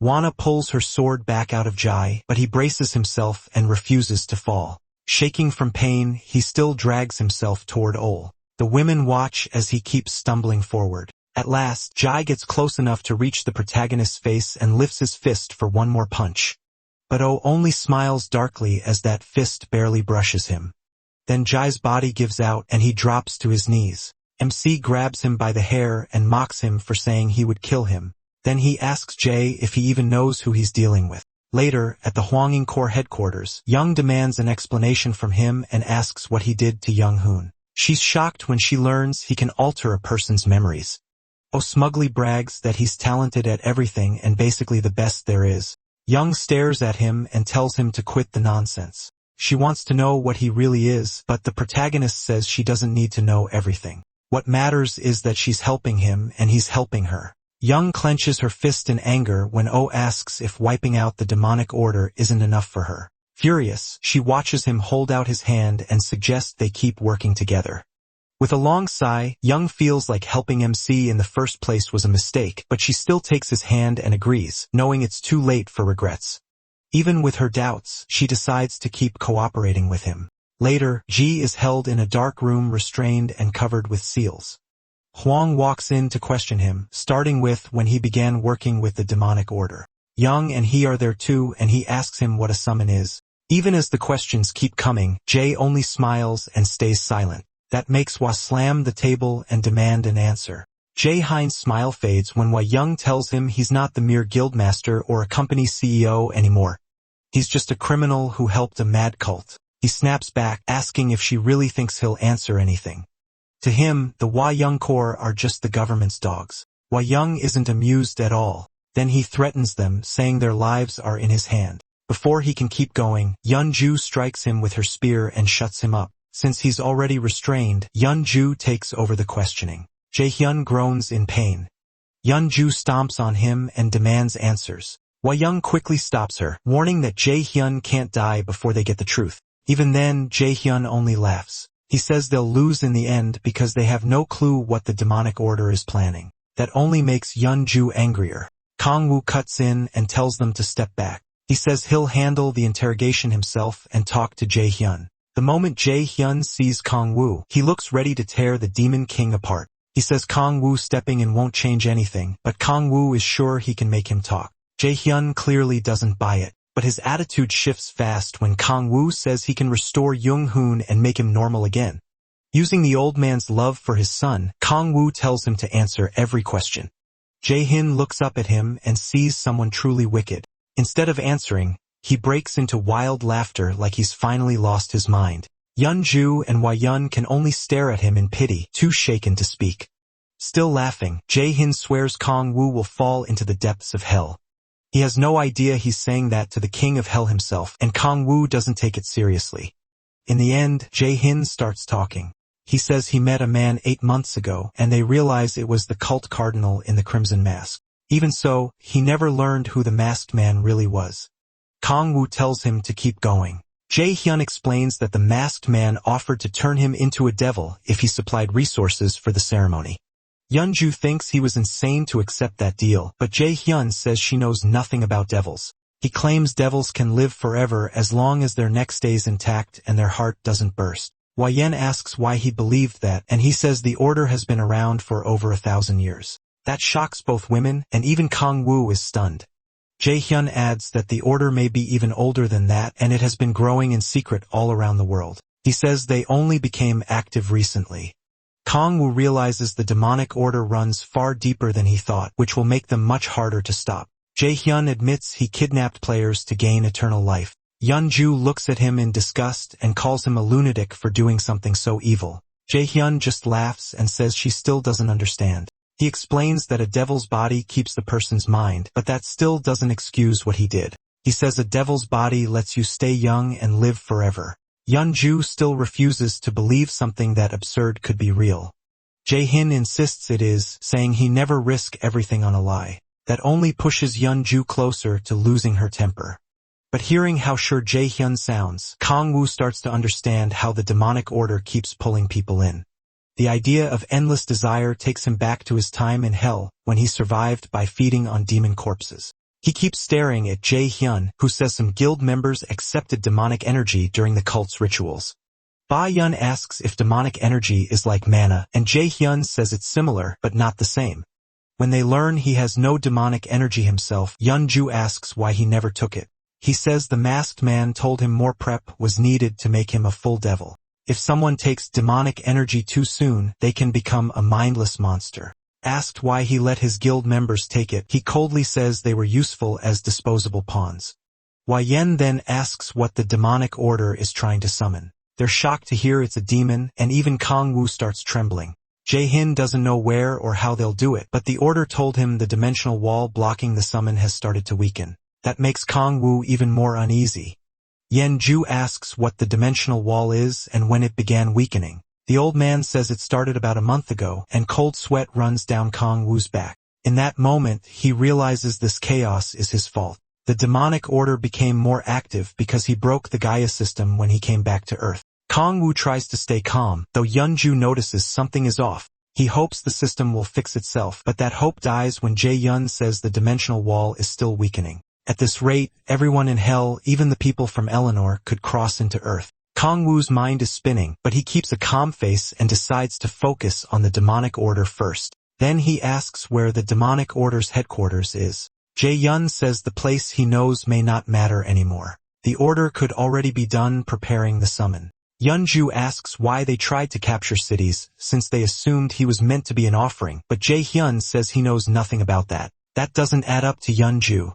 Hwana pulls her sword back out of Jae, but he braces himself and refuses to fall. Shaking from pain, he still drags himself toward Ol. The women watch as he keeps stumbling forward. At last, Jae gets close enough to reach the protagonist's face and lifts his fist for one more punch. But Oh only smiles darkly as that fist barely brushes him. Then Jae's body gives out and he drops to his knees. MC grabs him by the hair and mocks him for saying he would kill him. Then he asks Jae if he even knows who he's dealing with. Later, at the Hwanging Corps headquarters, Young demands an explanation from him and asks what he did to Young Hoon. She's shocked when she learns he can alter a person's memories. Oh smugly brags that he's talented at everything and basically the best there is. Young stares at him and tells him to quit the nonsense. She wants to know what he really is, but the protagonist says she doesn't need to know everything. What matters is that she's helping him and he's helping her. Young clenches her fist in anger when Oh asks if wiping out the demonic order isn't enough for her. Furious, she watches him hold out his hand and suggests they keep working together. With a long sigh, Young feels like helping MC in the first place was a mistake, but she still takes his hand and agrees, knowing it's too late for regrets. Even with her doubts, she decides to keep cooperating with him. Later, Ji is held in a dark room restrained and covered with seals. Hwang walks in to question him, starting with when he began working with the demonic order. Young and he are there too, and he asks him what a summon is. Even as the questions keep coming, Jae only smiles and stays silent. That makes Hwa slam the table and demand an answer. Jae Hein's smile fades when Hwa Young tells him he's not the mere guildmaster or a company CEO anymore. He's just a criminal who helped a mad cult. He snaps back, asking if she really thinks he'll answer anything. To him, the Hwa Young Corps are just the government's dogs. Hwa Young isn't amused at all. Then he threatens them, saying their lives are in his hand. Before he can keep going, Yeonju strikes him with her spear and shuts him up. Since he's already restrained, Yeonju takes over the questioning. Jaehyun groans in pain. Yeonju stomps on him and demands answers. Hwa Young quickly stops her, warning that Jaehyun can't die before they get the truth. Even then, Jaehyun only laughs. He says they'll lose in the end because they have no clue what the demonic order is planning. That only makes Yeonju angrier. Kangwoo cuts in and tells them to step back. He says he'll handle the interrogation himself and talk to Jaehyun. The moment Jaehyun sees Kangwoo, he looks ready to tear the Demon King apart. He says Kangwoo stepping in won't change anything, but Kangwoo is sure he can make him talk. Jaehyun clearly doesn't buy it. But his attitude shifts fast when Kangwoo says he can restore Young Hoon and make him normal again. Using the old man's love for his son, Kong Wu tells him to answer every question. Jae-hin looks up at him and sees someone truly wicked. Instead of answering, he breaks into wild laughter like he's finally lost his mind. Yeonju and Hwa-yeon can only stare at him in pity, too shaken to speak. Still laughing, Jae-hin swears Kong Wu will fall into the depths of hell. He has no idea he's saying that to the king of hell himself, and Kong Wu doesn't take it seriously. In the end, Jae-hin starts talking. He says he met a man 8 months ago, and they realize it was the cult cardinal in the crimson mask. Even so, he never learned who the masked man really was. Kong Wu tells him to keep going. Jae-hyun explains that the masked man offered to turn him into a devil if he supplied resources for the ceremony. Yeonju thinks he was insane to accept that deal, but Jae-hyun says she knows nothing about devils. He claims devils can live forever as long as their neck stays intact and their heart doesn't burst. Hwa-yeon asks why he believed that, and he says the order has been around for over 1,000 years. That shocks both women, and even Kong Wu is stunned. Jae-hyun adds that the order may be even older than that, and it has been growing in secret all around the world. He says they only became active recently. Kong Wu realizes the demonic order runs far deeper than he thought, which will make them much harder to stop. Jae-hyun admits he kidnapped players to gain eternal life. Yeonju looks at him in disgust and calls him a lunatic for doing something so evil. Jae-hyun just laughs and says she still doesn't understand. He explains that a devil's body keeps the person's mind, but that still doesn't excuse what he did. He says a devil's body lets you stay young and live forever. Yeonju still refuses to believe something that absurd could be real. Jae-hin insists it is, saying he never risk everything on a lie. That only pushes Yeonju closer to losing her temper. But hearing how sure Jae-hyun sounds, Kong Wu starts to understand how the demonic order keeps pulling people in. The idea of endless desire takes him back to his time in hell, when he survived by feeding on demon corpses. He keeps staring at Jae-hyun, who says some guild members accepted demonic energy during the cult's rituals. Ba-yeon asks if demonic energy is like mana, and Jae-hyun says it's similar, but not the same. When they learn he has no demonic energy himself, Yeonju asks why he never took it. He says the masked man told him more prep was needed to make him a full devil. If someone takes demonic energy too soon, they can become a mindless monster. Asked why he let his guild members take it, he coldly says they were useful as disposable pawns. Hwa-yeon then asks what the demonic order is trying to summon. They're shocked to hear it's a demon, and even Kong Wu starts trembling. Jae-hin doesn't know where or how they'll do it, but the order told him the dimensional wall blocking the summon has started to weaken. That makes Kong Wu even more uneasy. Yeonju asks what the dimensional wall is and when it began weakening. The old man says it started about a month ago, and cold sweat runs down Kong Wu's back. In that moment, he realizes this chaos is his fault. The demonic order became more active because he broke the Gaia system when he came back to Earth. Kong Wu tries to stay calm, though Yeonju notices something is off. He hopes the system will fix itself, but that hope dies when Jae-hyun says the dimensional wall is still weakening. At this rate, everyone in hell, even the people from Eleanor, could cross into Earth. Kong Wu's mind is spinning, but he keeps a calm face and decides to focus on the demonic order first. Then he asks where the demonic order's headquarters is. Jae-hyun says the place he knows may not matter anymore. The order could already be done preparing the summon. Yeonju asks why they tried to capture cities, since they assumed he was meant to be an offering, but Jae-hyun says he knows nothing about that. That doesn't add up to Yeonju.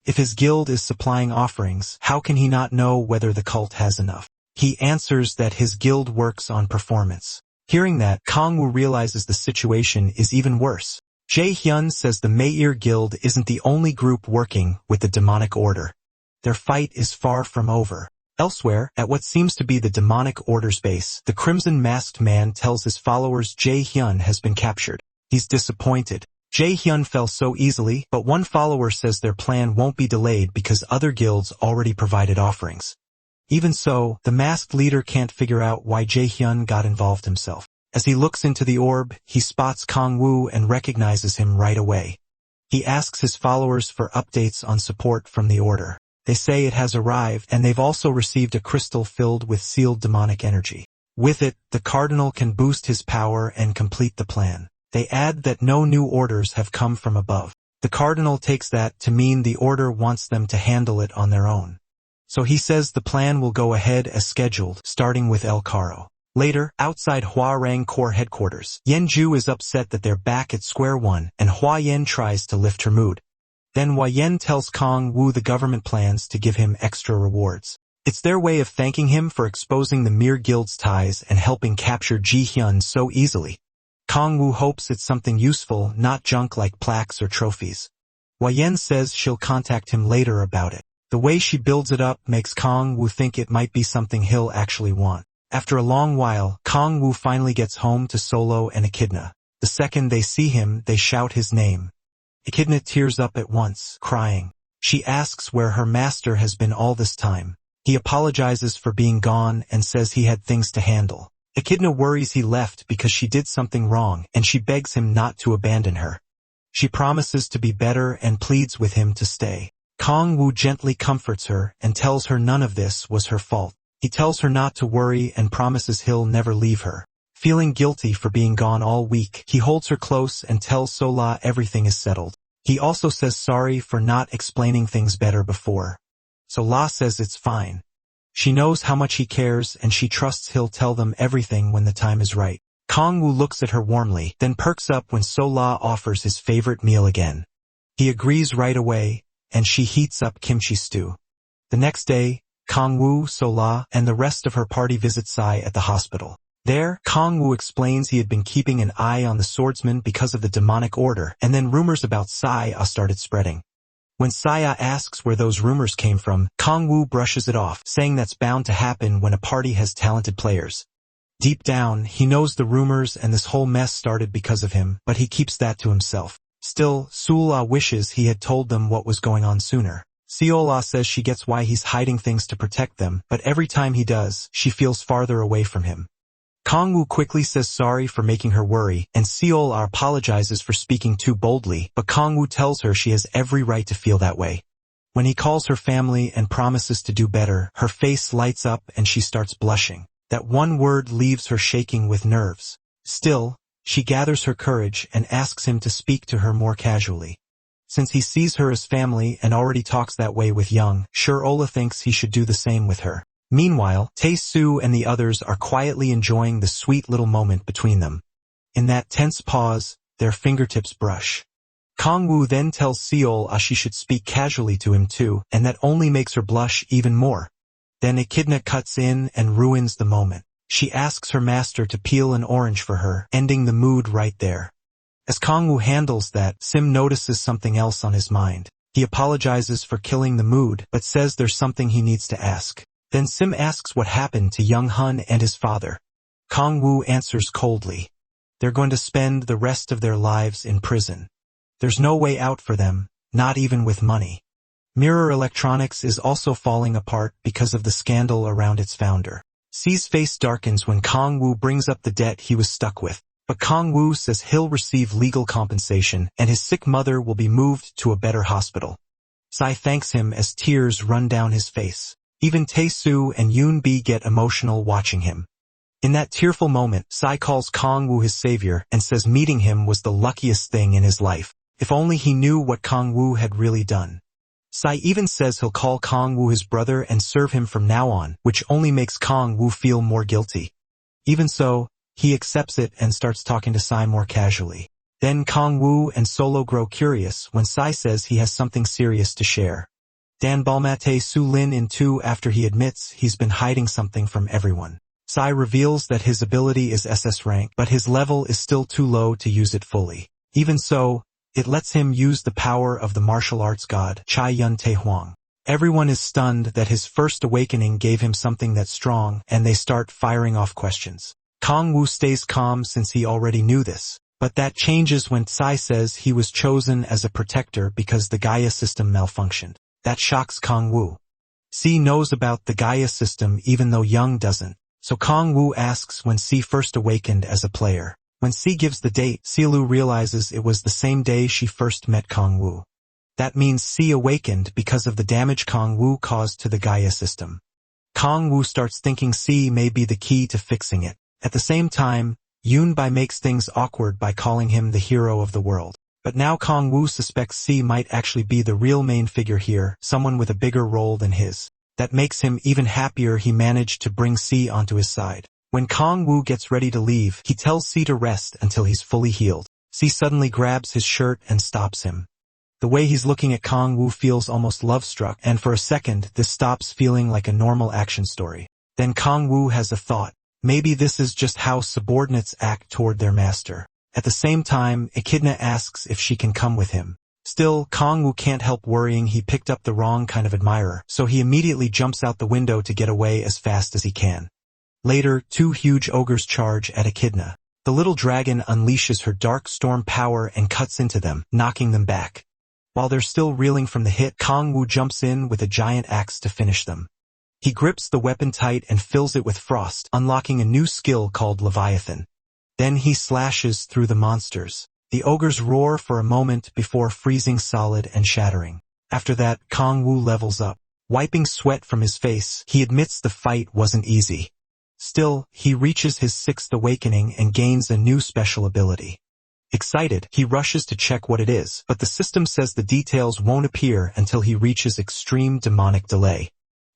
If his guild is supplying offerings, how can he not know whether the cult has enough? He answers that his guild works on performance. Hearing that, Kong Wu realizes the situation is even worse. Jae-hyun says the Meir Guild isn't the only group working with the demonic order. Their fight is far from over. Elsewhere, at what seems to be the demonic order's base, the crimson masked man tells his followers Jae-hyun has been captured. He's disappointed. Jae-hyun fell so easily, but one follower says their plan won't be delayed because other guilds already provided offerings. Even so, the masked leader can't figure out why Jae-hyun got involved himself. As he looks into the orb, he spots Kong Wu and recognizes him right away. He asks his followers for updates on support from the order. They say it has arrived, and they've also received a crystal filled with sealed demonic energy. With it, the cardinal can boost his power and complete the plan. They add that no new orders have come from above. The cardinal takes that to mean the order wants them to handle it on their own. So he says the plan will go ahead as scheduled, starting with El Caro. Later, outside Huarang Corps headquarters, Yenju is upset that they're back at square one, and Hua Yen tries to lift her mood. Then Hua Yen tells Kong Wu the government plans to give him extra rewards. It's their way of thanking him for exposing the Mir Guild's ties and helping capture Ji Hyun so easily. Kong Wu hopes it's something useful, not junk like plaques or trophies. Hua Yen says she'll contact him later about it. The way she builds it up makes Kong Wu think it might be something he'll actually want. After a long while, Kong Wu finally gets home to Solo and Echidna. The second they see him, they shout his name. Echidna tears up at once, crying. She asks where her master has been all this time. He apologizes for being gone and says he had things to handle. Echidna worries he left because she did something wrong, and she begs him not to abandon her. She promises to be better and pleads with him to stay. Kong Wu gently comforts her and tells her none of this was her fault. He tells her not to worry and promises he'll never leave her. Feeling guilty for being gone all week, he holds her close and tells Sola everything is settled. He also says sorry for not explaining things better before. Sola says it's fine. She knows how much he cares and she trusts he'll tell them everything when the time is right. Kong Wu looks at her warmly, then perks up when Sola offers his favorite meal again. He agrees right away, and she heats up kimchi stew. The next day, Kong Wu, Sola, and the rest of her party visit Sai at the hospital. There, Kong Wu explains he had been keeping an eye on the swordsman because of the demonic order, and then rumors about Saya started spreading. When Saya asks where those rumors came from, Kong Wu brushes it off, saying that's bound to happen when a party has talented players. Deep down, he knows the rumors and this whole mess started because of him, but he keeps that to himself. Still, Sula wishes he had told them what was going on sooner. Seola says she gets why he's hiding things to protect them, but every time he does, she feels farther away from him. Kong Wu quickly says sorry for making her worry, and Seola apologizes for speaking too boldly, but Kong Wu tells her she has every right to feel that way. When he calls her family and promises to do better, her face lights up and she starts blushing. That one word leaves her shaking with nerves. Still, she gathers her courage and asks him to speak to her more casually. Since he sees her as family and already talks that way with Young, sure Ola thinks he should do the same with her. Meanwhile, Tae-soo and the others are quietly enjoying the sweet little moment between them. In that tense pause, their fingertips brush. Kong Wu then tells Seol she should speak casually to him too, and that only makes her blush even more. Then Echidna cuts in and ruins the moment. She asks her master to peel an orange for her, ending the mood right there. As Kong Wu handles that, Sim notices something else on his mind. He apologizes for killing the mood, but says there's something he needs to ask. Then Sim asks what happened to Young Hun and his father. Kong Wu answers coldly. They're going to spend the rest of their lives in prison. There's no way out for them, not even with money. Mirror Electronics is also falling apart because of the scandal around its founder. C's face darkens when Kong Wu brings up the debt he was stuck with, but Kong Wu says he'll receive legal compensation and his sick mother will be moved to a better hospital. Sai thanks him as tears run down his face. Even Tae-soo and Yoon-bi get emotional watching him. In that tearful moment, Sai calls Kong Wu his savior and says meeting him was the luckiest thing in his life. If only he knew what Kong Wu had really done. Sai even says he'll call Kong Wu his brother and serve him from now on, which only makes Kong Wu feel more guilty. Even so, he accepts it and starts talking to Sai more casually. Then Kong Wu and Solo grow curious when Sai says he has something serious to share. Dan Balmate Su Lin in 2 after he admits he's been hiding something from everyone. Sai reveals that his ability is SS rank, but his level is still too low to use it fully. Even so, it lets him use the power of the martial arts god, Chai Yun Tae Hwang. Everyone is stunned that his first awakening gave him something that strong, and they start firing off questions. Kong Wu stays calm since he already knew this, but that changes when Sai says he was chosen as a protector because the Gaia system malfunctioned. That shocks Kong Wu. C knows about the Gaia system even though Young doesn't, so Kong Wu asks when C first awakened as a player. When C gives the date, Silu realizes it was the same day she first met Kong Wu. That means C awakened because of the damage Kong Wu caused to the Gaia system. Kong Wu starts thinking C may be the key to fixing it. At the same time, Yoon-bi makes things awkward by calling him the hero of the world. But now Kong Wu suspects C might actually be the real main figure here, someone with a bigger role than his. That makes him even happier he managed to bring C onto his side. When Kong Wu gets ready to leave, he tells C to rest until he's fully healed. C suddenly grabs his shirt and stops him. The way he's looking at Kong Wu feels almost love-struck, and for a second, this stops feeling like a normal action story. Then Kong Wu has a thought. Maybe this is just how subordinates act toward their master. At the same time, Echidna asks if she can come with him. Still, Kong Wu can't help worrying he picked up the wrong kind of admirer, so he immediately jumps out the window to get away as fast as he can. Later, two huge ogres charge at Echidna. The little dragon unleashes her dark storm power and cuts into them, knocking them back. While they're still reeling from the hit, Kong Wu jumps in with a giant axe to finish them. He grips the weapon tight and fills it with frost, unlocking a new skill called Leviathan. Then he slashes through the monsters. The ogres roar for a moment before freezing solid and shattering. After that, Kong Wu levels up. Wiping sweat from his face, he admits the fight wasn't easy. Still, he reaches his sixth awakening and gains a new special ability. Excited, he rushes to check what it is, but the system says the details won't appear until he reaches extreme demonic delay.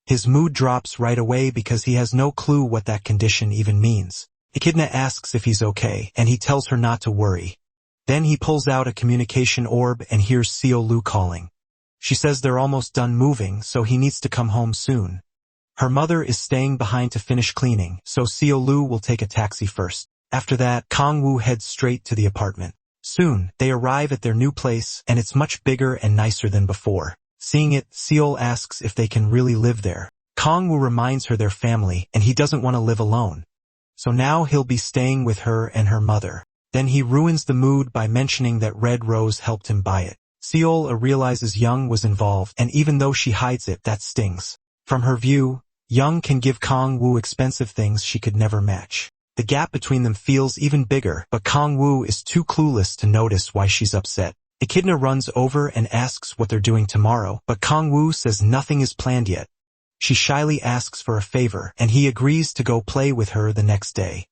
His mood drops right away because he has no clue what that condition even means. Echidna asks if he's okay, and he tells her not to worry. Then he pulls out a communication orb and hears Xiao Lu calling. She says they're almost done moving, so he needs to come home soon. Her mother is staying behind to finish cleaning, so Xiao Lu will take a taxi first. After that, Kong Wu heads straight to the apartment. Soon, they arrive at their new place, and it's much bigger and nicer than before. Seeing it, Xiao asks if they can really live there. Kong Wu reminds her they're family, and he doesn't want to live alone. So now he'll be staying with her and her mother. Then he ruins the mood by mentioning that Red Rose helped him buy it. Xiao realizes Young was involved, and even though she hides it, that stings. From her view, Young can give Kong Wu expensive things she could never match. The gap between them feels even bigger, but Kong Wu is too clueless to notice why she's upset. Echidna runs over and asks what they're doing tomorrow, but Kong Wu says nothing is planned yet. She shyly asks for a favor, and he agrees to go play with her the next day.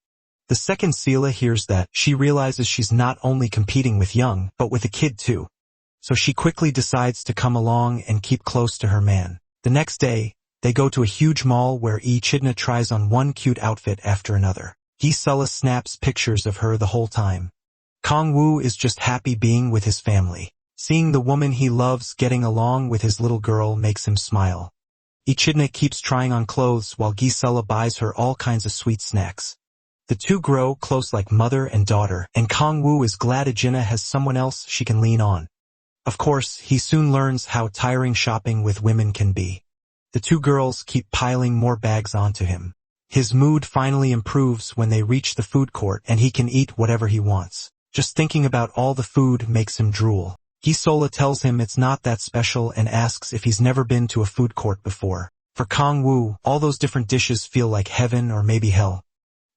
The second Sela hears that. She realizes she's not only competing with Young, but with a kid too. So she quickly decides to come along and keep close to her man. The next day, they go to a huge mall where Echidna tries on one cute outfit after another. Gisela snaps pictures of her the whole time. Kong Wu is just happy being with his family. Seeing the woman he loves getting along with his little girl makes him smile. Echidna keeps trying on clothes while Gisela buys her all kinds of sweet snacks. The two grow close like mother and daughter, and Kong Wu is glad Echidna has someone else she can lean on. Of course, he soon learns how tiring shopping with women can be. The two girls keep piling more bags onto him. His mood finally improves when they reach the food court and he can eat whatever he wants. Just thinking about all the food makes him drool. Gisela tells him it's not that special and asks if he's never been to a food court before. For Kong Wu, all those different dishes feel like heaven or maybe hell.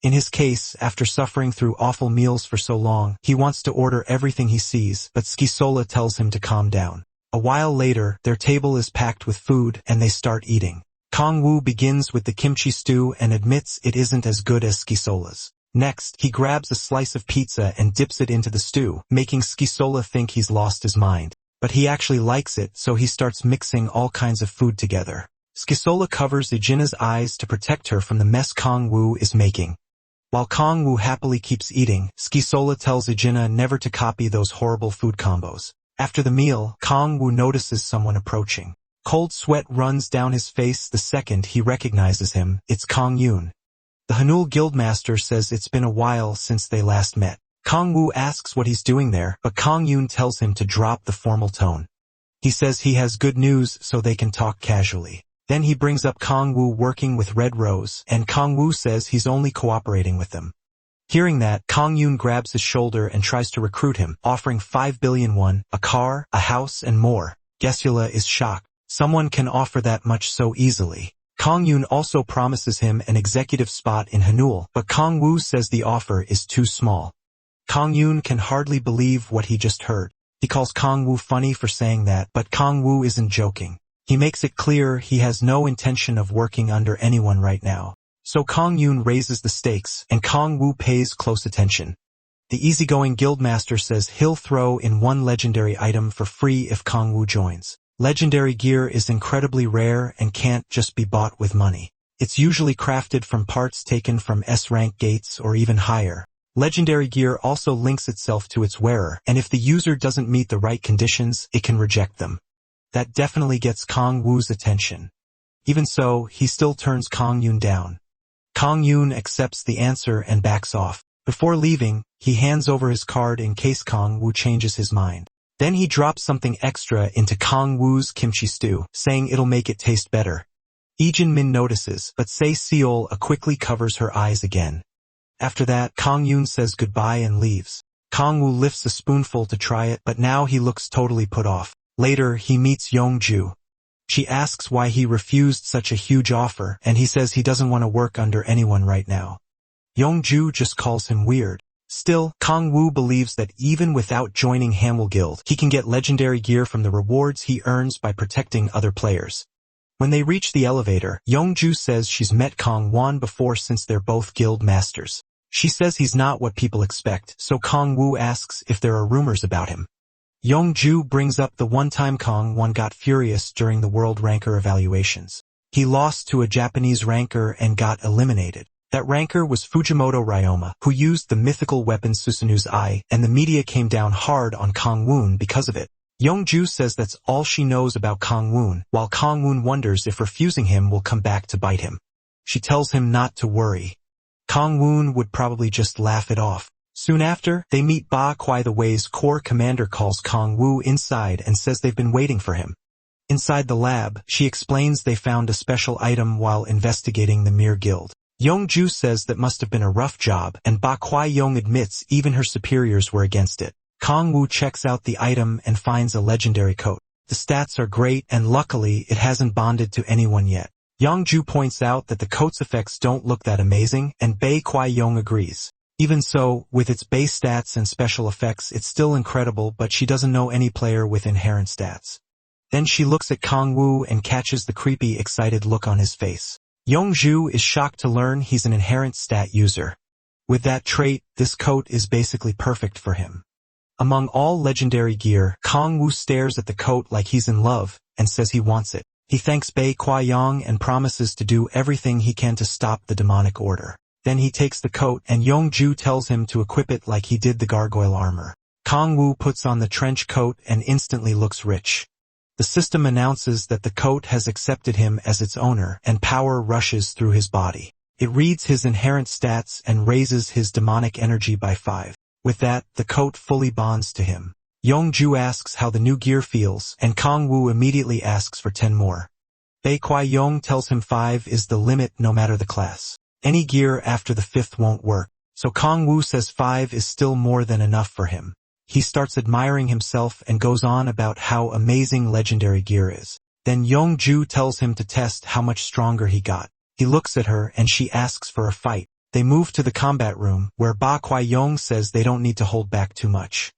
In his case, after suffering through awful meals for so long, he wants to order everything he sees, but Gisela tells him to calm down. A while later, their table is packed with food and they start eating. Kong Wu begins with the kimchi stew and admits it isn't as good as Gisela's. Next, he grabs a slice of pizza and dips it into the stew, making Gisela think he's lost his mind. But he actually likes it, so he starts mixing all kinds of food together. Gisela covers Echidna's eyes to protect her from the mess Kong Wu is making. While Kong Wu happily keeps eating, Gisela tells Echidna never to copy those horrible food combos. After the meal, Kong Wu notices someone approaching. Cold sweat runs down his face the second he recognizes him. It's Kong Yun. The Hanul Guildmaster says it's been a while since they last met. Kong Wu asks what he's doing there, but Kong Yun tells him to drop the formal tone. He says he has good news so they can talk casually. Then he brings up Kong Wu working with Red Rose, and Kong Wu says he's only cooperating with them. Hearing that, Kong Yun grabs his shoulder and tries to recruit him, offering 5 billion won, a car, a house, and more. Gesula is shocked. Someone can offer that much so easily. Kong Yun also promises him an executive spot in Hanul, but Kong Wu says the offer is too small. Kong Yun can hardly believe what he just heard. He calls Kong Wu funny for saying that, but Kong Wu isn't joking. He makes it clear he has no intention of working under anyone right now. So Kong Yun raises the stakes, and Kong Wu pays close attention. The easygoing guildmaster says he'll throw in one legendary item for free if Kong Wu joins. Legendary gear is incredibly rare and can't just be bought with money. It's usually crafted from parts taken from S-rank gates or even higher. Legendary gear also links itself to its wearer, and if the user doesn't meet the right conditions, it can reject them. That definitely gets Kong Woo's attention. Even so, he still turns Kong Yoon down. Kong Yoon accepts the answer and backs off. Before leaving, he hands over his card in case Kong Woo changes his mind. Then he drops something extra into Kong Woo's kimchi stew, saying it'll make it taste better. Lee Jin-min notices, but Se Seol quickly covers her eyes again. After that, Kong Yoon says goodbye and leaves. Kong Woo lifts a spoonful to try it, but now he looks totally put off. Later, he meets Yong-ju. She asks why he refused such a huge offer, and he says he doesn't want to work under anyone right now. Yong-ju just calls him weird. Still, Kong Woo believes that even without joining Hamwell Guild, he can get legendary gear from the rewards he earns by protecting other players. When they reach the elevator, Yong-ju says she's met Kong Won before since they're both guild masters. She says he's not what people expect, so Kong Woo asks if there are rumors about him. Yong-ju brings up the one time Kong Won got furious during the world ranker evaluations. He lost to a Japanese ranker and got eliminated. That ranker was Fujimoto Ryoma, who used the mythical weapon Susanu's Eye, and the media came down hard on Kong Woon because of it. Yong-ju says that's all she knows about Kong Woon, while Kong Woon wonders if refusing him will come back to bite him. She tells him not to worry. Kong Woon would probably just laugh it off. Soon after, they meet Ba Kwai. The Wei's core commander calls Kong Woo inside and says they've been waiting for him. Inside the lab, she explains they found a special item while investigating the Mir Guild. Yong-ju says that must have been a rough job, and Ba Kwai Yong admits even her superiors were against it. Kong Woo checks out the item and finds a legendary coat. The stats are great, and luckily it hasn't bonded to anyone yet. Yong-ju points out that the coat's effects don't look that amazing, and Ba Kwai Yong agrees. Even so, with its base stats and special effects, it's still incredible, but she doesn't know any player with inherent stats. Then she looks at Kong Woo and catches the creepy, excited look on his face. Yong-ju is shocked to learn he's an inherent stat user. With that trait, this coat is basically perfect for him. Among all legendary gear, Kong Woo stares at the coat like he's in love, and says he wants it. He thanks Ba Kwai Yong and promises to do everything he can to stop the demonic order. Then he takes the coat and Yong-ju tells him to equip it like he did the gargoyle armor. Kong Woo puts on the trench coat and instantly looks rich. The system announces that the coat has accepted him as its owner, and power rushes through his body. It reads his inherent stats and raises his demonic energy by 5. With that, the coat fully bonds to him. Yong-ju asks how the new gear feels, and Kong Woo immediately asks for 10 more. Ba Kwai Yong tells him 5 is the limit no matter the class. Any gear after the 5th won't work, so Kong Woo says 5 is still more than enough for him. He starts admiring himself and goes on about how amazing legendary gear is. Then Yong-ju tells him to test how much stronger he got. He looks at her and she asks for a fight. They move to the combat room, where Ba Kwai Yong says they don't need to hold back too much.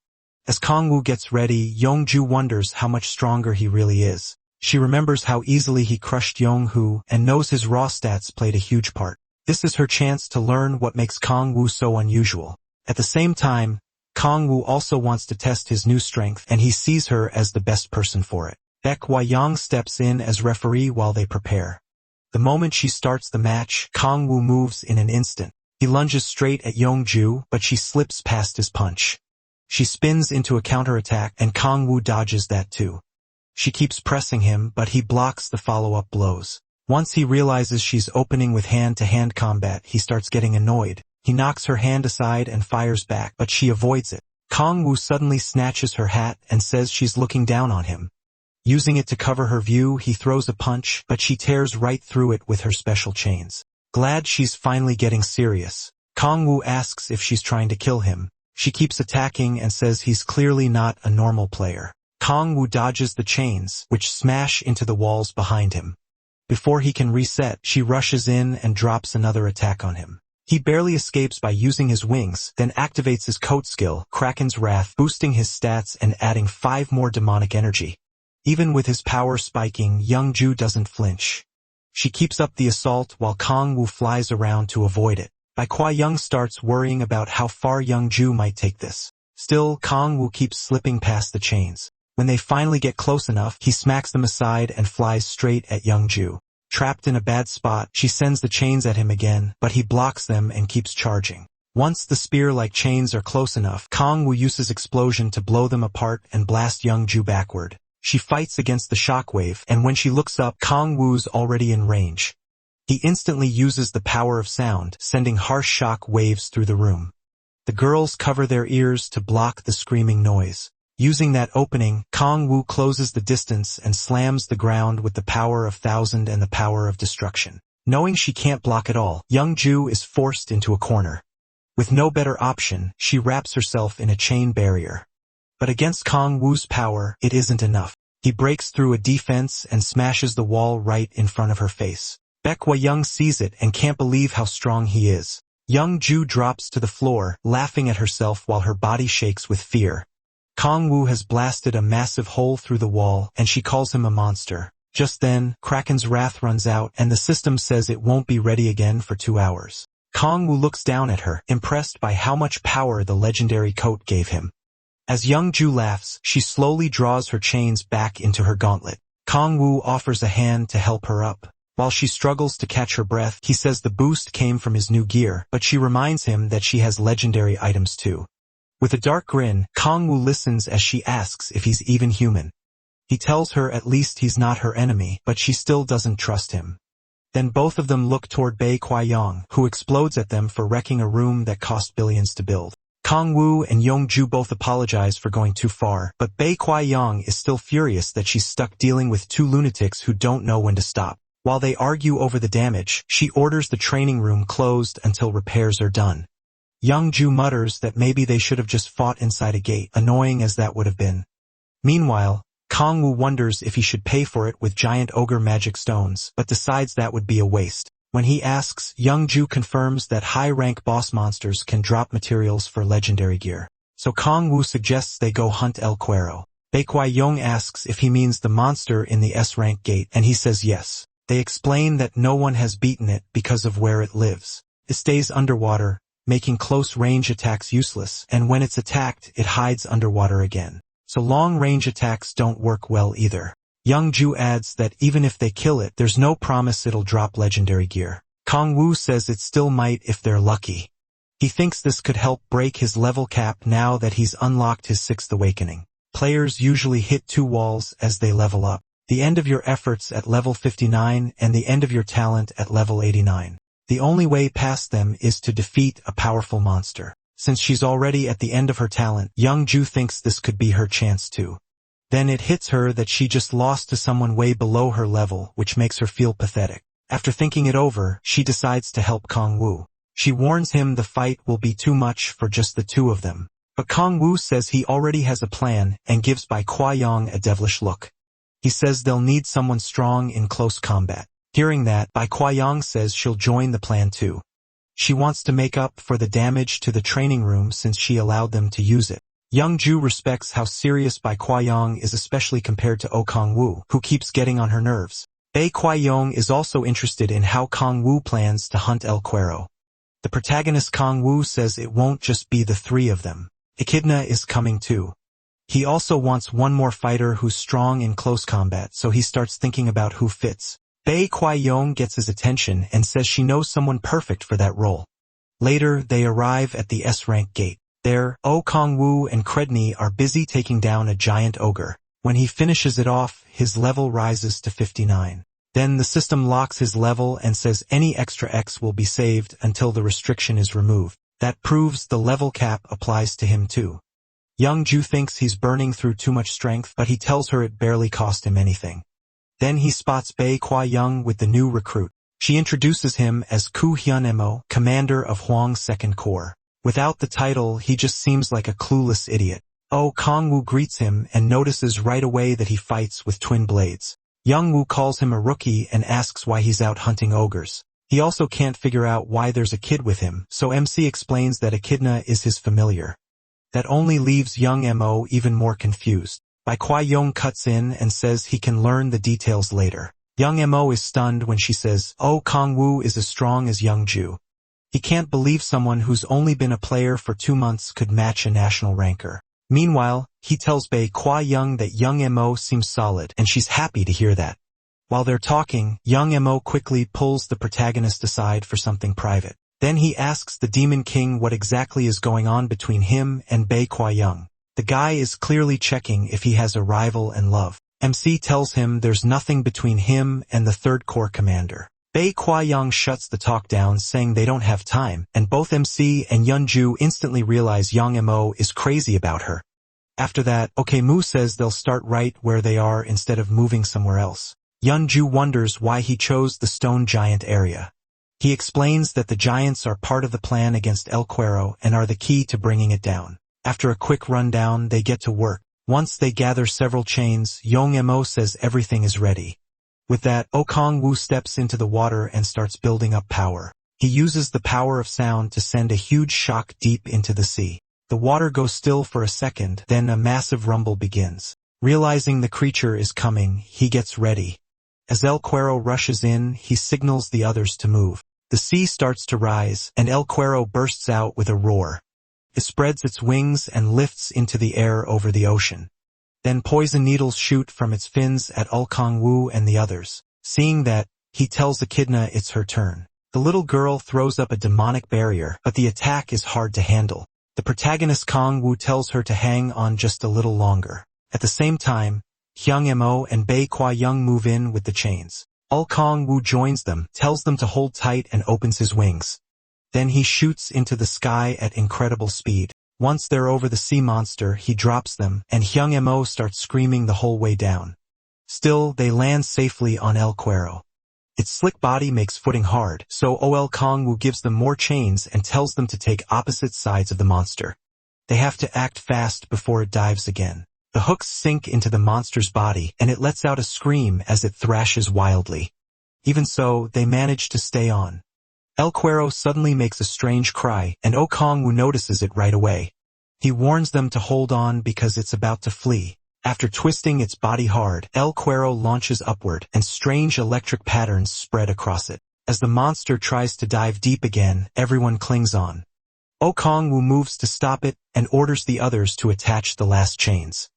As Kong Woo gets ready, Yong-ju wonders how much stronger he really is. She remembers how easily he crushed Yong-hoo and knows his raw stats played a huge part. This is her chance to learn what makes Kong Woo so unusual. At the same time, Kong Woo also wants to test his new strength, and he sees her as the best person for it. Ba Kwai Yong steps in as referee while they prepare. The moment she starts the match, Kong Woo moves in an instant. He lunges straight at Yong-ju, but she slips past his punch. She spins into a counterattack, and Kong Woo dodges that too. She keeps pressing him, but he blocks the follow-up blows. Once he realizes she's opening with hand-to-hand combat, he starts getting annoyed. He knocks her hand aside and fires back, but she avoids it. Kong Woo suddenly snatches her hat and says she's looking down on him. Using it to cover her view, he throws a punch, but she tears right through it with her special chains. Glad she's finally getting serious, Kong Woo asks if she's trying to kill him. She keeps attacking and says he's clearly not a normal player. Kong Woo dodges the chains, which smash into the walls behind him. Before he can reset, she rushes in and drops another attack on him. He barely escapes by using his wings, then activates his coat skill, Kraken's Wrath, boosting his stats and adding 5 more demonic energy. Even with his power spiking, Yong-ju doesn't flinch. She keeps up the assault while Kong Woo flies around to avoid it. Ba Kwai Yong starts worrying about how far Yong-ju might take this. Still, Kong Woo keeps slipping past the chains. When they finally get close enough, he smacks them aside and flies straight at Yong-ju. Trapped in a bad spot, she sends the chains at him again, but he blocks them and keeps charging. Once the spear-like chains are close enough, Kang-woo uses explosion to blow them apart and blast Young-ju backward. She fights against the shockwave, and when she looks up, Kang-woo's already in range. He instantly uses the power of sound, sending harsh shock waves through the room. The girls cover their ears to block the screaming noise. Using that opening, Kang-woo closes the distance and slams the ground with the power of thousand and the power of destruction. Knowing she can't block at all, Young-ju is forced into a corner. With no better option, she wraps herself in a chain barrier. But against Kang-woo's power, it isn't enough. He breaks through a defense and smashes the wall right in front of her face. Baek-hwa-young sees it and can't believe how strong he is. Young-ju drops to the floor, laughing at herself while her body shakes with fear. Kang-woo has blasted a massive hole through the wall, and she calls him a monster. Just then, Kraken's wrath runs out, and the system says it won't be ready again for 2 hours. Kang-woo looks down at her, impressed by how much power the legendary coat gave him. As Young-ju laughs, she slowly draws her chains back into her gauntlet. Kang-woo offers a hand to help her up. While she struggles to catch her breath, he says the boost came from his new gear, but she reminds him that she has legendary items too. With a dark grin, Kang-woo listens as she asks if he's even human. He tells her at least he's not her enemy, but she still doesn't trust him. Then both of them look toward Baek-hwa-young, who explodes at them for wrecking a room that cost billions to build. Kang-woo and Young-ju both apologize for going too far, but Baek-hwa-young is still furious that she's stuck dealing with 2 lunatics who don't know when to stop. While they argue over the damage, she orders the training room closed until repairs are done. Young-ju mutters that maybe they should have just fought inside a gate, annoying as that would have been. Meanwhile, Kang-woo wonders if he should pay for it with giant ogre magic stones, but decides that would be a waste. When he asks, Young-ju confirms that high-rank boss monsters can drop materials for legendary gear. So Kang-woo suggests they go hunt El Cuero. Baek-hwa-young asks if he means the monster in the S-rank gate, and he says yes. They explain that no one has beaten it because of where it lives. It stays underwater, making close-range attacks useless, and when it's attacked, it hides underwater again. So long-range attacks don't work well either. Young-ju adds that even if they kill it, there's no promise it'll drop legendary gear. Kang-woo says it still might if they're lucky. He thinks this could help break his level cap now that he's unlocked his 6th awakening. Players usually hit 2 walls as they level up. The end of your efforts at level 59 and the end of your talent at level 89. The only way past them is to defeat a powerful monster. Since she's already at the end of her talent, Young-ju thinks this could be her chance too. Then it hits her that she just lost to someone way below her level, which makes her feel pathetic. After thinking it over, she decides to help Kang-woo. She warns him the fight will be too much for just the 2 of them. But Kang-woo says he already has a plan and gives Baek-hwa-young a devilish look. He says they'll need someone strong in close combat. Hearing that, Baek-hwa-young says she'll join the plan too. She wants to make up for the damage to the training room since she allowed them to use it. Young-ju respects how serious Baek-hwa-young is, especially compared to Kang-woo, who keeps getting on her nerves. Baek-hwa-young is also interested in how Kang-woo plans to hunt El Cuero. The protagonist Kang-woo says it won't just be the 3 of them. Echidna is coming too. He also wants one more fighter who's strong in close combat, so he starts thinking about who fits. Baek-hwa-young gets his attention and says she knows someone perfect for that role. Later, they arrive at the S-rank gate. There, Kang-woo and Kredni are busy taking down a giant ogre. When he finishes it off, his level rises to 59. Then the system locks his level and says any extra X will be saved until the restriction is removed. That proves the level cap applies to him too. Young-ju thinks he's burning through too much strength, but he tells her it barely cost him anything. Then he spots Baek-hwa-young with the new recruit. She introduces him as Koo Hyun-emo, commander of Hwang's 2nd Corps. Without the title, he just seems like a clueless idiot. Kang-woo greets him and notices right away that he fights with twin blades. Young-woo calls him a rookie and asks why he's out hunting ogres. He also can't figure out why there's a kid with him, so MC explains that Echidna is his familiar. That only leaves Young-mo even more confused. Baek-hwa-young cuts in and says he can learn the details later. Young-mo is stunned when she says, Kang-woo is as strong as Young-ju. He can't believe someone who's only been a player for 2 months could match a national ranker. Meanwhile, he tells Baek-hwa-young that Young-mo seems solid, and she's happy to hear that. While they're talking, young Mo quickly pulls the protagonist aside for something private. Then he asks the Demon King what exactly is going on between him and Bei Young. The guy is clearly checking if he has a rival and love. MC tells him there's nothing between him and the Third Corps commander. Bei Young shuts the talk down, saying they don't have time, and both MC and Yunju instantly realize young Mo is crazy about her. After that, Okemu says they'll start right where they are instead of moving somewhere else. Yunju wonders why he chose the stone giant area. He explains that the giants are part of the plan against El Cuero and are the key to bringing it down. After a quick rundown, they get to work. Once they gather several chains, Young Mo says everything is ready. With that, Okongwu steps into the water and starts building up power. He uses the power of sound to send a huge shock deep into the sea. The water goes still for a second, then a massive rumble begins. Realizing the creature is coming, he gets ready. As El Cuero rushes in, he signals the others to move. The sea starts to rise, and El Cuero bursts out with a roar. It spreads its wings and lifts into the air over the ocean. Then poison needles shoot from its fins at Okongwu and the others. Seeing that, he tells Echidna it's her turn. The little girl throws up a demonic barrier, but the attack is hard to handle. The protagonist Kongwu tells her to hang on just a little longer. At the same time, Hyung Mo and Bei Young move in with the chains. Kongwu joins them, tells them to hold tight and opens his wings. Then he shoots into the sky at incredible speed. Once they're over the sea monster, he drops them, and Hyung Mo starts screaming the whole way down. Still, they land safely on El Cuero. Its slick body makes footing hard, so Ol Kongwu gives them more chains and tells them to take opposite sides of the monster. They have to act fast before it dives again. The hooks sink into the monster's body, and it lets out a scream as it thrashes wildly. Even so, they manage to stay on. El Cuero suddenly makes a strange cry, and Okongwu notices it right away. He warns them to hold on because it's about to flee. After twisting its body hard, El Cuero launches upward, and strange electric patterns spread across it. As the monster tries to dive deep again, everyone clings on. Okongwu moves to stop it, and orders the others to attach the last chains.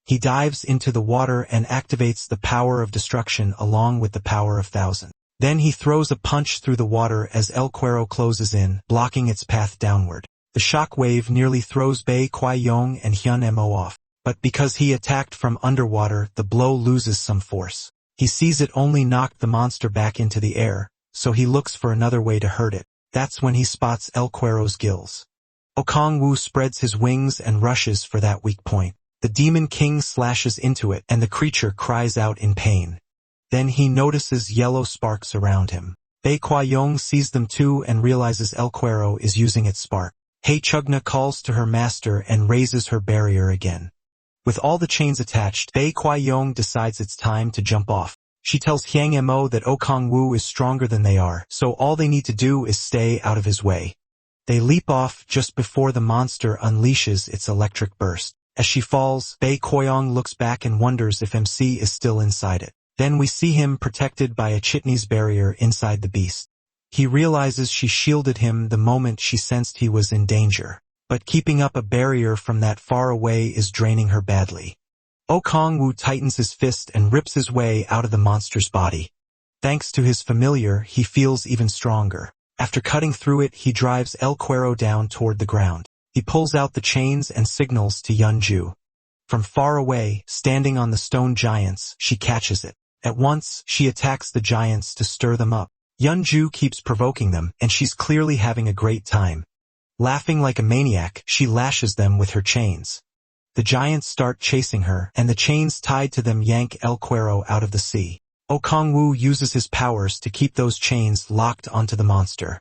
He dives into the water and activates the power of destruction along with the power of thousand. Then he throws a punch through the water as El Cuero closes in, blocking its path downward. The shock wave nearly throws Bei Young and Hyun Mo off, but because he attacked from underwater, the blow loses some force. He sees it only knocked the monster back into the air, so he looks for another way to hurt it. That's when he spots El Cuero's gills. Okongwu spreads his wings and rushes for that weak point. The Demon King slashes into it, and the creature cries out in pain. Then he notices yellow sparks around him. Bei Young sees them too and realizes El Cuero is using its spark. Hei Chugna calls to her master and raises her barrier again. With all the chains attached, Bei Young decides it's time to jump off. She tells Hyang Mo that Okongwu is stronger than they are, so all they need to do is stay out of his way. They leap off just before the monster unleashes its electric burst. As she falls, Bei Young looks back and wonders if MC is still inside it. Then we see him protected by a chitney's barrier inside the beast. He realizes she shielded him the moment she sensed he was in danger, but keeping up a barrier from that far away is draining her badly. Okongwu tightens his fist and rips his way out of the monster's body. Thanks to his familiar, he feels even stronger. After cutting through it, he drives El Cuero down toward the ground. He pulls out the chains and signals to Yunju. From far away, standing on the stone giants, she catches it. At once, she attacks the giants to stir them up. Yunju keeps provoking them, and she's clearly having a great time. Laughing like a maniac, she lashes them with her chains. The giants start chasing her, and the chains tied to them yank El Cuero out of the sea. Okongwu uses his powers to keep those chains locked onto the monster.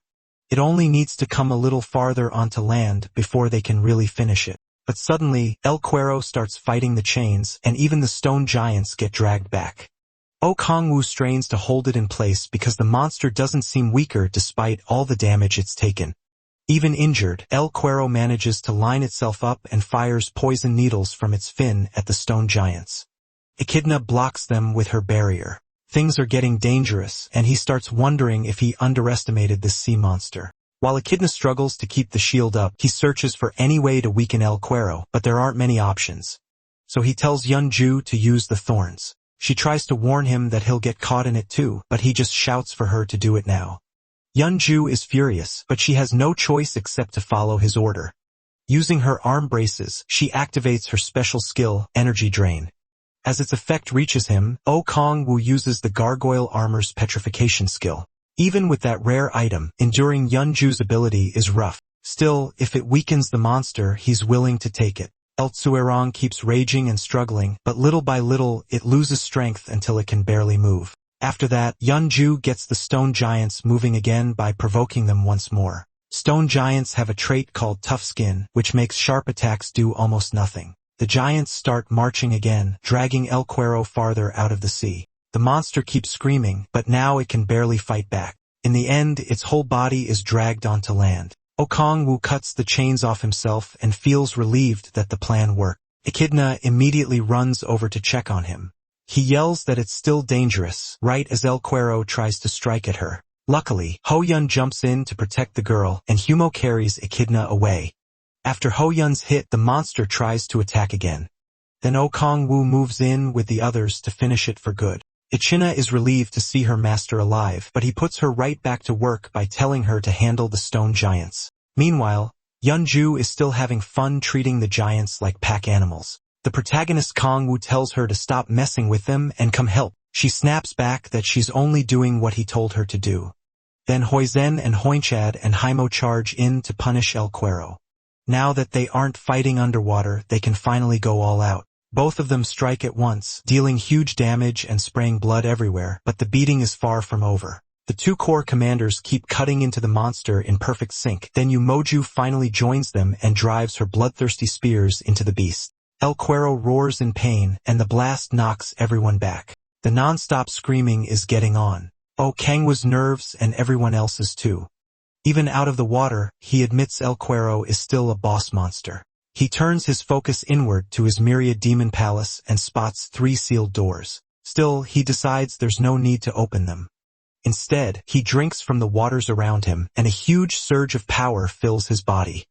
It only needs to come a little farther onto land before they can really finish it. But suddenly, El Cuero starts fighting the chains, and even the stone giants get dragged back. Okongwu strains to hold it in place because the monster doesn't seem weaker despite all the damage it's taken. Even injured, El Cuero manages to line itself up and fires poison needles from its fin at the stone giants. Echidna blocks them with her barrier. Things are getting dangerous, and he starts wondering if he underestimated this sea monster. While Echidna struggles to keep the shield up, he searches for any way to weaken El Cuero, but there aren't many options. So he tells Yunju to use the thorns. She tries to warn him that he'll get caught in it too, but he just shouts for her to do it now. Yeonju is furious, but she has no choice except to follow his order. Using her arm braces, she activates her special skill, Energy Drain. As its effect reaches him, Oh Kong-woo uses the Gargoyle Armor's petrification skill. Even with that rare item, enduring Yeonju's ability is rough. Still, if it weakens the monster, he's willing to take it. Eltsuerong keeps raging and struggling, but little by little, it loses strength until it can barely move. After that, Yeonju gets the stone giants moving again by provoking them once more. Stone giants have a trait called Tough Skin, which makes sharp attacks do almost nothing. The giants start marching again, dragging El Cuero farther out of the sea. The monster keeps screaming, but now it can barely fight back. In the end, its whole body is dragged onto land. Oh Kong-woo cuts the chains off himself and feels relieved that the plan worked. Echidna immediately runs over to check on him. He yells that it's still dangerous, right as El Cuero tries to strike at her. Luckily, Ho-yun jumps in to protect the girl, and Humo carries Echidna away. After Ho-yun's hit, the monster tries to attack again. Then Oh Kong-woo moves in with the others to finish it for good. Echidna is relieved to see her master alive, but he puts her right back to work by telling her to handle the stone giants. Meanwhile, Yeonju is still having fun treating the giants like pack animals. The protagonist Kong-woo tells her to stop messing with them and come help. She snaps back that she's only doing what he told her to do. Then Hoizen and Hoinchad and Haimo charge in to punish El Cuero. Now that they aren't fighting underwater, they can finally go all out. Both of them strike at once, dealing huge damage and spraying blood everywhere, but the beating is far from over. The two core commanders keep cutting into the monster in perfect sync. Then Umoju finally joins them and drives her bloodthirsty spears into the beast. El Cuero roars in pain, and the blast knocks everyone back. The non-stop screaming is getting on. Oh Kangwa's nerves and everyone else's too. Even out of the water, he admits El Cuero is still a boss monster. He turns his focus inward to his myriad demon palace and spots 3 sealed doors. Still, he decides there's no need to open them. Instead, he drinks from the waters around him, and a huge surge of power fills his body.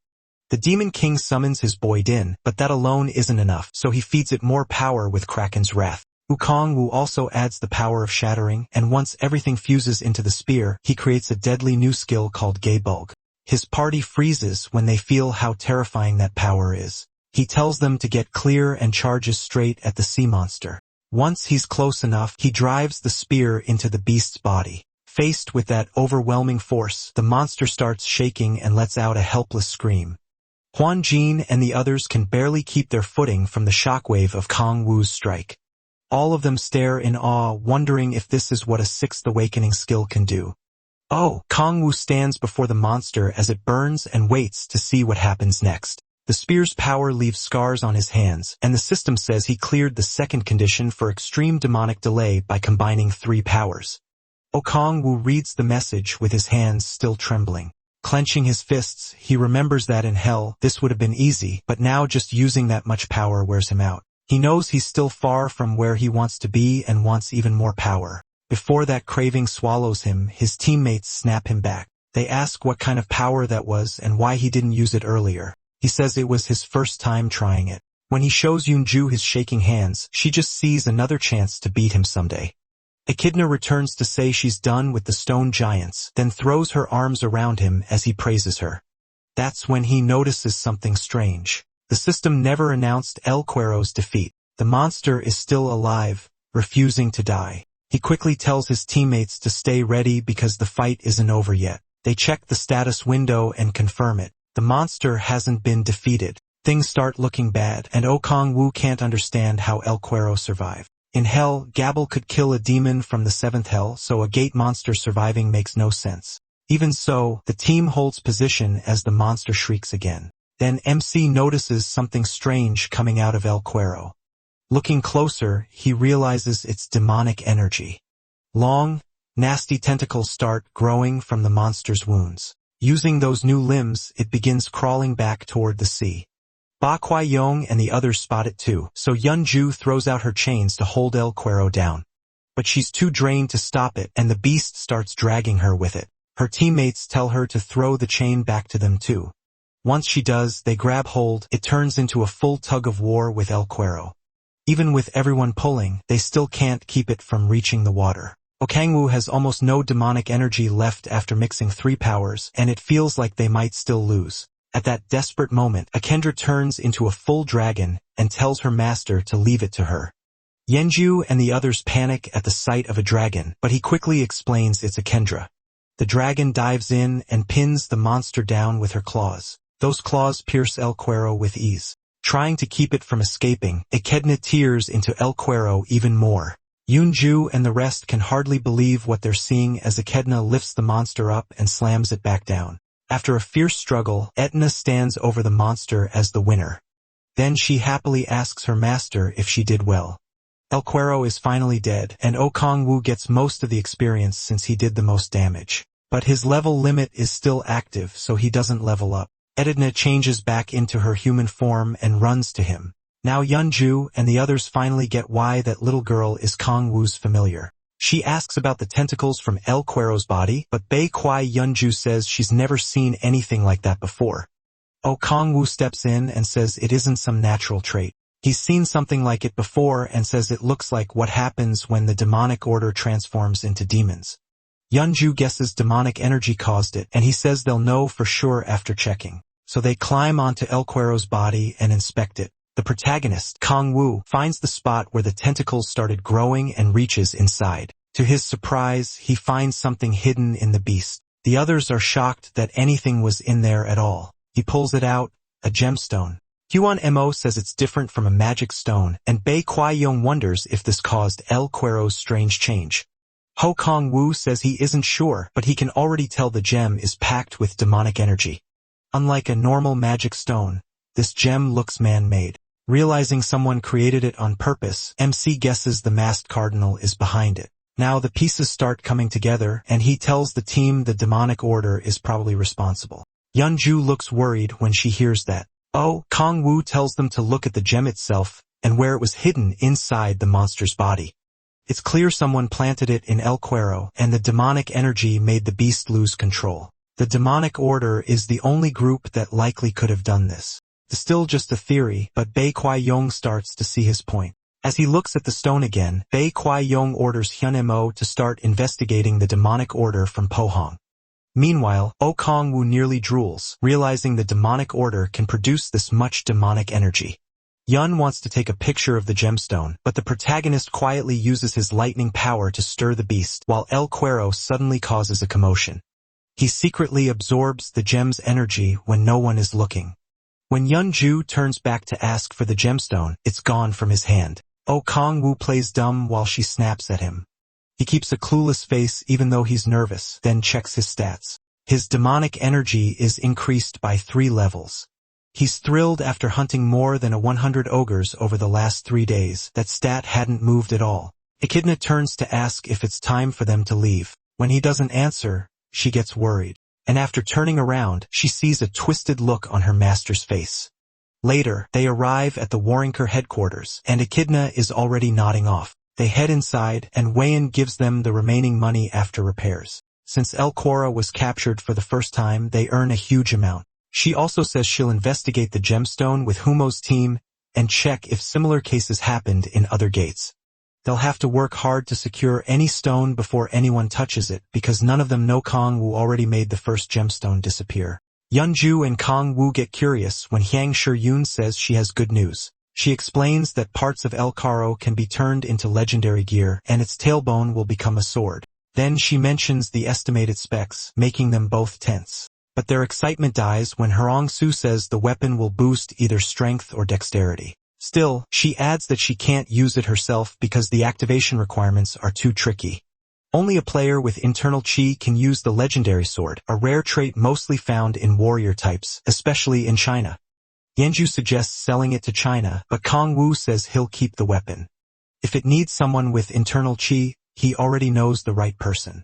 The Demon King summons his boy Din, but that alone isn't enough, so he feeds it more power with Kraken's wrath. Wukong-woo also adds the power of shattering, and once everything fuses into the spear, he creates a deadly new skill called Gay Bulg. His party freezes when they feel how terrifying that power is. He tells them to get clear and charges straight at the sea monster. Once he's close enough, he drives the spear into the beast's body. Faced with that overwhelming force, the monster starts shaking and lets out a helpless scream. Huan Jin and the others can barely keep their footing from the shockwave of Kong-woo's strike. All of them stare in awe, wondering if this is what a 6th awakening skill can do. Oh, Kong-woo stands before the monster as it burns and waits to see what happens next. The spear's power leaves scars on his hands, and the system says he cleared the second condition for extreme demonic delay by combining 3 powers. Oh Kong-woo reads the message with his hands still trembling. Clenching his fists, he remembers that in hell, this would have been easy, but now just using that much power wears him out. He knows he's still far from where he wants to be and wants even more power. Before that craving swallows him, his teammates snap him back. They ask what kind of power that was and why he didn't use it earlier. He says it was his first time trying it. When he shows Yoonju his shaking hands, she just sees another chance to beat him someday. Echidna returns to say she's done with the stone giants, then throws her arms around him as he praises her. That's when he notices something strange. The system never announced El Cuero's defeat. The monster is still alive, refusing to die. He quickly tells his teammates to stay ready because the fight isn't over yet. They check the status window and confirm it. The monster hasn't been defeated. Things start looking bad, and Oh Kong-woo can't understand how El Cuero survived. In hell, Gabble could kill a demon from the 7th hell, so a gate monster surviving makes no sense. Even so, the team holds position as the monster shrieks again. Then MC notices something strange coming out of El Cuero. Looking closer, he realizes it's demonic energy. Long, nasty tentacles start growing from the monster's wounds. Using those new limbs, it begins crawling back toward the sea. Ba Kwai-yong and the others spot it too, so Yeonju throws out her chains to hold El Cuero down. But she's too drained to stop it, and the beast starts dragging her with it. Her teammates tell her to throw the chain back to them too. Once she does, they grab hold. It turns into a full tug of war with El Cuero. Even with everyone pulling, they still can't keep it from reaching the water. Okangwoo has almost no demonic energy left after mixing 3 powers, and it feels like they might still lose. At that desperate moment, Akendra turns into a full dragon and tells her master to leave it to her. Yenju and the others panic at the sight of a dragon, but he quickly explains it's Akendra. The dragon dives in and pins the monster down with her claws. Those claws pierce El Cuero with ease. Trying to keep it from escaping, Echidna tears into El Cuero even more. Yunju and the rest can hardly believe what they're seeing as Echidna lifts the monster up and slams it back down. After a fierce struggle, Etna stands over the monster as the winner. Then she happily asks her master if she did well. El Cuero is finally dead, and Okangwoo gets most of the experience since he did the most damage. But his level limit is still active, so he doesn't level up. Echidna changes back into her human form and runs to him. Now Yunju and the others finally get why that little girl is Kangwoo's familiar. She asks about the tentacles from El Cuero's body, but Bei Kwai Yunju says she's never seen anything like that before. Okangwoo steps in and says it isn't some natural trait. He's seen something like it before and says it looks like what happens when the demonic order transforms into demons. Yunju guesses demonic energy caused it, and he says they'll know for sure after checking. So they climb onto El Cuero's body and inspect it. The protagonist, Kangwoo, finds the spot where the tentacles started growing and reaches inside. To his surprise, he finds something hidden in the beast. The others are shocked that anything was in there at all. He pulls it out, a gemstone. Huan Mo says it's different from a magic stone, and Bei Kwai Yong wonders if this caused El Cuero's strange change. Ho Kangwoo says he isn't sure, but he can already tell the gem is packed with demonic energy. Unlike a normal magic stone, this gem looks man-made. Realizing someone created it on purpose, MC guesses the masked cardinal is behind it. Now the pieces start coming together, and he tells the team the demonic order is probably responsible. Yunju looks worried when she hears that. Kangwoo tells them to look at the gem itself, and where it was hidden inside the monster's body. It's clear someone planted it in El Cuero, and the demonic energy made the beast lose control. The demonic order is the only group that likely could have done this. It's still just a theory, but Bei Kwai Yong starts to see his point. As he looks at the stone again, Bei Kwai Yong orders Hyun Mo to start investigating the demonic order from Pohang. Meanwhile, Okangwoo nearly drools, realizing the demonic order can produce this much demonic energy. Yun wants to take a picture of the gemstone, but the protagonist quietly uses his lightning power to stir the beast, while El Cuero suddenly causes a commotion. He secretly absorbs the gem's energy when no one is looking. When Yunju turns back to ask for the gemstone, it's gone from his hand. Okangwoo plays dumb while she snaps at him. He keeps a clueless face even though he's nervous, then checks his stats. His demonic energy is increased by 3 levels. He's thrilled after hunting more than 100 ogres over the last 3 days. That stat hadn't moved at all. Echidna turns to ask if it's time for them to leave. When he doesn't answer, she gets worried. And after turning around, she sees a twisted look on her master's face. Later, they arrive at the Warrinker headquarters, and Echidna is already nodding off. They head inside, and Wayan gives them the remaining money after repairs. Since El Cuero was captured for the first time, they earn a huge amount. She also says she'll investigate the gemstone with Humo's team and check if similar cases happened in other gates. They'll have to work hard to secure any stone before anyone touches it, because none of them know Kangwoo already made the first gemstone disappear. Yunju and Kangwoo get curious when Hyang Shiyun says she has good news. She explains that parts of El Cuero can be turned into legendary gear, and its tailbone will become a sword. Then she mentions the estimated specs, making them both tense. But their excitement dies when Hwang-soo says the weapon will boost either strength or dexterity. Still, she adds that she can't use it herself because the activation requirements are too tricky. Only a player with internal chi can use the legendary sword, a rare trait mostly found in warrior types, especially in China. Yenju suggests selling it to China, but Kangwoo says he'll keep the weapon. If it needs someone with internal chi, he already knows the right person.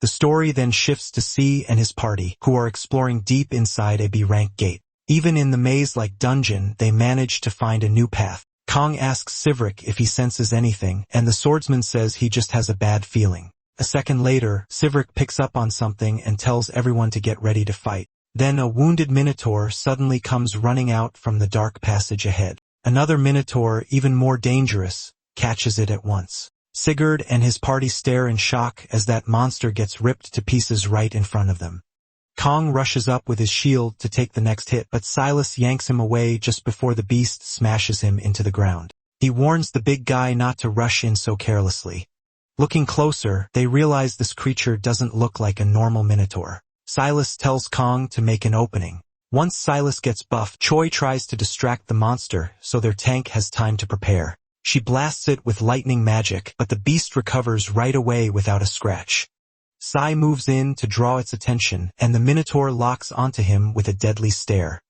The story then shifts to C and his party, who are exploring deep inside a B-rank gate. Even in the maze-like dungeon, they manage to find a new path. Kong asks Sivrik if he senses anything, and the swordsman says he just has a bad feeling. A second later, Sivrik picks up on something and tells everyone to get ready to fight. Then a wounded minotaur suddenly comes running out from the dark passage ahead. Another minotaur, even more dangerous, catches it at once. Sigurd and his party stare in shock as that monster gets ripped to pieces right in front of them. Kong rushes up with his shield to take the next hit, but Silas yanks him away just before the beast smashes him into the ground. He warns the big guy not to rush in so carelessly. Looking closer, they realize this creature doesn't look like a normal minotaur. Silas tells Kong to make an opening. Once Silas gets buffed, Choi tries to distract the monster so their tank has time to prepare. She blasts it with lightning magic, but the beast recovers right away without a scratch. Sai moves in to draw its attention, and the minotaur locks onto him with a deadly stare.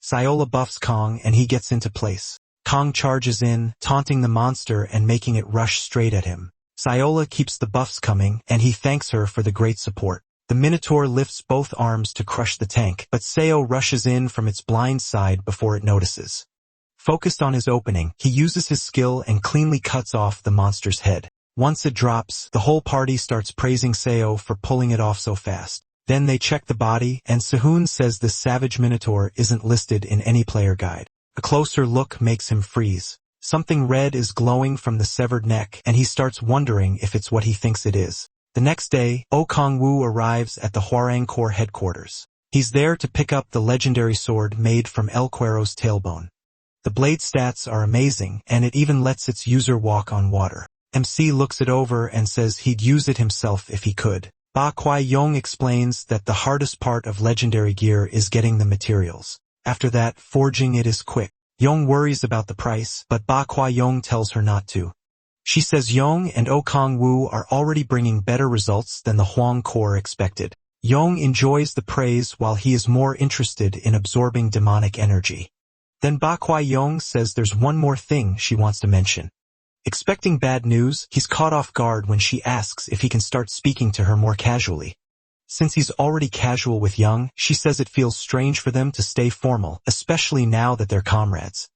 Saiola buffs Kong and he gets into place. Kong charges in, taunting the monster and making it rush straight at him. Saiola keeps the buffs coming, and he thanks her for the great support. The minotaur lifts both arms to crush the tank, but Sayo rushes in from its blind side before it notices. Focused on his opening, he uses his skill and cleanly cuts off the monster's head. Once it drops, the whole party starts praising Sayo for pulling it off so fast. Then they check the body, and Sehun says this savage minotaur isn't listed in any player guide. A closer look makes him freeze. Something red is glowing from the severed neck, and he starts wondering if it's what he thinks it is. The next day, Oh Kong-woo arrives at the Hwarang Corps headquarters. He's there to pick up the legendary sword made from El Cuero's tailbone. The blade stats are amazing, and it even lets its user walk on water. MC looks it over and says he'd use it himself if he could. Ba Kwai Yong explains that the hardest part of legendary gear is getting the materials. After that, forging it is quick. Yong worries about the price, but Ba Kwai Yong tells her not to. She says Yong and Oh Kong-woo are already bringing better results than the Hwang Corps expected. Yong enjoys the praise while he is more interested in absorbing demonic energy. Then Ba Kwai Yong says there's one more thing she wants to mention. Expecting bad news, he's caught off guard when she asks if he can start speaking to her more casually. Since he's already casual with Young, she says it feels strange for them to stay formal, especially now that they're comrades.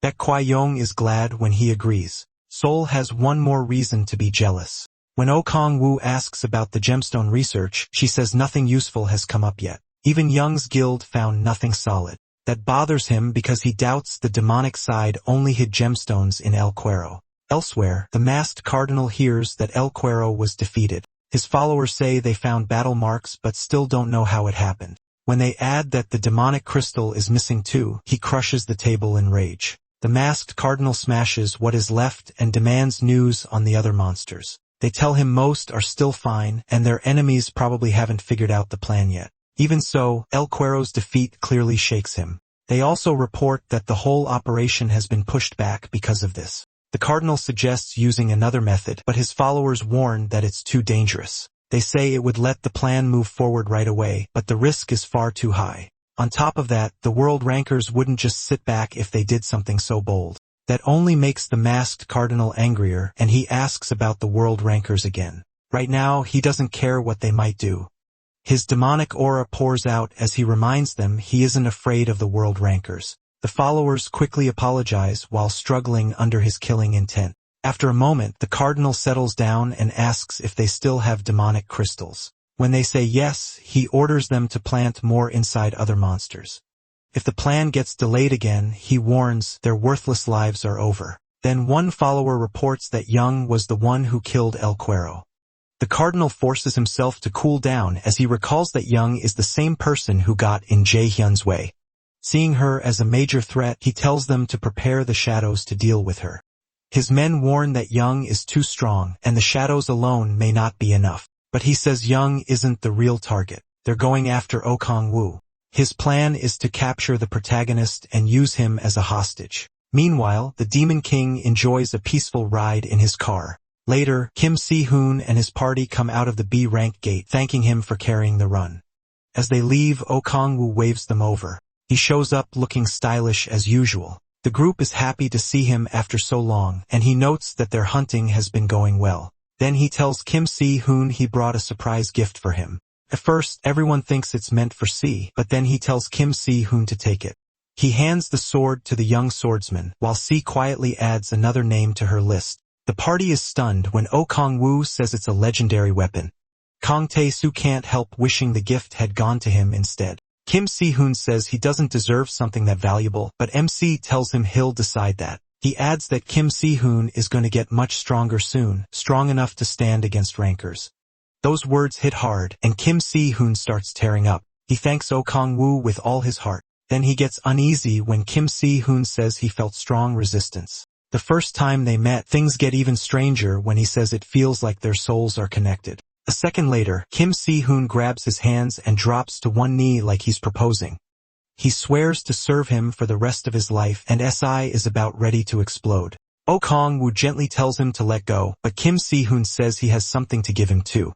Baek Kwai Yong is glad when he agrees. Sol has one more reason to be jealous. When Oh Kong-woo asks about the gemstone research, she says nothing useful has come up yet. Even Young's guild found nothing solid. That bothers him because he doubts the demonic side only hid gemstones in El Cuero. Elsewhere, the masked cardinal hears that El Cuero was defeated. His followers say they found battle marks but still don't know how it happened. When they add that the demonic crystal is missing too, he crushes the table in rage. The masked cardinal smashes what is left and demands news on the other monsters. They tell him most are still fine, and their enemies probably haven't figured out the plan yet. Even so, El Cuero's defeat clearly shakes him. They also report that the whole operation has been pushed back because of this. The cardinal suggests using another method, but his followers warn that it's too dangerous. They say it would let the plan move forward right away, but the risk is far too high. On top of that, the world rankers wouldn't just sit back if they did something so bold. That only makes the masked cardinal angrier, and he asks about the world rankers again. Right now, he doesn't care what they might do. His demonic aura pours out as he reminds them he isn't afraid of the world rankers. The followers quickly apologize while struggling under his killing intent. After a moment, the cardinal settles down and asks if they still have demonic crystals. When they say yes, he orders them to plant more inside other monsters. If the plan gets delayed again, he warns their worthless lives are over. Then one follower reports that Young was the one who killed El Cuero. The cardinal forces himself to cool down as he recalls that Young is the same person who got in Jae-hyun's way. Seeing her as a major threat, he tells them to prepare the shadows to deal with her. His men warn that Young is too strong, and the shadows alone may not be enough. But he says Young isn't the real target. They're going after Oh Kong-woo. His plan is to capture the protagonist and use him as a hostage. Meanwhile, the Demon King enjoys a peaceful ride in his car. Later, Kim Si-hoon and his party come out of the B-rank gate, thanking him for carrying the run. As they leave, Oh Kong-woo waves them over. He shows up looking stylish as usual. The group is happy to see him after so long, and he notes that their hunting has been going well. Then he tells Kim Si-hoon he brought a surprise gift for him. At first, everyone thinks it's meant for Si, but then he tells Kim Si-hoon to take it. He hands the sword to the young swordsman, while Si quietly adds another name to her list. The party is stunned when Oh Kong-woo says it's a legendary weapon. Kang Tae-soo can't help wishing the gift had gone to him instead. Kim Si-hoon says he doesn't deserve something that valuable, but MC tells him he'll decide that. He adds that Kim Si-hoon is going to get much stronger soon, strong enough to stand against rankers. Those words hit hard, and Kim Si-hoon starts tearing up. He thanks Oh Kong-woo with all his heart. Then he gets uneasy when Kim Si-hoon says he felt strong resistance. The first time they met, things get even stranger when he says it feels like their souls are connected. A second later, Kim Si-hoon grabs his hands and drops to one knee like he's proposing. He swears to serve him for the rest of his life, and SI is about ready to explode. Oh Kong-woo gently tells him to let go, but Kim Si-hoon says he has something to give him too.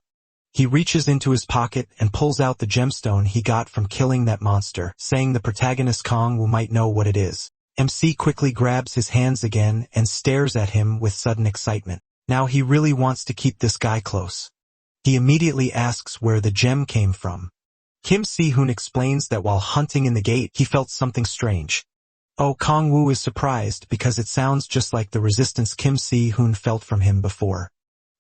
He reaches into his pocket and pulls out the gemstone he got from killing that monster, saying the protagonist Kong-woo might know what it is. MC quickly grabs his hands again and stares at him with sudden excitement. Now he really wants to keep this guy close. He immediately asks where the gem came from. Kim Si-hoon explains that while hunting in the gate, he felt something strange. Oh Kong-woo is surprised because it sounds just like the resistance Kim Si-hoon felt from him before.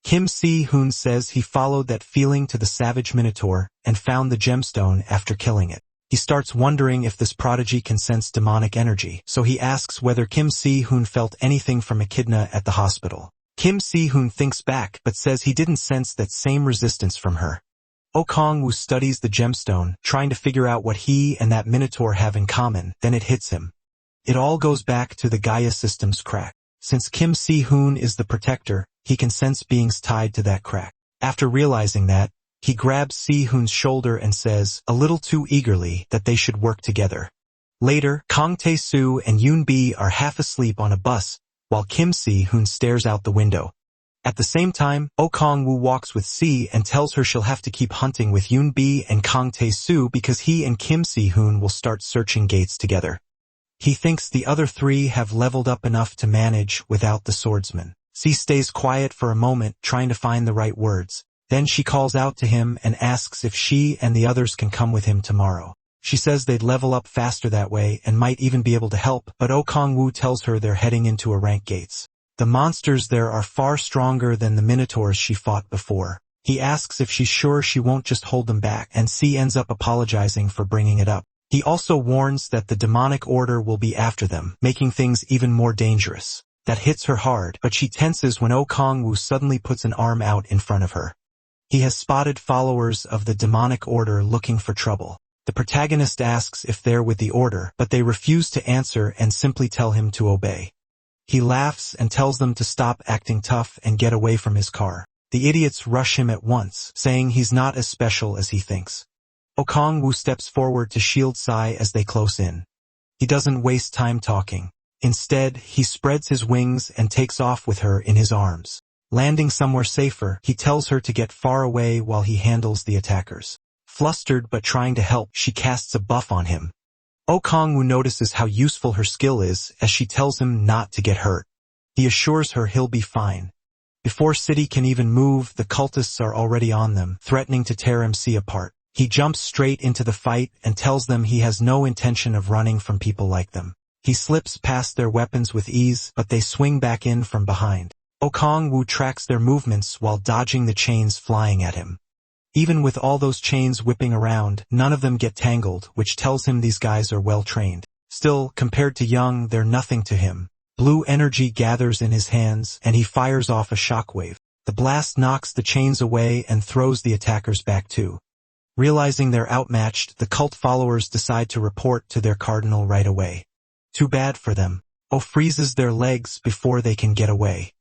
Kim Si-hoon says he followed that feeling to the savage minotaur and found the gemstone after killing it. He starts wondering if this prodigy can sense demonic energy, so he asks whether Kim Si-hoon felt anything from Echidna at the hospital. Kim Si-hoon thinks back but says he didn't sense that same resistance from her. Oh Kong-woo studies the gemstone, trying to figure out what he and that minotaur have in common, then it hits him. It all goes back to the Gaia system's crack. Since Kim Si-hoon is the protector, he can sense beings tied to that crack. After realizing that, he grabs Si-hoon's shoulder and says, a little too eagerly, that they should work together. Later, Kang Tae-soo and Yoon-bi are half asleep on a bus, while Kim Si-hoon stares out the window. At the same time, Oh Kong-woo walks with Si and tells her she'll have to keep hunting with Yoon-bi and Kang Tae-soo because he and Kim Si-hoon will start searching gates together. He thinks the other three have leveled up enough to manage without the swordsman. Si stays quiet for a moment, trying to find the right words. Then she calls out to him and asks if she and the others can come with him tomorrow. She says they'd level up faster that way and might even be able to help, but Oh Kong-woo tells her they're heading into a rank gates. The monsters there are far stronger than the minotaurs she fought before. He asks if she's sure she won't just hold them back, and Si ends up apologizing for bringing it up. He also warns that the demonic order will be after them, making things even more dangerous. That hits her hard, but she tenses when Oh Kong-woo suddenly puts an arm out in front of her. He has spotted followers of the demonic order looking for trouble. The protagonist asks if they're with the order, but they refuse to answer and simply tell him to obey. He laughs and tells them to stop acting tough and get away from his car. The idiots rush him at once, saying he's not as special as he thinks. Oh Kong-woo steps forward to shield Si as they close in. He doesn't waste time talking. Instead, he spreads his wings and takes off with her in his arms. Landing somewhere safer, he tells her to get far away while he handles the attackers. Flustered but trying to help, she casts a buff on him. Oh Kong-woo notices how useful her skill is as she tells him not to get hurt. He assures her he'll be fine. Before City can even move, the cultists are already on them, threatening to tear MC apart. He jumps straight into the fight and tells them he has no intention of running from people like them. He slips past their weapons with ease, but they swing back in from behind. Oh Kong-woo tracks their movements while dodging the chains flying at him. Even with all those chains whipping around, none of them get tangled, which tells him these guys are well trained. Still, compared to Young, they're nothing to him. Blue energy gathers in his hands, and he fires off a shockwave. The blast knocks the chains away and throws the attackers back too. Realizing they're outmatched, the cult followers decide to report to their cardinal right away. Too bad for them. Oh freezes their legs before they can get away.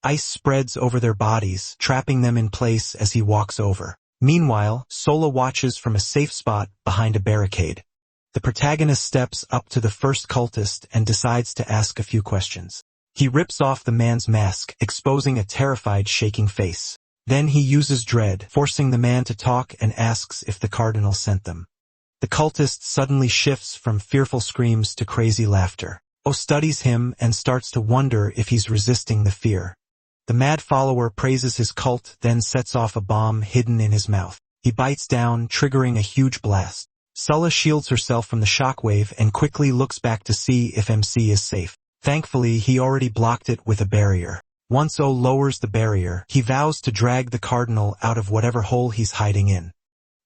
Ice spreads over their bodies, trapping them in place as he walks over. Meanwhile, Sola watches from a safe spot behind a barricade. The protagonist steps up to the first cultist and decides to ask a few questions. He rips off the man's mask, exposing a terrified, shaking face. Then he uses dread, forcing the man to talk and asks if the cardinal sent them. The cultist suddenly shifts from fearful screams to crazy laughter. O studies him and starts to wonder if he's resisting the fear. The mad follower praises his cult, then sets off a bomb hidden in his mouth. He bites down, triggering a huge blast. Sulla shields herself from the shockwave and quickly looks back to see if MC is safe. Thankfully, he already blocked it with a barrier. Once O lowers the barrier, he vows to drag the cardinal out of whatever hole he's hiding in.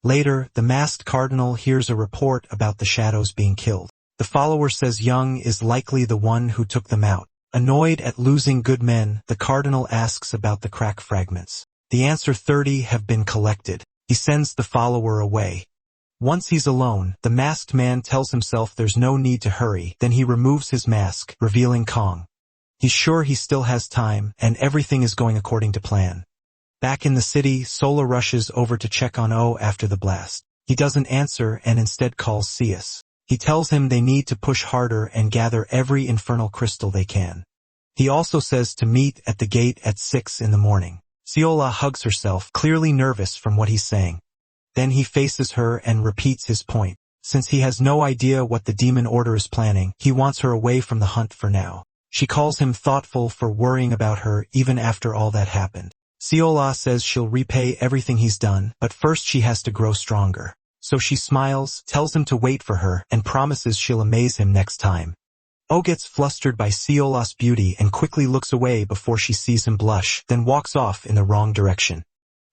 Later, the masked cardinal hears a report about the shadows being killed. The follower says Young is likely the one who took them out. Annoyed at losing good men, the cardinal asks about the crack fragments. The answer 30 have been collected. He sends the follower away. Once he's alone, the masked man tells himself there's no need to hurry, then he removes his mask, revealing Kong. He's sure he still has time, and everything is going according to plan. Back in the city, Sola rushes over to check on O after the blast. He doesn't answer and instead calls Cius. He tells him they need to push harder and gather every infernal crystal they can. He also says to meet at the gate at 6 in the morning. Ciola hugs herself, clearly nervous from what he's saying. Then he faces her and repeats his point. Since he has no idea what the demon order is planning, he wants her away from the hunt for now. She calls him thoughtful for worrying about her even after all that happened. Ciola says she'll repay everything he's done, but first she has to grow stronger. So she smiles, tells him to wait for her, and promises she'll amaze him next time. O gets flustered by Ciola's beauty and quickly looks away before she sees him blush, then walks off in the wrong direction.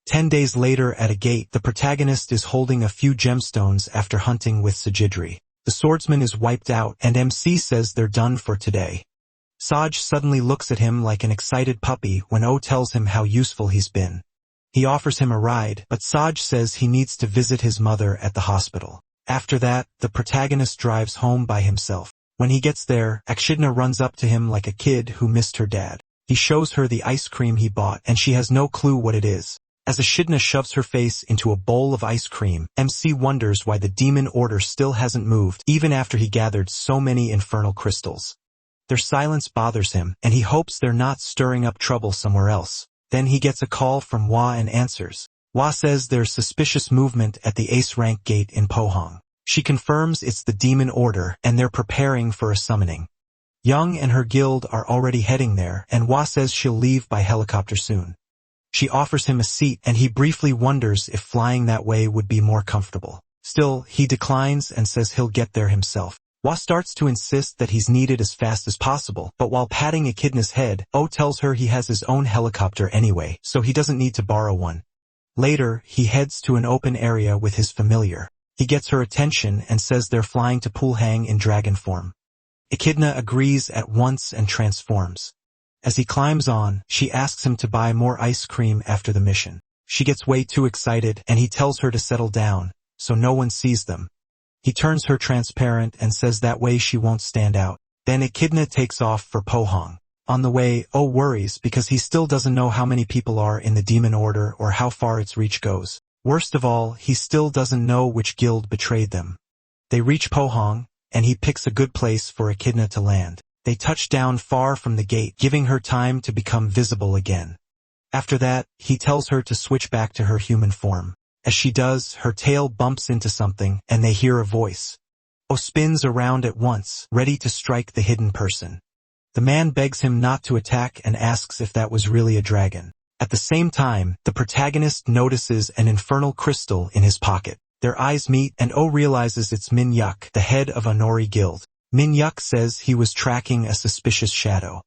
10 days later at a gate, the protagonist is holding a few gemstones after hunting with Sajidri. The swordsman is wiped out, and MC says they're done for today. Saj suddenly looks at him like an excited puppy when O tells him how useful he's been. He offers him a ride, but Saj says he needs to visit his mother at the hospital. After that, the protagonist drives home by himself. When he gets there, Echidna runs up to him like a kid who missed her dad. He shows her the ice cream he bought, and she has no clue what it is. As Echidna shoves her face into a bowl of ice cream, MC wonders why the demon order still hasn't moved, even after he gathered so many infernal crystals. Their silence bothers him, and he hopes they're not stirring up trouble somewhere else. Then he gets a call from Hwa and answers. Hwa says there's suspicious movement at the Ace Rank Gate in Pohang. She confirms it's the demon order, and they're preparing for a summoning. Young and her guild are already heading there, and Hwa says she'll leave by helicopter soon. She offers him a seat, and he briefly wonders if flying that way would be more comfortable. Still, he declines and says he'll get there himself. Hwa starts to insist that he's needed as fast as possible, but while patting Echidna's head, O tells her he has his own helicopter anyway, so he doesn't need to borrow one. Later, he heads to an open area with his familiar. He gets her attention and says they're flying to Pulhang in dragon form. Echidna agrees at once and transforms. As he climbs on, she asks him to buy more ice cream after the mission. She gets way too excited, and he tells her to settle down, so no one sees them. He turns her transparent and says that way she won't stand out. Then Echidna takes off for Pohang. On the way, O worries because he still doesn't know how many people are in the demon order or how far its reach goes. Worst of all, he still doesn't know which guild betrayed them. They reach Pohang, and he picks a good place for Echidna to land. They touch down far from the gate, giving her time to become visible again. After that, he tells her to switch back to her human form. As she does, her tail bumps into something, and they hear a voice. O spins around at once, ready to strike the hidden person. The man begs him not to attack and asks if that was really a dragon. At the same time, the protagonist notices an infernal crystal in his pocket. Their eyes meet, and O realizes it's Min Yuk, the head of Honori Guild. Min Yuk says he was tracking a suspicious shadow.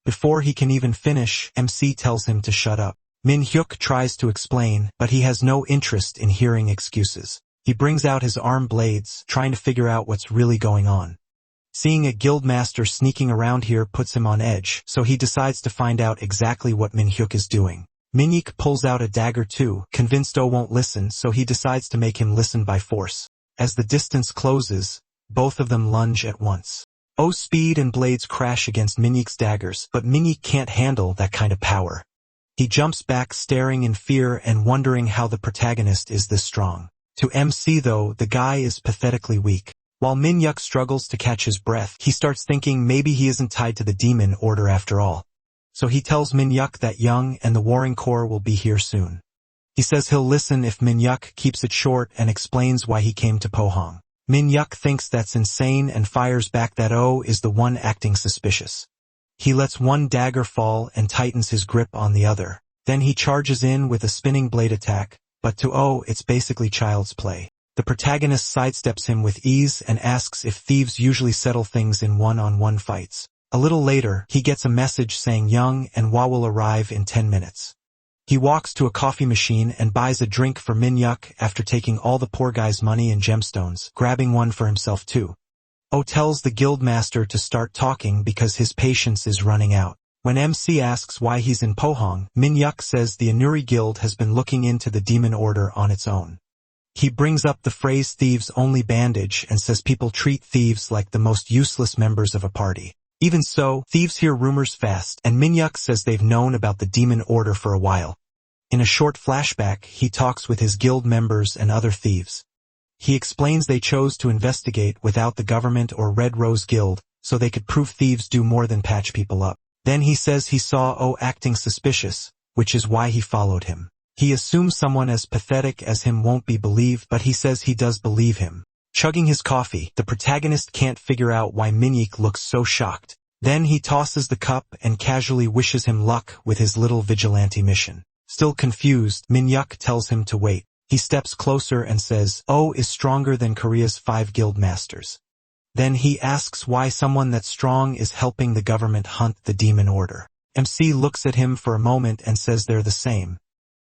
Before he can even finish, MC tells him to shut up. Min Hyuk tries to explain, but he has no interest in hearing excuses. He brings out his arm blades, trying to figure out what's really going on. Seeing a guildmaster sneaking around here puts him on edge, so he decides to find out exactly what Min Hyuk is doing. Min Yuk pulls out a dagger too, convinced O won't listen, so he decides to make him listen by force. As the distance closes, both of them lunge at once. O's speed and blades crash against Min Yuk's daggers, but Min Yuk can't handle that kind of power. He jumps back staring in fear and wondering how the protagonist is this strong. To MC though, the guy is pathetically weak. While Min Yuk struggles to catch his breath, he starts thinking maybe he isn't tied to the demon order after all. So he tells Min Yuk that Young and the Warring Corps will be here soon. He says he'll listen if Min Yuk keeps it short and explains why he came to Pohang. Min Yuk thinks that's insane and fires back that O is the one acting suspicious. He lets one dagger fall and tightens his grip on the other. Then he charges in with a spinning blade attack, but to O it's basically child's play. The protagonist sidesteps him with ease and asks if thieves usually settle things in one-on-one fights. A little later, he gets a message saying Young and Hwa will arrive in 10 minutes. He walks to a coffee machine and buys a drink for Min-yuk after taking all the poor guy's money and gemstones, grabbing one for himself too. Oh tells the guild master to start talking because his patience is running out. When MC asks why he's in Pohang, Min-yuk says the Anuri Guild has been looking into the demon order on its own. He brings up the phrase thieves only bandage and says people treat thieves like the most useless members of a party. Even so, thieves hear rumors fast, and Min-yuk says they've known about the demon order for a while. In a short flashback, he talks with his guild members and other thieves. He explains they chose to investigate without the government or Red Rose Guild, so they could prove thieves do more than patch people up. Then he says he saw O acting suspicious, which is why he followed him. He assumes someone as pathetic as him won't be believed, but he says he does believe him. Chugging his coffee, the protagonist can't figure out why Min-yuk looks so shocked. Then he tosses the cup and casually wishes him luck with his little vigilante mission. Still confused, Min-yuk tells him to wait. He steps closer and says, O is stronger than Korea's 5 guild masters. Then he asks why someone that strong is helping the government hunt the demon order. MC looks at him for a moment and says they're the same.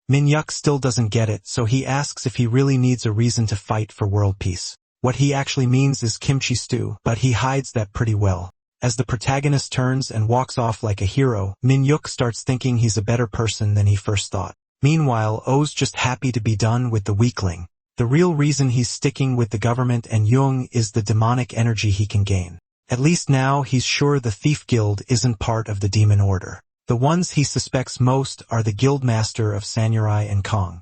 Min-yuk still doesn't get it, so he asks if he really needs a reason to fight for world peace. What he actually means is kimchi stew, but he hides that pretty well. As the protagonist turns and walks off like a hero, Min-yuk starts thinking he's a better person than he first thought. Meanwhile, O's just happy to be done with the weakling. The real reason he's sticking with the government and Jung is the demonic energy he can gain. At least now he's sure the Thief Guild isn't part of the demon order. The ones he suspects most are the guildmaster of Samurai and Kong.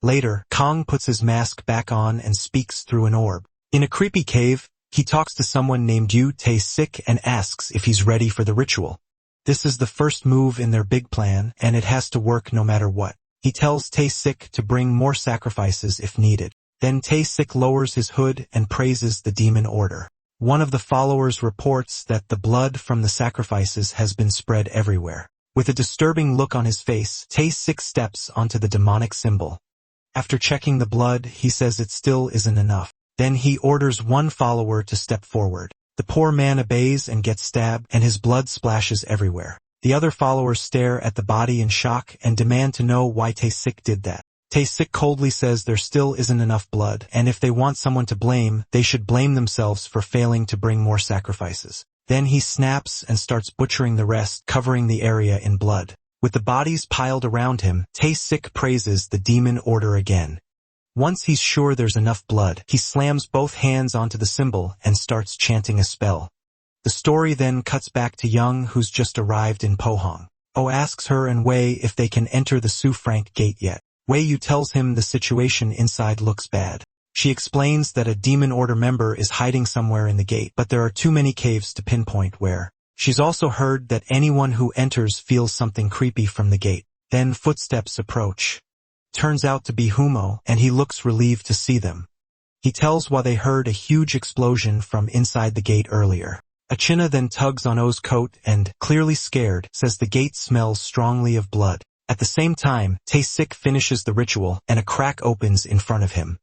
Later, Kong puts his mask back on and speaks through an orb. In a creepy cave, he talks to someone named Yu Tae-sik and asks if he's ready for the ritual. This is the first move in their big plan, and it has to work no matter what. He tells Tae-sik to bring more sacrifices if needed. Then Tae-sik lowers his hood and praises the demon order. One of the followers reports that the blood from the sacrifices has been spread everywhere. With a disturbing look on his face, Tae-sik steps onto the demonic symbol. After checking the blood, he says it still isn't enough. Then he orders one follower to step forward. The poor man obeys and gets stabbed, and his blood splashes everywhere. The other followers stare at the body in shock and demand to know why Tae-sik did that. Tae-sik coldly says there still isn't enough blood, and if they want someone to blame, they should blame themselves for failing to bring more sacrifices. Then he snaps and starts butchering the rest, covering the area in blood. With the bodies piled around him, Tae-sik praises the demon order again. Once he's sure there's enough blood, he slams both hands onto the symbol and starts chanting a spell. The story then cuts back to Young, who's just arrived in Pohang. Oh asks her and Wei if they can enter the Su Frank gate yet. Wei Yu tells him the situation inside looks bad. She explains that a demon order member is hiding somewhere in the gate, but there are too many caves to pinpoint where. She's also heard that anyone who enters feels something creepy from the gate. Then footsteps approach. Turns out to be Humo, and he looks relieved to see them. He tells why they heard a huge explosion from inside the gate earlier. Achina then tugs on O's coat and, clearly scared, says the gate smells strongly of blood. At the same time, Tae-sik finishes the ritual, and a crack opens in front of him.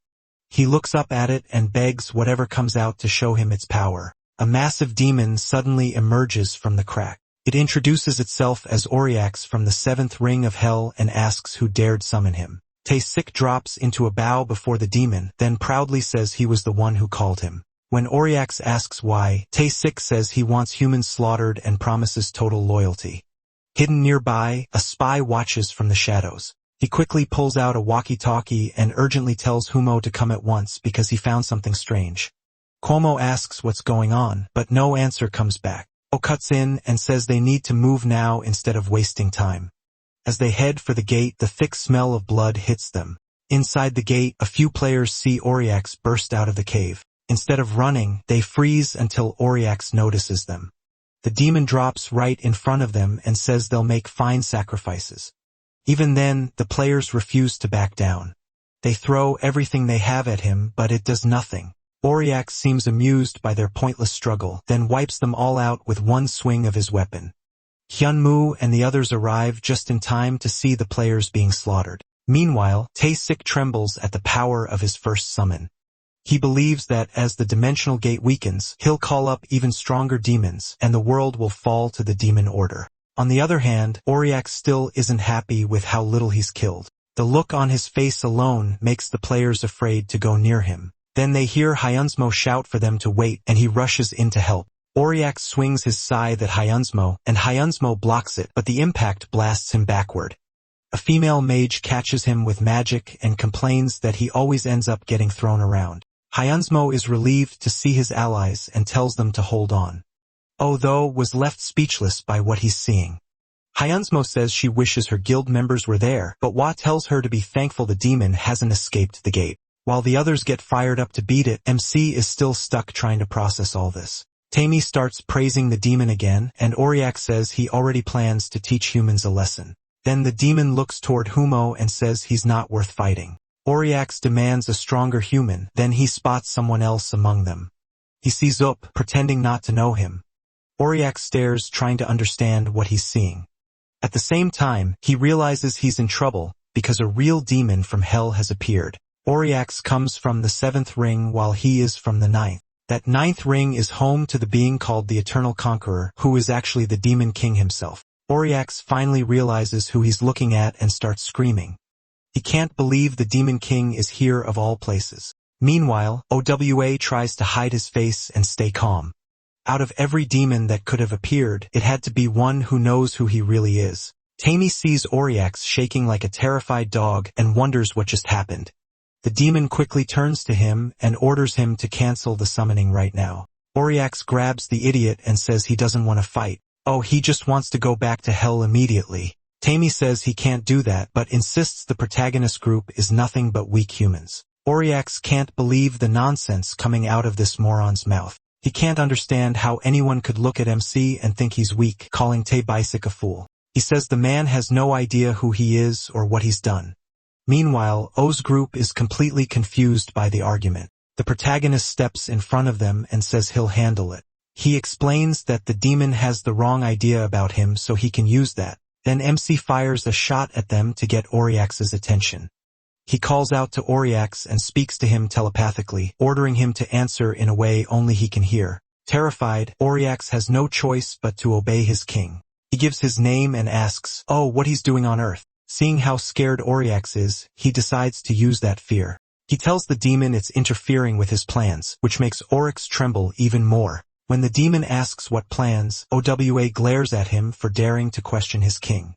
He looks up at it and begs whatever comes out to show him its power. A massive demon suddenly emerges from the crack. It introduces itself as Oriax from the 7th ring of hell and asks who dared summon him. Tae-sik drops into a bow before the demon, then proudly says he was the one who called him. When Oriax asks why, Tae-sik says he wants humans slaughtered and promises total loyalty. Hidden nearby, a spy watches from the shadows. He quickly pulls out a walkie-talkie and urgently tells Humo to come at once because he found something strange. Cuomo asks what's going on, but no answer comes back. O cuts in and says they need to move now instead of wasting time. As they head for the gate, the thick smell of blood hits them. Inside the gate, a few players see Oriax burst out of the cave. Instead of running, they freeze until Oriax notices them. The demon drops right in front of them and says they'll make fine sacrifices. Even then, the players refuse to back down. They throw everything they have at him, but it does nothing. Oriax seems amused by their pointless struggle, then wipes them all out with one swing of his weapon. Hyunmoo and the others arrive just in time to see the players being slaughtered. Meanwhile, Tae-sik trembles at the power of his first summon. He believes that as the dimensional gate weakens, he'll call up even stronger demons, and the world will fall to the demon order. On the other hand, Auriax still isn't happy with how little he's killed. The look on his face alone makes the players afraid to go near him. Then they hear Hyunsmo shout for them to wait, and he rushes in to help. Auriax swings his scythe at Hyunsmo, and Hyunsmo blocks it, but the impact blasts him backward. A female mage catches him with magic and complains that he always ends up getting thrown around. Hyunsmo is relieved to see his allies and tells them to hold on. Oh, though, was left speechless by what he's seeing. Hyunsmo says she wishes her guild members were there, but Hwa tells her to be thankful the demon hasn't escaped the gate. While the others get fired up to beat it, MC is still stuck trying to process all this. Tammy starts praising the demon again, and Auriax says he already plans to teach humans a lesson. Then the demon looks toward Humo and says he's not worth fighting. Auriax demands a stronger human, then he spots someone else among them. He sees Up, pretending not to know him. Auriax stares, trying to understand what he's seeing. At the same time, he realizes he's in trouble, because a real demon from hell has appeared. Auriax comes from the 7th ring while he is from the 9th. That 9th ring is home to the being called the Eternal Conqueror, who is actually the Demon King himself. Auriax finally realizes who he's looking at and starts screaming. He can't believe the Demon King is here of all places. Meanwhile, OWA tries to hide his face and stay calm. Out of every demon that could have appeared, it had to be one who knows who he really is. Tammy sees Auriax shaking like a terrified dog and wonders what just happened. The demon quickly turns to him and orders him to cancel the summoning right now. Auriax grabs the idiot and says he doesn't want to fight. Oh, he just wants to go back to hell immediately. Tammy says he can't do that, but insists the protagonist group is nothing but weak humans. Auriax can't believe the nonsense coming out of this moron's mouth. He can't understand how anyone could look at MC and think he's weak, calling Tae Basic a fool. He says the man has no idea who he is or what he's done. Meanwhile, O's group is completely confused by the argument. The protagonist steps in front of them and says he'll handle it. He explains that the demon has the wrong idea about him so he can use that. Then MC fires a shot at them to get Auriax's attention. He calls out to Auriax and speaks to him telepathically, ordering him to answer in a way only he can hear. Terrified, Auriax has no choice but to obey his king. He gives his name and asks, what he's doing on Earth. Seeing how scared Auriax is, he decides to use that fear. He tells the demon it's interfering with his plans, which makes Auriax tremble even more. When the demon asks what plans, OWA glares at him for daring to question his king.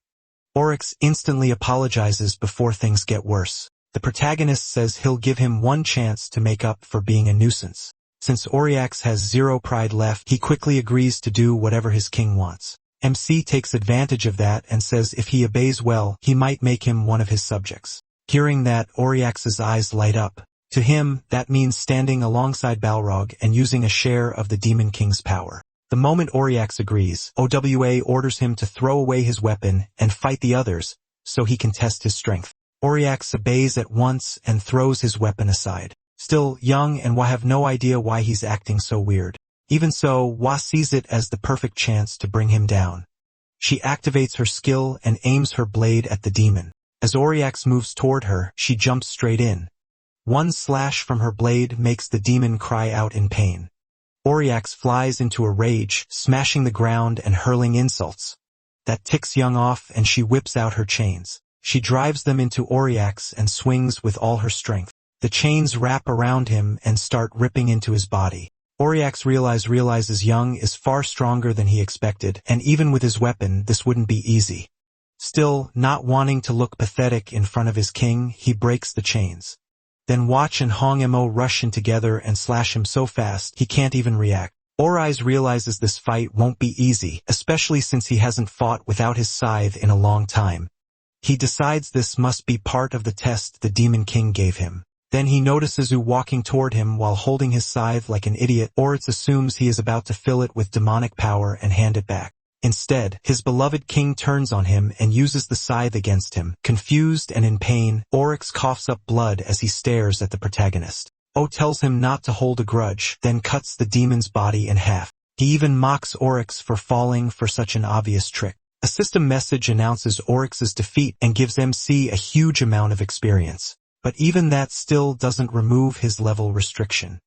Auriax instantly apologizes before things get worse. The protagonist says he'll give him one chance to make up for being a nuisance. Since Auriax has zero pride left, he quickly agrees to do whatever his king wants. MC takes advantage of that and says if he obeys well, he might make him one of his subjects. Hearing that, Auriax's eyes light up. To him, that means standing alongside Balrog and using a share of the Demon King's power. The moment Auriax agrees, OWA orders him to throw away his weapon and fight the others, so he can test his strength. Auriax obeys at once and throws his weapon aside. Still, Young and Hwa have no idea why he's acting so weird. Even so, Hwa sees it as the perfect chance to bring him down. She activates her skill and aims her blade at the demon. As Auriax moves toward her, she jumps straight in. One slash from her blade makes the demon cry out in pain. Auriax flies into a rage, smashing the ground and hurling insults. That ticks Young off and she whips out her chains. She drives them into Auriax and swings with all her strength. The chains wrap around him and start ripping into his body. Auriax realizes Young is far stronger than he expected, and even with his weapon, this wouldn't be easy. Still, not wanting to look pathetic in front of his king, he breaks the chains. Then Watch and Hong Mo rush in together and slash him so fast he can't even react. Auriax realizes this fight won't be easy, especially since he hasn't fought without his scythe in a long time. He decides this must be part of the test the Demon King gave him. Then he notices U walking toward him while holding his scythe like an idiot. Auriax assumes he is about to fill it with demonic power and hand it back. Instead, his beloved king turns on him and uses the scythe against him. Confused and in pain, Auriax coughs up blood as he stares at the protagonist. O tells him not to hold a grudge, then cuts the demon's body in half. He even mocks Auriax for falling for such an obvious trick. A system message announces Auriax's defeat and gives MC a huge amount of experience. But even that still doesn't remove his level restriction.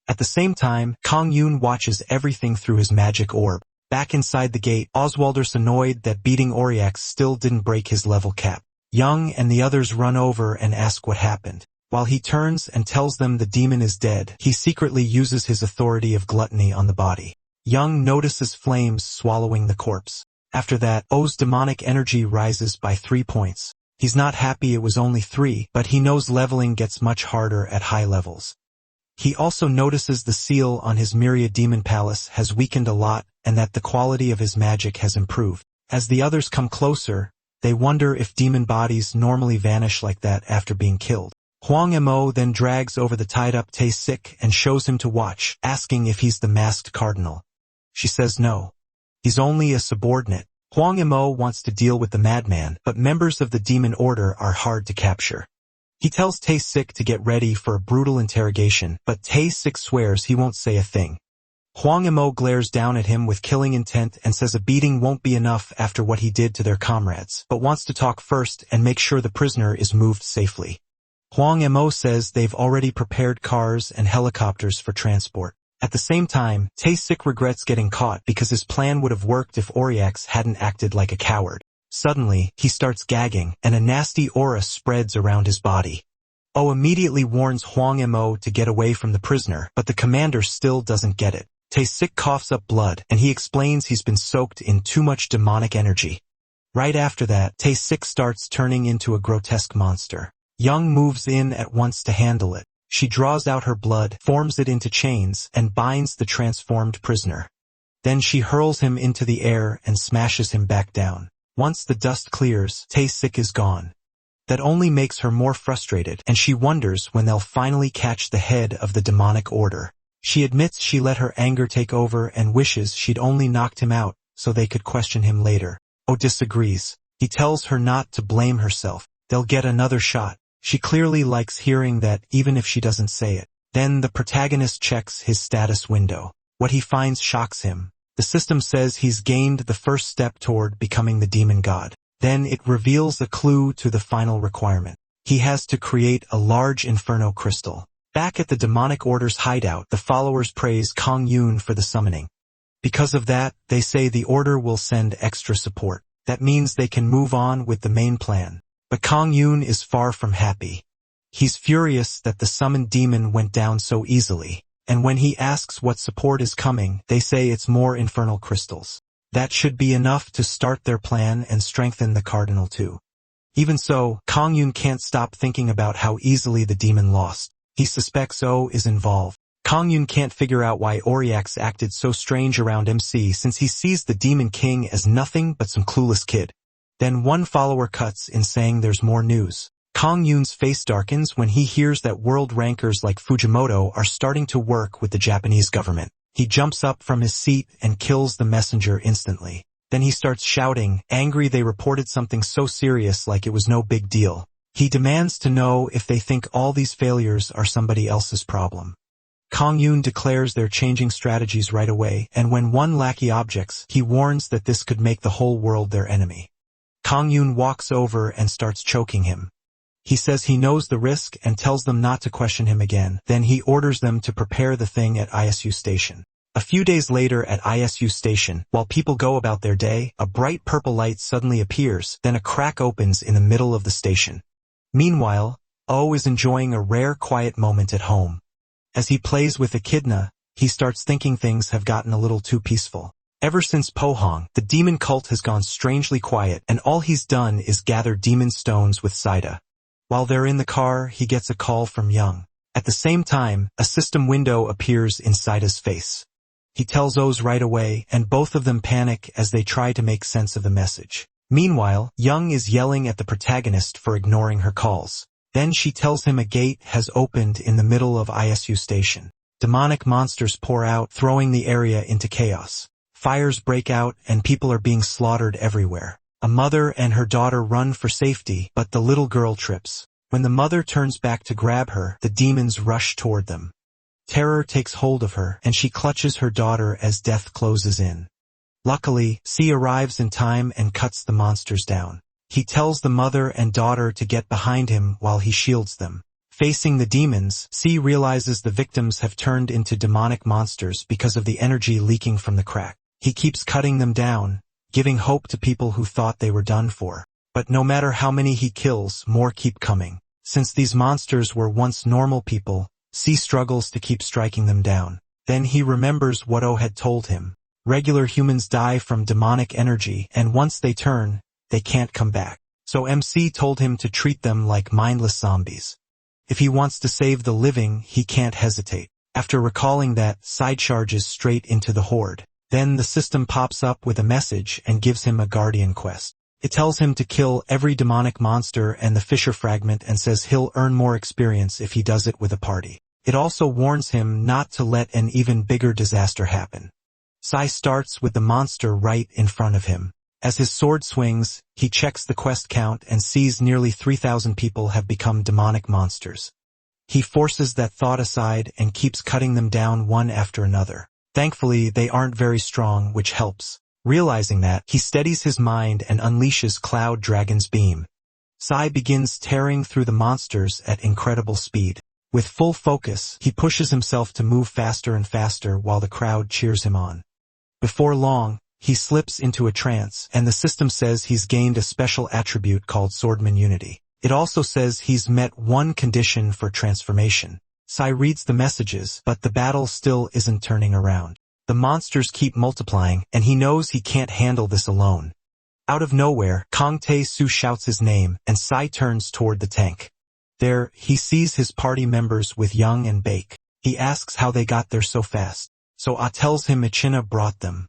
At the same time, Kong Yoon watches everything through his magic orb. Back inside the gate, Oswalder's annoyed that beating Oriax still didn't break his level cap. Young and the others run over and ask what happened. While he turns and tells them the demon is dead, he secretly uses his authority of gluttony on the body. Young notices flames swallowing the corpse. After that, O's demonic energy rises by 3 points. He's not happy it was only 3, but he knows leveling gets much harder at high levels. He also notices the seal on his Myriad Demon Palace has weakened a lot and that the quality of his magic has improved. As the others come closer, they wonder if demon bodies normally vanish like that after being killed. Hwang Mo then drags over the tied-up Tae-sik and shows him to watch, asking if he's the masked cardinal. She says no. He's only a subordinate. Hwang Mo wants to deal with the madman, but members of the demon order are hard to capture. He tells Tae-sik to get ready for a brutal interrogation, but Tae-sik swears he won't say a thing. Hwang Mo glares down at him with killing intent and says a beating won't be enough after what he did to their comrades, but wants to talk first and make sure the prisoner is moved safely. Hwang Mo says they've already prepared cars and helicopters for transport. At the same time, Tae-sik regrets getting caught because his plan would have worked if Oriax hadn't acted like a coward. Suddenly, he starts gagging, and a nasty aura spreads around his body. O immediately warns Hwang Mo to get away from the prisoner, but the commander still doesn't get it. Tae-sik coughs up blood, and he explains he's been soaked in too much demonic energy. Right after that, Tae-sik starts turning into a grotesque monster. Young moves in at once to handle it. She draws out her blood, forms it into chains, and binds the transformed prisoner. Then she hurls him into the air and smashes him back down. Once the dust clears, Tae-sik is gone. That only makes her more frustrated, and she wonders when they'll finally catch the head of the demonic order. She admits she let her anger take over and wishes she'd only knocked him out so they could question him later. O disagrees. He tells her not to blame herself. They'll get another shot. She clearly likes hearing that even if she doesn't say it. Then the protagonist checks his status window. What he finds shocks him. The system says he's gained the first step toward becoming the demon god. Then it reveals a clue to the final requirement. He has to create a large inferno crystal. Back at the demonic order's hideout, the followers praise Kong Yoon for the summoning. Because of that, they say the order will send extra support. That means they can move on with the main plan. But Kong Yoon is far from happy. He's furious that the summoned demon went down so easily, and when he asks what support is coming, they say it's more infernal crystals. That should be enough to start their plan and strengthen the cardinal too. Even so, Kong Yoon can't stop thinking about how easily the demon lost. He suspects O is involved. Kong Yoon can't figure out why Oriax acted so strange around MC since he sees the Demon King as nothing but some clueless kid. Then one follower cuts in saying there's more news. Kong Yoon's face darkens when he hears that world rankers like Fujimoto are starting to work with the Japanese government. He jumps up from his seat and kills the messenger instantly. Then he starts shouting, angry they reported something so serious like it was no big deal. He demands to know if they think all these failures are somebody else's problem. Kong Yoon declares they're changing strategies right away, and when one lackey objects, he warns that this could make the whole world their enemy. Kong Yoon walks over and starts choking him. He says he knows the risk and tells them not to question him again. Then he orders them to prepare the thing at ISU Station. A few days later at ISU Station, while people go about their day, a bright purple light suddenly appears, then a crack opens in the middle of the station. Meanwhile, O is enjoying a rare quiet moment at home. As he plays with Echidna, he starts thinking things have gotten a little too peaceful. Ever since Pohong, the demon cult has gone strangely quiet, and all he's done is gather demon stones with Saida. While they're in the car, he gets a call from Young. At the same time, a system window appears in Saida's face. He tells O's right away, and both of them panic as they try to make sense of the message. Meanwhile, Young is yelling at the protagonist for ignoring her calls. Then she tells him a gate has opened in the middle of ISU Station. Demonic monsters pour out, throwing the area into chaos. Fires break out, and people are being slaughtered everywhere. A mother and her daughter run for safety, but the little girl trips. When the mother turns back to grab her, the demons rush toward them. Terror takes hold of her, and she clutches her daughter as death closes in. Luckily, C arrives in time and cuts the monsters down. He tells the mother and daughter to get behind him while he shields them. Facing the demons, C realizes the victims have turned into demonic monsters because of the energy leaking from the crack. He keeps cutting them down, giving hope to people who thought they were done for. But no matter how many he kills, more keep coming. Since these monsters were once normal people, C struggles to keep striking them down. Then he remembers what O had told him. Regular humans die from demonic energy, and once they turn, they can't come back. So MC told him to treat them like mindless zombies. If he wants to save the living, he can't hesitate. After recalling that, Sai charges straight into the horde. Then the system pops up with a message and gives him a guardian quest. It tells him to kill every demonic monster and the Fisher fragment and says he'll earn more experience if he does it with a party. It also warns him not to let an even bigger disaster happen. Sai starts with the monster right in front of him. As his sword swings, he checks the quest count and sees nearly 3,000 people have become demonic monsters. He forces that thought aside and keeps cutting them down one after another. Thankfully, they aren't very strong, which helps. Realizing that, he steadies his mind and unleashes Cloud Dragon's beam. Sai begins tearing through the monsters at incredible speed. With full focus, he pushes himself to move faster and faster while the crowd cheers him on. Before long, he slips into a trance, and the system says he's gained a special attribute called Swordman Unity. It also says he's met one condition for transformation. Sai reads the messages, but the battle still isn't turning around. The monsters keep multiplying, and he knows he can't handle this alone. Out of nowhere, Kang Tae-soo shouts his name, and Sai turns toward the tank. There, he sees his party members with Young and Bake. He asks how they got there so fast. So Ah tells him Ichina brought them.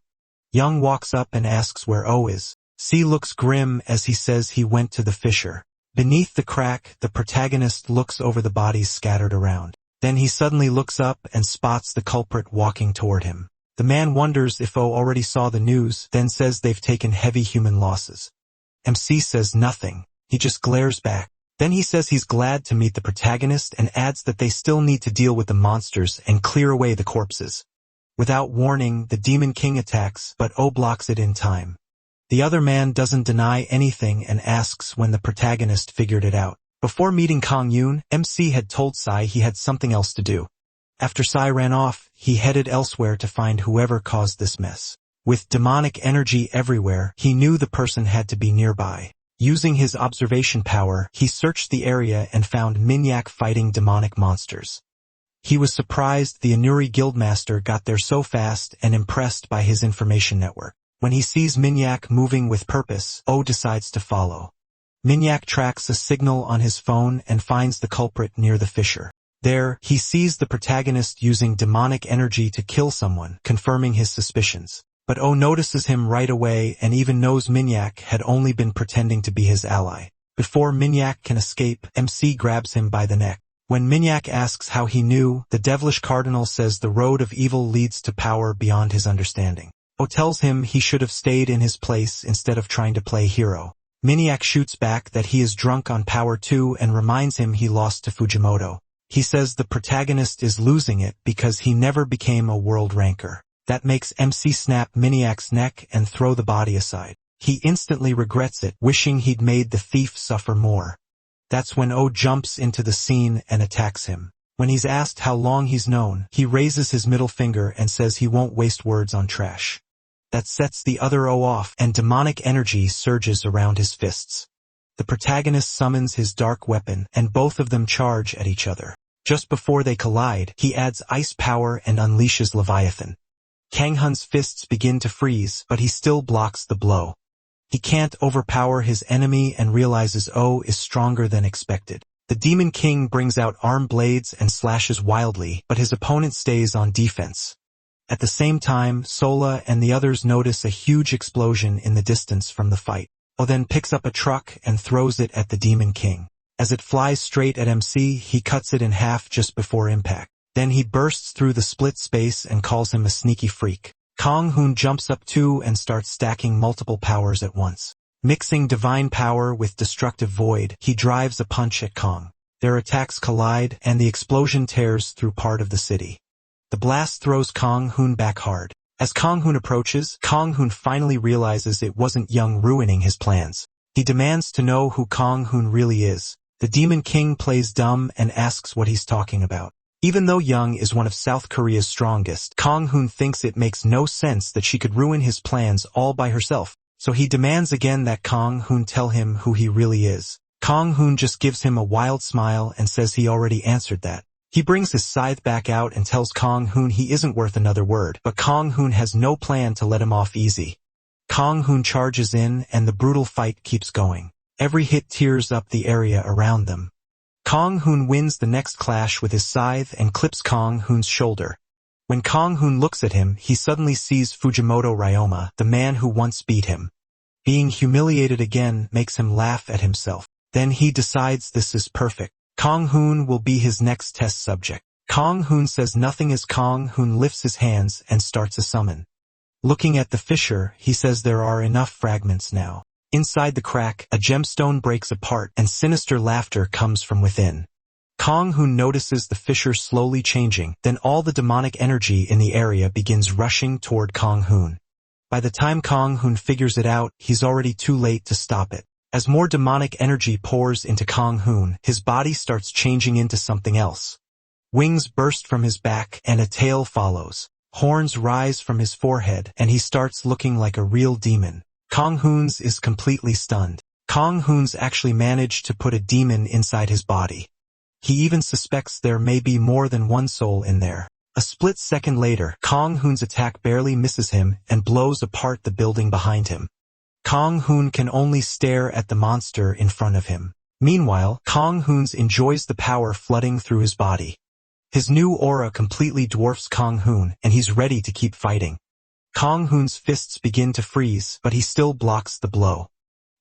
Young walks up and asks where O is. C looks grim as he says he went to the Fisher. Beneath the crack, the protagonist looks over the bodies scattered around. Then he suddenly looks up and spots the culprit walking toward him. The man wonders if O already saw the news, then says they've taken heavy human losses. MC says nothing. He just glares back. Then he says he's glad to meet the protagonist and adds that they still need to deal with the monsters and clear away the corpses. Without warning, the Demon King attacks, but O blocks it in time. The other man doesn't deny anything and asks when the protagonist figured it out. Before meeting Kang Yoon, MC had told Sai he had something else to do. After Sai ran off, he headed elsewhere to find whoever caused this mess. With demonic energy everywhere, he knew the person had to be nearby. Using his observation power, he searched the area and found Minyak fighting demonic monsters. He was surprised the Anuri Guildmaster got there so fast and impressed by his information network. When he sees Minyak moving with purpose, O decides to follow. Minyak tracks a signal on his phone and finds the culprit near the Fisher. There, he sees the protagonist using demonic energy to kill someone, confirming his suspicions. But O notices him right away and even knows Minyak had only been pretending to be his ally. Before Minyak can escape, MC grabs him by the neck. When Minyak asks how he knew, the devilish cardinal says the road of evil leads to power beyond his understanding. O tells him he should have stayed in his place instead of trying to play hero. Minyak shoots back that he is drunk on power too and reminds him he lost to Fujimoto. He says the protagonist is losing it because he never became a world ranker. That makes MC snap Minyak's neck and throw the body aside. He instantly regrets it, wishing he'd made the thief suffer more. That's when O jumps into the scene and attacks him. When he's asked how long he's known, he raises his middle finger and says he won't waste words on trash. That sets the other O off, and demonic energy surges around his fists. The protagonist summons his dark weapon, and both of them charge at each other. Just before they collide, he adds ice power and unleashes Leviathan. Kang-hun's fists begin to freeze, but he still blocks the blow. He can't overpower his enemy and realizes O is stronger than expected. The Demon King brings out arm blades and slashes wildly, but his opponent stays on defense. At the same time, Sola and the others notice a huge explosion in the distance from the fight. O then picks up a truck and throws it at the Demon King. As it flies straight at MC, he cuts it in half just before impact. Then he bursts through the split space and calls him a sneaky freak. Kang Hoon jumps up too and starts stacking multiple powers at once. Mixing divine power with destructive void, he drives a punch at Kang. Their attacks collide, and the explosion tears through part of the city. The blast throws Kang Hoon back hard. As Kang Hoon approaches, Kang Hoon finally realizes it wasn't Young ruining his plans. He demands to know who Kang Hoon really is. The Demon King plays dumb and asks what he's talking about. Even though Young is one of South Korea's strongest, Kang Hoon thinks it makes no sense that she could ruin his plans all by herself, so he demands again that Kang Hoon tell him who he really is. Kang Hoon just gives him a wild smile and says he already answered that. He brings his scythe back out and tells Kang Hoon he isn't worth another word, but Kang Hoon has no plan to let him off easy. Kang Hoon charges in and the brutal fight keeps going. Every hit tears up the area around them. Kang Hoon wins the next clash with his scythe and clips Kang Hoon's shoulder. When Kang Hoon looks at him, he suddenly sees Fujimoto Ryoma, the man who once beat him. Being humiliated again makes him laugh at himself. Then he decides this is perfect. Kang Hoon will be his next test subject. Kang Hoon says nothing as Kang Hoon lifts his hands and starts a summon. Looking at the fissure, he says there are enough fragments now. Inside the crack, a gemstone breaks apart and sinister laughter comes from within. Kang Hoon notices the fissure slowly changing, then all the demonic energy in the area begins rushing toward Kang Hoon. By the time Kang Hoon figures it out, he's already too late to stop it. As more demonic energy pours into Kang Hoon, his body starts changing into something else. Wings burst from his back and a tail follows. Horns rise from his forehead and he starts looking like a real demon. Kang Hoon's is completely stunned. Kang Hoon's actually managed to put a demon inside his body. He even suspects there may be more than one soul in there. A split second later, Kang Hoon's attack barely misses him and blows apart the building behind him. Kang Hoon can only stare at the monster in front of him. Meanwhile, Kang Hoon's enjoys the power flooding through his body. His new aura completely dwarfs Kang Hoon, and he's ready to keep fighting. Kang Hoon's fists begin to freeze, but he still blocks the blow.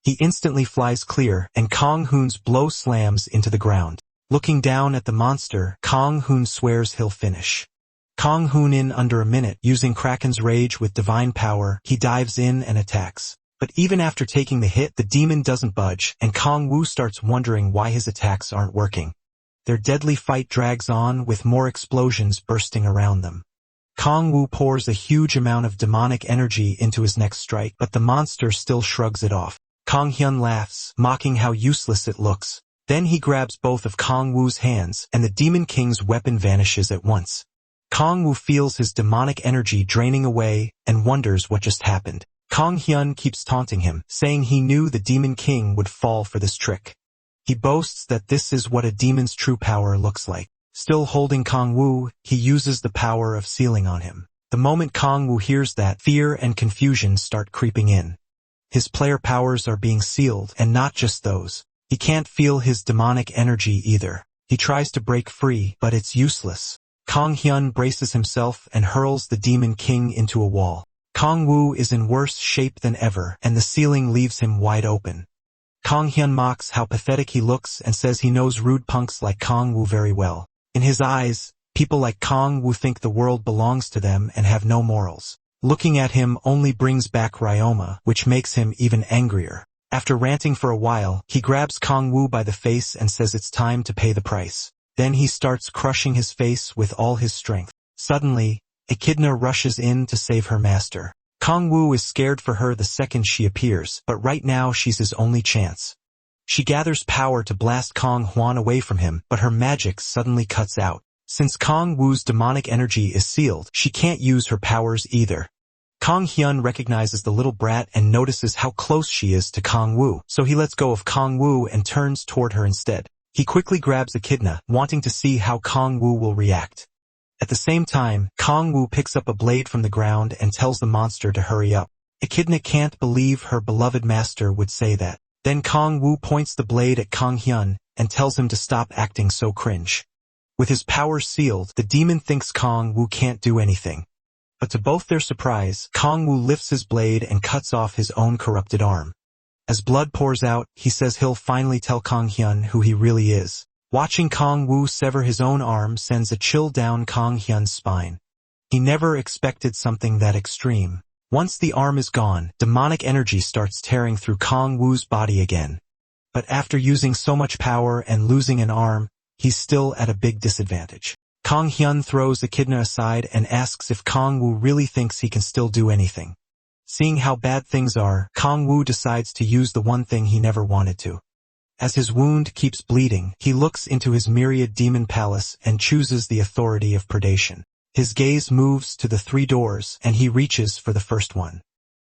He instantly flies clear, and Kang Hoon's blow slams into the ground. Looking down at the monster, Kang Hoon swears he'll finish. Kang Hoon in under a minute, using Kraken's rage with divine power, he dives in and attacks. But even after taking the hit, the demon doesn't budge, and Kang Woo starts wondering why his attacks aren't working. Their deadly fight drags on, with more explosions bursting around them. Kang Woo pours a huge amount of demonic energy into his next strike, but the monster still shrugs it off. Kang Hyun laughs, mocking how useless it looks. Then he grabs both of Kang Woo's hands, and the Demon King's weapon vanishes at once. Kang Woo feels his demonic energy draining away, and wonders what just happened. Kang Hyun keeps taunting him, saying he knew the Demon King would fall for this trick. He boasts that this is what a demon's true power looks like. Still holding Kang Woo, he uses the power of sealing on him. The moment Kang Woo hears that, fear and confusion start creeping in. His player powers are being sealed, and not just those. He can't feel his demonic energy either. He tries to break free, but it's useless. Kang Hyun braces himself and hurls the Demon King into a wall. Kang Woo is in worse shape than ever, and the ceiling leaves him wide open. Kang Hyun mocks how pathetic he looks and says he knows rude punks like Kang Woo very well. In his eyes, people like Kang Woo think the world belongs to them and have no morals. Looking at him only brings back Ryoma, which makes him even angrier. After ranting for a while, he grabs Kang Woo by the face and says it's time to pay the price. Then he starts crushing his face with all his strength. Suddenly, Echidna rushes in to save her master. Kang Woo is scared for her the second she appears, but right now she's his only chance. She gathers power to blast Kang Hwan away from him, but her magic suddenly cuts out. Since Kang Woo's demonic energy is sealed, she can't use her powers either. Kang Hyun recognizes the little brat and notices how close she is to Kang Woo, so he lets go of Kang Woo and turns toward her instead. He quickly grabs Echidna, wanting to see how Kang Woo will react. At the same time, Kang Woo picks up a blade from the ground and tells the monster to hurry up. Echidna can't believe her beloved master would say that. Then Kang Woo points the blade at Kang Hyun and tells him to stop acting so cringe. With his powers sealed, the demon thinks Kang Woo can't do anything. But to both their surprise, Kang Woo lifts his blade and cuts off his own corrupted arm. As blood pours out, he says he'll finally tell Kang Hyun who he really is. Watching Kang Woo sever his own arm sends a chill down Kang Hyun's spine. He never expected something that extreme. Once the arm is gone, demonic energy starts tearing through Kang Woo's body again. But after using so much power and losing an arm, he's still at a big disadvantage. Kang Hyun throws Echidna aside and asks if Kang Woo really thinks he can still do anything. Seeing how bad things are, Kang Woo decides to use the one thing he never wanted to. As his wound keeps bleeding, he looks into his myriad demon palace and chooses the authority of predation. His gaze moves to the 3 doors, and he reaches for the first one.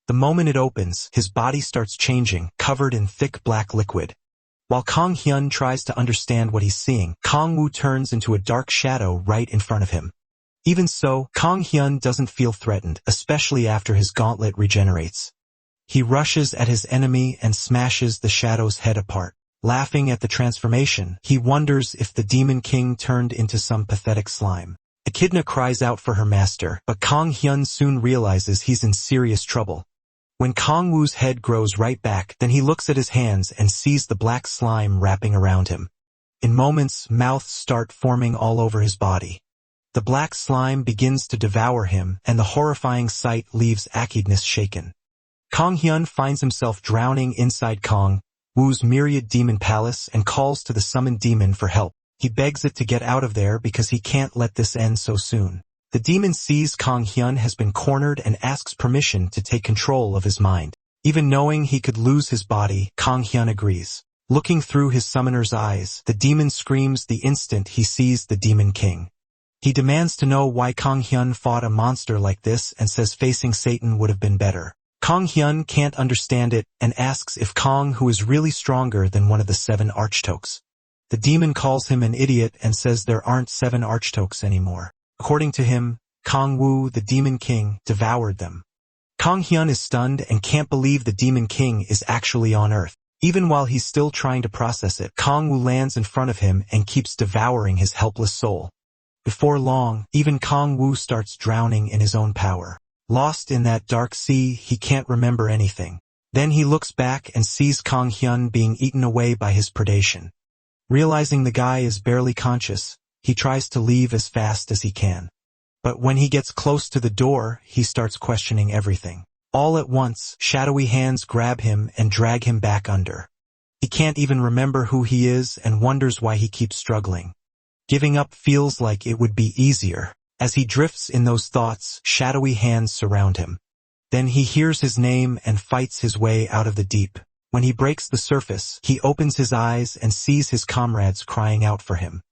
The moment it opens, his body starts changing, covered in thick black liquid. While Kang Hyun tries to understand what he's seeing, Kang Woo turns into a dark shadow right in front of him. Even so, Kang Hyun doesn't feel threatened, especially after his gauntlet regenerates. He rushes at his enemy and smashes the shadow's head apart. Laughing at the transformation, he wonders if the Demon King turned into some pathetic slime. Echidna cries out for her master, but Kang Hyun soon realizes he's in serious trouble. When Kang Woo's head grows right back, then he looks at his hands and sees the black slime wrapping around him. In moments, mouths start forming all over his body. The black slime begins to devour him, and the horrifying sight leaves Echidna shaken. Kang Hyun finds himself drowning inside Kang Woo's myriad demon palace and calls to the summoned demon for help. He begs it to get out of there because he can't let this end so soon. The demon sees Kang Hyun has been cornered and asks permission to take control of his mind. Even knowing he could lose his body, Kang Hyun agrees. Looking through his summoner's eyes, the demon screams the instant he sees the Demon King. He demands to know why Kang Hyun fought a monster like this and says facing Satan would have been better. Kang Hyun can't understand it and asks if Kang Woo is really stronger than one of the 7 archtokes. The demon calls him an idiot and says there aren't 7 archtokes anymore. According to him, Kang Woo, the Demon King, devoured them. Kang Hyun is stunned and can't believe the Demon King is actually on Earth. Even while he's still trying to process it, Kang Woo lands in front of him and keeps devouring his helpless soul. Before long, even Kang Woo starts drowning in his own power. Lost in that dark sea, he can't remember anything. Then he looks back and sees Kang Hyun being eaten away by his predation. Realizing the guy is barely conscious, he tries to leave as fast as he can. But when he gets close to the door, he starts questioning everything. All at once, shadowy hands grab him and drag him back under. He can't even remember who he is and wonders why he keeps struggling. Giving up feels like it would be easier. As he drifts in those thoughts, shadowy hands surround him. Then he hears his name and fights his way out of the deep. When he breaks the surface, he opens his eyes and sees his comrades crying out for him.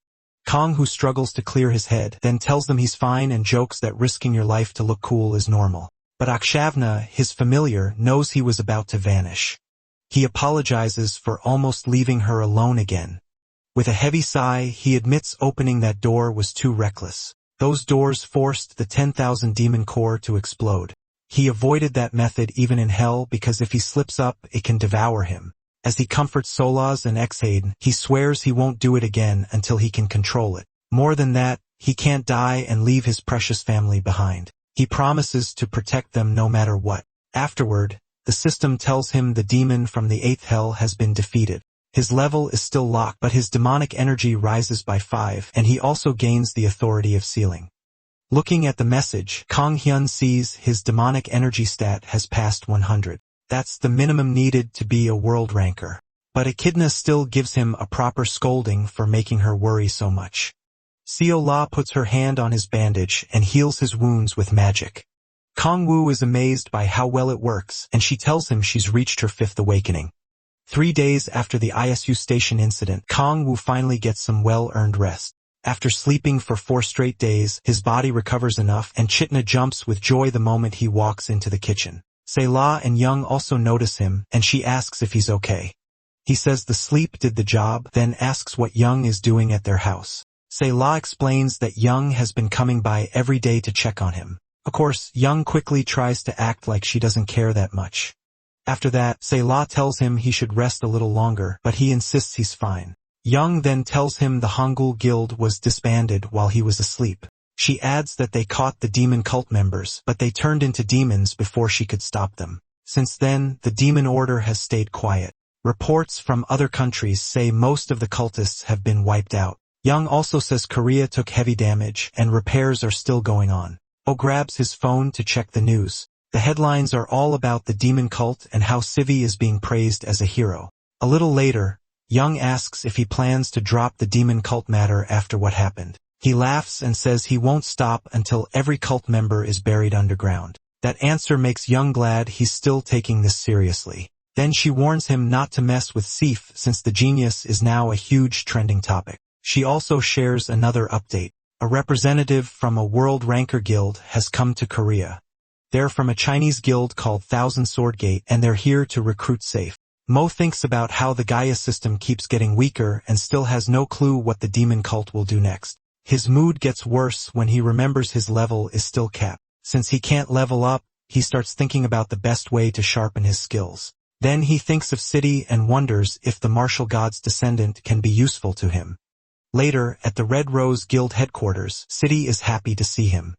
Kang Woo struggles to clear his head, then tells them he's fine and jokes that risking your life to look cool is normal. But Akshavna, his familiar, knows he was about to vanish. He apologizes for almost leaving her alone again. With a heavy sigh, he admits opening that door was too reckless. Those doors forced the 10,000 demon core to explode. He avoided that method even in hell because if he slips up, it can devour him. As he comforts Solaz and Exhade, he swears he won't do it again until he can control it. More than that, he can't die and leave his precious family behind. He promises to protect them no matter what. Afterward, the system tells him the demon from the 8th hell has been defeated. His level is still locked, but his demonic energy rises by 5, and he also gains the authority of sealing. Looking at the message, Kang Hyun sees his demonic energy stat has passed 100. That's the minimum needed to be a world ranker. But Echidna still gives him a proper scolding for making her worry so much. Seo La puts her hand on his bandage and heals his wounds with magic. Kang Woo is amazed by how well it works, and she tells him she's reached her 5th awakening. 3 days after the ISU station incident, Kang Woo finally gets some well-earned rest. After sleeping for 4 straight days, his body recovers enough, and Chitna jumps with joy the moment he walks into the kitchen. Selah and Young also notice him, and she asks if he's okay. He says the sleep did the job, then asks what Young is doing at their house. Selah explains that Young has been coming by every day to check on him. Of course, Young quickly tries to act like she doesn't care that much. After that, Selah tells him he should rest a little longer, but he insists he's fine. Young then tells him the Hangul Guild was disbanded while he was asleep. She adds that they caught the demon cult members, but they turned into demons before she could stop them. Since then, the demon order has stayed quiet. Reports from other countries say most of the cultists have been wiped out. Young also says Korea took heavy damage, and repairs are still going on. Oh grabs his phone to check the news. The headlines are all about the demon cult and how Sivi is being praised as a hero. A little later, Young asks if he plans to drop the demon cult matter after what happened. He laughs and says he won't stop until every cult member is buried underground. That answer makes Young glad he's still taking this seriously. Then she warns him not to mess with Sif since the genius is now a huge trending topic. She also shares another update. A representative from a world ranker guild has come to Korea. They're from a Chinese guild called Thousand Sword Gate and they're here to recruit Safe. Mo thinks about how the Gaia system keeps getting weaker and still has no clue what the demon cult will do next. His mood gets worse when he remembers his level is still capped. Since he can't level up, he starts thinking about the best way to sharpen his skills. Then he thinks of City and wonders if the martial god's descendant can be useful to him. Later, at the Red Rose Guild headquarters, City is happy to see him.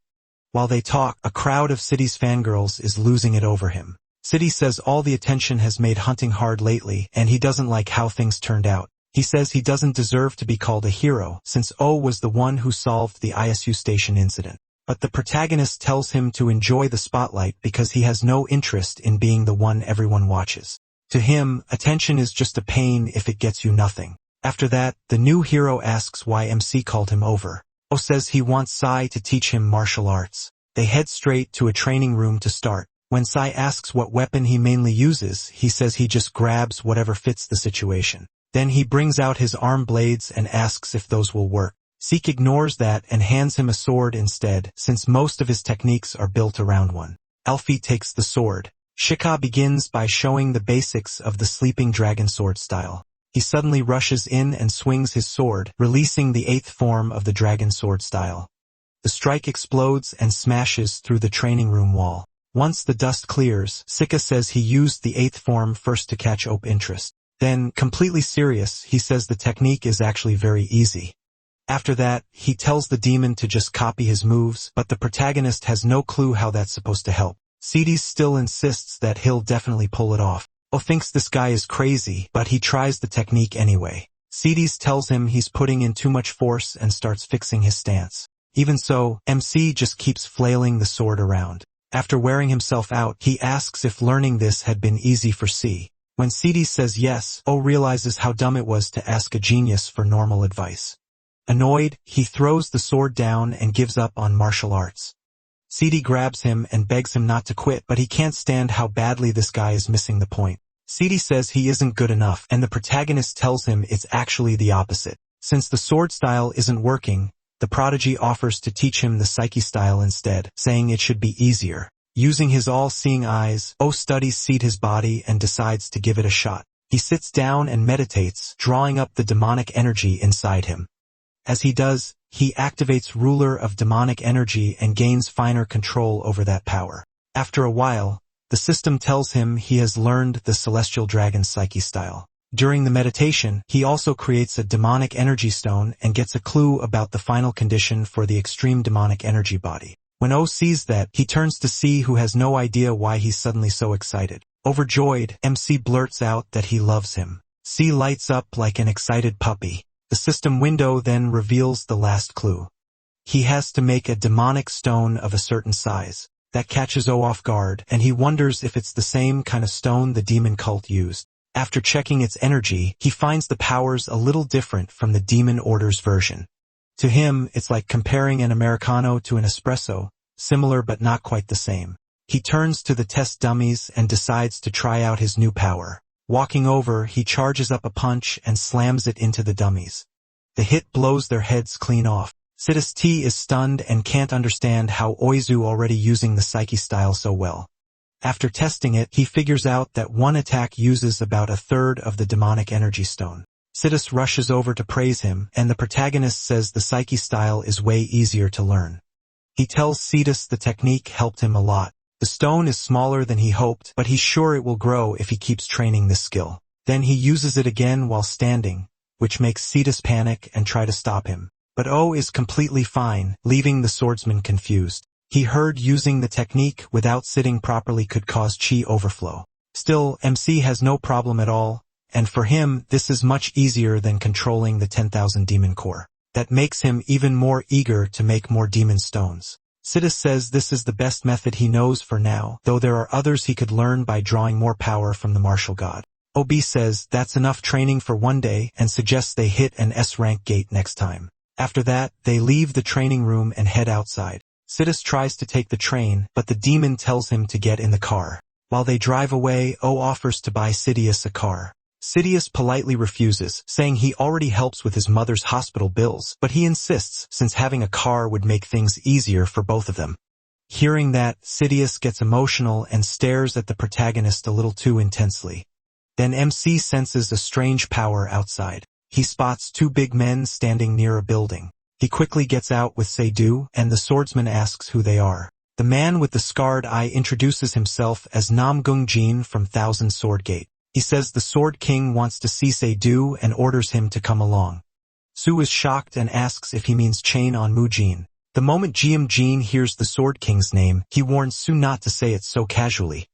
While they talk, a crowd of City's fangirls is losing it over him. City says all the attention has made hunting hard lately and he doesn't like how things turned out. He says he doesn't deserve to be called a hero since O was the one who solved the ISU station incident. But the protagonist tells him to enjoy the spotlight because he has no interest in being the one everyone watches. To him, attention is just a pain if it gets you nothing. After that, the new hero asks why MC called him over. O says he wants Sai to teach him martial arts. They head straight to a training room to start. When Sai asks what weapon he mainly uses, he says he just grabs whatever fits the situation. Then he brings out his arm blades and asks if those will work. Seek ignores that and hands him a sword instead, since most of his techniques are built around one. Alfie takes the sword. Shika begins by showing the basics of the sleeping dragon sword style. He suddenly rushes in and swings his sword, releasing the 8th form of the dragon sword style. The strike explodes and smashes through the training room wall. Once the dust clears, Sika says he used the 8th form first to catch Ope interest. Then, completely serious, he says the technique is actually very easy. After that, he tells the demon to just copy his moves, but the protagonist has no clue how that's supposed to help. Cedes still insists that he'll definitely pull it off. O thinks this guy is crazy, but he tries the technique anyway. Cedes tells him he's putting in too much force and starts fixing his stance. Even so, MC just keeps flailing the sword around. After wearing himself out, he asks if learning this had been easy for C. When Cedes says yes, O realizes how dumb it was to ask a genius for normal advice. Annoyed, he throws the sword down and gives up on martial arts. Cedes grabs him and begs him not to quit, but he can't stand how badly this guy is missing the point. Cedes says he isn't good enough, and the protagonist tells him it's actually the opposite. Since the sword style isn't working, the prodigy offers to teach him the psyche style instead, saying it should be easier. Using his all-seeing eyes, O studies seed his body and decides to give it a shot. He sits down and meditates, drawing up the demonic energy inside him. As he does, he activates Ruler of Demonic Energy and gains finer control over that power. After a while, the system tells him he has learned the Celestial Dragon Psyche style. During the meditation, he also creates a demonic energy stone and gets a clue about the final condition for the extreme demonic energy body. When O sees that, he turns to C, who has no idea why he's suddenly so excited. Overjoyed, MC blurts out that he loves him. C lights up like an excited puppy. The system window then reveals the last clue. He has to make a demonic stone of a certain size. That catches O off guard, and he wonders if it's the same kind of stone the demon cult used. After checking its energy, he finds the powers a little different from the demon order's version. To him, it's like comparing an Americano to an espresso, similar but not quite the same. He turns to the test dummies and decides to try out his new power. Walking over, he charges up a punch and slams it into the dummies. The hit blows their heads clean off. Sidus T is stunned and can't understand how Oizu already using the Psyche style so well. After testing it, he figures out that one attack uses about a third of the demonic energy stone. Sidus rushes over to praise him, and the protagonist says the Psyche style is way easier to learn. He tells Sidus the technique helped him a lot. The stone is smaller than he hoped, but he's sure it will grow if he keeps training this skill. Then he uses it again while standing, which makes Sidus panic and try to stop him. But O is completely fine, leaving the swordsman confused. He heard using the technique without sitting properly could cause chi overflow. Still, MC has no problem at all, and for him, this is much easier than controlling the 10,000 demon core. That makes him even more eager to make more demon stones. Sidus says this is the best method he knows for now, though there are others he could learn by drawing more power from the martial god. OB says that's enough training for one day and suggests they hit an S-rank gate next time. After that, they leave the training room and head outside. Sidus tries to take the train, but the demon tells him to get in the car. While they drive away, O offers to buy Sidious a car. Sidious politely refuses, saying he already helps with his mother's hospital bills, but he insists since having a car would make things easier for both of them. Hearing that, Sidious gets emotional and stares at the protagonist a little too intensely. Then MC senses a strange power outside. He spots two big men standing near a building. He quickly gets out with Seydu, and the swordsman asks who they are. The man with the scarred eye introduces himself as Nam Gung-jin from Thousand Sword Gate. He says the Sword King wants to see Seydu and orders him to come along. Su is shocked and asks if he means Chain on Mujin. The moment Jin hears the Sword King's name, he warns Su not to say it so casually.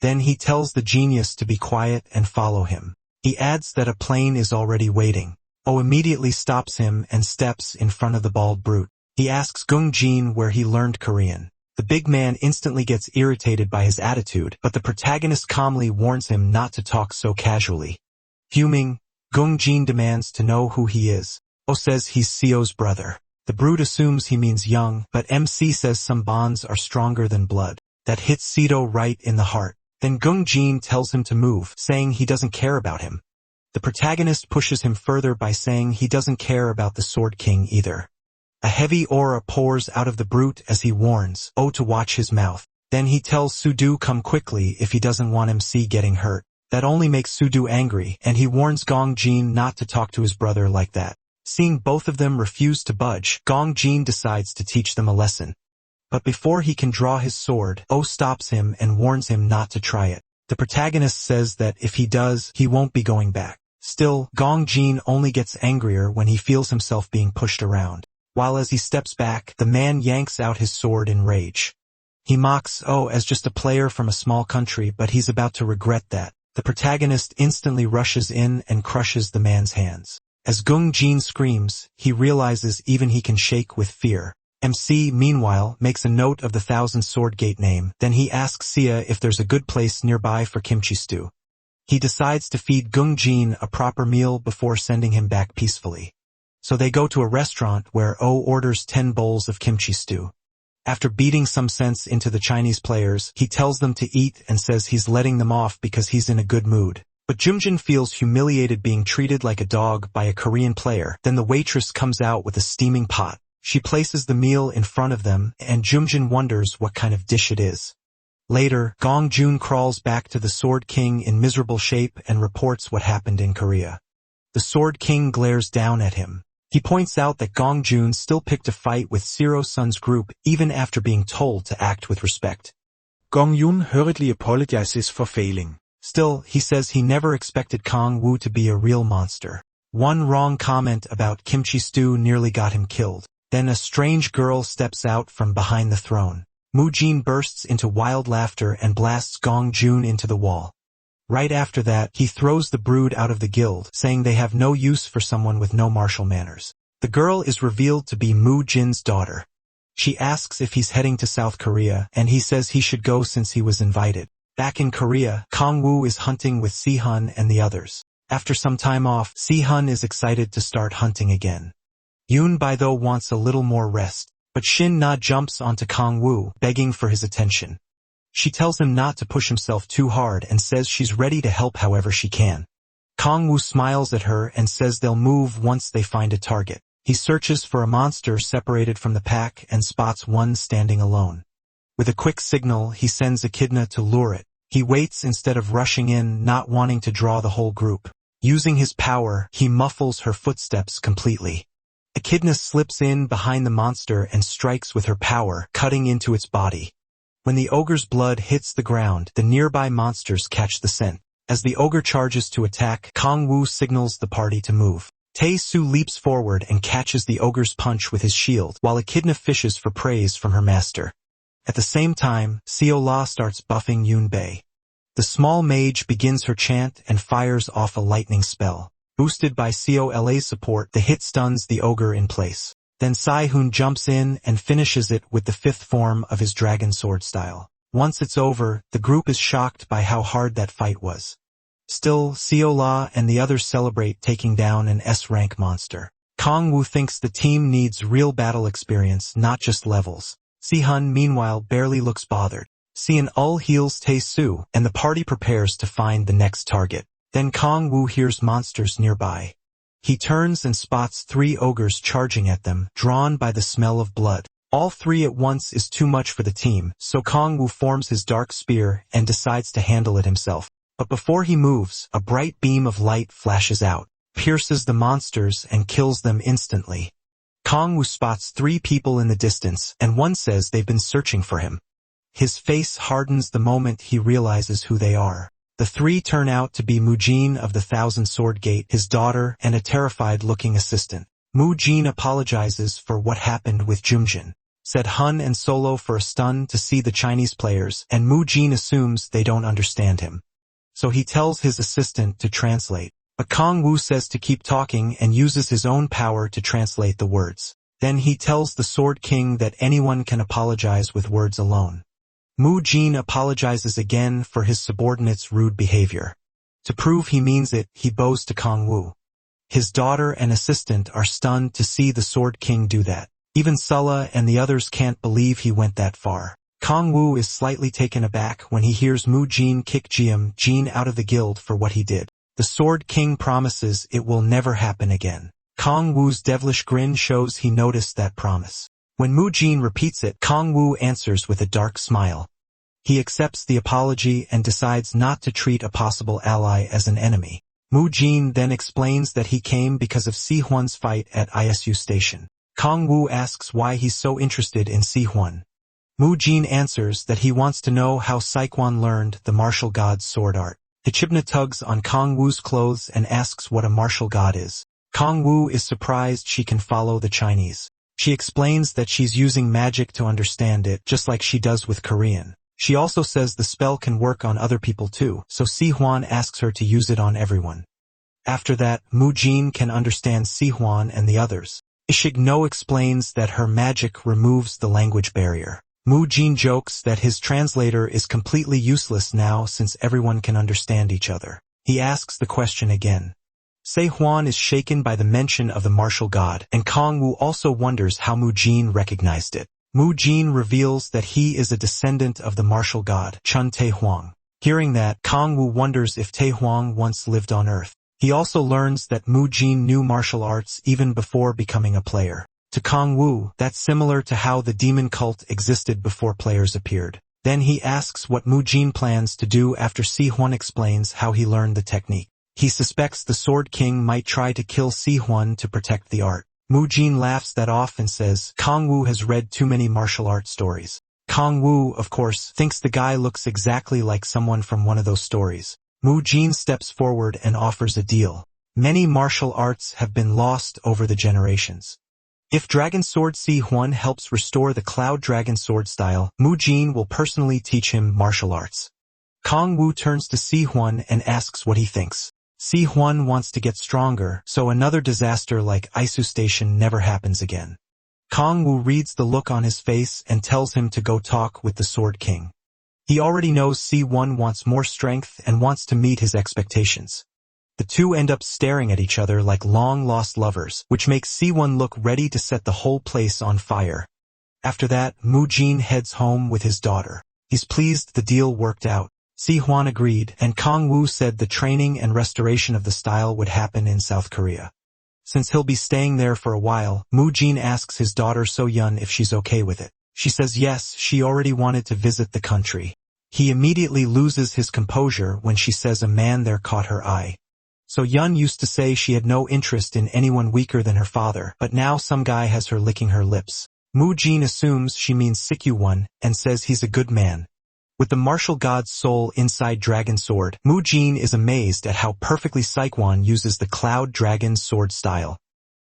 Then he tells the genius to be quiet and follow him. He adds that a plane is already waiting. O immediately stops him and steps in front of the bald brute. He asks Gung-jin where he learned Korean. The big man instantly gets irritated by his attitude, but the protagonist calmly warns him not to talk so casually. Fuming, Gung-jin demands to know who he is. O says he's Seo's brother. The brute assumes he means young, but MC says some bonds are stronger than blood. That hits Seto right in the heart. Then Gung-jin tells him to move, saying he doesn't care about him. The protagonist pushes him further by saying he doesn't care about the Sword King either. A heavy aura pours out of the brute as he warns O to watch his mouth. Then he tells Sudu come quickly if he doesn't want MC getting hurt. That only makes Sudu angry, and he warns Gong-jin not to talk to his brother like that. Seeing both of them refuse to budge, Gong-jin decides to teach them a lesson. But before he can draw his sword, O stops him and warns him not to try it. The protagonist says that if he does, he won't be going back. Still, Gong-jin only gets angrier when he feels himself being pushed around. While as he steps back, the man yanks out his sword in rage. He mocks O as just a player from a small country, but he's about to regret that. The protagonist instantly rushes in and crushes the man's hands. As Gung-jin screams, he realizes even he can shake with fear. MC, meanwhile, makes a note of the Thousand Sword Gate name, then he asks Sia if there's a good place nearby for kimchi stew. He decides to feed Gung-jin a proper meal before sending him back peacefully. So they go to a restaurant where O orders 10 bowls of kimchi stew. After beating some sense into the Chinese players, he tells them to eat and says he's letting them off because he's in a good mood. But Jumjin feels humiliated being treated like a dog by a Korean player. Then the waitress comes out with a steaming pot. She places the meal in front of them, and Jumjin wonders what kind of dish it is. Later, Gong-jun crawls back to the Sword King in miserable shape and reports what happened in Korea. The Sword King glares down at him. He points out that Gong-jun still picked a fight with Zero-sun's group even after being told to act with respect. Gong-jun hurriedly apologizes for failing. Still, he says he never expected Kang-woo to be a real monster. One wrong comment about kimchi stew nearly got him killed. Then a strange girl steps out from behind the throne. Mujin bursts into wild laughter and blasts Gong-jun into the wall. Right after that, he throws the brood out of the guild, saying they have no use for someone with no martial manners. The girl is revealed to be Mu-jin's daughter. She asks if he's heading to South Korea, and he says he should go since he was invited. Back in Korea, Kang-woo is hunting with Si-hun and the others. After some time off, Si-hun is excited to start hunting again. Yoon-bai though wants a little more rest, but Shin-na jumps onto Kang-woo, begging for his attention. She tells him not to push himself too hard and says she's ready to help however she can. Kang-woo smiles at her and says they'll move once they find a target. He searches for a monster separated from the pack and spots one standing alone. With a quick signal, he sends Echidna to lure it. He waits instead of rushing in, not wanting to draw the whole group. Using his power, he muffles her footsteps completely. Echidna slips in behind the monster and strikes with her power, cutting into its body. When the ogre's blood hits the ground, the nearby monsters catch the scent. As the ogre charges to attack, Kang-woo signals the party to move. Tae-soo leaps forward and catches the ogre's punch with his shield, while Echidna fishes for praise from her master. At the same time, Seo-la starts buffing Yoon-bae. The small mage begins her chant and fires off a lightning spell. Boosted by Seo-la's support, the hit stuns the ogre in place. Then Sai-hoon jumps in and finishes it with the fifth form of his dragon sword style. Once it's over, the group is shocked by how hard that fight was. Still, Seo-la and the others celebrate taking down an S-rank monster. Kang-woo thinks the team needs real battle experience, not just levels. Si-hun, meanwhile, barely looks bothered. Ul heals Tae-soo, and the party prepares to find the next target. Then Kong-woo hears monsters nearby. He turns and spots 3 ogres charging at them, drawn by the smell of blood. All 3 at once is too much for the team, so Kong-woo forms his dark spear and decides to handle it himself. But before he moves, a bright beam of light flashes out, pierces the monsters and kills them instantly. Kong-woo spots 3 people in the distance, and one says they've been searching for him. His face hardens the moment he realizes who they are. The 3 turn out to be Mu-jin of the Thousand Sword Gate, his daughter, and a terrified-looking assistant. Mu-jin apologizes for what happened with Jumjin. Said Hun and Solo for a stun to see the Chinese players, and Mu-jin assumes they don't understand him. So he tells his assistant to translate. But Kong-woo says to keep talking and uses his own power to translate the words. Then he tells the Sword King that anyone can apologize with words alone. Mu-jin apologizes again for his subordinate's rude behavior. To prove he means it, he bows to Kong-woo. His daughter and assistant are stunned to see the Sword King do that. Even Sulla and the others can't believe he went that far. Kong-woo is slightly taken aback when he hears Mu-jin kick Jin out of the guild for what he did. The Sword King promises it will never happen again. Kong-woo's devilish grin shows he noticed that promise. When Mu-jin repeats it, Kong-woo answers with a dark smile. He accepts the apology and decides not to treat a possible ally as an enemy. Mu-jin then explains that he came because of Si-hwan's fight at ISU Station. Kong-woo asks why he's so interested in Si-hwan. Mu-jin answers that he wants to know how Si-hwan learned the martial god's sword art. Echidna tugs on Kong-woo's clothes and asks what a martial god is. Kong-woo is surprised she can follow the Chinese. She explains that she's using magic to understand it, just like she does with Korean. She also says the spell can work on other people too, so Si-hwan asks her to use it on everyone. After that, Mu-jin can understand Si-hwan and the others. Ishigno explains that her magic removes the language barrier. Mu-jin jokes that his translator is completely useless now since everyone can understand each other. He asks the question again. Se-hwan is shaken by the mention of the martial god, and Kong-woo also wonders how Mu-jin recognized it. Mu-jin reveals that he is a descendant of the martial god, Chun Tae-hwang. Hearing that, Kong-woo wonders if Tae-hwang once lived on Earth. He also learns that Mu-jin knew martial arts even before becoming a player. To Kong-woo, that's similar to how the demon cult existed before players appeared. Then he asks what Mu-jin plans to do after Si-hwan explains how he learned the technique. He suspects the Sword King might try to kill Si-hwan to protect the art. Mu-jin laughs that off and says Kong-woo has read too many martial arts stories. Kong-woo, of course, thinks the guy looks exactly like someone from one of those stories. Mu-jin steps forward and offers a deal. Many martial arts have been lost over the generations. If Dragon Sword Si-hwan helps restore the Cloud Dragon Sword style, Mu-jin will personally teach him martial arts. Kong-woo turns to Si-hwan and asks what he thinks. Si-hwan wants to get stronger, so another disaster like Isu Station never happens again. Kong-woo reads the look on his face and tells him to go talk with the Sword King. He already knows Si-hwan wants more strength and wants to meet his expectations. The two end up staring at each other like long-lost lovers, which makes Si-hwan look ready to set the whole place on fire. After that, Mu-jin heads home with his daughter. He's pleased the deal worked out. Si-hwan agreed, and Kong-woo said the training and restoration of the style would happen in South Korea. Since he'll be staying there for a while, Mu-jin asks his daughter So-yeon if she's okay with it. She says yes, she already wanted to visit the country. He immediately loses his composure when she says a man there caught her eye. So-yeon used to say she had no interest in anyone weaker than her father, but now some guy has her licking her lips. Mu-jin assumes she means Sikyuwon and says he's a good man. With the martial god's soul inside Dragon Sword, Mu-jin is amazed at how perfectly Si-hwan uses the Cloud Dragon Sword style.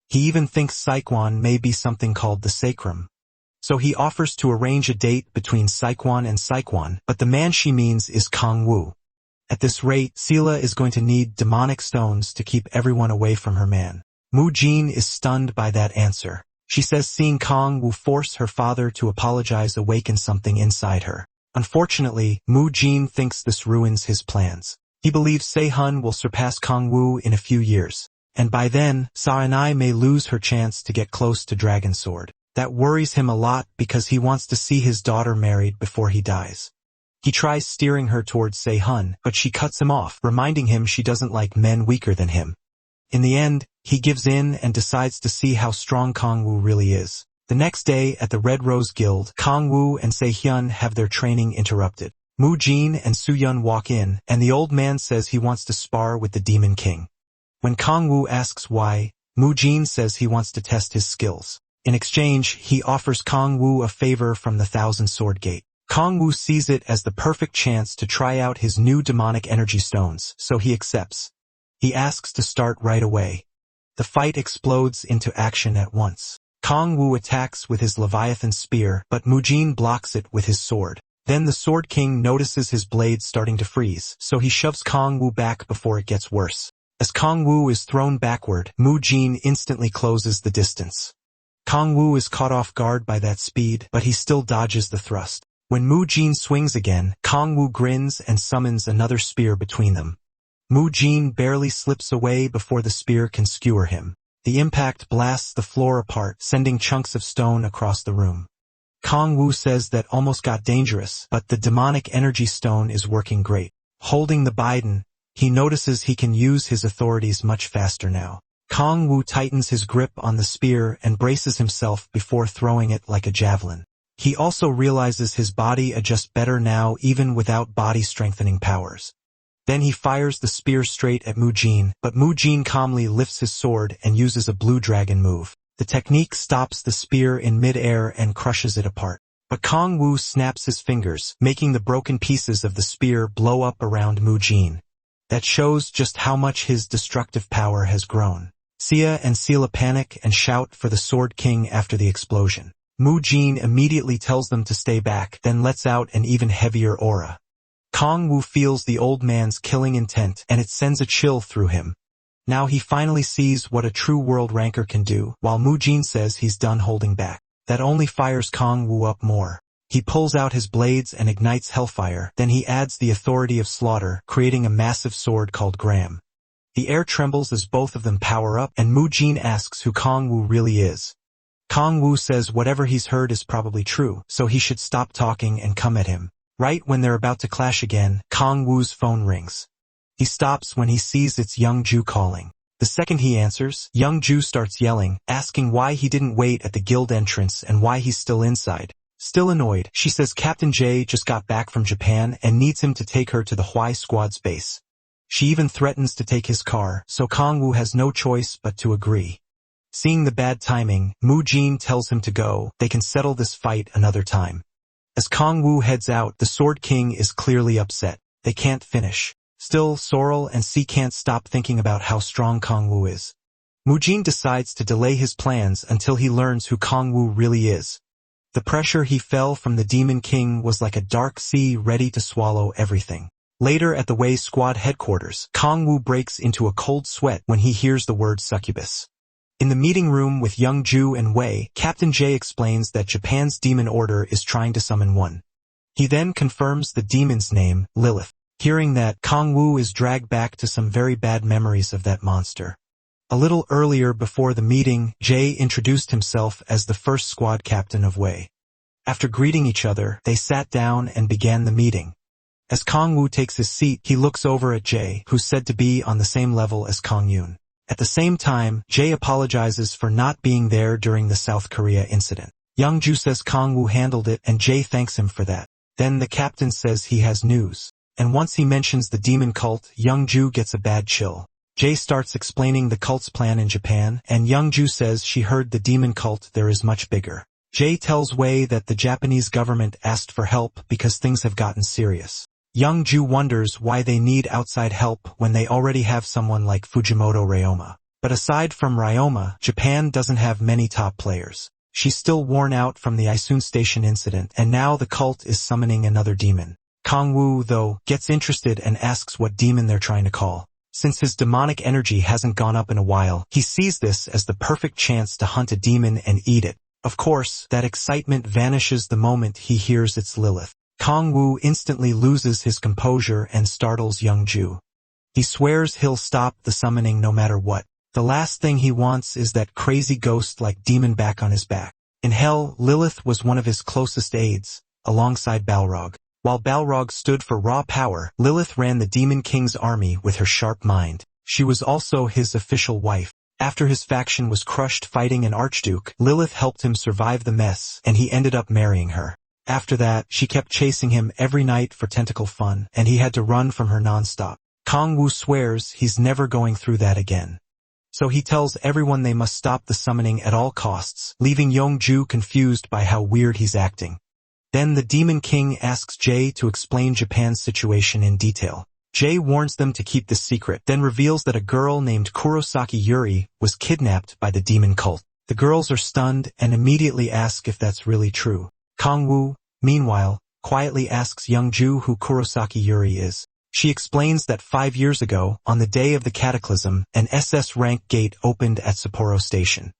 He even thinks Si-hwan may be something called the Sacrum. So he offers to arrange a date between Si-hwan and Si-hwan, but the man she means is Kong-woo. At this rate, Sela is going to need demonic stones to keep everyone away from her man. Mu-jin is stunned by that answer. She says seeing Kong-woo force her father to apologize awakens something inside her. Unfortunately, Mu-jin thinks this ruins his plans. He believes Se-hun will surpass Kong-woo in a few years, and by then, Sa-anai may lose her chance to get close to Dragon Sword. That worries him a lot because he wants to see his daughter married before he dies. He tries steering her towards Se-hun, but she cuts him off, reminding him she doesn't like men weaker than him. In the end, he gives in and decides to see how strong Kang-woo really is. The next day at the Red Rose Guild, Kang-woo and Se-hyun have their training interrupted. Mu-jin and Soo-yun walk in, and the old man says he wants to spar with the Demon King. When Kang-woo asks why, Mu-jin says he wants to test his skills. In exchange, he offers Kang-woo a favor from the Thousand Sword Gate. Kang-woo sees it as the perfect chance to try out his new demonic energy stones, so he accepts. He asks to start right away. The fight explodes into action at once. Kang-woo attacks with his Leviathan spear, but Mu-jin blocks it with his sword. Then the Sword King notices his blade starting to freeze, so he shoves Kang-woo back before it gets worse. As Kang-woo is thrown backward, Mu-jin instantly closes the distance. Kang-woo is caught off guard by that speed, but he still dodges the thrust. When Mu-jin swings again, Kang-woo grins and summons another spear between them. Mu-jin barely slips away before the spear can skewer him. The impact blasts the floor apart, sending chunks of stone across the room. Kang-woo says that almost got dangerous, but the demonic energy stone is working great. Holding the Biden, he notices he can use his authorities much faster now. Kang-woo tightens his grip on the spear and braces himself before throwing it like a javelin. He also realizes his body adjusts better now even without body-strengthening powers. Then he fires the spear straight at Mu-jin, but Mu-jin calmly lifts his sword and uses a blue dragon move. The technique stops the spear in mid-air and crushes it apart. But Kang-woo snaps his fingers, making the broken pieces of the spear blow up around Mu-jin. That shows just how much his destructive power has grown. Sia and Sela panic and shout for the Sword King after the explosion. Mu-jin immediately tells them to stay back, then lets out an even heavier aura. Kang-woo feels the old man's killing intent, and it sends a chill through him. Now he finally sees what a true world ranker can do, while Mu-jin says he's done holding back. That only fires Kang-woo up more. He pulls out his blades and ignites hellfire, then he adds the authority of slaughter, creating a massive sword called Gram. The air trembles as both of them power up, and Mu-jin asks who Kang-woo really is. Kang-woo says whatever he's heard is probably true, so he should stop talking and come at him. Right when they're about to clash again, Kang-woo's phone rings. He stops when he sees it's Young-ju calling. The second he answers, Young-ju starts yelling, asking why he didn't wait at the guild entrance and why he's still inside. Still annoyed, she says Captain J just got back from Japan and needs him to take her to the Hwai Squad's base. She even threatens to take his car, so Kang-woo has no choice but to agree. Seeing the bad timing, Mu-jin tells him to go, they can settle this fight another time. As Kang-woo heads out, the Sword King is clearly upset. They can't finish. Still, Sorrel and C can't stop thinking about how strong Kang-woo is. Mu-jin decides to delay his plans until he learns who Kang-woo really is. The pressure he felt from the Demon King was like a dark sea ready to swallow everything. Later at the Wei Squad headquarters, Kang-woo breaks into a cold sweat when he hears the word succubus. In the meeting room with Young-ju and Wei, Captain J explains that Japan's demon order is trying to summon one. He then confirms the demon's name, Lilith. Hearing that, Kang-woo is dragged back to some very bad memories of that monster. A little earlier before the meeting, Jay introduced himself as the first squad captain of Wei. After greeting each other, they sat down and began the meeting. As Kang-woo takes his seat, he looks over at Jay, who's said to be on the same level as Kang-yoon. At the same time, Jay apologizes for not being there during the South Korea incident. Young-ju says Kang-woo handled it and Jay thanks him for that. Then the captain says he has news. And once he mentions the demon cult, Young-ju gets a bad chill. Jay starts explaining the cult's plan in Japan, and Young-ju says she heard the demon cult there is much bigger. Jay tells Wei that the Japanese government asked for help because things have gotten serious. Young-ju wonders why they need outside help when they already have someone like Fujimoto Ryoma. But aside from Ryoma, Japan doesn't have many top players. She's still worn out from the Isun Station incident, and now the cult is summoning another demon. Kang-woo, though, gets interested and asks what demon they're trying to call. Since his demonic energy hasn't gone up in a while, he sees this as the perfect chance to hunt a demon and eat it. Of course, that excitement vanishes the moment he hears it's Lilith. Kang-woo instantly loses his composure and startles Young-ju. He swears he'll stop the summoning no matter what. The last thing he wants is that crazy ghost-like demon back on his back. In hell, Lilith was one of his closest aides, alongside Balrog. While Balrog stood for raw power, Lilith ran the Demon King's army with her sharp mind. She was also his official wife. After his faction was crushed fighting an archduke, Lilith helped him survive the mess, and he ended up marrying her. After that, she kept chasing him every night for tentacle fun, and he had to run from her non-stop. Kong Wu swears he's never going through that again. So he tells everyone they must stop the summoning at all costs, leaving Yongju confused by how weird he's acting. Then the Demon King asks Jay to explain Japan's situation in detail. Jay warns them to keep this secret, then reveals that a girl named Kurosaki Yuri was kidnapped by the demon cult. The girls are stunned and immediately ask if that's really true. Kong Wu, meanwhile, quietly asks Youngju who Kurosaki Yuri is. She explains that 5 years ago, on the day of the cataclysm, an SS rank gate opened at Sapporo Station.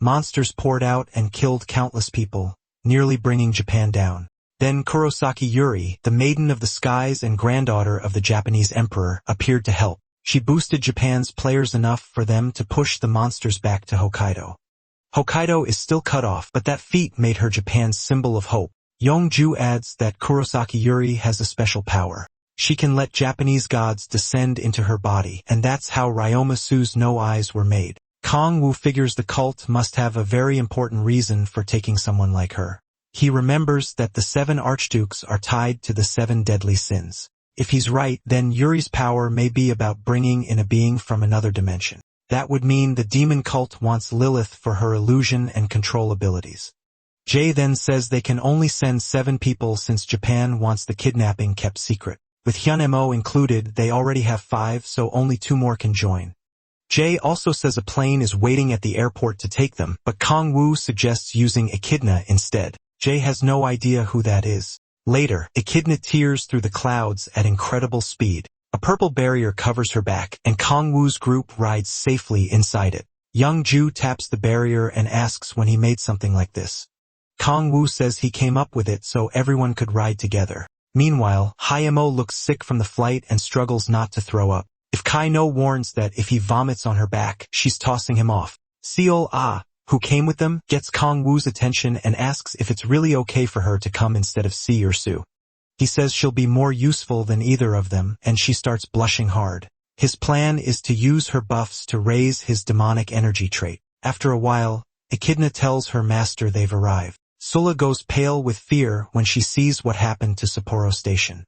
Monsters poured out and killed countless people, nearly bringing Japan down. Then Kurosaki Yuri, the maiden of the skies and granddaughter of the Japanese emperor, appeared to help. She boosted Japan's players enough for them to push the monsters back to Hokkaido. Hokkaido is still cut off, but that feat made her Japan's symbol of hope. Yongju adds that Kurosaki Yuri has a special power. She can let Japanese gods descend into her body, and that's how Ryoma Su's no eyes were made. Kong Wu figures the cult must have a very important reason for taking someone like her. He remembers that the 7 archdukes are tied to the 7 deadly sins. If he's right, then Yuri's power may be about bringing in a being from another dimension. That would mean the demon cult wants Lilith for her illusion and control abilities. Jay then says they can only send 7 people since Japan wants the kidnapping kept secret. With Hyun Mo included, they already have 5, so only 2 more can join. Jay also says a plane is waiting at the airport to take them, but Kong Wu suggests using Echidna instead. Jay has no idea who that is. Later, Echidna tears through the clouds at incredible speed. A purple barrier covers her back, and Kong Wu's group rides safely inside it. Youngju taps the barrier and asks when he made something like this. Kong Wu says he came up with it so everyone could ride together. Meanwhile, Hyemo looks sick from the flight and struggles not to throw up. If Kai-no warns that if he vomits on her back, she's tossing him off. Seol Ah, who came with them, gets Kong Wu's attention and asks if it's really okay for her to come instead of Si or Su. He says she'll be more useful than either of them, and she starts blushing hard. His plan is to use her buffs to raise his demonic energy trait. After a while, Echidna tells her master they've arrived. Sulla goes pale with fear when she sees what happened to Sapporo Station.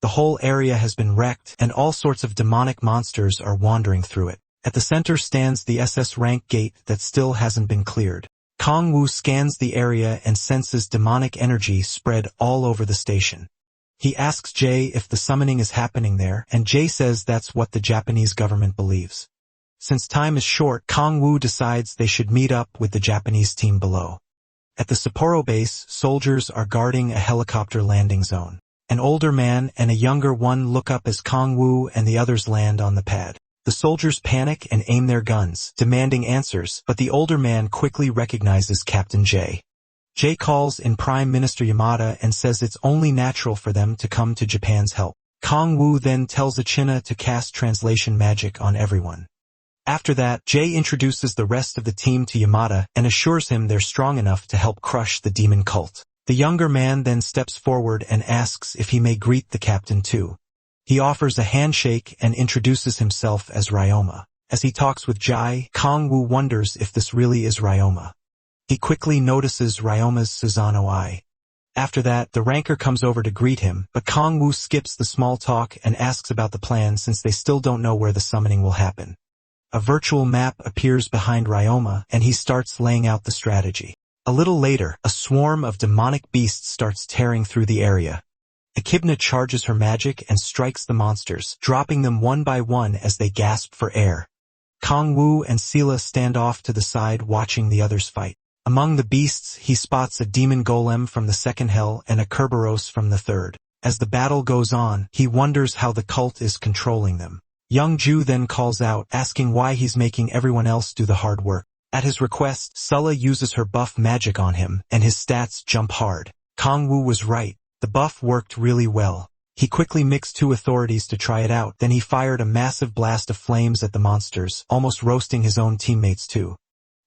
The whole area has been wrecked, and all sorts of demonic monsters are wandering through it. At the center stands the SS rank gate that still hasn't been cleared. Kong Wu scans the area and senses demonic energy spread all over the station. He asks Jay if the summoning is happening there, and Jay says that's what the Japanese government believes. Since time is short, Kong Wu decides they should meet up with the Japanese team below. At the Sapporo base, soldiers are guarding a helicopter landing zone. An older man and a younger one look up as Kong Wu and the others land on the pad. The soldiers panic and aim their guns, demanding answers, but the older man quickly recognizes Captain Jay. Jay calls in Prime Minister Yamada and says it's only natural for them to come to Japan's help. Kong Wu then tells Echidna to cast translation magic on everyone. After that, Jay introduces the rest of the team to Yamada and assures him they're strong enough to help crush the demon cult. The younger man then steps forward and asks if he may greet the captain too. He offers a handshake and introduces himself as Ryoma. As he talks with Jai, Kong Wu wonders if this really is Ryoma. He quickly notices Ryoma's Susanoo eye. After that, the ranker comes over to greet him, but Kong Wu skips the small talk and asks about the plan since they still don't know where the summoning will happen. A virtual map appears behind Ryoma, and he starts laying out the strategy. A little later, a swarm of demonic beasts starts tearing through the area. Echidna charges her magic and strikes the monsters, dropping them one by one as they gasp for air. Kong Wu and Sela stand off to the side watching the others fight. Among the beasts, he spots a demon golem from the second hell and a Kerberos from the third. As the battle goes on, he wonders how the cult is controlling them. Youngju then calls out, asking why he's making everyone else do the hard work. At his request, Sulla uses her buff magic on him, and his stats jump hard. Kong Wu was right. The buff worked really well. He quickly mixed 2 authorities to try it out, then he fired a massive blast of flames at the monsters, almost roasting his own teammates too.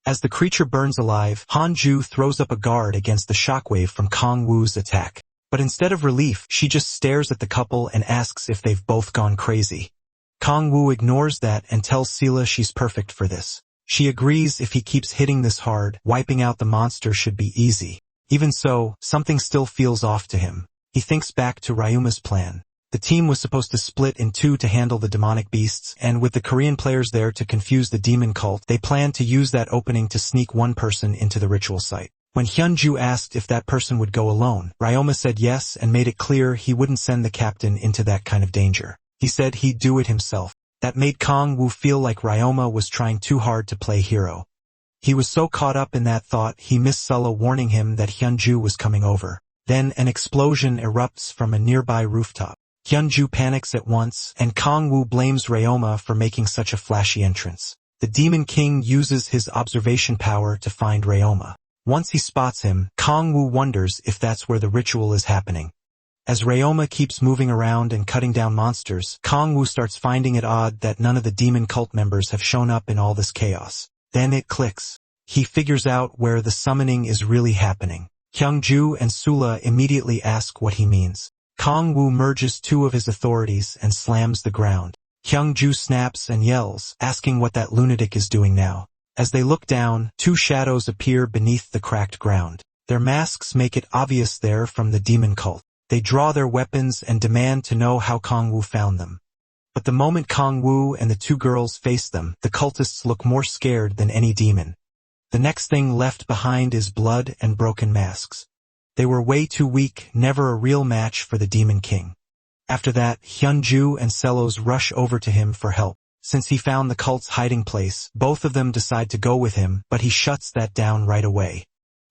As the creature burns alive, Hanju throws up a guard against the shockwave from Kong Wu's attack. But instead of relief, she just stares at the couple and asks if they've both gone crazy. Kang-woo ignores that and tells Sela she's perfect for this. She agrees if he keeps hitting this hard, wiping out the monster should be easy. Even so, something still feels off to him. He thinks back to Ryuma's plan. The team was supposed to split in two to handle the demonic beasts, and with the Korean players there to confuse the demon cult, they planned to use that opening to sneak one person into the ritual site. When Hyunju asked if that person would go alone, Ryoma said yes and made it clear he wouldn't send the captain into that kind of danger. He said he'd do it himself. That made Kang-woo feel like Ryoma was trying too hard to play hero. He was so caught up in that thought he missed Sela warning him that Hyunju was coming over. Then an explosion erupts from a nearby rooftop. Hyunju panics at once, and Kang-woo blames Ryoma for making such a flashy entrance. The Demon King uses his observation power to find Ryoma. Once he spots him, Kang-woo wonders if that's where the ritual is happening. As Ryoma keeps moving around and cutting down monsters, Kang-woo starts finding it odd that none of the demon cult members have shown up in all this chaos. Then it clicks. He figures out where the summoning is really happening. Hyungju and Sula immediately ask what he means. Kang-woo merges two of his authorities and slams the ground. Hyungju snaps and yells, asking what that lunatic is doing now. As they look down, two shadows appear beneath the cracked ground. Their masks make it obvious they're from the demon cult. They draw their weapons and demand to know how Kang-woo found them. But the moment Kang-woo and the two girls face them, the cultists look more scared than any demon. The next thing left behind is blood and broken masks. They were way too weak, never a real match for the Demon King. After that, Hyunju and Selos rush over to him for help. Since he found the cult's hiding place, both of them decide to go with him, but he shuts that down right away.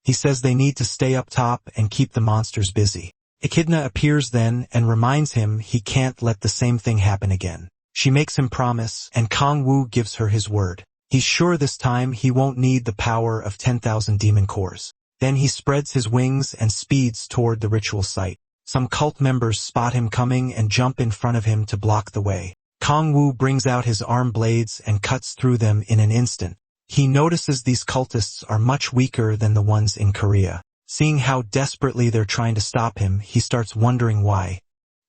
He says they need to stay up top and keep the monsters busy. Echidna appears then and reminds him he can't let the same thing happen again. She makes him promise, and Kang-woo gives her his word. He's sure this time he won't need the power of 10,000 demon cores. Then he spreads his wings and speeds toward the ritual site. Some cult members spot him coming and jump in front of him to block the way. Kang-woo brings out his arm blades and cuts through them in an instant. He notices these cultists are much weaker than the ones in Korea. Seeing how desperately they're trying to stop him, he starts wondering why.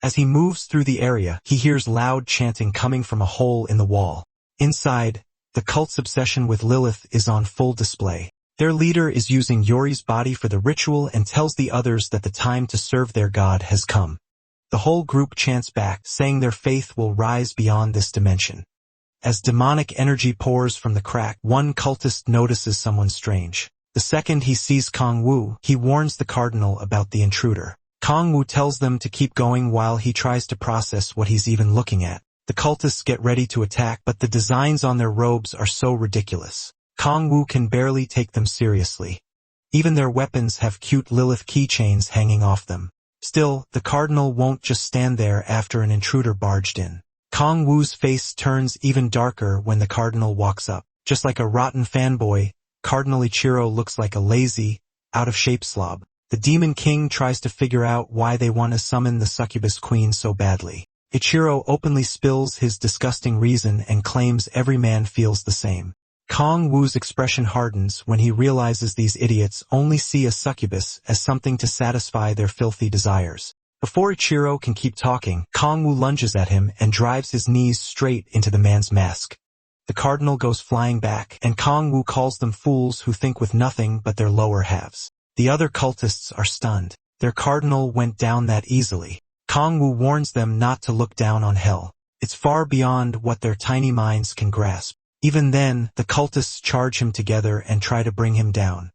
As he moves through the area, he hears loud chanting coming from a hole in the wall. Inside, the cult's obsession with Lilith is on full display. Their leader is using Yori's body for the ritual and tells the others that the time to serve their god has come. The whole group chants back, saying their faith will rise beyond this dimension. As demonic energy pours from the crack, one cultist notices someone strange. The second he sees Kang-woo, he warns the cardinal about the intruder. Kang-woo tells them to keep going while he tries to process what he's even looking at. The cultists get ready to attack, but the designs on their robes are so ridiculous. Kang-woo can barely take them seriously. Even their weapons have cute Lilith keychains hanging off them. Still, the cardinal won't just stand there after an intruder barged in. Kang-woo's face turns even darker when the cardinal walks up. Just like a rotten fanboy, Cardinal Ichiro looks like a lazy, out-of-shape slob. The Demon King tries to figure out why they want to summon the succubus queen so badly. Ichiro openly spills his disgusting reason and claims every man feels the same. Kang-woo's expression hardens when he realizes these idiots only see a succubus as something to satisfy their filthy desires. Before Ichiro can keep talking, Kang-woo lunges at him and drives his knees straight into the man's mask. The cardinal goes flying back, and Kang-woo calls them fools who think with nothing but their lower halves. The other cultists are stunned. Their cardinal went down that easily. Kang-woo warns them not to look down on hell. It's far beyond what their tiny minds can grasp. Even then, the cultists charge him together and try to bring him down.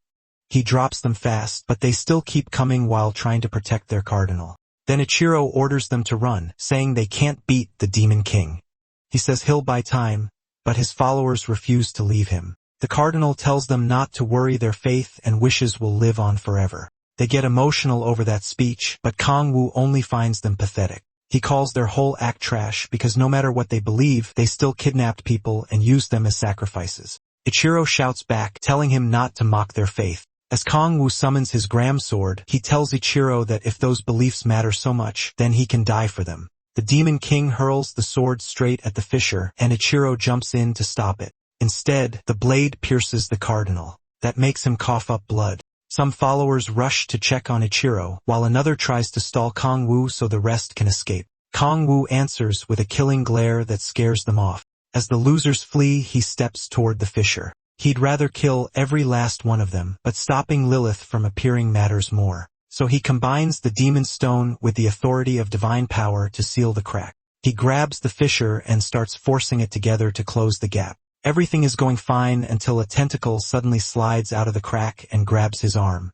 He drops them fast, but they still keep coming while trying to protect their cardinal. Then Ichiro orders them to run, saying they can't beat the Demon King. He says he'll buy time, but his followers refuse to leave him. The cardinal tells them not to worry, their faith and wishes will live on forever. They get emotional over that speech, but Kang-woo only finds them pathetic. He calls their whole act trash because no matter what they believe, they still kidnapped people and used them as sacrifices. Ichiro shouts back, telling him not to mock their faith. As Kang-woo summons his gram sword, he tells Ichiro that if those beliefs matter so much, then he can die for them. The Demon King hurls the sword straight at the fissure, and Ichiro jumps in to stop it. Instead, the blade pierces the cardinal. That makes him cough up blood. Some followers rush to check on Ichiro, while another tries to stall Kong-woo so the rest can escape. Kong-woo answers with a killing glare that scares them off. As the losers flee, he steps toward the fissure. He'd rather kill every last one of them, but stopping Lilith from appearing matters more. So he combines the demon stone with the authority of divine power to seal the crack. He grabs the fissure and starts forcing it together to close the gap. Everything is going fine until a tentacle suddenly slides out of the crack and grabs his arm.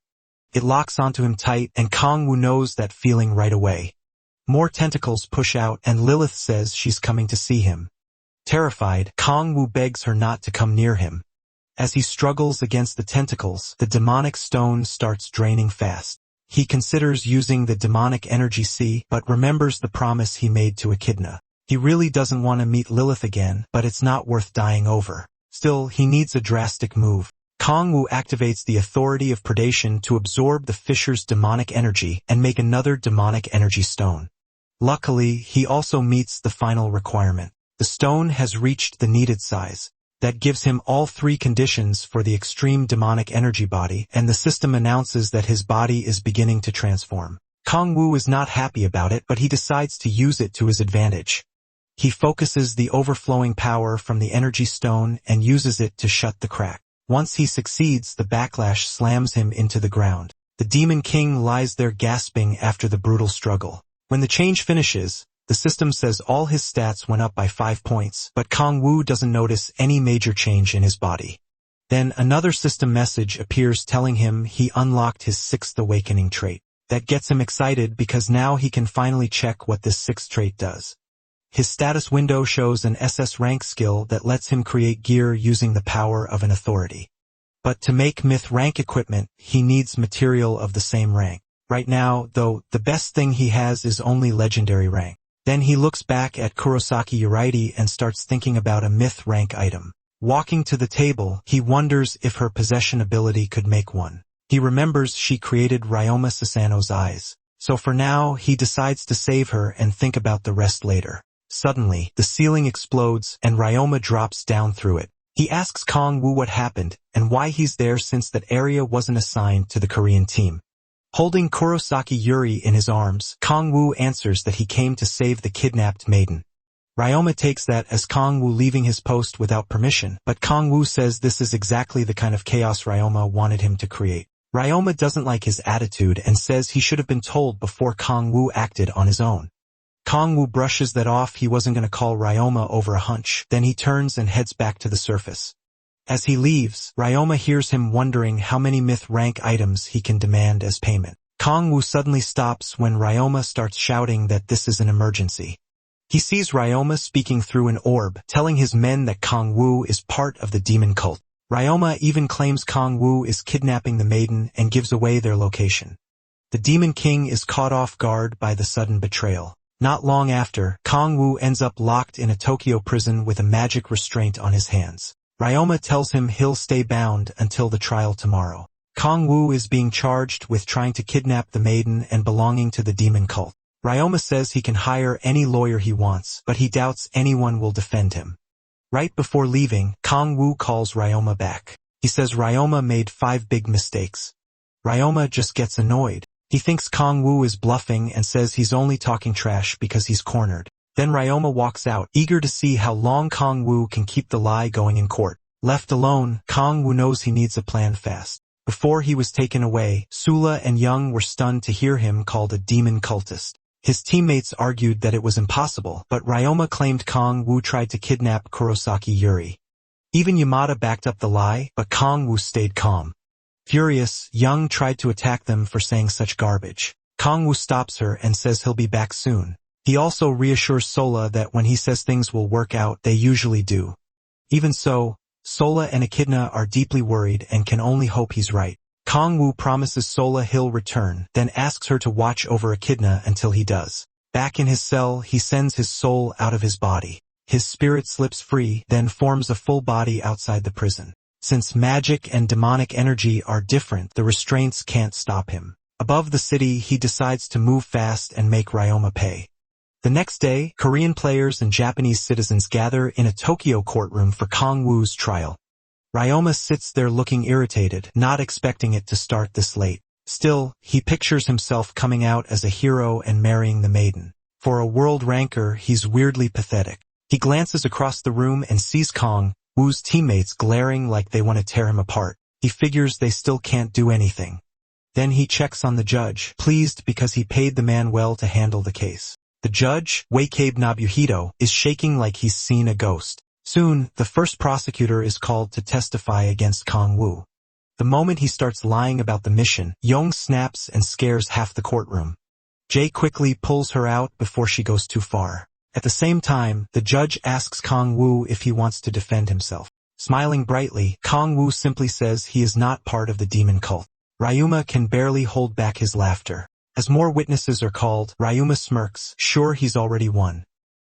It locks onto him tight, and Kong-woo knows that feeling right away. More tentacles push out, and Lilith says she's coming to see him. Terrified, Kong-woo begs her not to come near him. As he struggles against the tentacles, the demonic stone starts draining fast. He considers using the demonic energy sea, but remembers the promise he made to Echidna. He really doesn't want to meet Lilith again, but it's not worth dying over. Still, he needs a drastic move. Kong-woo activates the authority of predation to absorb the fissure's demonic energy and make another demonic energy stone. Luckily, he also meets the final requirement. The stone has reached the needed size. That gives him all three conditions for the extreme demonic energy body, and the system announces that his body is beginning to transform. Kong-woo is not happy about it, but he decides to use it to his advantage. He focuses the overflowing power from the energy stone and uses it to shut the crack. Once he succeeds, the backlash slams him into the ground. The Demon King lies there gasping after the brutal struggle. When the change finishes, the system says all his stats went up by 5 points, but Kong-woo doesn't notice any major change in his body. Then another system message appears telling him he unlocked his 6th awakening trait. That gets him excited because now he can finally check what this 6th trait does. His status window shows an SS rank skill that lets him create gear using the power of an authority. But to make myth rank equipment, he needs material of the same rank. Right now, though, the best thing he has is only legendary rank. Then he looks back at Kurosaki Yuraiti and starts thinking about a myth rank item. Walking to the table, he wonders if her possession ability could make one. He remembers she created Ryoma Sasano's eyes. So for now, he decides to save her and think about the rest later. Suddenly, the ceiling explodes and Ryoma drops down through it. He asks Kong-woo what happened and why he's there since that area wasn't assigned to the Korean team. Holding Kurosaki Yuri in his arms, Kong-woo answers that he came to save the kidnapped maiden. Ryoma takes that as Kong-woo leaving his post without permission, but Kong-woo says this is exactly the kind of chaos Ryoma wanted him to create. Ryoma doesn't like his attitude and says he should have been told before Kong-woo acted on his own. Kong-woo brushes that off. He wasn't going to call Ryoma over a hunch. Then he turns and heads back to the surface. As he leaves, Ryoma hears him wondering how many myth rank items he can demand as payment. Kong-woo suddenly stops when Ryoma starts shouting that this is an emergency. He sees Ryoma speaking through an orb, telling his men that Kong-woo is part of the demon cult. Ryoma even claims Kong-woo is kidnapping the maiden and gives away their location. The Demon King is caught off guard by the sudden betrayal. Not long after, Kong-woo ends up locked in a Tokyo prison with a magic restraint on his hands. Ryoma tells him he'll stay bound until the trial tomorrow. Kong-woo is being charged with trying to kidnap the maiden and belonging to the demon cult. Ryoma says he can hire any lawyer he wants, but he doubts anyone will defend him. Right before leaving, Kong-woo calls Ryoma back. He says Ryoma made 5 big mistakes. Ryoma just gets annoyed. He thinks Kong-woo is bluffing and says he's only talking trash because he's cornered. Then Ryoma walks out, eager to see how long Kong-woo can keep the lie going in court. Left alone, Kong-woo knows he needs a plan fast. Before he was taken away, Sula and Young were stunned to hear him called a demon cultist. His teammates argued that it was impossible, but Ryoma claimed Kong-woo tried to kidnap Kurosaki Yuri. Even Yamada backed up the lie, but Kong-woo stayed calm. Furious, Young tried to attack them for saying such garbage. Kong-woo stops her and says he'll be back soon. He also reassures Sola that when he says things will work out, they usually do. Even so, Sola and Echidna are deeply worried and can only hope he's right. Kong-woo promises Sola he'll return, then asks her to watch over Echidna until he does. Back in his cell, he sends his soul out of his body. His spirit slips free, then forms a full body outside the prison. Since magic and demonic energy are different, the restraints can't stop him. Above the city, he decides to move fast and make Ryoma pay. The next day, Korean players and Japanese citizens gather in a Tokyo courtroom for Kong-woo's trial. Ryoma sits there looking irritated, not expecting it to start this late. Still, he pictures himself coming out as a hero and marrying the maiden. For a world ranker, he's weirdly pathetic. He glances across the room and sees Kong Woo's teammates glaring like they want to tear him apart. He figures they still can't do anything. Then he checks on the judge, pleased because he paid the man well to handle the case. The judge, Wakabe Nobuhito, is shaking like he's seen a ghost. Soon, the first prosecutor is called to testify against Kong Woo. The moment he starts lying about the mission, Yong snaps and scares half the courtroom. Jay quickly pulls her out before she goes too far. At the same time, the judge asks Kong Woo if he wants to defend himself. Smiling brightly, Kong Woo simply says he is not part of the demon cult. Ryuma can barely hold back his laughter. As more witnesses are called, Ryuma smirks, sure he's already won.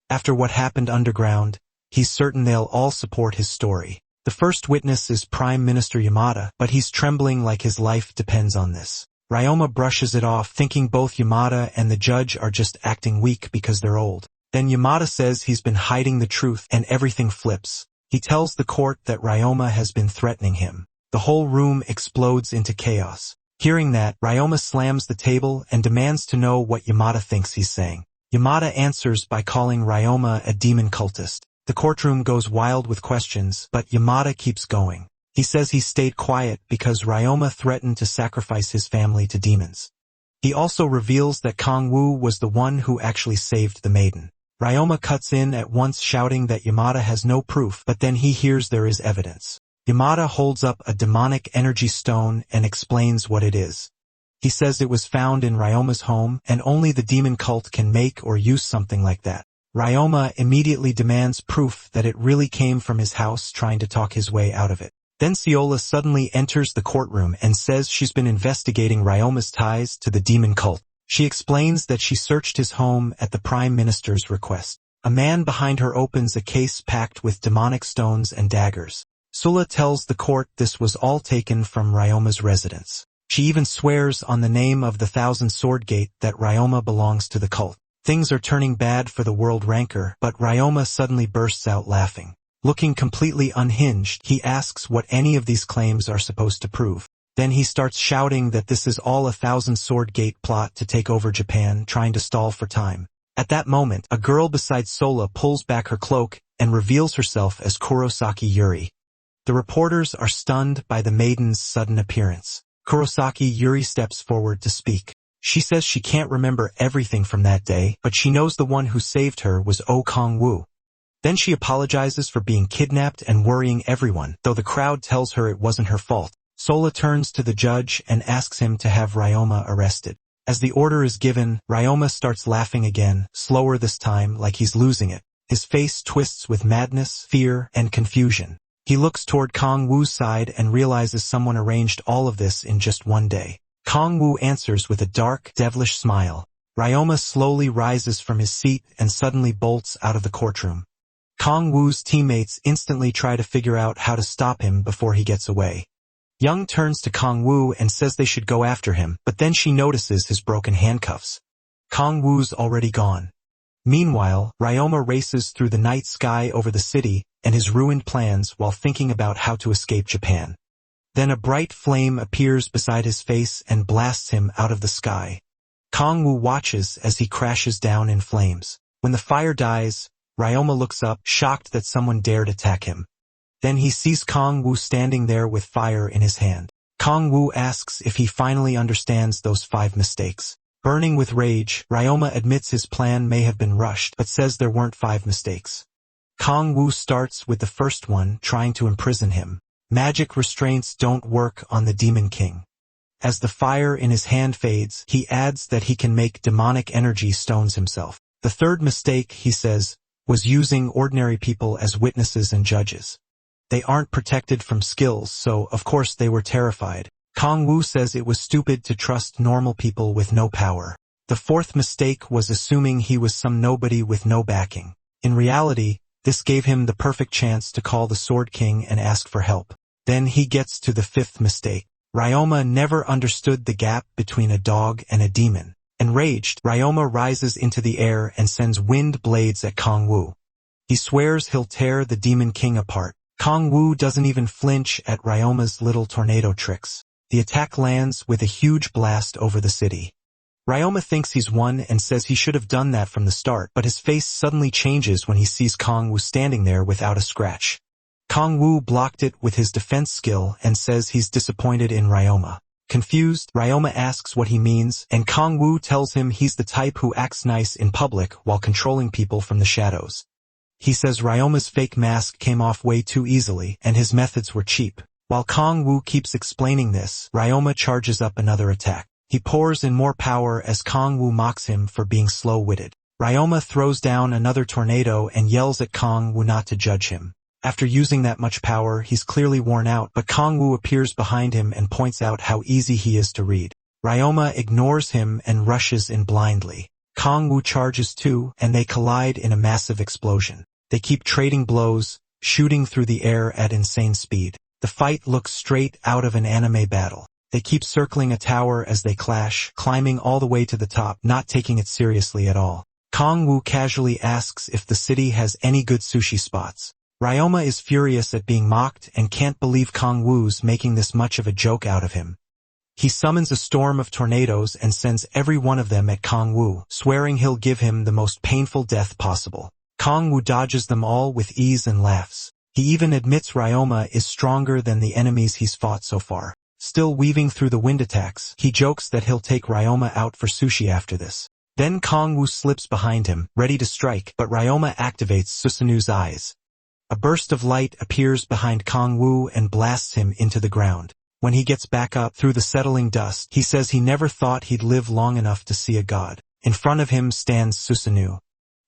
After what happened underground, he's certain they'll all support his story. The first witness is Prime Minister Yamada, but he's trembling like his life depends on this. Ryoma brushes it off, thinking both Yamada and the judge are just acting weak because they're old. Then Yamada says he's been hiding the truth, and everything flips. He tells the court that Ryoma has been threatening him. The whole room explodes into chaos. Hearing that, Ryoma slams the table and demands to know what Yamada thinks he's saying. Yamada answers by calling Ryoma a demon cultist. The courtroom goes wild with questions, but Yamada keeps going. He says he stayed quiet because Ryoma threatened to sacrifice his family to demons. He also reveals that Kong Woo was the one who actually saved the maiden. Ryoma cuts in at once, shouting that Yamada has no proof, but then he hears there is evidence. Yamada holds up a demonic energy stone and explains what it is. He says it was found in Ryoma's home, and only the demon cult can make or use something like that. Ryoma immediately demands proof that it really came from his house, trying to talk his way out of it. Then Seola suddenly enters the courtroom and says she's been investigating Ryoma's ties to the demon cult. She explains that she searched his home at the Prime Minister's request. A man behind her opens a case packed with demonic stones and daggers. Sula tells the court this was all taken from Ryoma's residence. She even swears on the name of the Thousand Sword Gate that Ryoma belongs to the cult. Things are turning bad for the world ranker, but Ryoma suddenly bursts out laughing. Looking completely unhinged, he asks what any of these claims are supposed to prove. Then he starts shouting that this is all a Thousand Sword Gate plot to take over Japan, trying to stall for time. At that moment, a girl beside Sola pulls back her cloak and reveals herself as Kurosaki Yuri. The reporters are stunned by the maiden's sudden appearance. Kurosaki Yuri steps forward to speak. She says she can't remember everything from that day, but she knows the one who saved her was Kong Woo. Then she apologizes for being kidnapped and worrying everyone, though the crowd tells her it wasn't her fault. Sola turns to the judge and asks him to have Ryoma arrested. As the order is given, Ryoma starts laughing again, slower this time, like he's losing it. His face twists with madness, fear, and confusion. He looks toward Kong Woo's side and realizes someone arranged all of this in just one day. Kong Woo answers with a dark, devilish smile. Ryoma slowly rises from his seat and suddenly bolts out of the courtroom. Kong Woo's teammates instantly try to figure out how to stop him before he gets away. Young turns to Kong Woo and says they should go after him, but then she notices his broken handcuffs. Kong Woo's already gone. Meanwhile, Ryoma races through the night sky over the city and his ruined plans while thinking about how to escape Japan. Then a bright flame appears beside his face and blasts him out of the sky. Kong Woo watches as he crashes down in flames. When the fire dies, Ryoma looks up, shocked that someone dared attack him. Then he sees Kong Woo standing there with fire in his hand. Kong Woo asks if he finally understands those 5 mistakes. Burning with rage, Ryoma admits his plan may have been rushed, but says there weren't 5 mistakes. Kong Woo starts with the first one, trying to imprison him. Magic restraints don't work on the Demon King. As the fire in his hand fades, he adds that he can make demonic energy stones himself. The third mistake, he says, was using ordinary people as witnesses and judges. They aren't protected from skills, so of course they were terrified. Kong Woo says it was stupid to trust normal people with no power. The fourth mistake was assuming he was some nobody with no backing. In reality, this gave him the perfect chance to call the Sword King and ask for help. Then he gets to the fifth mistake. Ryoma never understood the gap between a dog and a demon. Enraged, Ryoma rises into the air and sends wind blades at Kong Woo. He swears he'll tear the Demon King apart. Kong Wu doesn't even flinch at Ryoma's little tornado tricks. The attack lands with a huge blast over the city. Ryoma thinks he's won and says he should have done that from the start, but his face suddenly changes when he sees Kong Wu standing there without a scratch. Kong Wu blocked it with his defense skill and says he's disappointed in Ryoma. Confused, Ryoma asks what he means, and Kong Wu tells him he's the type who acts nice in public while controlling people from the shadows. He says Ryoma's fake mask came off way too easily, and his methods were cheap. While Kong Wu keeps explaining this, Ryoma charges up another attack. He pours in more power as Kong Wu mocks him for being slow-witted. Ryoma throws down another tornado and yells at Kong Wu not to judge him. After using that much power, he's clearly worn out, but Kong Wu appears behind him and points out how easy he is to read. Ryoma ignores him and rushes in blindly. Kong Wu charges too, and they collide in a massive explosion. They keep trading blows, shooting through the air at insane speed. The fight looks straight out of an anime battle. They keep circling a tower as they clash, climbing all the way to the top, not taking it seriously at all. Kong Wu casually asks if the city has any good sushi spots. Ryoma is furious at being mocked and can't believe Kong Wu's making this much of a joke out of him. He summons a storm of tornadoes and sends every one of them at Kong Wu, swearing he'll give him the most painful death possible. Kong Wu dodges them all with ease and laughs. He even admits Ryoma is stronger than the enemies he's fought so far. Still weaving through the wind attacks, he jokes that he'll take Ryoma out for sushi after this. Then Kong Wu slips behind him, ready to strike, but Ryoma activates Susanu's eyes. A burst of light appears behind Kong Wu and blasts him into the ground. When he gets back up through the settling dust, he says he never thought he'd live long enough to see a god. In front of him stands Susanu.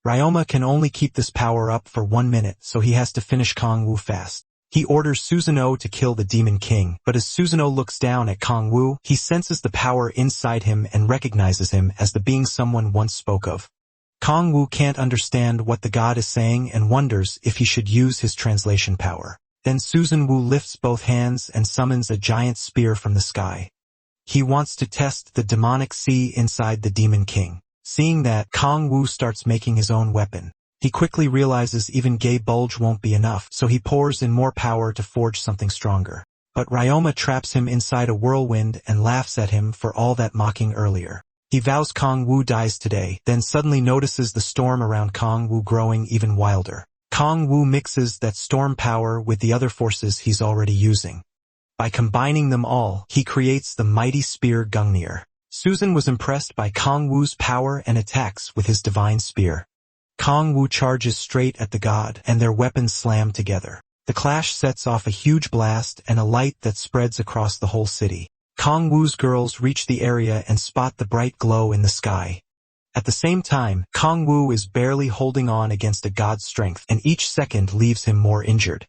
Ryoma can only keep this power up for 1 minute, so he has to finish Kong Wu fast. He orders Susanoo to kill the Demon King, but as Susanoo looks down at Kong Wu, he senses the power inside him and recognizes him as the being someone once spoke of. Kong Wu can't understand what the god is saying and wonders if he should use his translation power. Then Susan Wu lifts both hands and summons a giant spear from the sky. He wants to test the demonic sea inside the Demon King. Seeing that, Kong Wu starts making his own weapon. He quickly realizes even gay bulge won't be enough, so he pours in more power to forge something stronger. But Ryoma traps him inside a whirlwind and laughs at him for all that mocking earlier. He vows Kong Wu dies today, then suddenly notices the storm around Kong Wu growing even wilder. Kong Wu mixes that storm power with the other forces he's already using. By combining them all, he creates the mighty spear Gungnir. Susan was impressed by Kong Wu's power and attacks with his divine spear. Kong Wu charges straight at the god, and their weapons slam together. The clash sets off a huge blast and a light that spreads across the whole city. Kong Wu's girls reach the area and spot the bright glow in the sky. At the same time, Kong Wu is barely holding on against a god's strength, and each second leaves him more injured.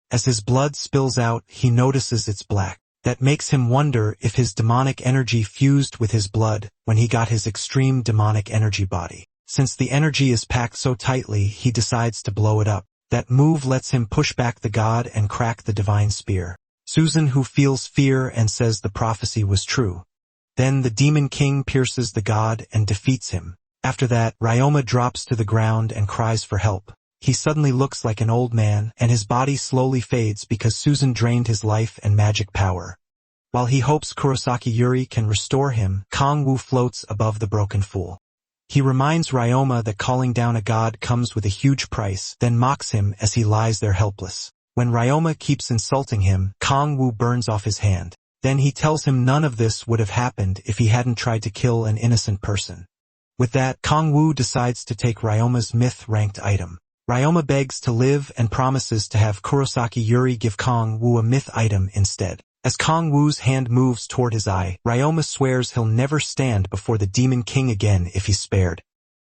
As his blood spills out, he notices it's black. That makes him wonder if his demonic energy fused with his blood when he got his extreme demonic energy body. Since the energy is packed so tightly, he decides to blow it up. That move lets him push back the god and crack the divine spear. Susan, who feels fear and says the prophecy was true. Then the Demon King pierces the god and defeats him. After that, Ryoma drops to the ground and cries for help. He suddenly looks like an old man, and his body slowly fades because Susan drained his life and magic power. While he hopes Kurosaki Yuri can restore him, Kong Wu floats above the broken fool. He reminds Ryoma that calling down a god comes with a huge price, then mocks him as he lies there helpless. When Ryoma keeps insulting him, Kong Wu burns off his hand. Then he tells him none of this would have happened if he hadn't tried to kill an innocent person. With that, Kong Wu decides to take Ryoma's myth-ranked item. Ryoma begs to live and promises to have Kurosaki Yuri give Kong Wu a myth item instead. As Kong Wu's hand moves toward his eye, Ryoma swears he'll never stand before the Demon King again if he's spared.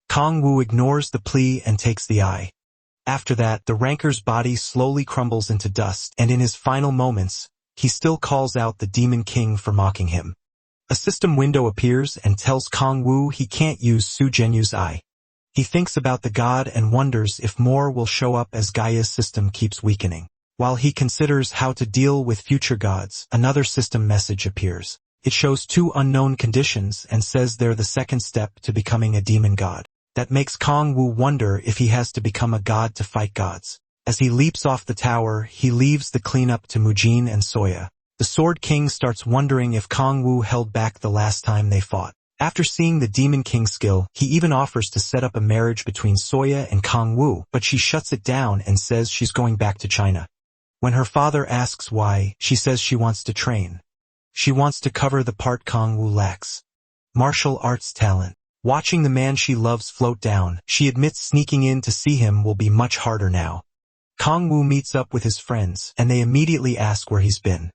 Kong Wu ignores the plea and takes the eye. After that, the ranker's body slowly crumbles into dust, and in his final moments, he still calls out the Demon King for mocking him. A system window appears and tells Kong Wu he can't use Su Genyu's eye. He thinks about the god and wonders if more will show up as Gaia's system keeps weakening. While he considers how to deal with future gods, another system message appears. It shows 2 unknown conditions and says they're the second step to becoming a demon god. That makes Kong Wu wonder if he has to become a god to fight gods. As he leaps off the tower, he leaves the cleanup to Mujin and Soya. The Sword King starts wondering if Kangwoo held back the last time they fought. After seeing the Demon King's skill, he even offers to set up a marriage between Soya and Kangwoo, but she shuts it down and says she's going back to China. When her father asks why, she says she wants to train. She wants to cover the part Kangwoo lacks: martial arts talent. Watching the man she loves float down, she admits sneaking in to see him will be much harder now. Kangwoo meets up with his friends, and they immediately ask where he's been.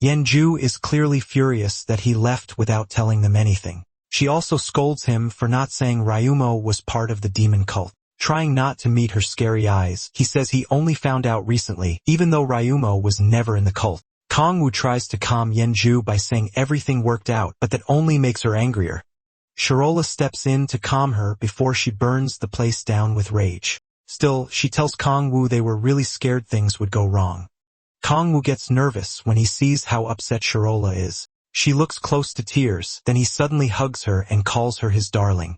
Yenju is clearly furious that he left without telling them anything. She also scolds him for not saying Ryumo was part of the demon cult. Trying not to meet her scary eyes, he says he only found out recently, even though Ryumo was never in the cult. Kangwoo tries to calm Yenju by saying everything worked out, but that only makes her angrier. Shirola steps in to calm her before she burns the place down with rage. Still, she tells Kangwoo they were really scared things would go wrong. Kangwoo gets nervous when he sees how upset Shirola is. She looks close to tears, then he suddenly hugs her and calls her his darling.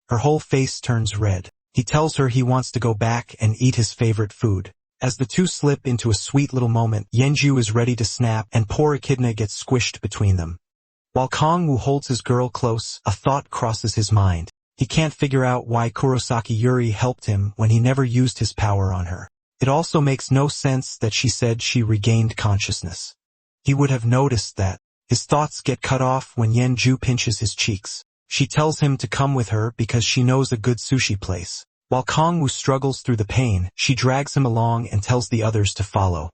Her whole face turns red. He tells her he wants to go back and eat his favorite food. As the two slip into a sweet little moment, Yenju is ready to snap and poor Echidna gets squished between them. While Kangwoo holds his girl close, a thought crosses his mind. He can't figure out why Kurosaki Yuri helped him when he never used his power on her. It also makes no sense that she said she regained consciousness. He would have noticed that. His thoughts get cut off when Yenju pinches his cheeks. She tells him to come with her because she knows a good sushi place. While Kangwoo struggles through the pain, she drags him along and tells the others to follow.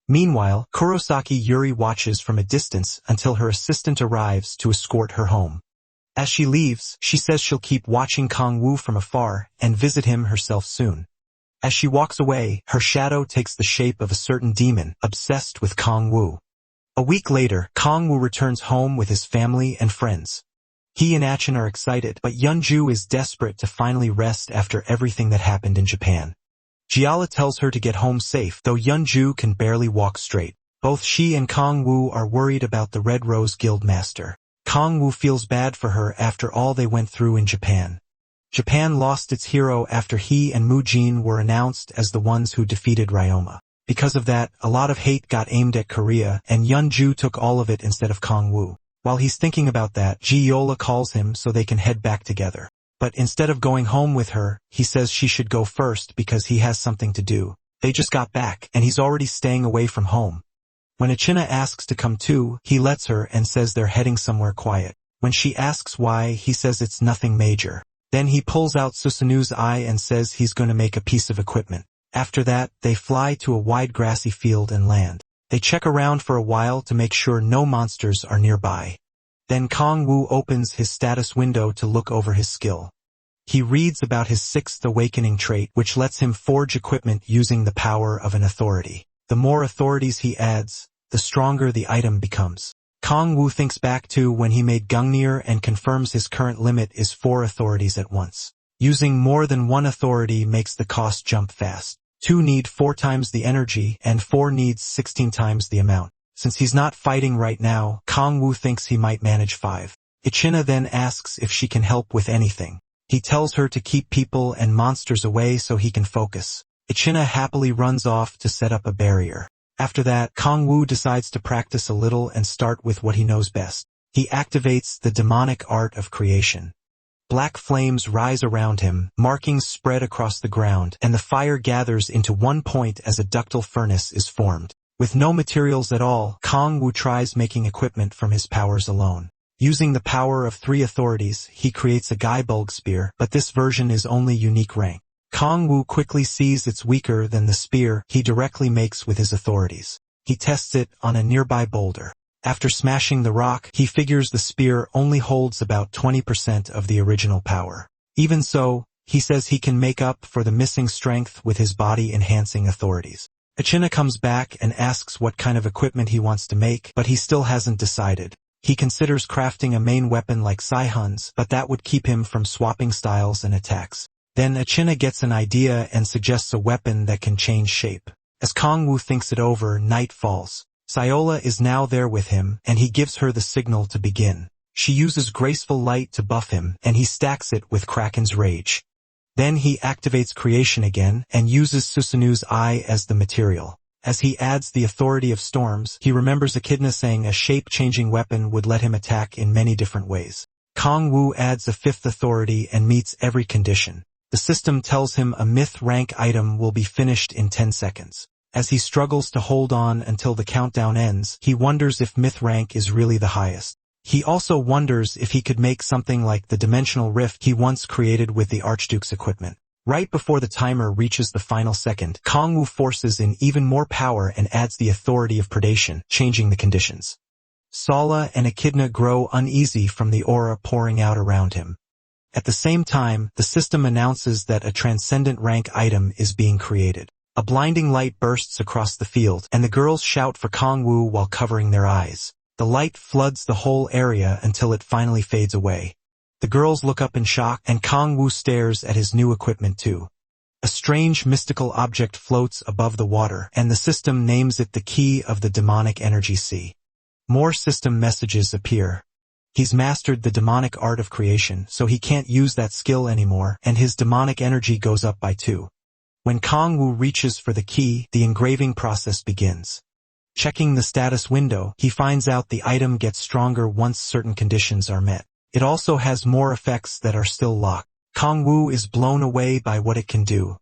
Meanwhile, Kurosaki Yuri watches from a distance until her assistant arrives to escort her home. As she leaves, she says she'll keep watching Kangwoo from afar and visit him herself soon. As she walks away, her shadow takes the shape of a certain demon, obsessed with Kangwoo. A week later, Kangwoo returns home with his family and friends. He and Achin are excited, but Yeonju is desperate to finally rest after everything that happened in Japan. Giala tells her to get home safe, though Yeonju can barely walk straight. Both she and Kangwoo are worried about the Red Rose Guild master. Kangwoo feels bad for her after all they went through in Japan. Japan lost its hero after he and Mujin were announced as the ones who defeated Ryoma. Because of that, a lot of hate got aimed at Korea, and Yeonju took all of it instead of Kangwoo. While he's thinking about that, Ji-Yola calls him so they can head back together. But instead of going home with her, he says she should go first because he has something to do. They just got back, and he's already staying away from home. When Echina asks to come too, he lets her and says they're heading somewhere quiet. When she asks why, he says it's nothing major. Then he pulls out Susanu's eye and says he's going to make a piece of equipment. After that, they fly to a wide grassy field and land. They check around for a while to make sure no monsters are nearby. Then Kangwoo opens his status window to look over his skill. He reads about his 6th awakening trait, which lets him forge equipment using the power of an authority. The more authorities he adds, the stronger the item becomes. Kangwoo thinks back to when he made Gungnir and confirms his current limit is 4 authorities at once. Using more than one authority makes the cost jump fast. 2 need 4 times the energy, and 4 needs 16 times the amount. Since he's not fighting right now, Kangwoo thinks he might manage 5. Echina then asks if she can help with anything. He tells her to keep people and monsters away so he can focus. Echina happily runs off to set up a barrier. After that, Kangwoo decides to practice a little and start with what he knows best. He activates the demonic art of creation. Black flames rise around him, markings spread across the ground, and the fire gathers into one point as a ductile furnace is formed. With no materials at all, Kangwoo tries making equipment from his powers alone. Using the power of 3 authorities, he creates a Gaibulg spear, but this version is only unique rank. Kangwoo quickly sees it's weaker than the spear he directly makes with his authorities. He tests it on a nearby boulder. After smashing the rock, he figures the spear only holds about 20% of the original power. Even so, he says he can make up for the missing strength with his body-enhancing authorities. Echina comes back and asks what kind of equipment he wants to make, but he still hasn't decided. He considers crafting a main weapon like Saihun's, but that would keep him from swapping styles and attacks. Then Echina gets an idea and suggests a weapon that can change shape. As Kangwoo thinks it over, night falls. Sayola is now there with him, and he gives her the signal to begin. She uses graceful light to buff him, and he stacks it with Kraken's rage. Then he activates creation again and uses Susanu's eye as the material. As he adds the authority of storms, he remembers Echidna saying a shape-changing weapon would let him attack in many different ways. Kong Wu adds a fifth authority and meets every condition. The system tells him a myth rank item will be finished in 10 seconds. As he struggles to hold on until the countdown ends, he wonders if myth rank is really the highest. He also wonders if he could make something like the dimensional rift he once created with the Archduke's equipment. Right before the timer reaches the final second, Kong Wu forces in even more power and adds the authority of predation, changing the conditions. Sola and Echidna grow uneasy from the aura pouring out around him. At the same time, the system announces that a transcendent rank item is being created. A blinding light bursts across the field, and the girls shout for Kong Wu while covering their eyes. The light floods the whole area until it finally fades away. The girls look up in shock, and Kong Wu stares at his new equipment too. A strange mystical object floats above the water, and the system names it the key of the demonic energy sea. More system messages appear. He's mastered the demonic art of creation, so he can't use that skill anymore, and his demonic energy goes up by 2. When Kong Wu reaches for the key, the engraving process begins. Checking the status window, he finds out the item gets stronger once certain conditions are met. It also has more effects that are still locked. Kong Wu is blown away by what it can do.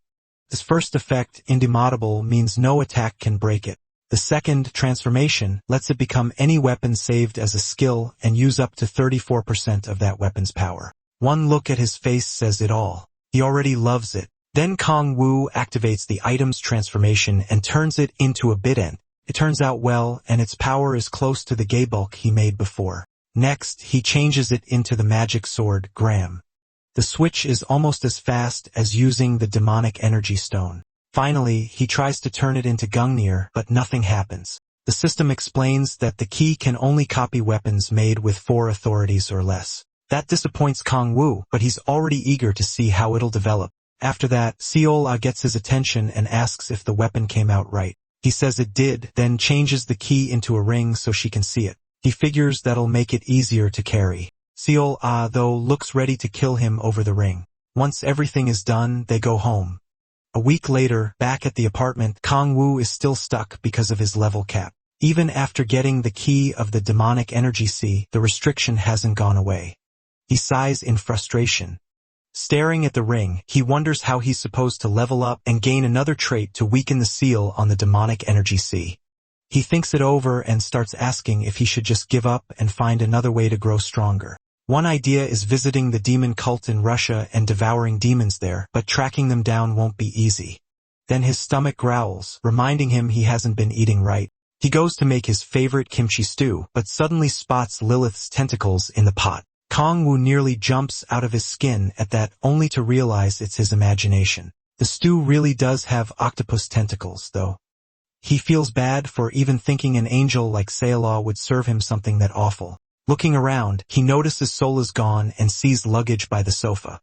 This first effect, Indomitable, means no attack can break it. The second, Transformation, lets it become any weapon saved as a skill and use up to 34% of that weapon's power. One look at his face says it all. He already loves it. Then Kong Wu activates the item's transformation and turns it into a bident. It turns out well, and its power is close to the gay bulk he made before. Next, he changes it into the magic sword, Gram. The switch is almost as fast as using the demonic energy stone. Finally, he tries to turn it into Gungnir, but nothing happens. The system explains that the key can only copy weapons made with 4 authorities or less. That disappoints Kong Wu, but he's already eager to see how it'll develop. After that, Seola gets his attention and asks if the weapon came out right. He says it did, then changes the key into a ring so she can see it. He figures that'll make it easier to carry. Seola, though, looks ready to kill him over the ring. Once everything is done, they go home. A week later, back at the apartment, Kong Wu is still stuck because of his level cap. Even after getting the key of the demonic energy sea, the restriction hasn't gone away. He sighs in frustration. Staring at the ring, he wonders how he's supposed to level up and gain another trait to weaken the seal on the demonic energy sea. He thinks it over and starts asking if he should just give up and find another way to grow stronger. One idea is visiting the demon cult in Russia and devouring demons there, but tracking them down won't be easy. Then his stomach growls, reminding him he hasn't been eating right. He goes to make his favorite kimchi stew, but suddenly spots Lilith's tentacles in the pot. Kong Wu nearly jumps out of his skin at that, only to realize it's his imagination. The stew really does have octopus tentacles, though. He feels bad for even thinking an angel like Seola would serve him something that awful. Looking around, he notices Sola's gone and sees luggage by the sofa.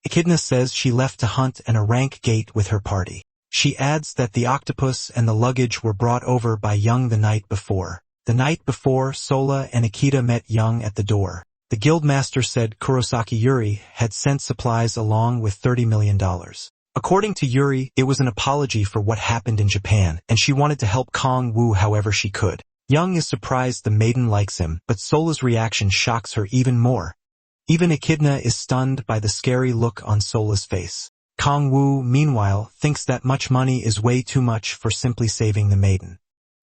Echidna says she left to hunt an rank gate with her party. She adds that the octopus and the luggage were brought over by Young the night before. The night before, Sola and Akita met Young at the door. The guildmaster said Kurosaki Yuri had sent supplies along with $30 million. According to Yuri, it was an apology for what happened in Japan, and she wanted to help Kong Wu however she could. Young is surprised the maiden likes him, but Sola's reaction shocks her even more. Even Echidna is stunned by the scary look on Sola's face. Kong Wu, meanwhile, thinks that much money is way too much for simply saving the maiden.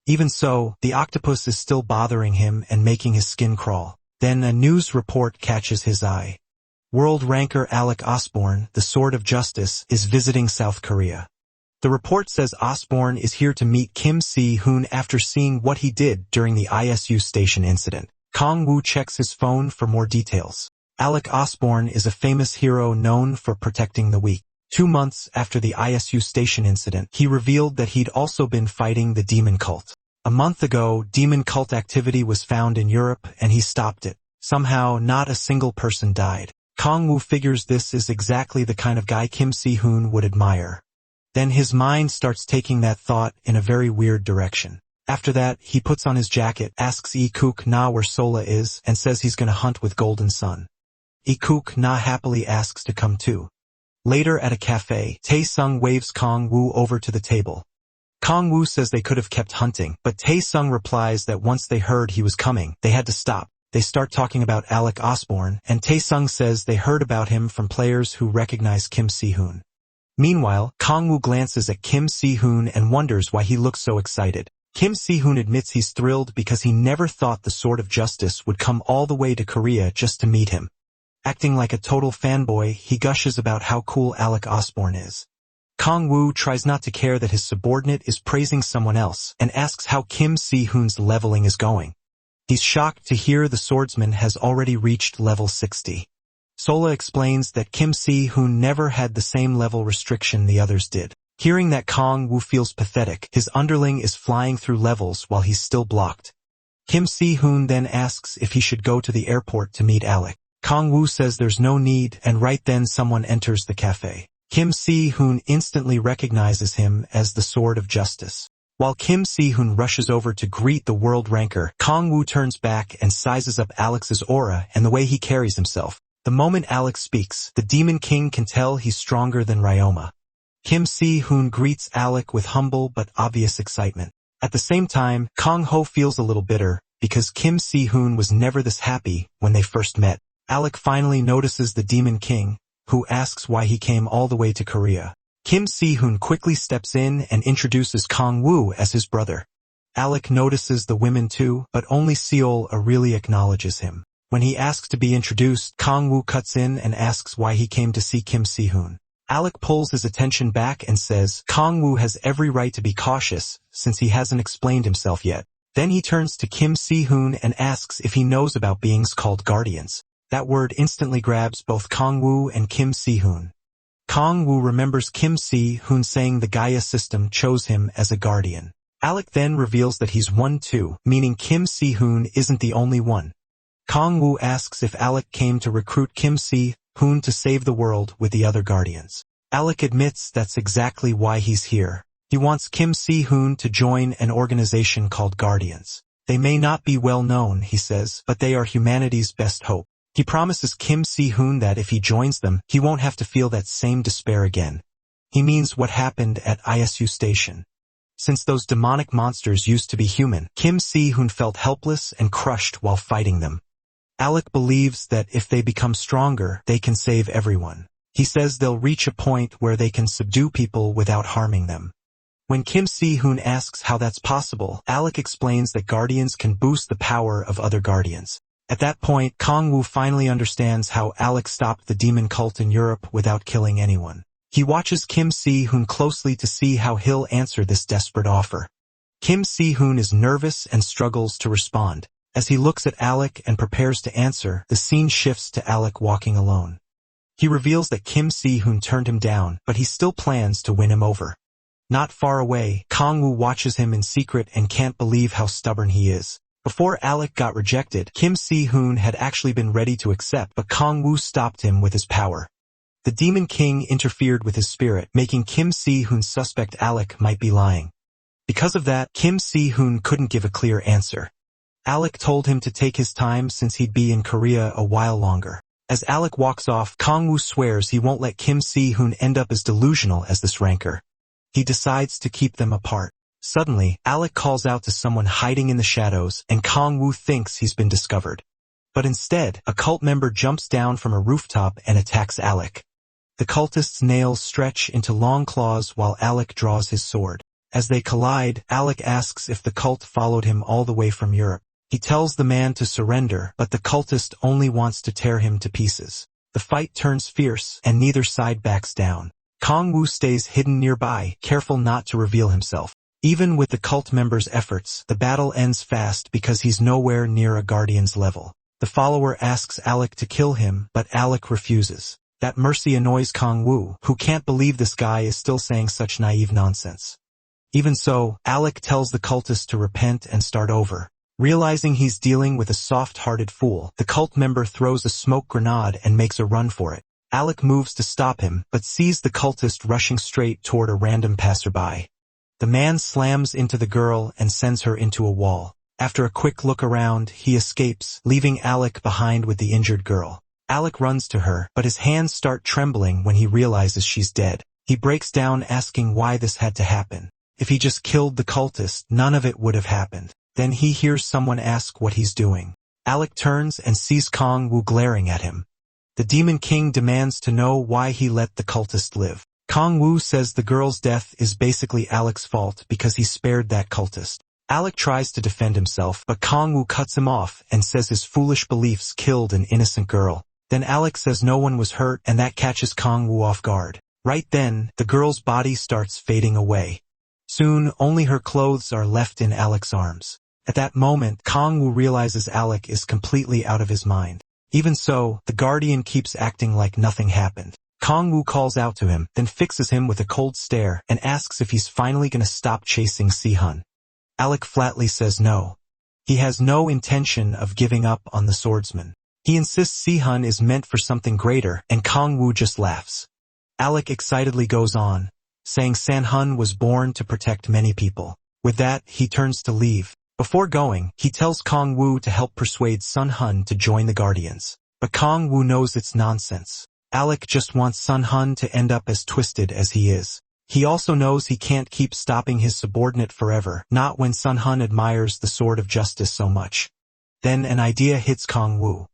Even so, the octopus is still bothering him and making his skin crawl. Then a news report catches his eye. World ranker Alec Osborne, the Sword of Justice, is visiting South Korea. The report says Osborne is here to meet Kim Si-hoon after seeing what he did during the ISU station incident. Kong Wu checks his phone for more details. Alec Osborne is a famous hero known for protecting the weak. 2 months after the ISU station incident, he revealed that he'd also been fighting the demon cult. A month ago, demon cult activity was found in Europe and he stopped it. Somehow, not a single person died. Kong Wu figures this is exactly the kind of guy Kim Si-hoon would admire. Then his mind starts taking that thought in a very weird direction. After that, he puts on his jacket, asks Ikuk Na where Sola is, and says he's gonna hunt with Golden Sun. Ikuk Na happily asks to come too. Later at a cafe, Tae-sung waves Kong-woo over to the table. Kong-woo says they could have kept hunting, but Tae-sung replies that once they heard he was coming, they had to stop. They start talking about Alec Osborne, and Tae-sung says they heard about him from players who recognize Kim Si-hoon. Meanwhile, Kong-woo glances at Kim Si-hoon and wonders why he looks so excited. Kim Si-hoon admits he's thrilled because he never thought the Sword of Justice would come all the way to Korea just to meet him. Acting like a total fanboy, he gushes about how cool Alec Osborne is. Kong-woo tries not to care that his subordinate is praising someone else and asks how Kim Si-hoon's leveling is going. He's shocked to hear the swordsman has already reached level 60. Sola explains that Kim Si-hoon never had the same level restriction the others did. Hearing that, Kong-woo feels pathetic. His underling is flying through levels while he's still blocked. Kim Si-hoon then asks if he should go to the airport to meet Alec. Kong-woo says there's no need, and right then someone enters the cafe. Kim Si-hoon instantly recognizes him as the Sword of Justice. While Kim Si-hoon rushes over to greet the world ranker, Kong-woo turns back and sizes up Alex's aura and the way he carries himself. The moment Alex speaks, the Demon King can tell he's stronger than Ryoma. Kim Si-hoon greets Alec with humble but obvious excitement. At the same time, Kong-ho feels a little bitter, because Kim Si-hoon was never this happy when they first met. Alec finally notices the Demon King, who asks why he came all the way to Korea. Kim Si-hoon quickly steps in and introduces Kong-woo as his brother. Alec notices the women too, but only Seol really acknowledges him. When he asks to be introduced, Kong-woo cuts in and asks why he came to see Kim Si-hoon. Alec pulls his attention back and says Kong-woo has every right to be cautious since he hasn't explained himself yet. Then he turns to Kim Si-hoon and asks if he knows about beings called guardians. That word instantly grabs both Kong-woo and Kim Si-hoon. Kong-woo remembers Kim Si-hoon saying the Gaia system chose him as a guardian. Alec then reveals that he's one too, meaning Kim Si-hoon isn't the only one. Kong-woo asks if Alec came to recruit Kim Si-hoon to save the world with the other guardians. Alec admits that's exactly why he's here. He wants Kim Si-hoon to join an organization called Guardians. They may not be well known, he says, but they are humanity's best hope. He promises Kim Si-hoon that if he joins them, he won't have to feel that same despair again. He means what happened at ISU Station. Since those demonic monsters used to be human, Kim Si-hoon felt helpless and crushed while fighting them. Alec believes that if they become stronger, they can save everyone. He says they'll reach a point where they can subdue people without harming them. When Kim Si-hoon asks how that's possible, Alec explains that guardians can boost the power of other guardians. At that point, Kong-woo finally understands how Alec stopped the demon cult in Europe without killing anyone. He watches Kim Si-hoon closely to see how he'll answer this desperate offer. Kim Si-hoon is nervous and struggles to respond. As he looks at Alec and prepares to answer, the scene shifts to Alec walking alone. He reveals that Kim Si-hoon turned him down, but he still plans to win him over. Not far away, Kong-woo watches him in secret and can't believe how stubborn he is. Before Alec got rejected, Kim Si-hoon had actually been ready to accept, but Kong-woo stopped him with his power. The Demon King interfered with his spirit, making Kim Si-hoon suspect Alec might be lying. Because of that, Kim Si-hoon couldn't give a clear answer. Alec told him to take his time since he'd be in Korea a while longer. As Alec walks off, Kong-woo swears he won't let Kim Si-hoon end up as delusional as this ranker. He decides to keep them apart. Suddenly, Alec calls out to someone hiding in the shadows, and Kong-woo thinks he's been discovered. But instead, a cult member jumps down from a rooftop and attacks Alec. The cultist's nails stretch into long claws while Alec draws his sword. As they collide, Alec asks if the cult followed him all the way from Europe. He tells the man to surrender, but the cultist only wants to tear him to pieces. The fight turns fierce, and neither side backs down. Kong-woo stays hidden nearby, careful not to reveal himself. Even with the cult member's efforts, the battle ends fast because he's nowhere near a guardian's level. The follower asks Alec to kill him, but Alec refuses. That mercy annoys Kong-woo, who can't believe this guy is still saying such naive nonsense. Even so, Alec tells the cultist to repent and start over. Realizing he's dealing with a soft-hearted fool, the cult member throws a smoke grenade and makes a run for it. Alec moves to stop him, but sees the cultist rushing straight toward a random passerby. The man slams into the girl and sends her into a wall. After a quick look around, he escapes, leaving Alec behind with the injured girl. Alec runs to her, but his hands start trembling when he realizes she's dead. He breaks down asking why this had to happen. If he just killed the cultist, none of it would have happened. Then he hears someone ask what he's doing. Alec turns and sees Kong Wu glaring at him. The Demon King demands to know why he let the cultist live. Kong Wu says the girl's death is basically Alec's fault because he spared that cultist. Alec tries to defend himself, but Kong Wu cuts him off and says his foolish beliefs killed an innocent girl. Then Alec says no one was hurt, and that catches Kong Wu off guard. Right then, the girl's body starts fading away. Soon, only her clothes are left in Alec's arms. At that moment, Kong Wu realizes Alec is completely out of his mind. Even so, the Guardian keeps acting like nothing happened. Kong Wu calls out to him, then fixes him with a cold stare and asks if he's finally gonna stop chasing Si-hun. Alec flatly says no. He has no intention of giving up on the swordsman. He insists Si-hun is meant for something greater, and Kong Wu just laughs. Alec excitedly goes on, saying San-hun was born to protect many people. With that, he turns to leave. Before going, he tells Kong Wu to help persuade Sun-hun to join the Guardians. But Kong Wu knows it's nonsense. Alec just wants Sun-hun to end up as twisted as he is. He also knows he can't keep stopping his subordinate forever, not when Sun-hun admires the Sword of Justice so much. Then an idea hits Kong Wu.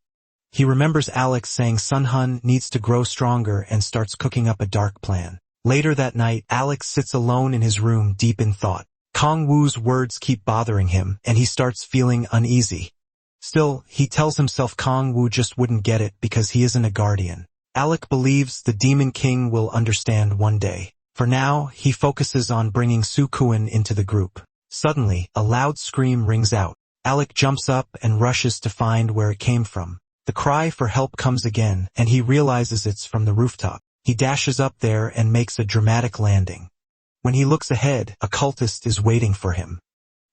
He remembers Alec saying Sun-hun needs to grow stronger and starts cooking up a dark plan. Later that night, Alec sits alone in his room deep in thought. Kong Wu's words keep bothering him, and he starts feeling uneasy. Still, he tells himself Kong Wu just wouldn't get it because he isn't a guardian. Alec believes the Demon King will understand one day. For now, he focuses on bringing Su Kuan into the group. Suddenly, a loud scream rings out. Alec jumps up and rushes to find where it came from. The cry for help comes again, and he realizes it's from the rooftop. He dashes up there and makes a dramatic landing. When he looks ahead, a cultist is waiting for him.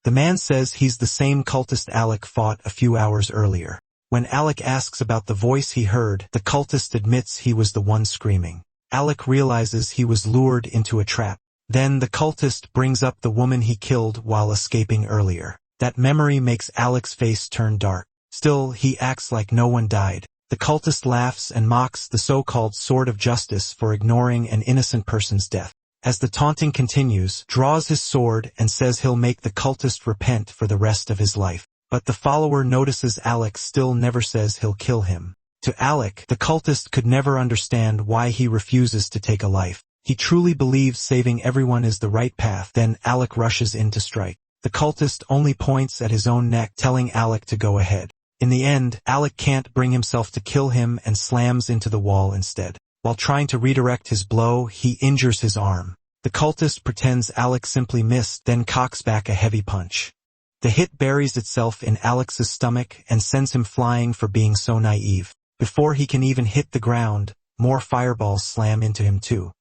The man says he's the same cultist Alec fought a few hours earlier. When Alec asks about the voice he heard, the cultist admits he was the one screaming. Alec realizes he was lured into a trap. Then the cultist brings up the woman he killed while escaping earlier. That memory makes Alec's face turn dark. Still, he acts like no one died. The cultist laughs and mocks the so-called Sword of Justice for ignoring an innocent person's death. As the taunting continues, draws his sword and says he'll make the cultist repent for the rest of his life. But the follower notices Alec still never says he'll kill him. To Alec, the cultist could never understand why he refuses to take a life. He truly believes saving everyone is the right path. Then Alec rushes in to strike. The cultist only points at his own neck, telling Alec to go ahead. In the end, Alec can't bring himself to kill him and slams into the wall instead. While trying to redirect his blow, he injures his arm. The cultist pretends Alec simply missed, then cocks back a heavy punch. The hit buries itself in Alec's stomach and sends him flying for being so naive. Before he can even hit the ground, more fireballs slam into him too.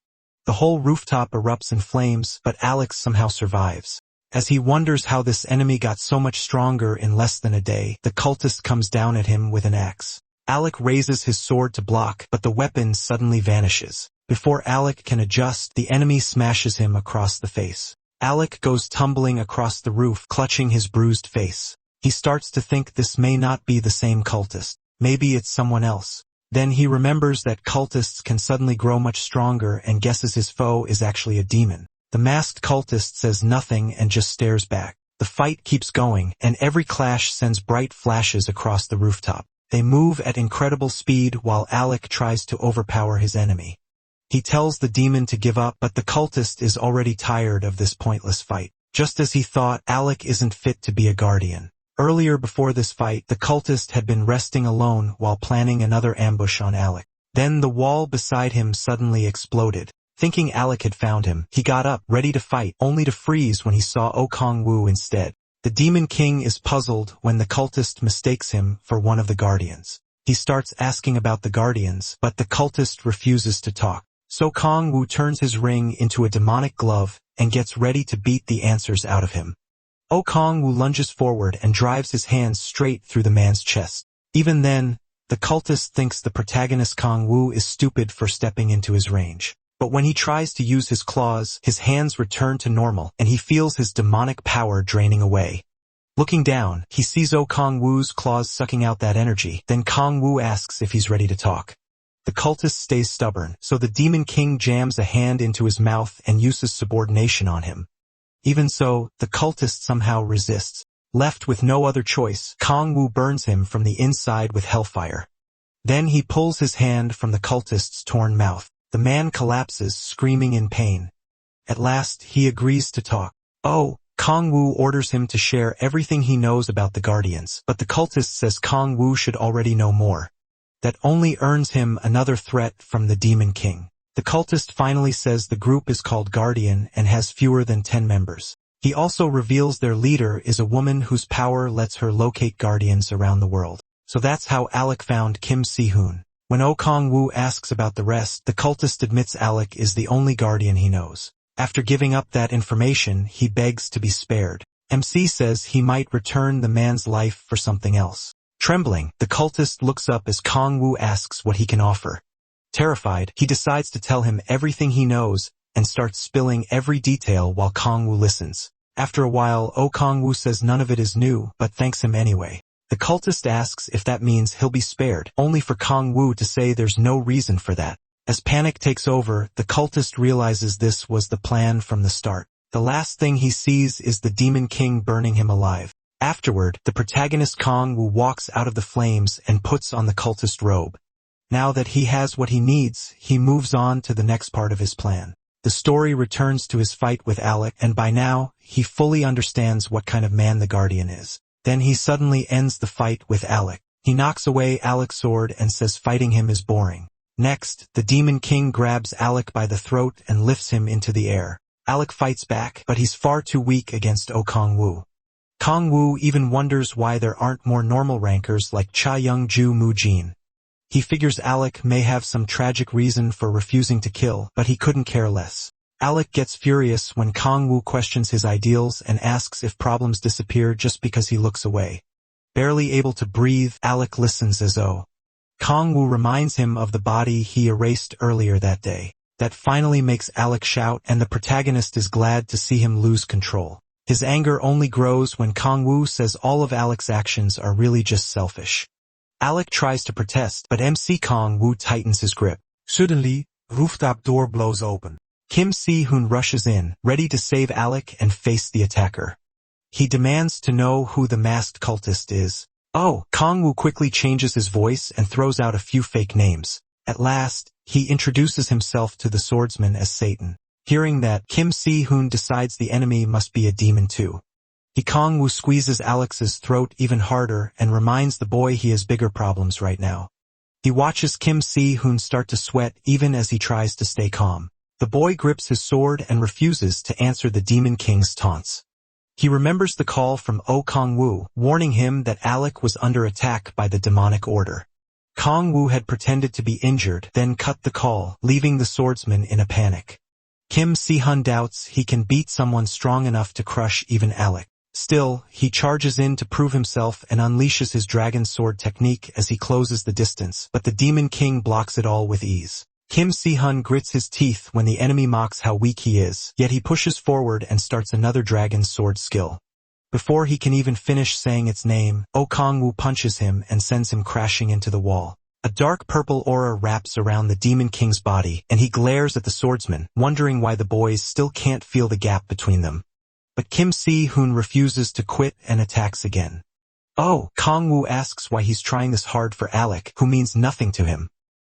The whole rooftop erupts in flames, but Alec somehow survives. As he wonders how this enemy got so much stronger in less than a day, the cultist comes down at him with an axe. Alec raises his sword to block, but the weapon suddenly vanishes. Before Alec can adjust, the enemy smashes him across the face. Alec goes tumbling across the roof, clutching his bruised face. He starts to think this may not be the same cultist. Maybe it's someone else. Then he remembers that cultists can suddenly grow much stronger and guesses his foe is actually a demon. The masked cultist says nothing and just stares back. The fight keeps going, and every clash sends bright flashes across the rooftop. They move at incredible speed while Alec tries to overpower his enemy. He tells the demon to give up, but the cultist is already tired of this pointless fight. Just as he thought, Alec isn't fit to be a guardian. Earlier before this fight, the cultist had been resting alone while planning another ambush on Alec. Then the wall beside him suddenly exploded. Thinking Alec had found him, he got up, ready to fight, only to freeze when he saw Kong Wu instead. The Demon King is puzzled when the cultist mistakes him for one of the guardians. He starts asking about the guardians, but the cultist refuses to talk. So Kong Wu turns his ring into a demonic glove and gets ready to beat the answers out of him. Kong Wu lunges forward and drives his hands straight through the man's chest. Even then, the cultist thinks the protagonist Kong Wu is stupid for stepping into his range. But when he tries to use his claws, his hands return to normal, and he feels his demonic power draining away. Looking down, he sees Kong Wu's claws sucking out that energy. Then Kong Wu asks if he's ready to talk. The cultist stays stubborn, so the Demon King jams a hand into his mouth and uses subordination on him. Even so, the cultist somehow resists. Left with no other choice, Kong Wu burns him from the inside with hellfire. Then he pulls his hand from the cultist's torn mouth. The man collapses, screaming in pain. At last, he agrees to talk. Kong Wu orders him to share everything he knows about the Guardians, but the cultist says Kong Wu should already know more. That only earns him another threat from the Demon King. The cultist finally says the group is called Guardian and has fewer than 10 members. He also reveals their leader is a woman whose power lets her locate Guardians around the world. So that's how Alec found Kim Si-hoon. When Kong Wu asks about the rest, the cultist admits Alec is the only Guardian he knows. After giving up that information, he begs to be spared. MC says he might return the man's life for something else. Trembling, the cultist looks up as Kong Wu asks what he can offer. Terrified, he decides to tell him everything he knows and starts spilling every detail while Kong Wu listens. After a while, Kong Wu says none of it is new, but thanks him anyway. The cultist asks if that means he'll be spared, only for Kong Wu to say there's no reason for that. As panic takes over, the cultist realizes this was the plan from the start. The last thing he sees is the Demon King burning him alive. Afterward, the protagonist Kong Wu walks out of the flames and puts on the cultist robe. Now that he has what he needs, he moves on to the next part of his plan. The story returns to his fight with Alec, and by now, he fully understands what kind of man the Guardian is. Then he suddenly ends the fight with Alec. He knocks away Alec's sword and says fighting him is boring. Next, the Demon King grabs Alec by the throat and lifts him into the air. Alec fights back, but he's far too weak against Kong Wu. Kong Wu even wonders why there aren't more normal rankers like Cha Young-ju Mu-jin. He figures Alec may have some tragic reason for refusing to kill, but he couldn't care less. Alec gets furious when Kong Wu questions his ideals and asks if problems disappear just because he looks away. Barely able to breathe, Alec listens as Kong Wu reminds him of the body he erased earlier that day. That finally makes Alec shout, and the protagonist is glad to see him lose control. His anger only grows when Kong Wu says all of Alec's actions are really just selfish. Alec tries to protest, but MC Kong Wu tightens his grip. Suddenly, rooftop door blows open. Kim Si-hoon rushes in, ready to save Alec and face the attacker. He demands to know who the masked cultist is. Kong Wu quickly changes his voice and throws out a few fake names. At last, he introduces himself to the swordsman as Satan. Hearing that, Kim Si-hoon decides the enemy must be a demon too. Kong Wu squeezes Alex's throat even harder and reminds the boy he has bigger problems right now. He watches Kim Si-hoon start to sweat even as he tries to stay calm. The boy grips his sword and refuses to answer the Demon King's taunts. He remembers the call from Kong Wu, warning him that Alec was under attack by the demonic order. Kong Wu had pretended to be injured, then cut the call, leaving the swordsman in a panic. Kim Si-hoon doubts he can beat someone strong enough to crush even Alec. Still, he charges in to prove himself and unleashes his dragon sword technique as he closes the distance, but the Demon King blocks it all with ease. Kim Si-hoon grits his teeth when the enemy mocks how weak he is, yet he pushes forward and starts another dragon sword skill. Before he can even finish saying its name, Kong Wu punches him and sends him crashing into the wall. A dark purple aura wraps around the Demon King's body, and he glares at the swordsman, wondering why the boys still can't feel the gap between them. But Kim Si-hoon refuses to quit and attacks again. Kong Wu asks why he's trying this hard for Alec, who means nothing to him.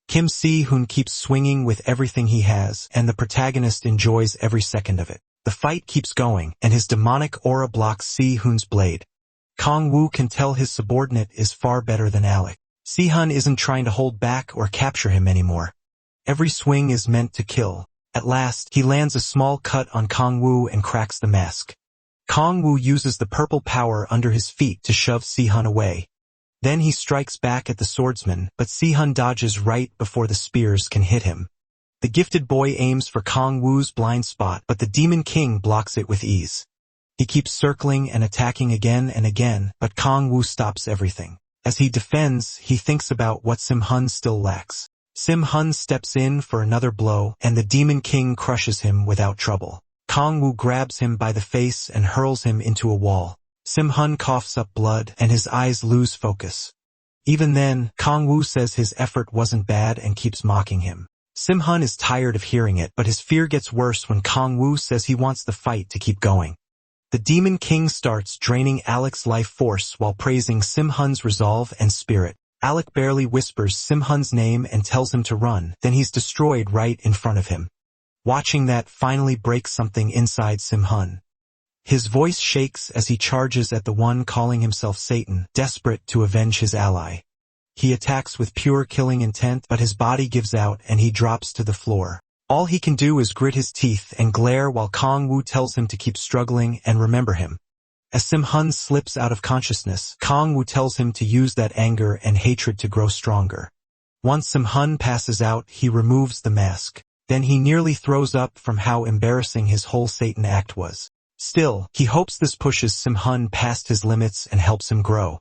Kim Si-hoon keeps swinging with everything he has, and the protagonist enjoys every second of it. The fight keeps going, and his demonic aura blocks Si-hoon's blade. Kong Wu can tell his subordinate is far better than Alec. Si-hoon isn't trying to hold back or capture him anymore. Every swing is meant to kill. At last, he lands a small cut on Kong Wu and cracks the mask. Kong Wu uses the purple power under his feet to shove Si-hoon away. Then he strikes back at the swordsman, but Si-hoon dodges right before the spears can hit him. The gifted boy aims for Kong Wu's blind spot, but the Demon King blocks it with ease. He keeps circling and attacking again and again, but Kong Wu stops everything. As he defends, he thinks about what Si-hoon still lacks. Si-hoon steps in for another blow, and the Demon King crushes him without trouble. Kong Wu grabs him by the face and hurls him into a wall. Sim-hun coughs up blood and his eyes lose focus. Even then, Kong-woo says his effort wasn't bad and keeps mocking him. Sim-hun is tired of hearing it, but his fear gets worse when Kong-woo says he wants the fight to keep going. The Demon King starts draining Alec's life force while praising Sim-hun's resolve and spirit. Alec barely whispers Sim-hun's name and tells him to run, then he's destroyed right in front of him. Watching that finally breaks something inside Sim-hun. His voice shakes as he charges at the one calling himself Satan, desperate to avenge his ally. He attacks with pure killing intent, but his body gives out and he drops to the floor. All he can do is grit his teeth and glare while Kong-woo tells him to keep struggling and remember him. As Sim-hun slips out of consciousness, Kong-woo tells him to use that anger and hatred to grow stronger. Once Sim-hun passes out, he removes the mask. Then he nearly throws up from how embarrassing his whole Satan act was. Still, he hopes this pushes Sim-hun past his limits and helps him grow.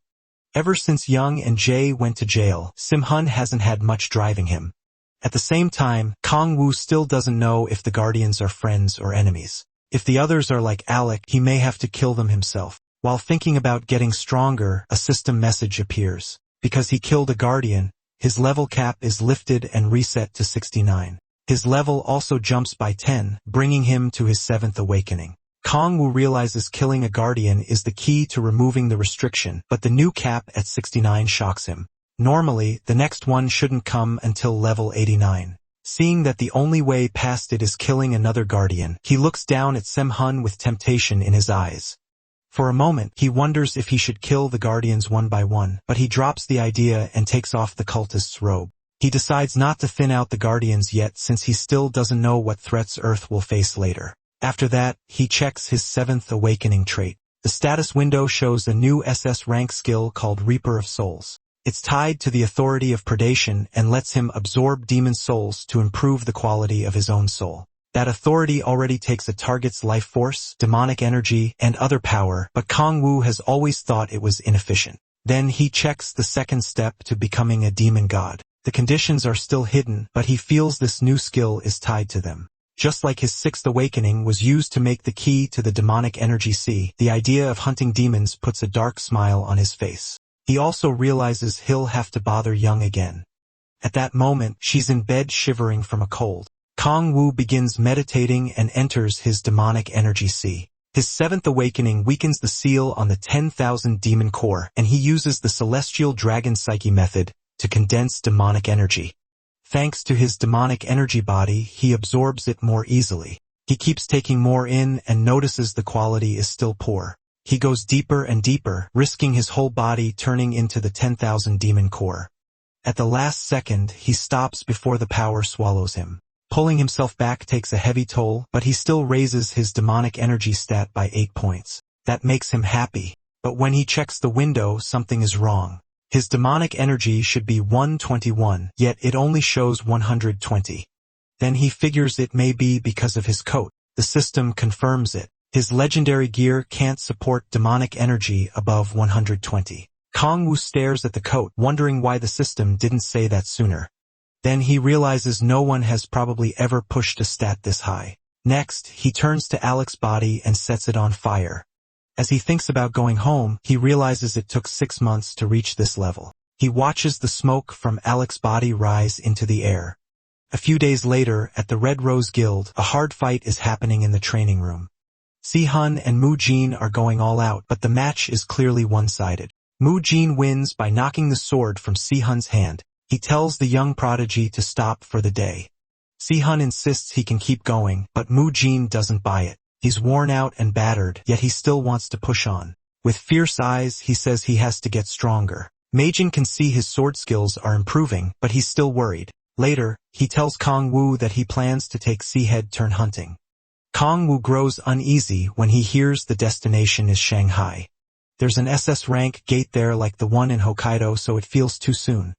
Ever since Young and Jae went to jail, Sim-hun hasn't had much driving him. At the same time, Kong-woo still doesn't know if the Guardians are friends or enemies. If the others are like Alec, he may have to kill them himself. While thinking about getting stronger, a system message appears. Because he killed a Guardian, his level cap is lifted and reset to 69. His level also jumps by 10, bringing him to his 7th awakening. Kong-woo realizes killing a Guardian is the key to removing the restriction, but the new cap at 69 shocks him. Normally, the next one shouldn't come until level 89. Seeing that the only way past it is killing another Guardian, he looks down at Sim-hun with temptation in his eyes. For a moment, he wonders if he should kill the Guardians one by one, but he drops the idea and takes off the cultist's robe. He decides not to thin out the Guardians yet since he still doesn't know what threats Earth will face later. After that, he checks his 7th awakening trait. The status window shows a new SS rank skill called Reaper of Souls. It's tied to the authority of predation and lets him absorb demon souls to improve the quality of his own soul. That authority already takes a target's life force, demonic energy, and other power, but Kong-woo has always thought it was inefficient. Then he checks the second step to becoming a demon god. The conditions are still hidden, but he feels this new skill is tied to them. Just like his 6th awakening was used to make the key to the demonic energy sea, the idea of hunting demons puts a dark smile on his face. He also realizes he'll have to bother Young again. At that moment, she's in bed shivering from a cold. Kong-woo begins meditating and enters his demonic energy sea. His 7th awakening weakens the seal on the 10,000 demon core, and he uses the celestial dragon psyche method to condense demonic energy. Thanks to his demonic energy body, he absorbs it more easily. He keeps taking more in and notices the quality is still poor. He goes deeper and deeper, risking his whole body turning into the 10,000 demon core. At the last second, he stops before the power swallows him. Pulling himself back takes a heavy toll, but he still raises his demonic energy stat by 8 points. That makes him happy. But when he checks the window, something is wrong. His demonic energy should be 121, yet it only shows 120. Then he figures it may be because of his coat. The system confirms it. His legendary gear can't support demonic energy above 120. Kong-woo stares at the coat, wondering why the system didn't say that sooner. Then he realizes no one has probably ever pushed a stat this high. Next, he turns to Alec's body and sets it on fire. As he thinks about going home, he realizes it took 6 months to reach this level. He watches the smoke from Alec's body rise into the air. A few days later, at the Red Rose Guild, a hard fight is happening in the training room. Si-hun and Mu-jin are going all out, but the match is clearly one-sided. Mu-jin wins by knocking the sword from Si-hun's hand. He tells the young prodigy to stop for the day. Si-hun insists he can keep going, but Mu-jin doesn't buy it. He's worn out and battered, yet he still wants to push on. With fierce eyes, he says he has to get stronger. Meijin can see his sword skills are improving, but he's still worried. Later, he tells Kong-woo that he plans to take Sea-head turn hunting. Kong-woo grows uneasy when he hears the destination is Shanghai. There's an SS rank gate there like the one in Hokkaido, so it feels too soon.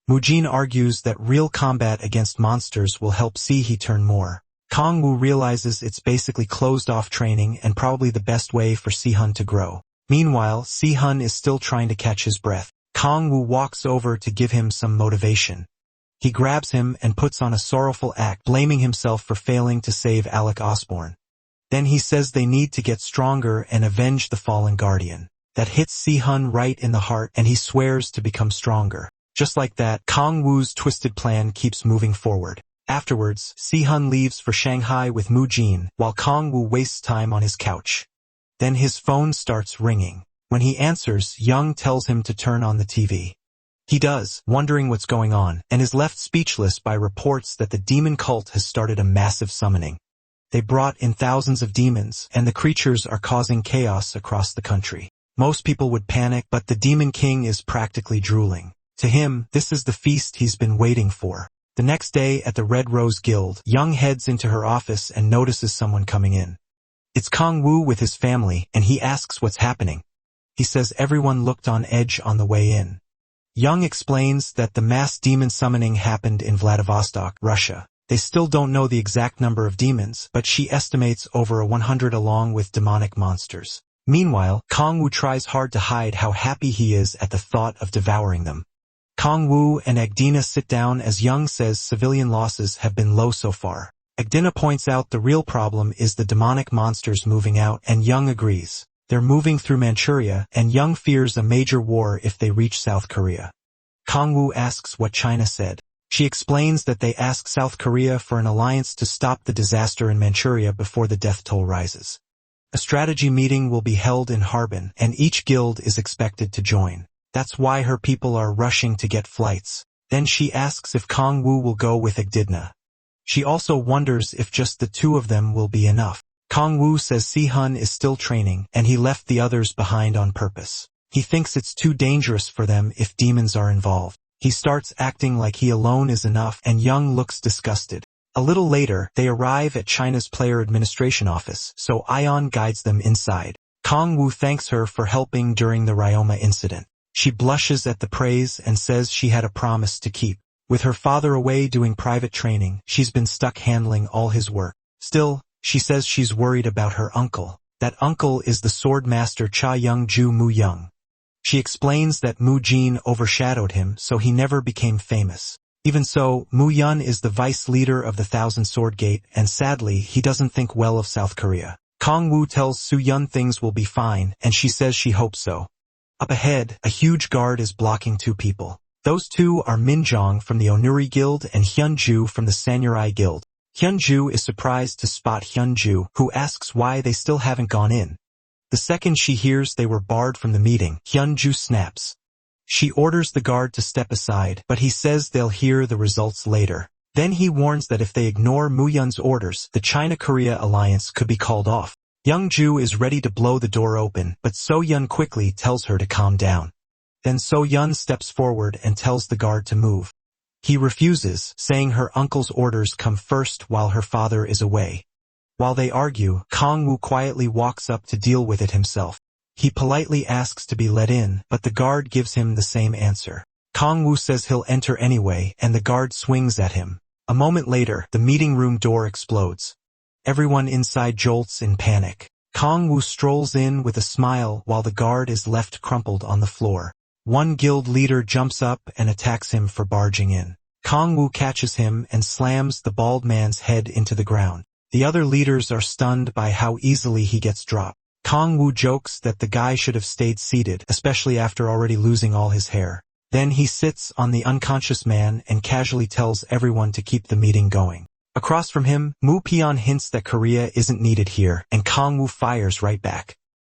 Mu-jin argues that real combat against monsters will help Si-he turn more. Kong-woo realizes it's basically closed-off training and probably the best way for Si-hun to grow. Meanwhile, Si-hun is still trying to catch his breath. Kong-woo walks over to give him some motivation. He grabs him and puts on a sorrowful act, blaming himself for failing to save Alec Osborne. Then he says they need to get stronger and avenge the fallen guardian. That hits Si-hun right in the heart and he swears to become stronger. Just like that, Kong Wu's twisted plan keeps moving forward. Afterwards, Si-hun leaves for Shanghai with Mu Jin, while Kong Wu wastes time on his couch. Then his phone starts ringing. When he answers, Young tells him to turn on the TV. He does, wondering what's going on, and is left speechless by reports that the demon cult has started a massive summoning. They brought in thousands of demons, and the creatures are causing chaos across the country. Most people would panic, but the Demon King is practically drooling. To him, this is the feast he's been waiting for. The next day at the Red Rose Guild, Young heads into her office and notices someone coming in. It's Kong Wu with his family, and he asks what's happening. He says everyone looked on edge on the way in. Young explains that the mass demon summoning happened in Vladivostok, Russia. They still don't know the exact number of demons, but she estimates over 100 along with demonic monsters. Meanwhile, Kong Wu tries hard to hide how happy he is at the thought of devouring them. Kong Wu and Agdina sit down as Young says civilian losses have been low so far. Agdina points out the real problem is the demonic monsters moving out, and Young agrees. They're moving through Manchuria, and Young fears a major war if they reach South Korea. Kong Wu asks what China said. She explains that they asked South Korea for an alliance to stop the disaster in Manchuria before the death toll rises. A strategy meeting will be held in Harbin, and each guild is expected to join. That's why her people are rushing to get flights. Then she asks if Kong Wu will go with Agdina. She also wonders if just the two of them will be enough. Kong Wu says Si-hun is still training, and he left the others behind on purpose. He thinks it's too dangerous for them if demons are involved. He starts acting like he alone is enough, and Young looks disgusted. A little later, they arrive at China's player administration office, so Ion guides them inside. Kong Wu thanks her for helping during the Ryoma incident. She blushes at the praise and says she had a promise to keep. With her father away doing private training, she's been stuck handling all his work. Still, she says she's worried about her uncle. That uncle is the sword master Cha Young-ju Mu Young. She explains that Mu Jin overshadowed him, so he never became famous. Even so, Mu Yun is the vice leader of the Thousand Sword Gate, and sadly, he doesn't think well of South Korea. Kong Wu tells Su Yun things will be fine, and she says she hopes so. Up ahead, a huge guard is blocking two people. Those two are Minjong from the Onuri Guild and Hyunju from the Samurai Guild. Hyunju is surprised to spot Hyunju, who asks why they still haven't gone in. The second she hears they were barred from the meeting, Hyunju snaps. She orders the guard to step aside, but he says they'll hear the results later. Then he warns that if they ignore Mu Yun's orders, the China-Korea alliance could be called off. Young-ju is ready to blow the door open, but So-yun quickly tells her to calm down. Then So-yun steps forward and tells the guard to move. He refuses, saying her uncle's orders come first while her father is away. While they argue, Kong Wu quietly walks up to deal with it himself. He politely asks to be let in, but the guard gives him the same answer. Kong Wu says he'll enter anyway, and the guard swings at him. A moment later, the meeting room door explodes. Everyone inside jolts in panic. Kong Wu strolls in with a smile while the guard is left crumpled on the floor. One guild leader jumps up and attacks him for barging in. Kong Wu catches him and slams the bald man's head into the ground. The other leaders are stunned by how easily he gets dropped. Kong Wu jokes that the guy should have stayed seated, especially after already losing all his hair. Then he sits on the unconscious man and casually tells everyone to keep the meeting going. Across from him, Mu Pion hints that Korea isn't needed here, and Kong Wu fires right back.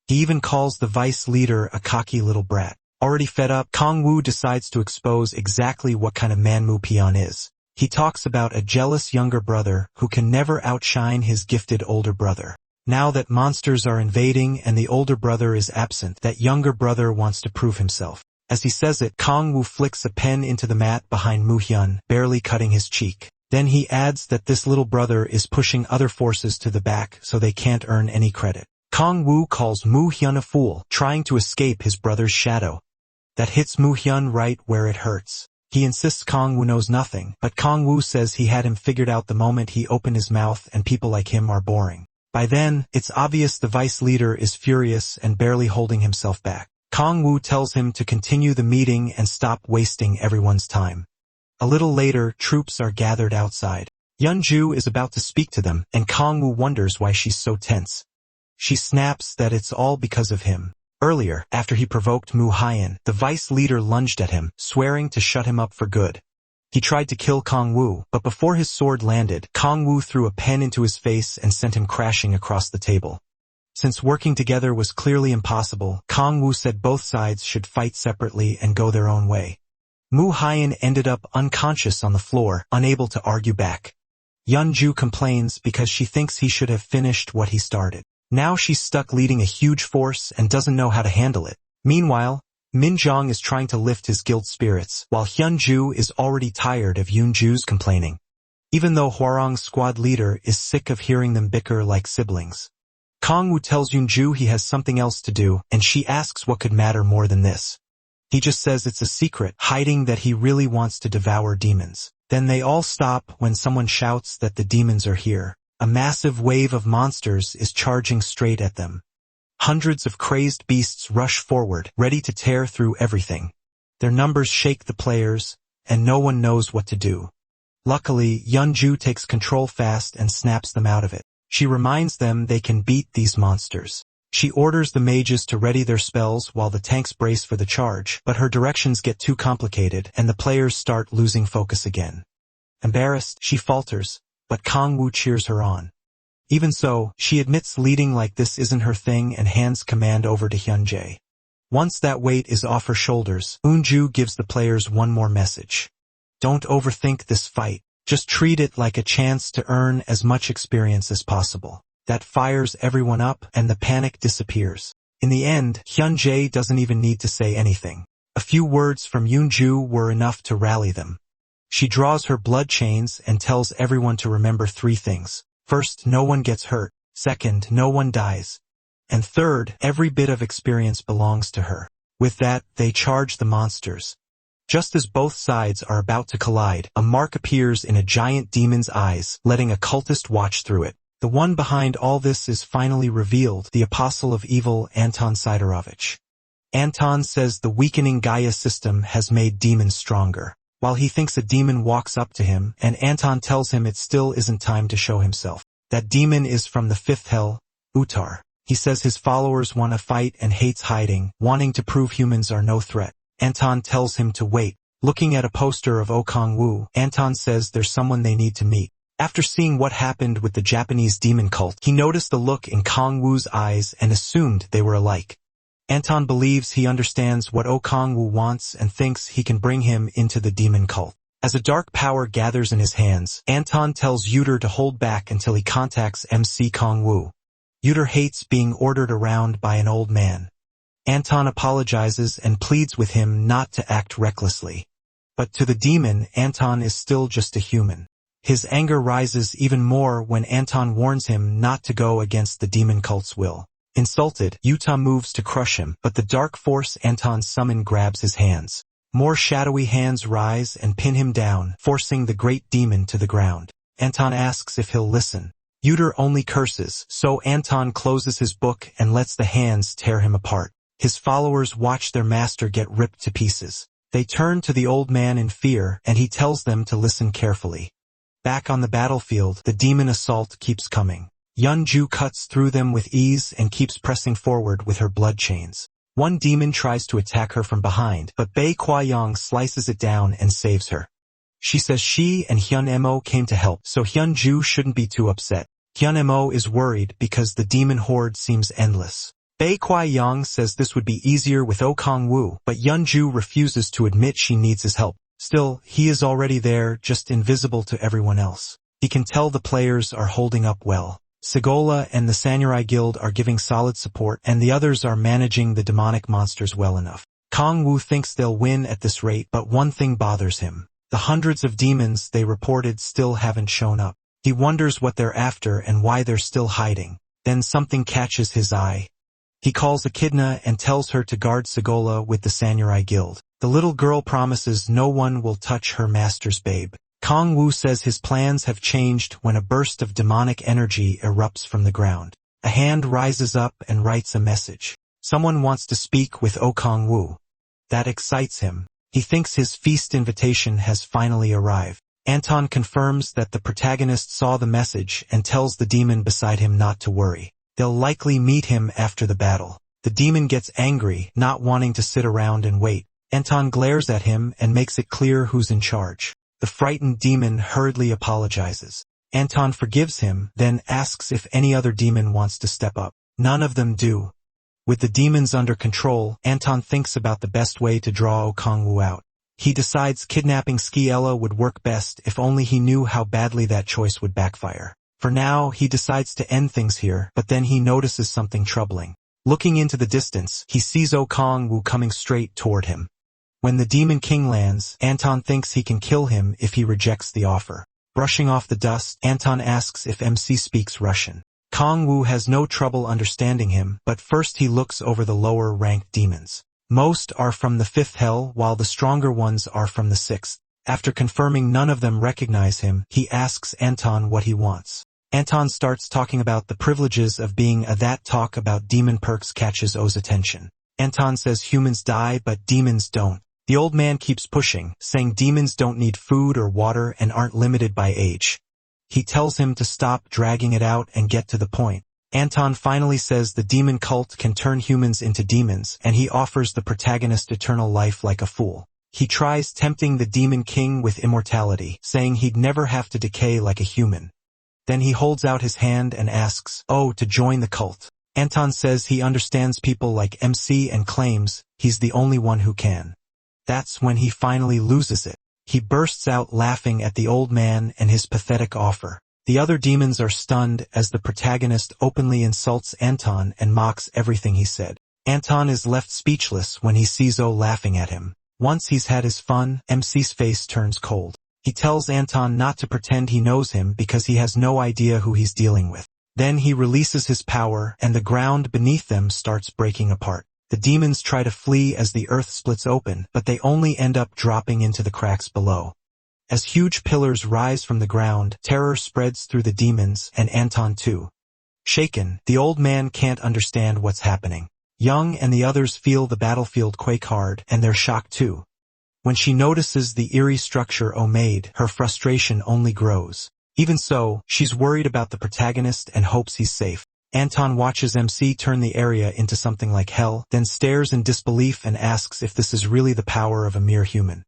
He even calls the vice leader a cocky little brat. Already fed up, Kong Wu decides to expose exactly what kind of man Mu Pion is. He talks about a jealous younger brother who can never outshine his gifted older brother. Now that monsters are invading and the older brother is absent, that younger brother wants to prove himself. As he says it, Kong Wu flicks a pen into the mat behind Mu Hyun, barely cutting his cheek. Then he adds that this little brother is pushing other forces to the back so they can't earn any credit. Kong Wu calls Mu Hyun a fool, trying to escape his brother's shadow. That hits Mu Hyun right where it hurts. He insists Kong Wu knows nothing, but Kong Wu says he had him figured out the moment he opened his mouth and people like him are boring. By then, it's obvious the vice leader is furious and barely holding himself back. Kong Wu tells him to continue the meeting and stop wasting everyone's time. A little later, troops are gathered outside. Hyunju is about to speak to them, and Kong Wu wonders why she's so tense. She snaps that it's all because of him. Earlier, after he provoked Mu Haiyan, the vice leader lunged at him, swearing to shut him up for good. He tried to kill Kong Wu, but before his sword landed, Kong Wu threw a pen into his face and sent him crashing across the table. Since working together was clearly impossible, Kong Wu said both sides should fight separately and go their own way. Mu Haiyan ended up unconscious on the floor, unable to argue back. Yunju complains because she thinks he should have finished what he started. Now she's stuck leading a huge force and doesn't know how to handle it. Meanwhile, Minjong is trying to lift his guild spirits, while Hyunju is already tired of Yunju's complaining. Even though Hwarang's squad leader is sick of hearing them bicker like siblings. Kong Wu tells Yunju he has something else to do, and she asks what could matter more than this. He just says it's a secret, hiding that he really wants to devour demons. Then they all stop when someone shouts that the demons are here. A massive wave of monsters is charging straight at them. Hundreds of crazed beasts rush forward, ready to tear through everything. Their numbers shake the players, and no one knows what to do. Luckily, Yunju takes control fast and snaps them out of it. She reminds them they can beat these monsters. She orders the mages to ready their spells while the tanks brace for the charge, but her directions get too complicated and the players start losing focus again. Embarrassed, she falters, but Kong Wu cheers her on. Even so, she admits leading like this isn't her thing and hands command over to Hyunjae. Once that weight is off her shoulders, Eunju gives the players one more message. Don't overthink this fight. Just treat it like a chance to earn as much experience as possible. That fires everyone up and the panic disappears. In the end, Hyunjae doesn't even need to say anything. A few words from Eunju were enough to rally them. She draws her blood chains and tells everyone to remember 3 things. First, no one gets hurt. Second, no one dies. And third, every bit of experience belongs to her. With that, they charge the monsters. Just as both sides are about to collide, a mark appears in a giant demon's eyes, letting a cultist watch through it. The one behind all this is finally revealed, the apostle of evil Anton Sidorovich. Anton says the weakening Gaia system has made demons stronger. While he thinks a demon walks up to him, and Anton tells him it still isn't time to show himself. That demon is from the 5th hell, Utar. He says his followers want to fight and hates hiding, wanting to prove humans are no threat. Anton tells him to wait. Looking at a poster of Kong Wu, Anton says there's someone they need to meet. After seeing what happened with the Japanese demon cult, he noticed the look in Kong Wu's eyes and assumed they were alike. Anton believes he understands what Kong Wu wants and thinks he can bring him into the demon cult. As a dark power gathers in his hands, Anton tells Yuter to hold back until he contacts MC Kong Wu. Yuter hates being ordered around by an old man. Anton apologizes and pleads with him not to act recklessly. But to the demon, Anton is still just a human. His anger rises even more when Anton warns him not to go against the demon cult's will. Insulted, Yuta moves to crush him, but the dark force Anton summoned grabs his hands. More shadowy hands rise and pin him down, forcing the great demon to the ground. Anton asks if he'll listen. Yuter only curses, so Anton closes his book and lets the hands tear him apart. His followers watch their master get ripped to pieces. They turn to the old man in fear, and he tells them to listen carefully. Back on the battlefield, the demon assault keeps coming. Yunju cuts through them with ease and keeps pressing forward with her blood chains. One demon tries to attack her from behind, but Bei Kuaiyang slices it down and saves her. She says she and Hyun Mo came to help, so Hyunju shouldn't be too upset. Hyun Mo is worried because the demon horde seems endless. Bei Kuaiyang says this would be easier with Kong Wu, but Yunju refuses to admit she needs his help. Still, he is already there, just invisible to everyone else. He can tell the players are holding up well. Segola and the Samurai Guild are giving solid support, and the others are managing the demonic monsters well enough. Kong Wu thinks they'll win at this rate, but one thing bothers him. The hundreds of demons they reported still haven't shown up. He wonders what they're after and why they're still hiding. Then something catches his eye. He calls Echidna and tells her to guard Segola with the Samurai Guild. The little girl promises no one will touch her master's babe. Kong Wu says his plans have changed when a burst of demonic energy erupts from the ground. A hand rises up and writes a message. Someone wants to speak with Kong Wu. That excites him. He thinks his feast invitation has finally arrived. Anton confirms that the protagonist saw the message and tells the demon beside him not to worry. They'll likely meet him after the battle. The demon gets angry, not wanting to sit around and wait. Anton glares at him and makes it clear who's in charge. The frightened demon hurriedly apologizes. Anton forgives him, then asks if any other demon wants to step up. None of them do. With the demons under control, Anton thinks about the best way to draw Okongwu out. He decides kidnapping Yahello would work best if only he knew how badly that choice would backfire. For now, he decides to end things here, but then he notices something troubling. Looking into the distance, he sees Okongwu coming straight toward him. When the Demon King lands, Anton thinks he can kill him if he rejects the offer. Brushing off the dust, Anton asks if MC speaks Russian. Kongwu has no trouble understanding him, but first he looks over the lower-ranked demons. Most are from the 5th hell, while the stronger ones are from the 6th. After confirming none of them recognize him, he asks Anton what he wants. Anton starts talking about the privileges of being a that talk about demon perks catches O's attention. Anton says humans die but demons don't. The old man keeps pushing, saying demons don't need food or water and aren't limited by age. He tells him to stop dragging it out and get to the point. Anton finally says the demon cult can turn humans into demons, and he offers the protagonist eternal life like a fool. He tries tempting the Demon King with immortality, saying he'd never have to decay like a human. Then he holds out his hand and asks O to join the cult. Anton says he understands people like MC and claims he's the only one who can. That's when he finally loses it. He bursts out laughing at the old man and his pathetic offer. The other demons are stunned as the protagonist openly insults Anton and mocks everything he said. Anton is left speechless when he sees O laughing at him. Once he's had his fun, MC's face turns cold. He tells Anton not to pretend he knows him because he has no idea who he's dealing with. Then he releases his power and the ground beneath them starts breaking apart. The demons try to flee as the earth splits open, but they only end up dropping into the cracks below. As huge pillars rise from the ground, terror spreads through the demons, and Anton too. Shaken, the old man can't understand what's happening. Young and the others feel the battlefield quake hard, and they're shocked too. When she notices the eerie structure O made, her frustration only grows. Even so, she's worried about the protagonist and hopes he's safe. Anton watches MC turn the area into something like hell, then stares in disbelief and asks if this is really the power of a mere human.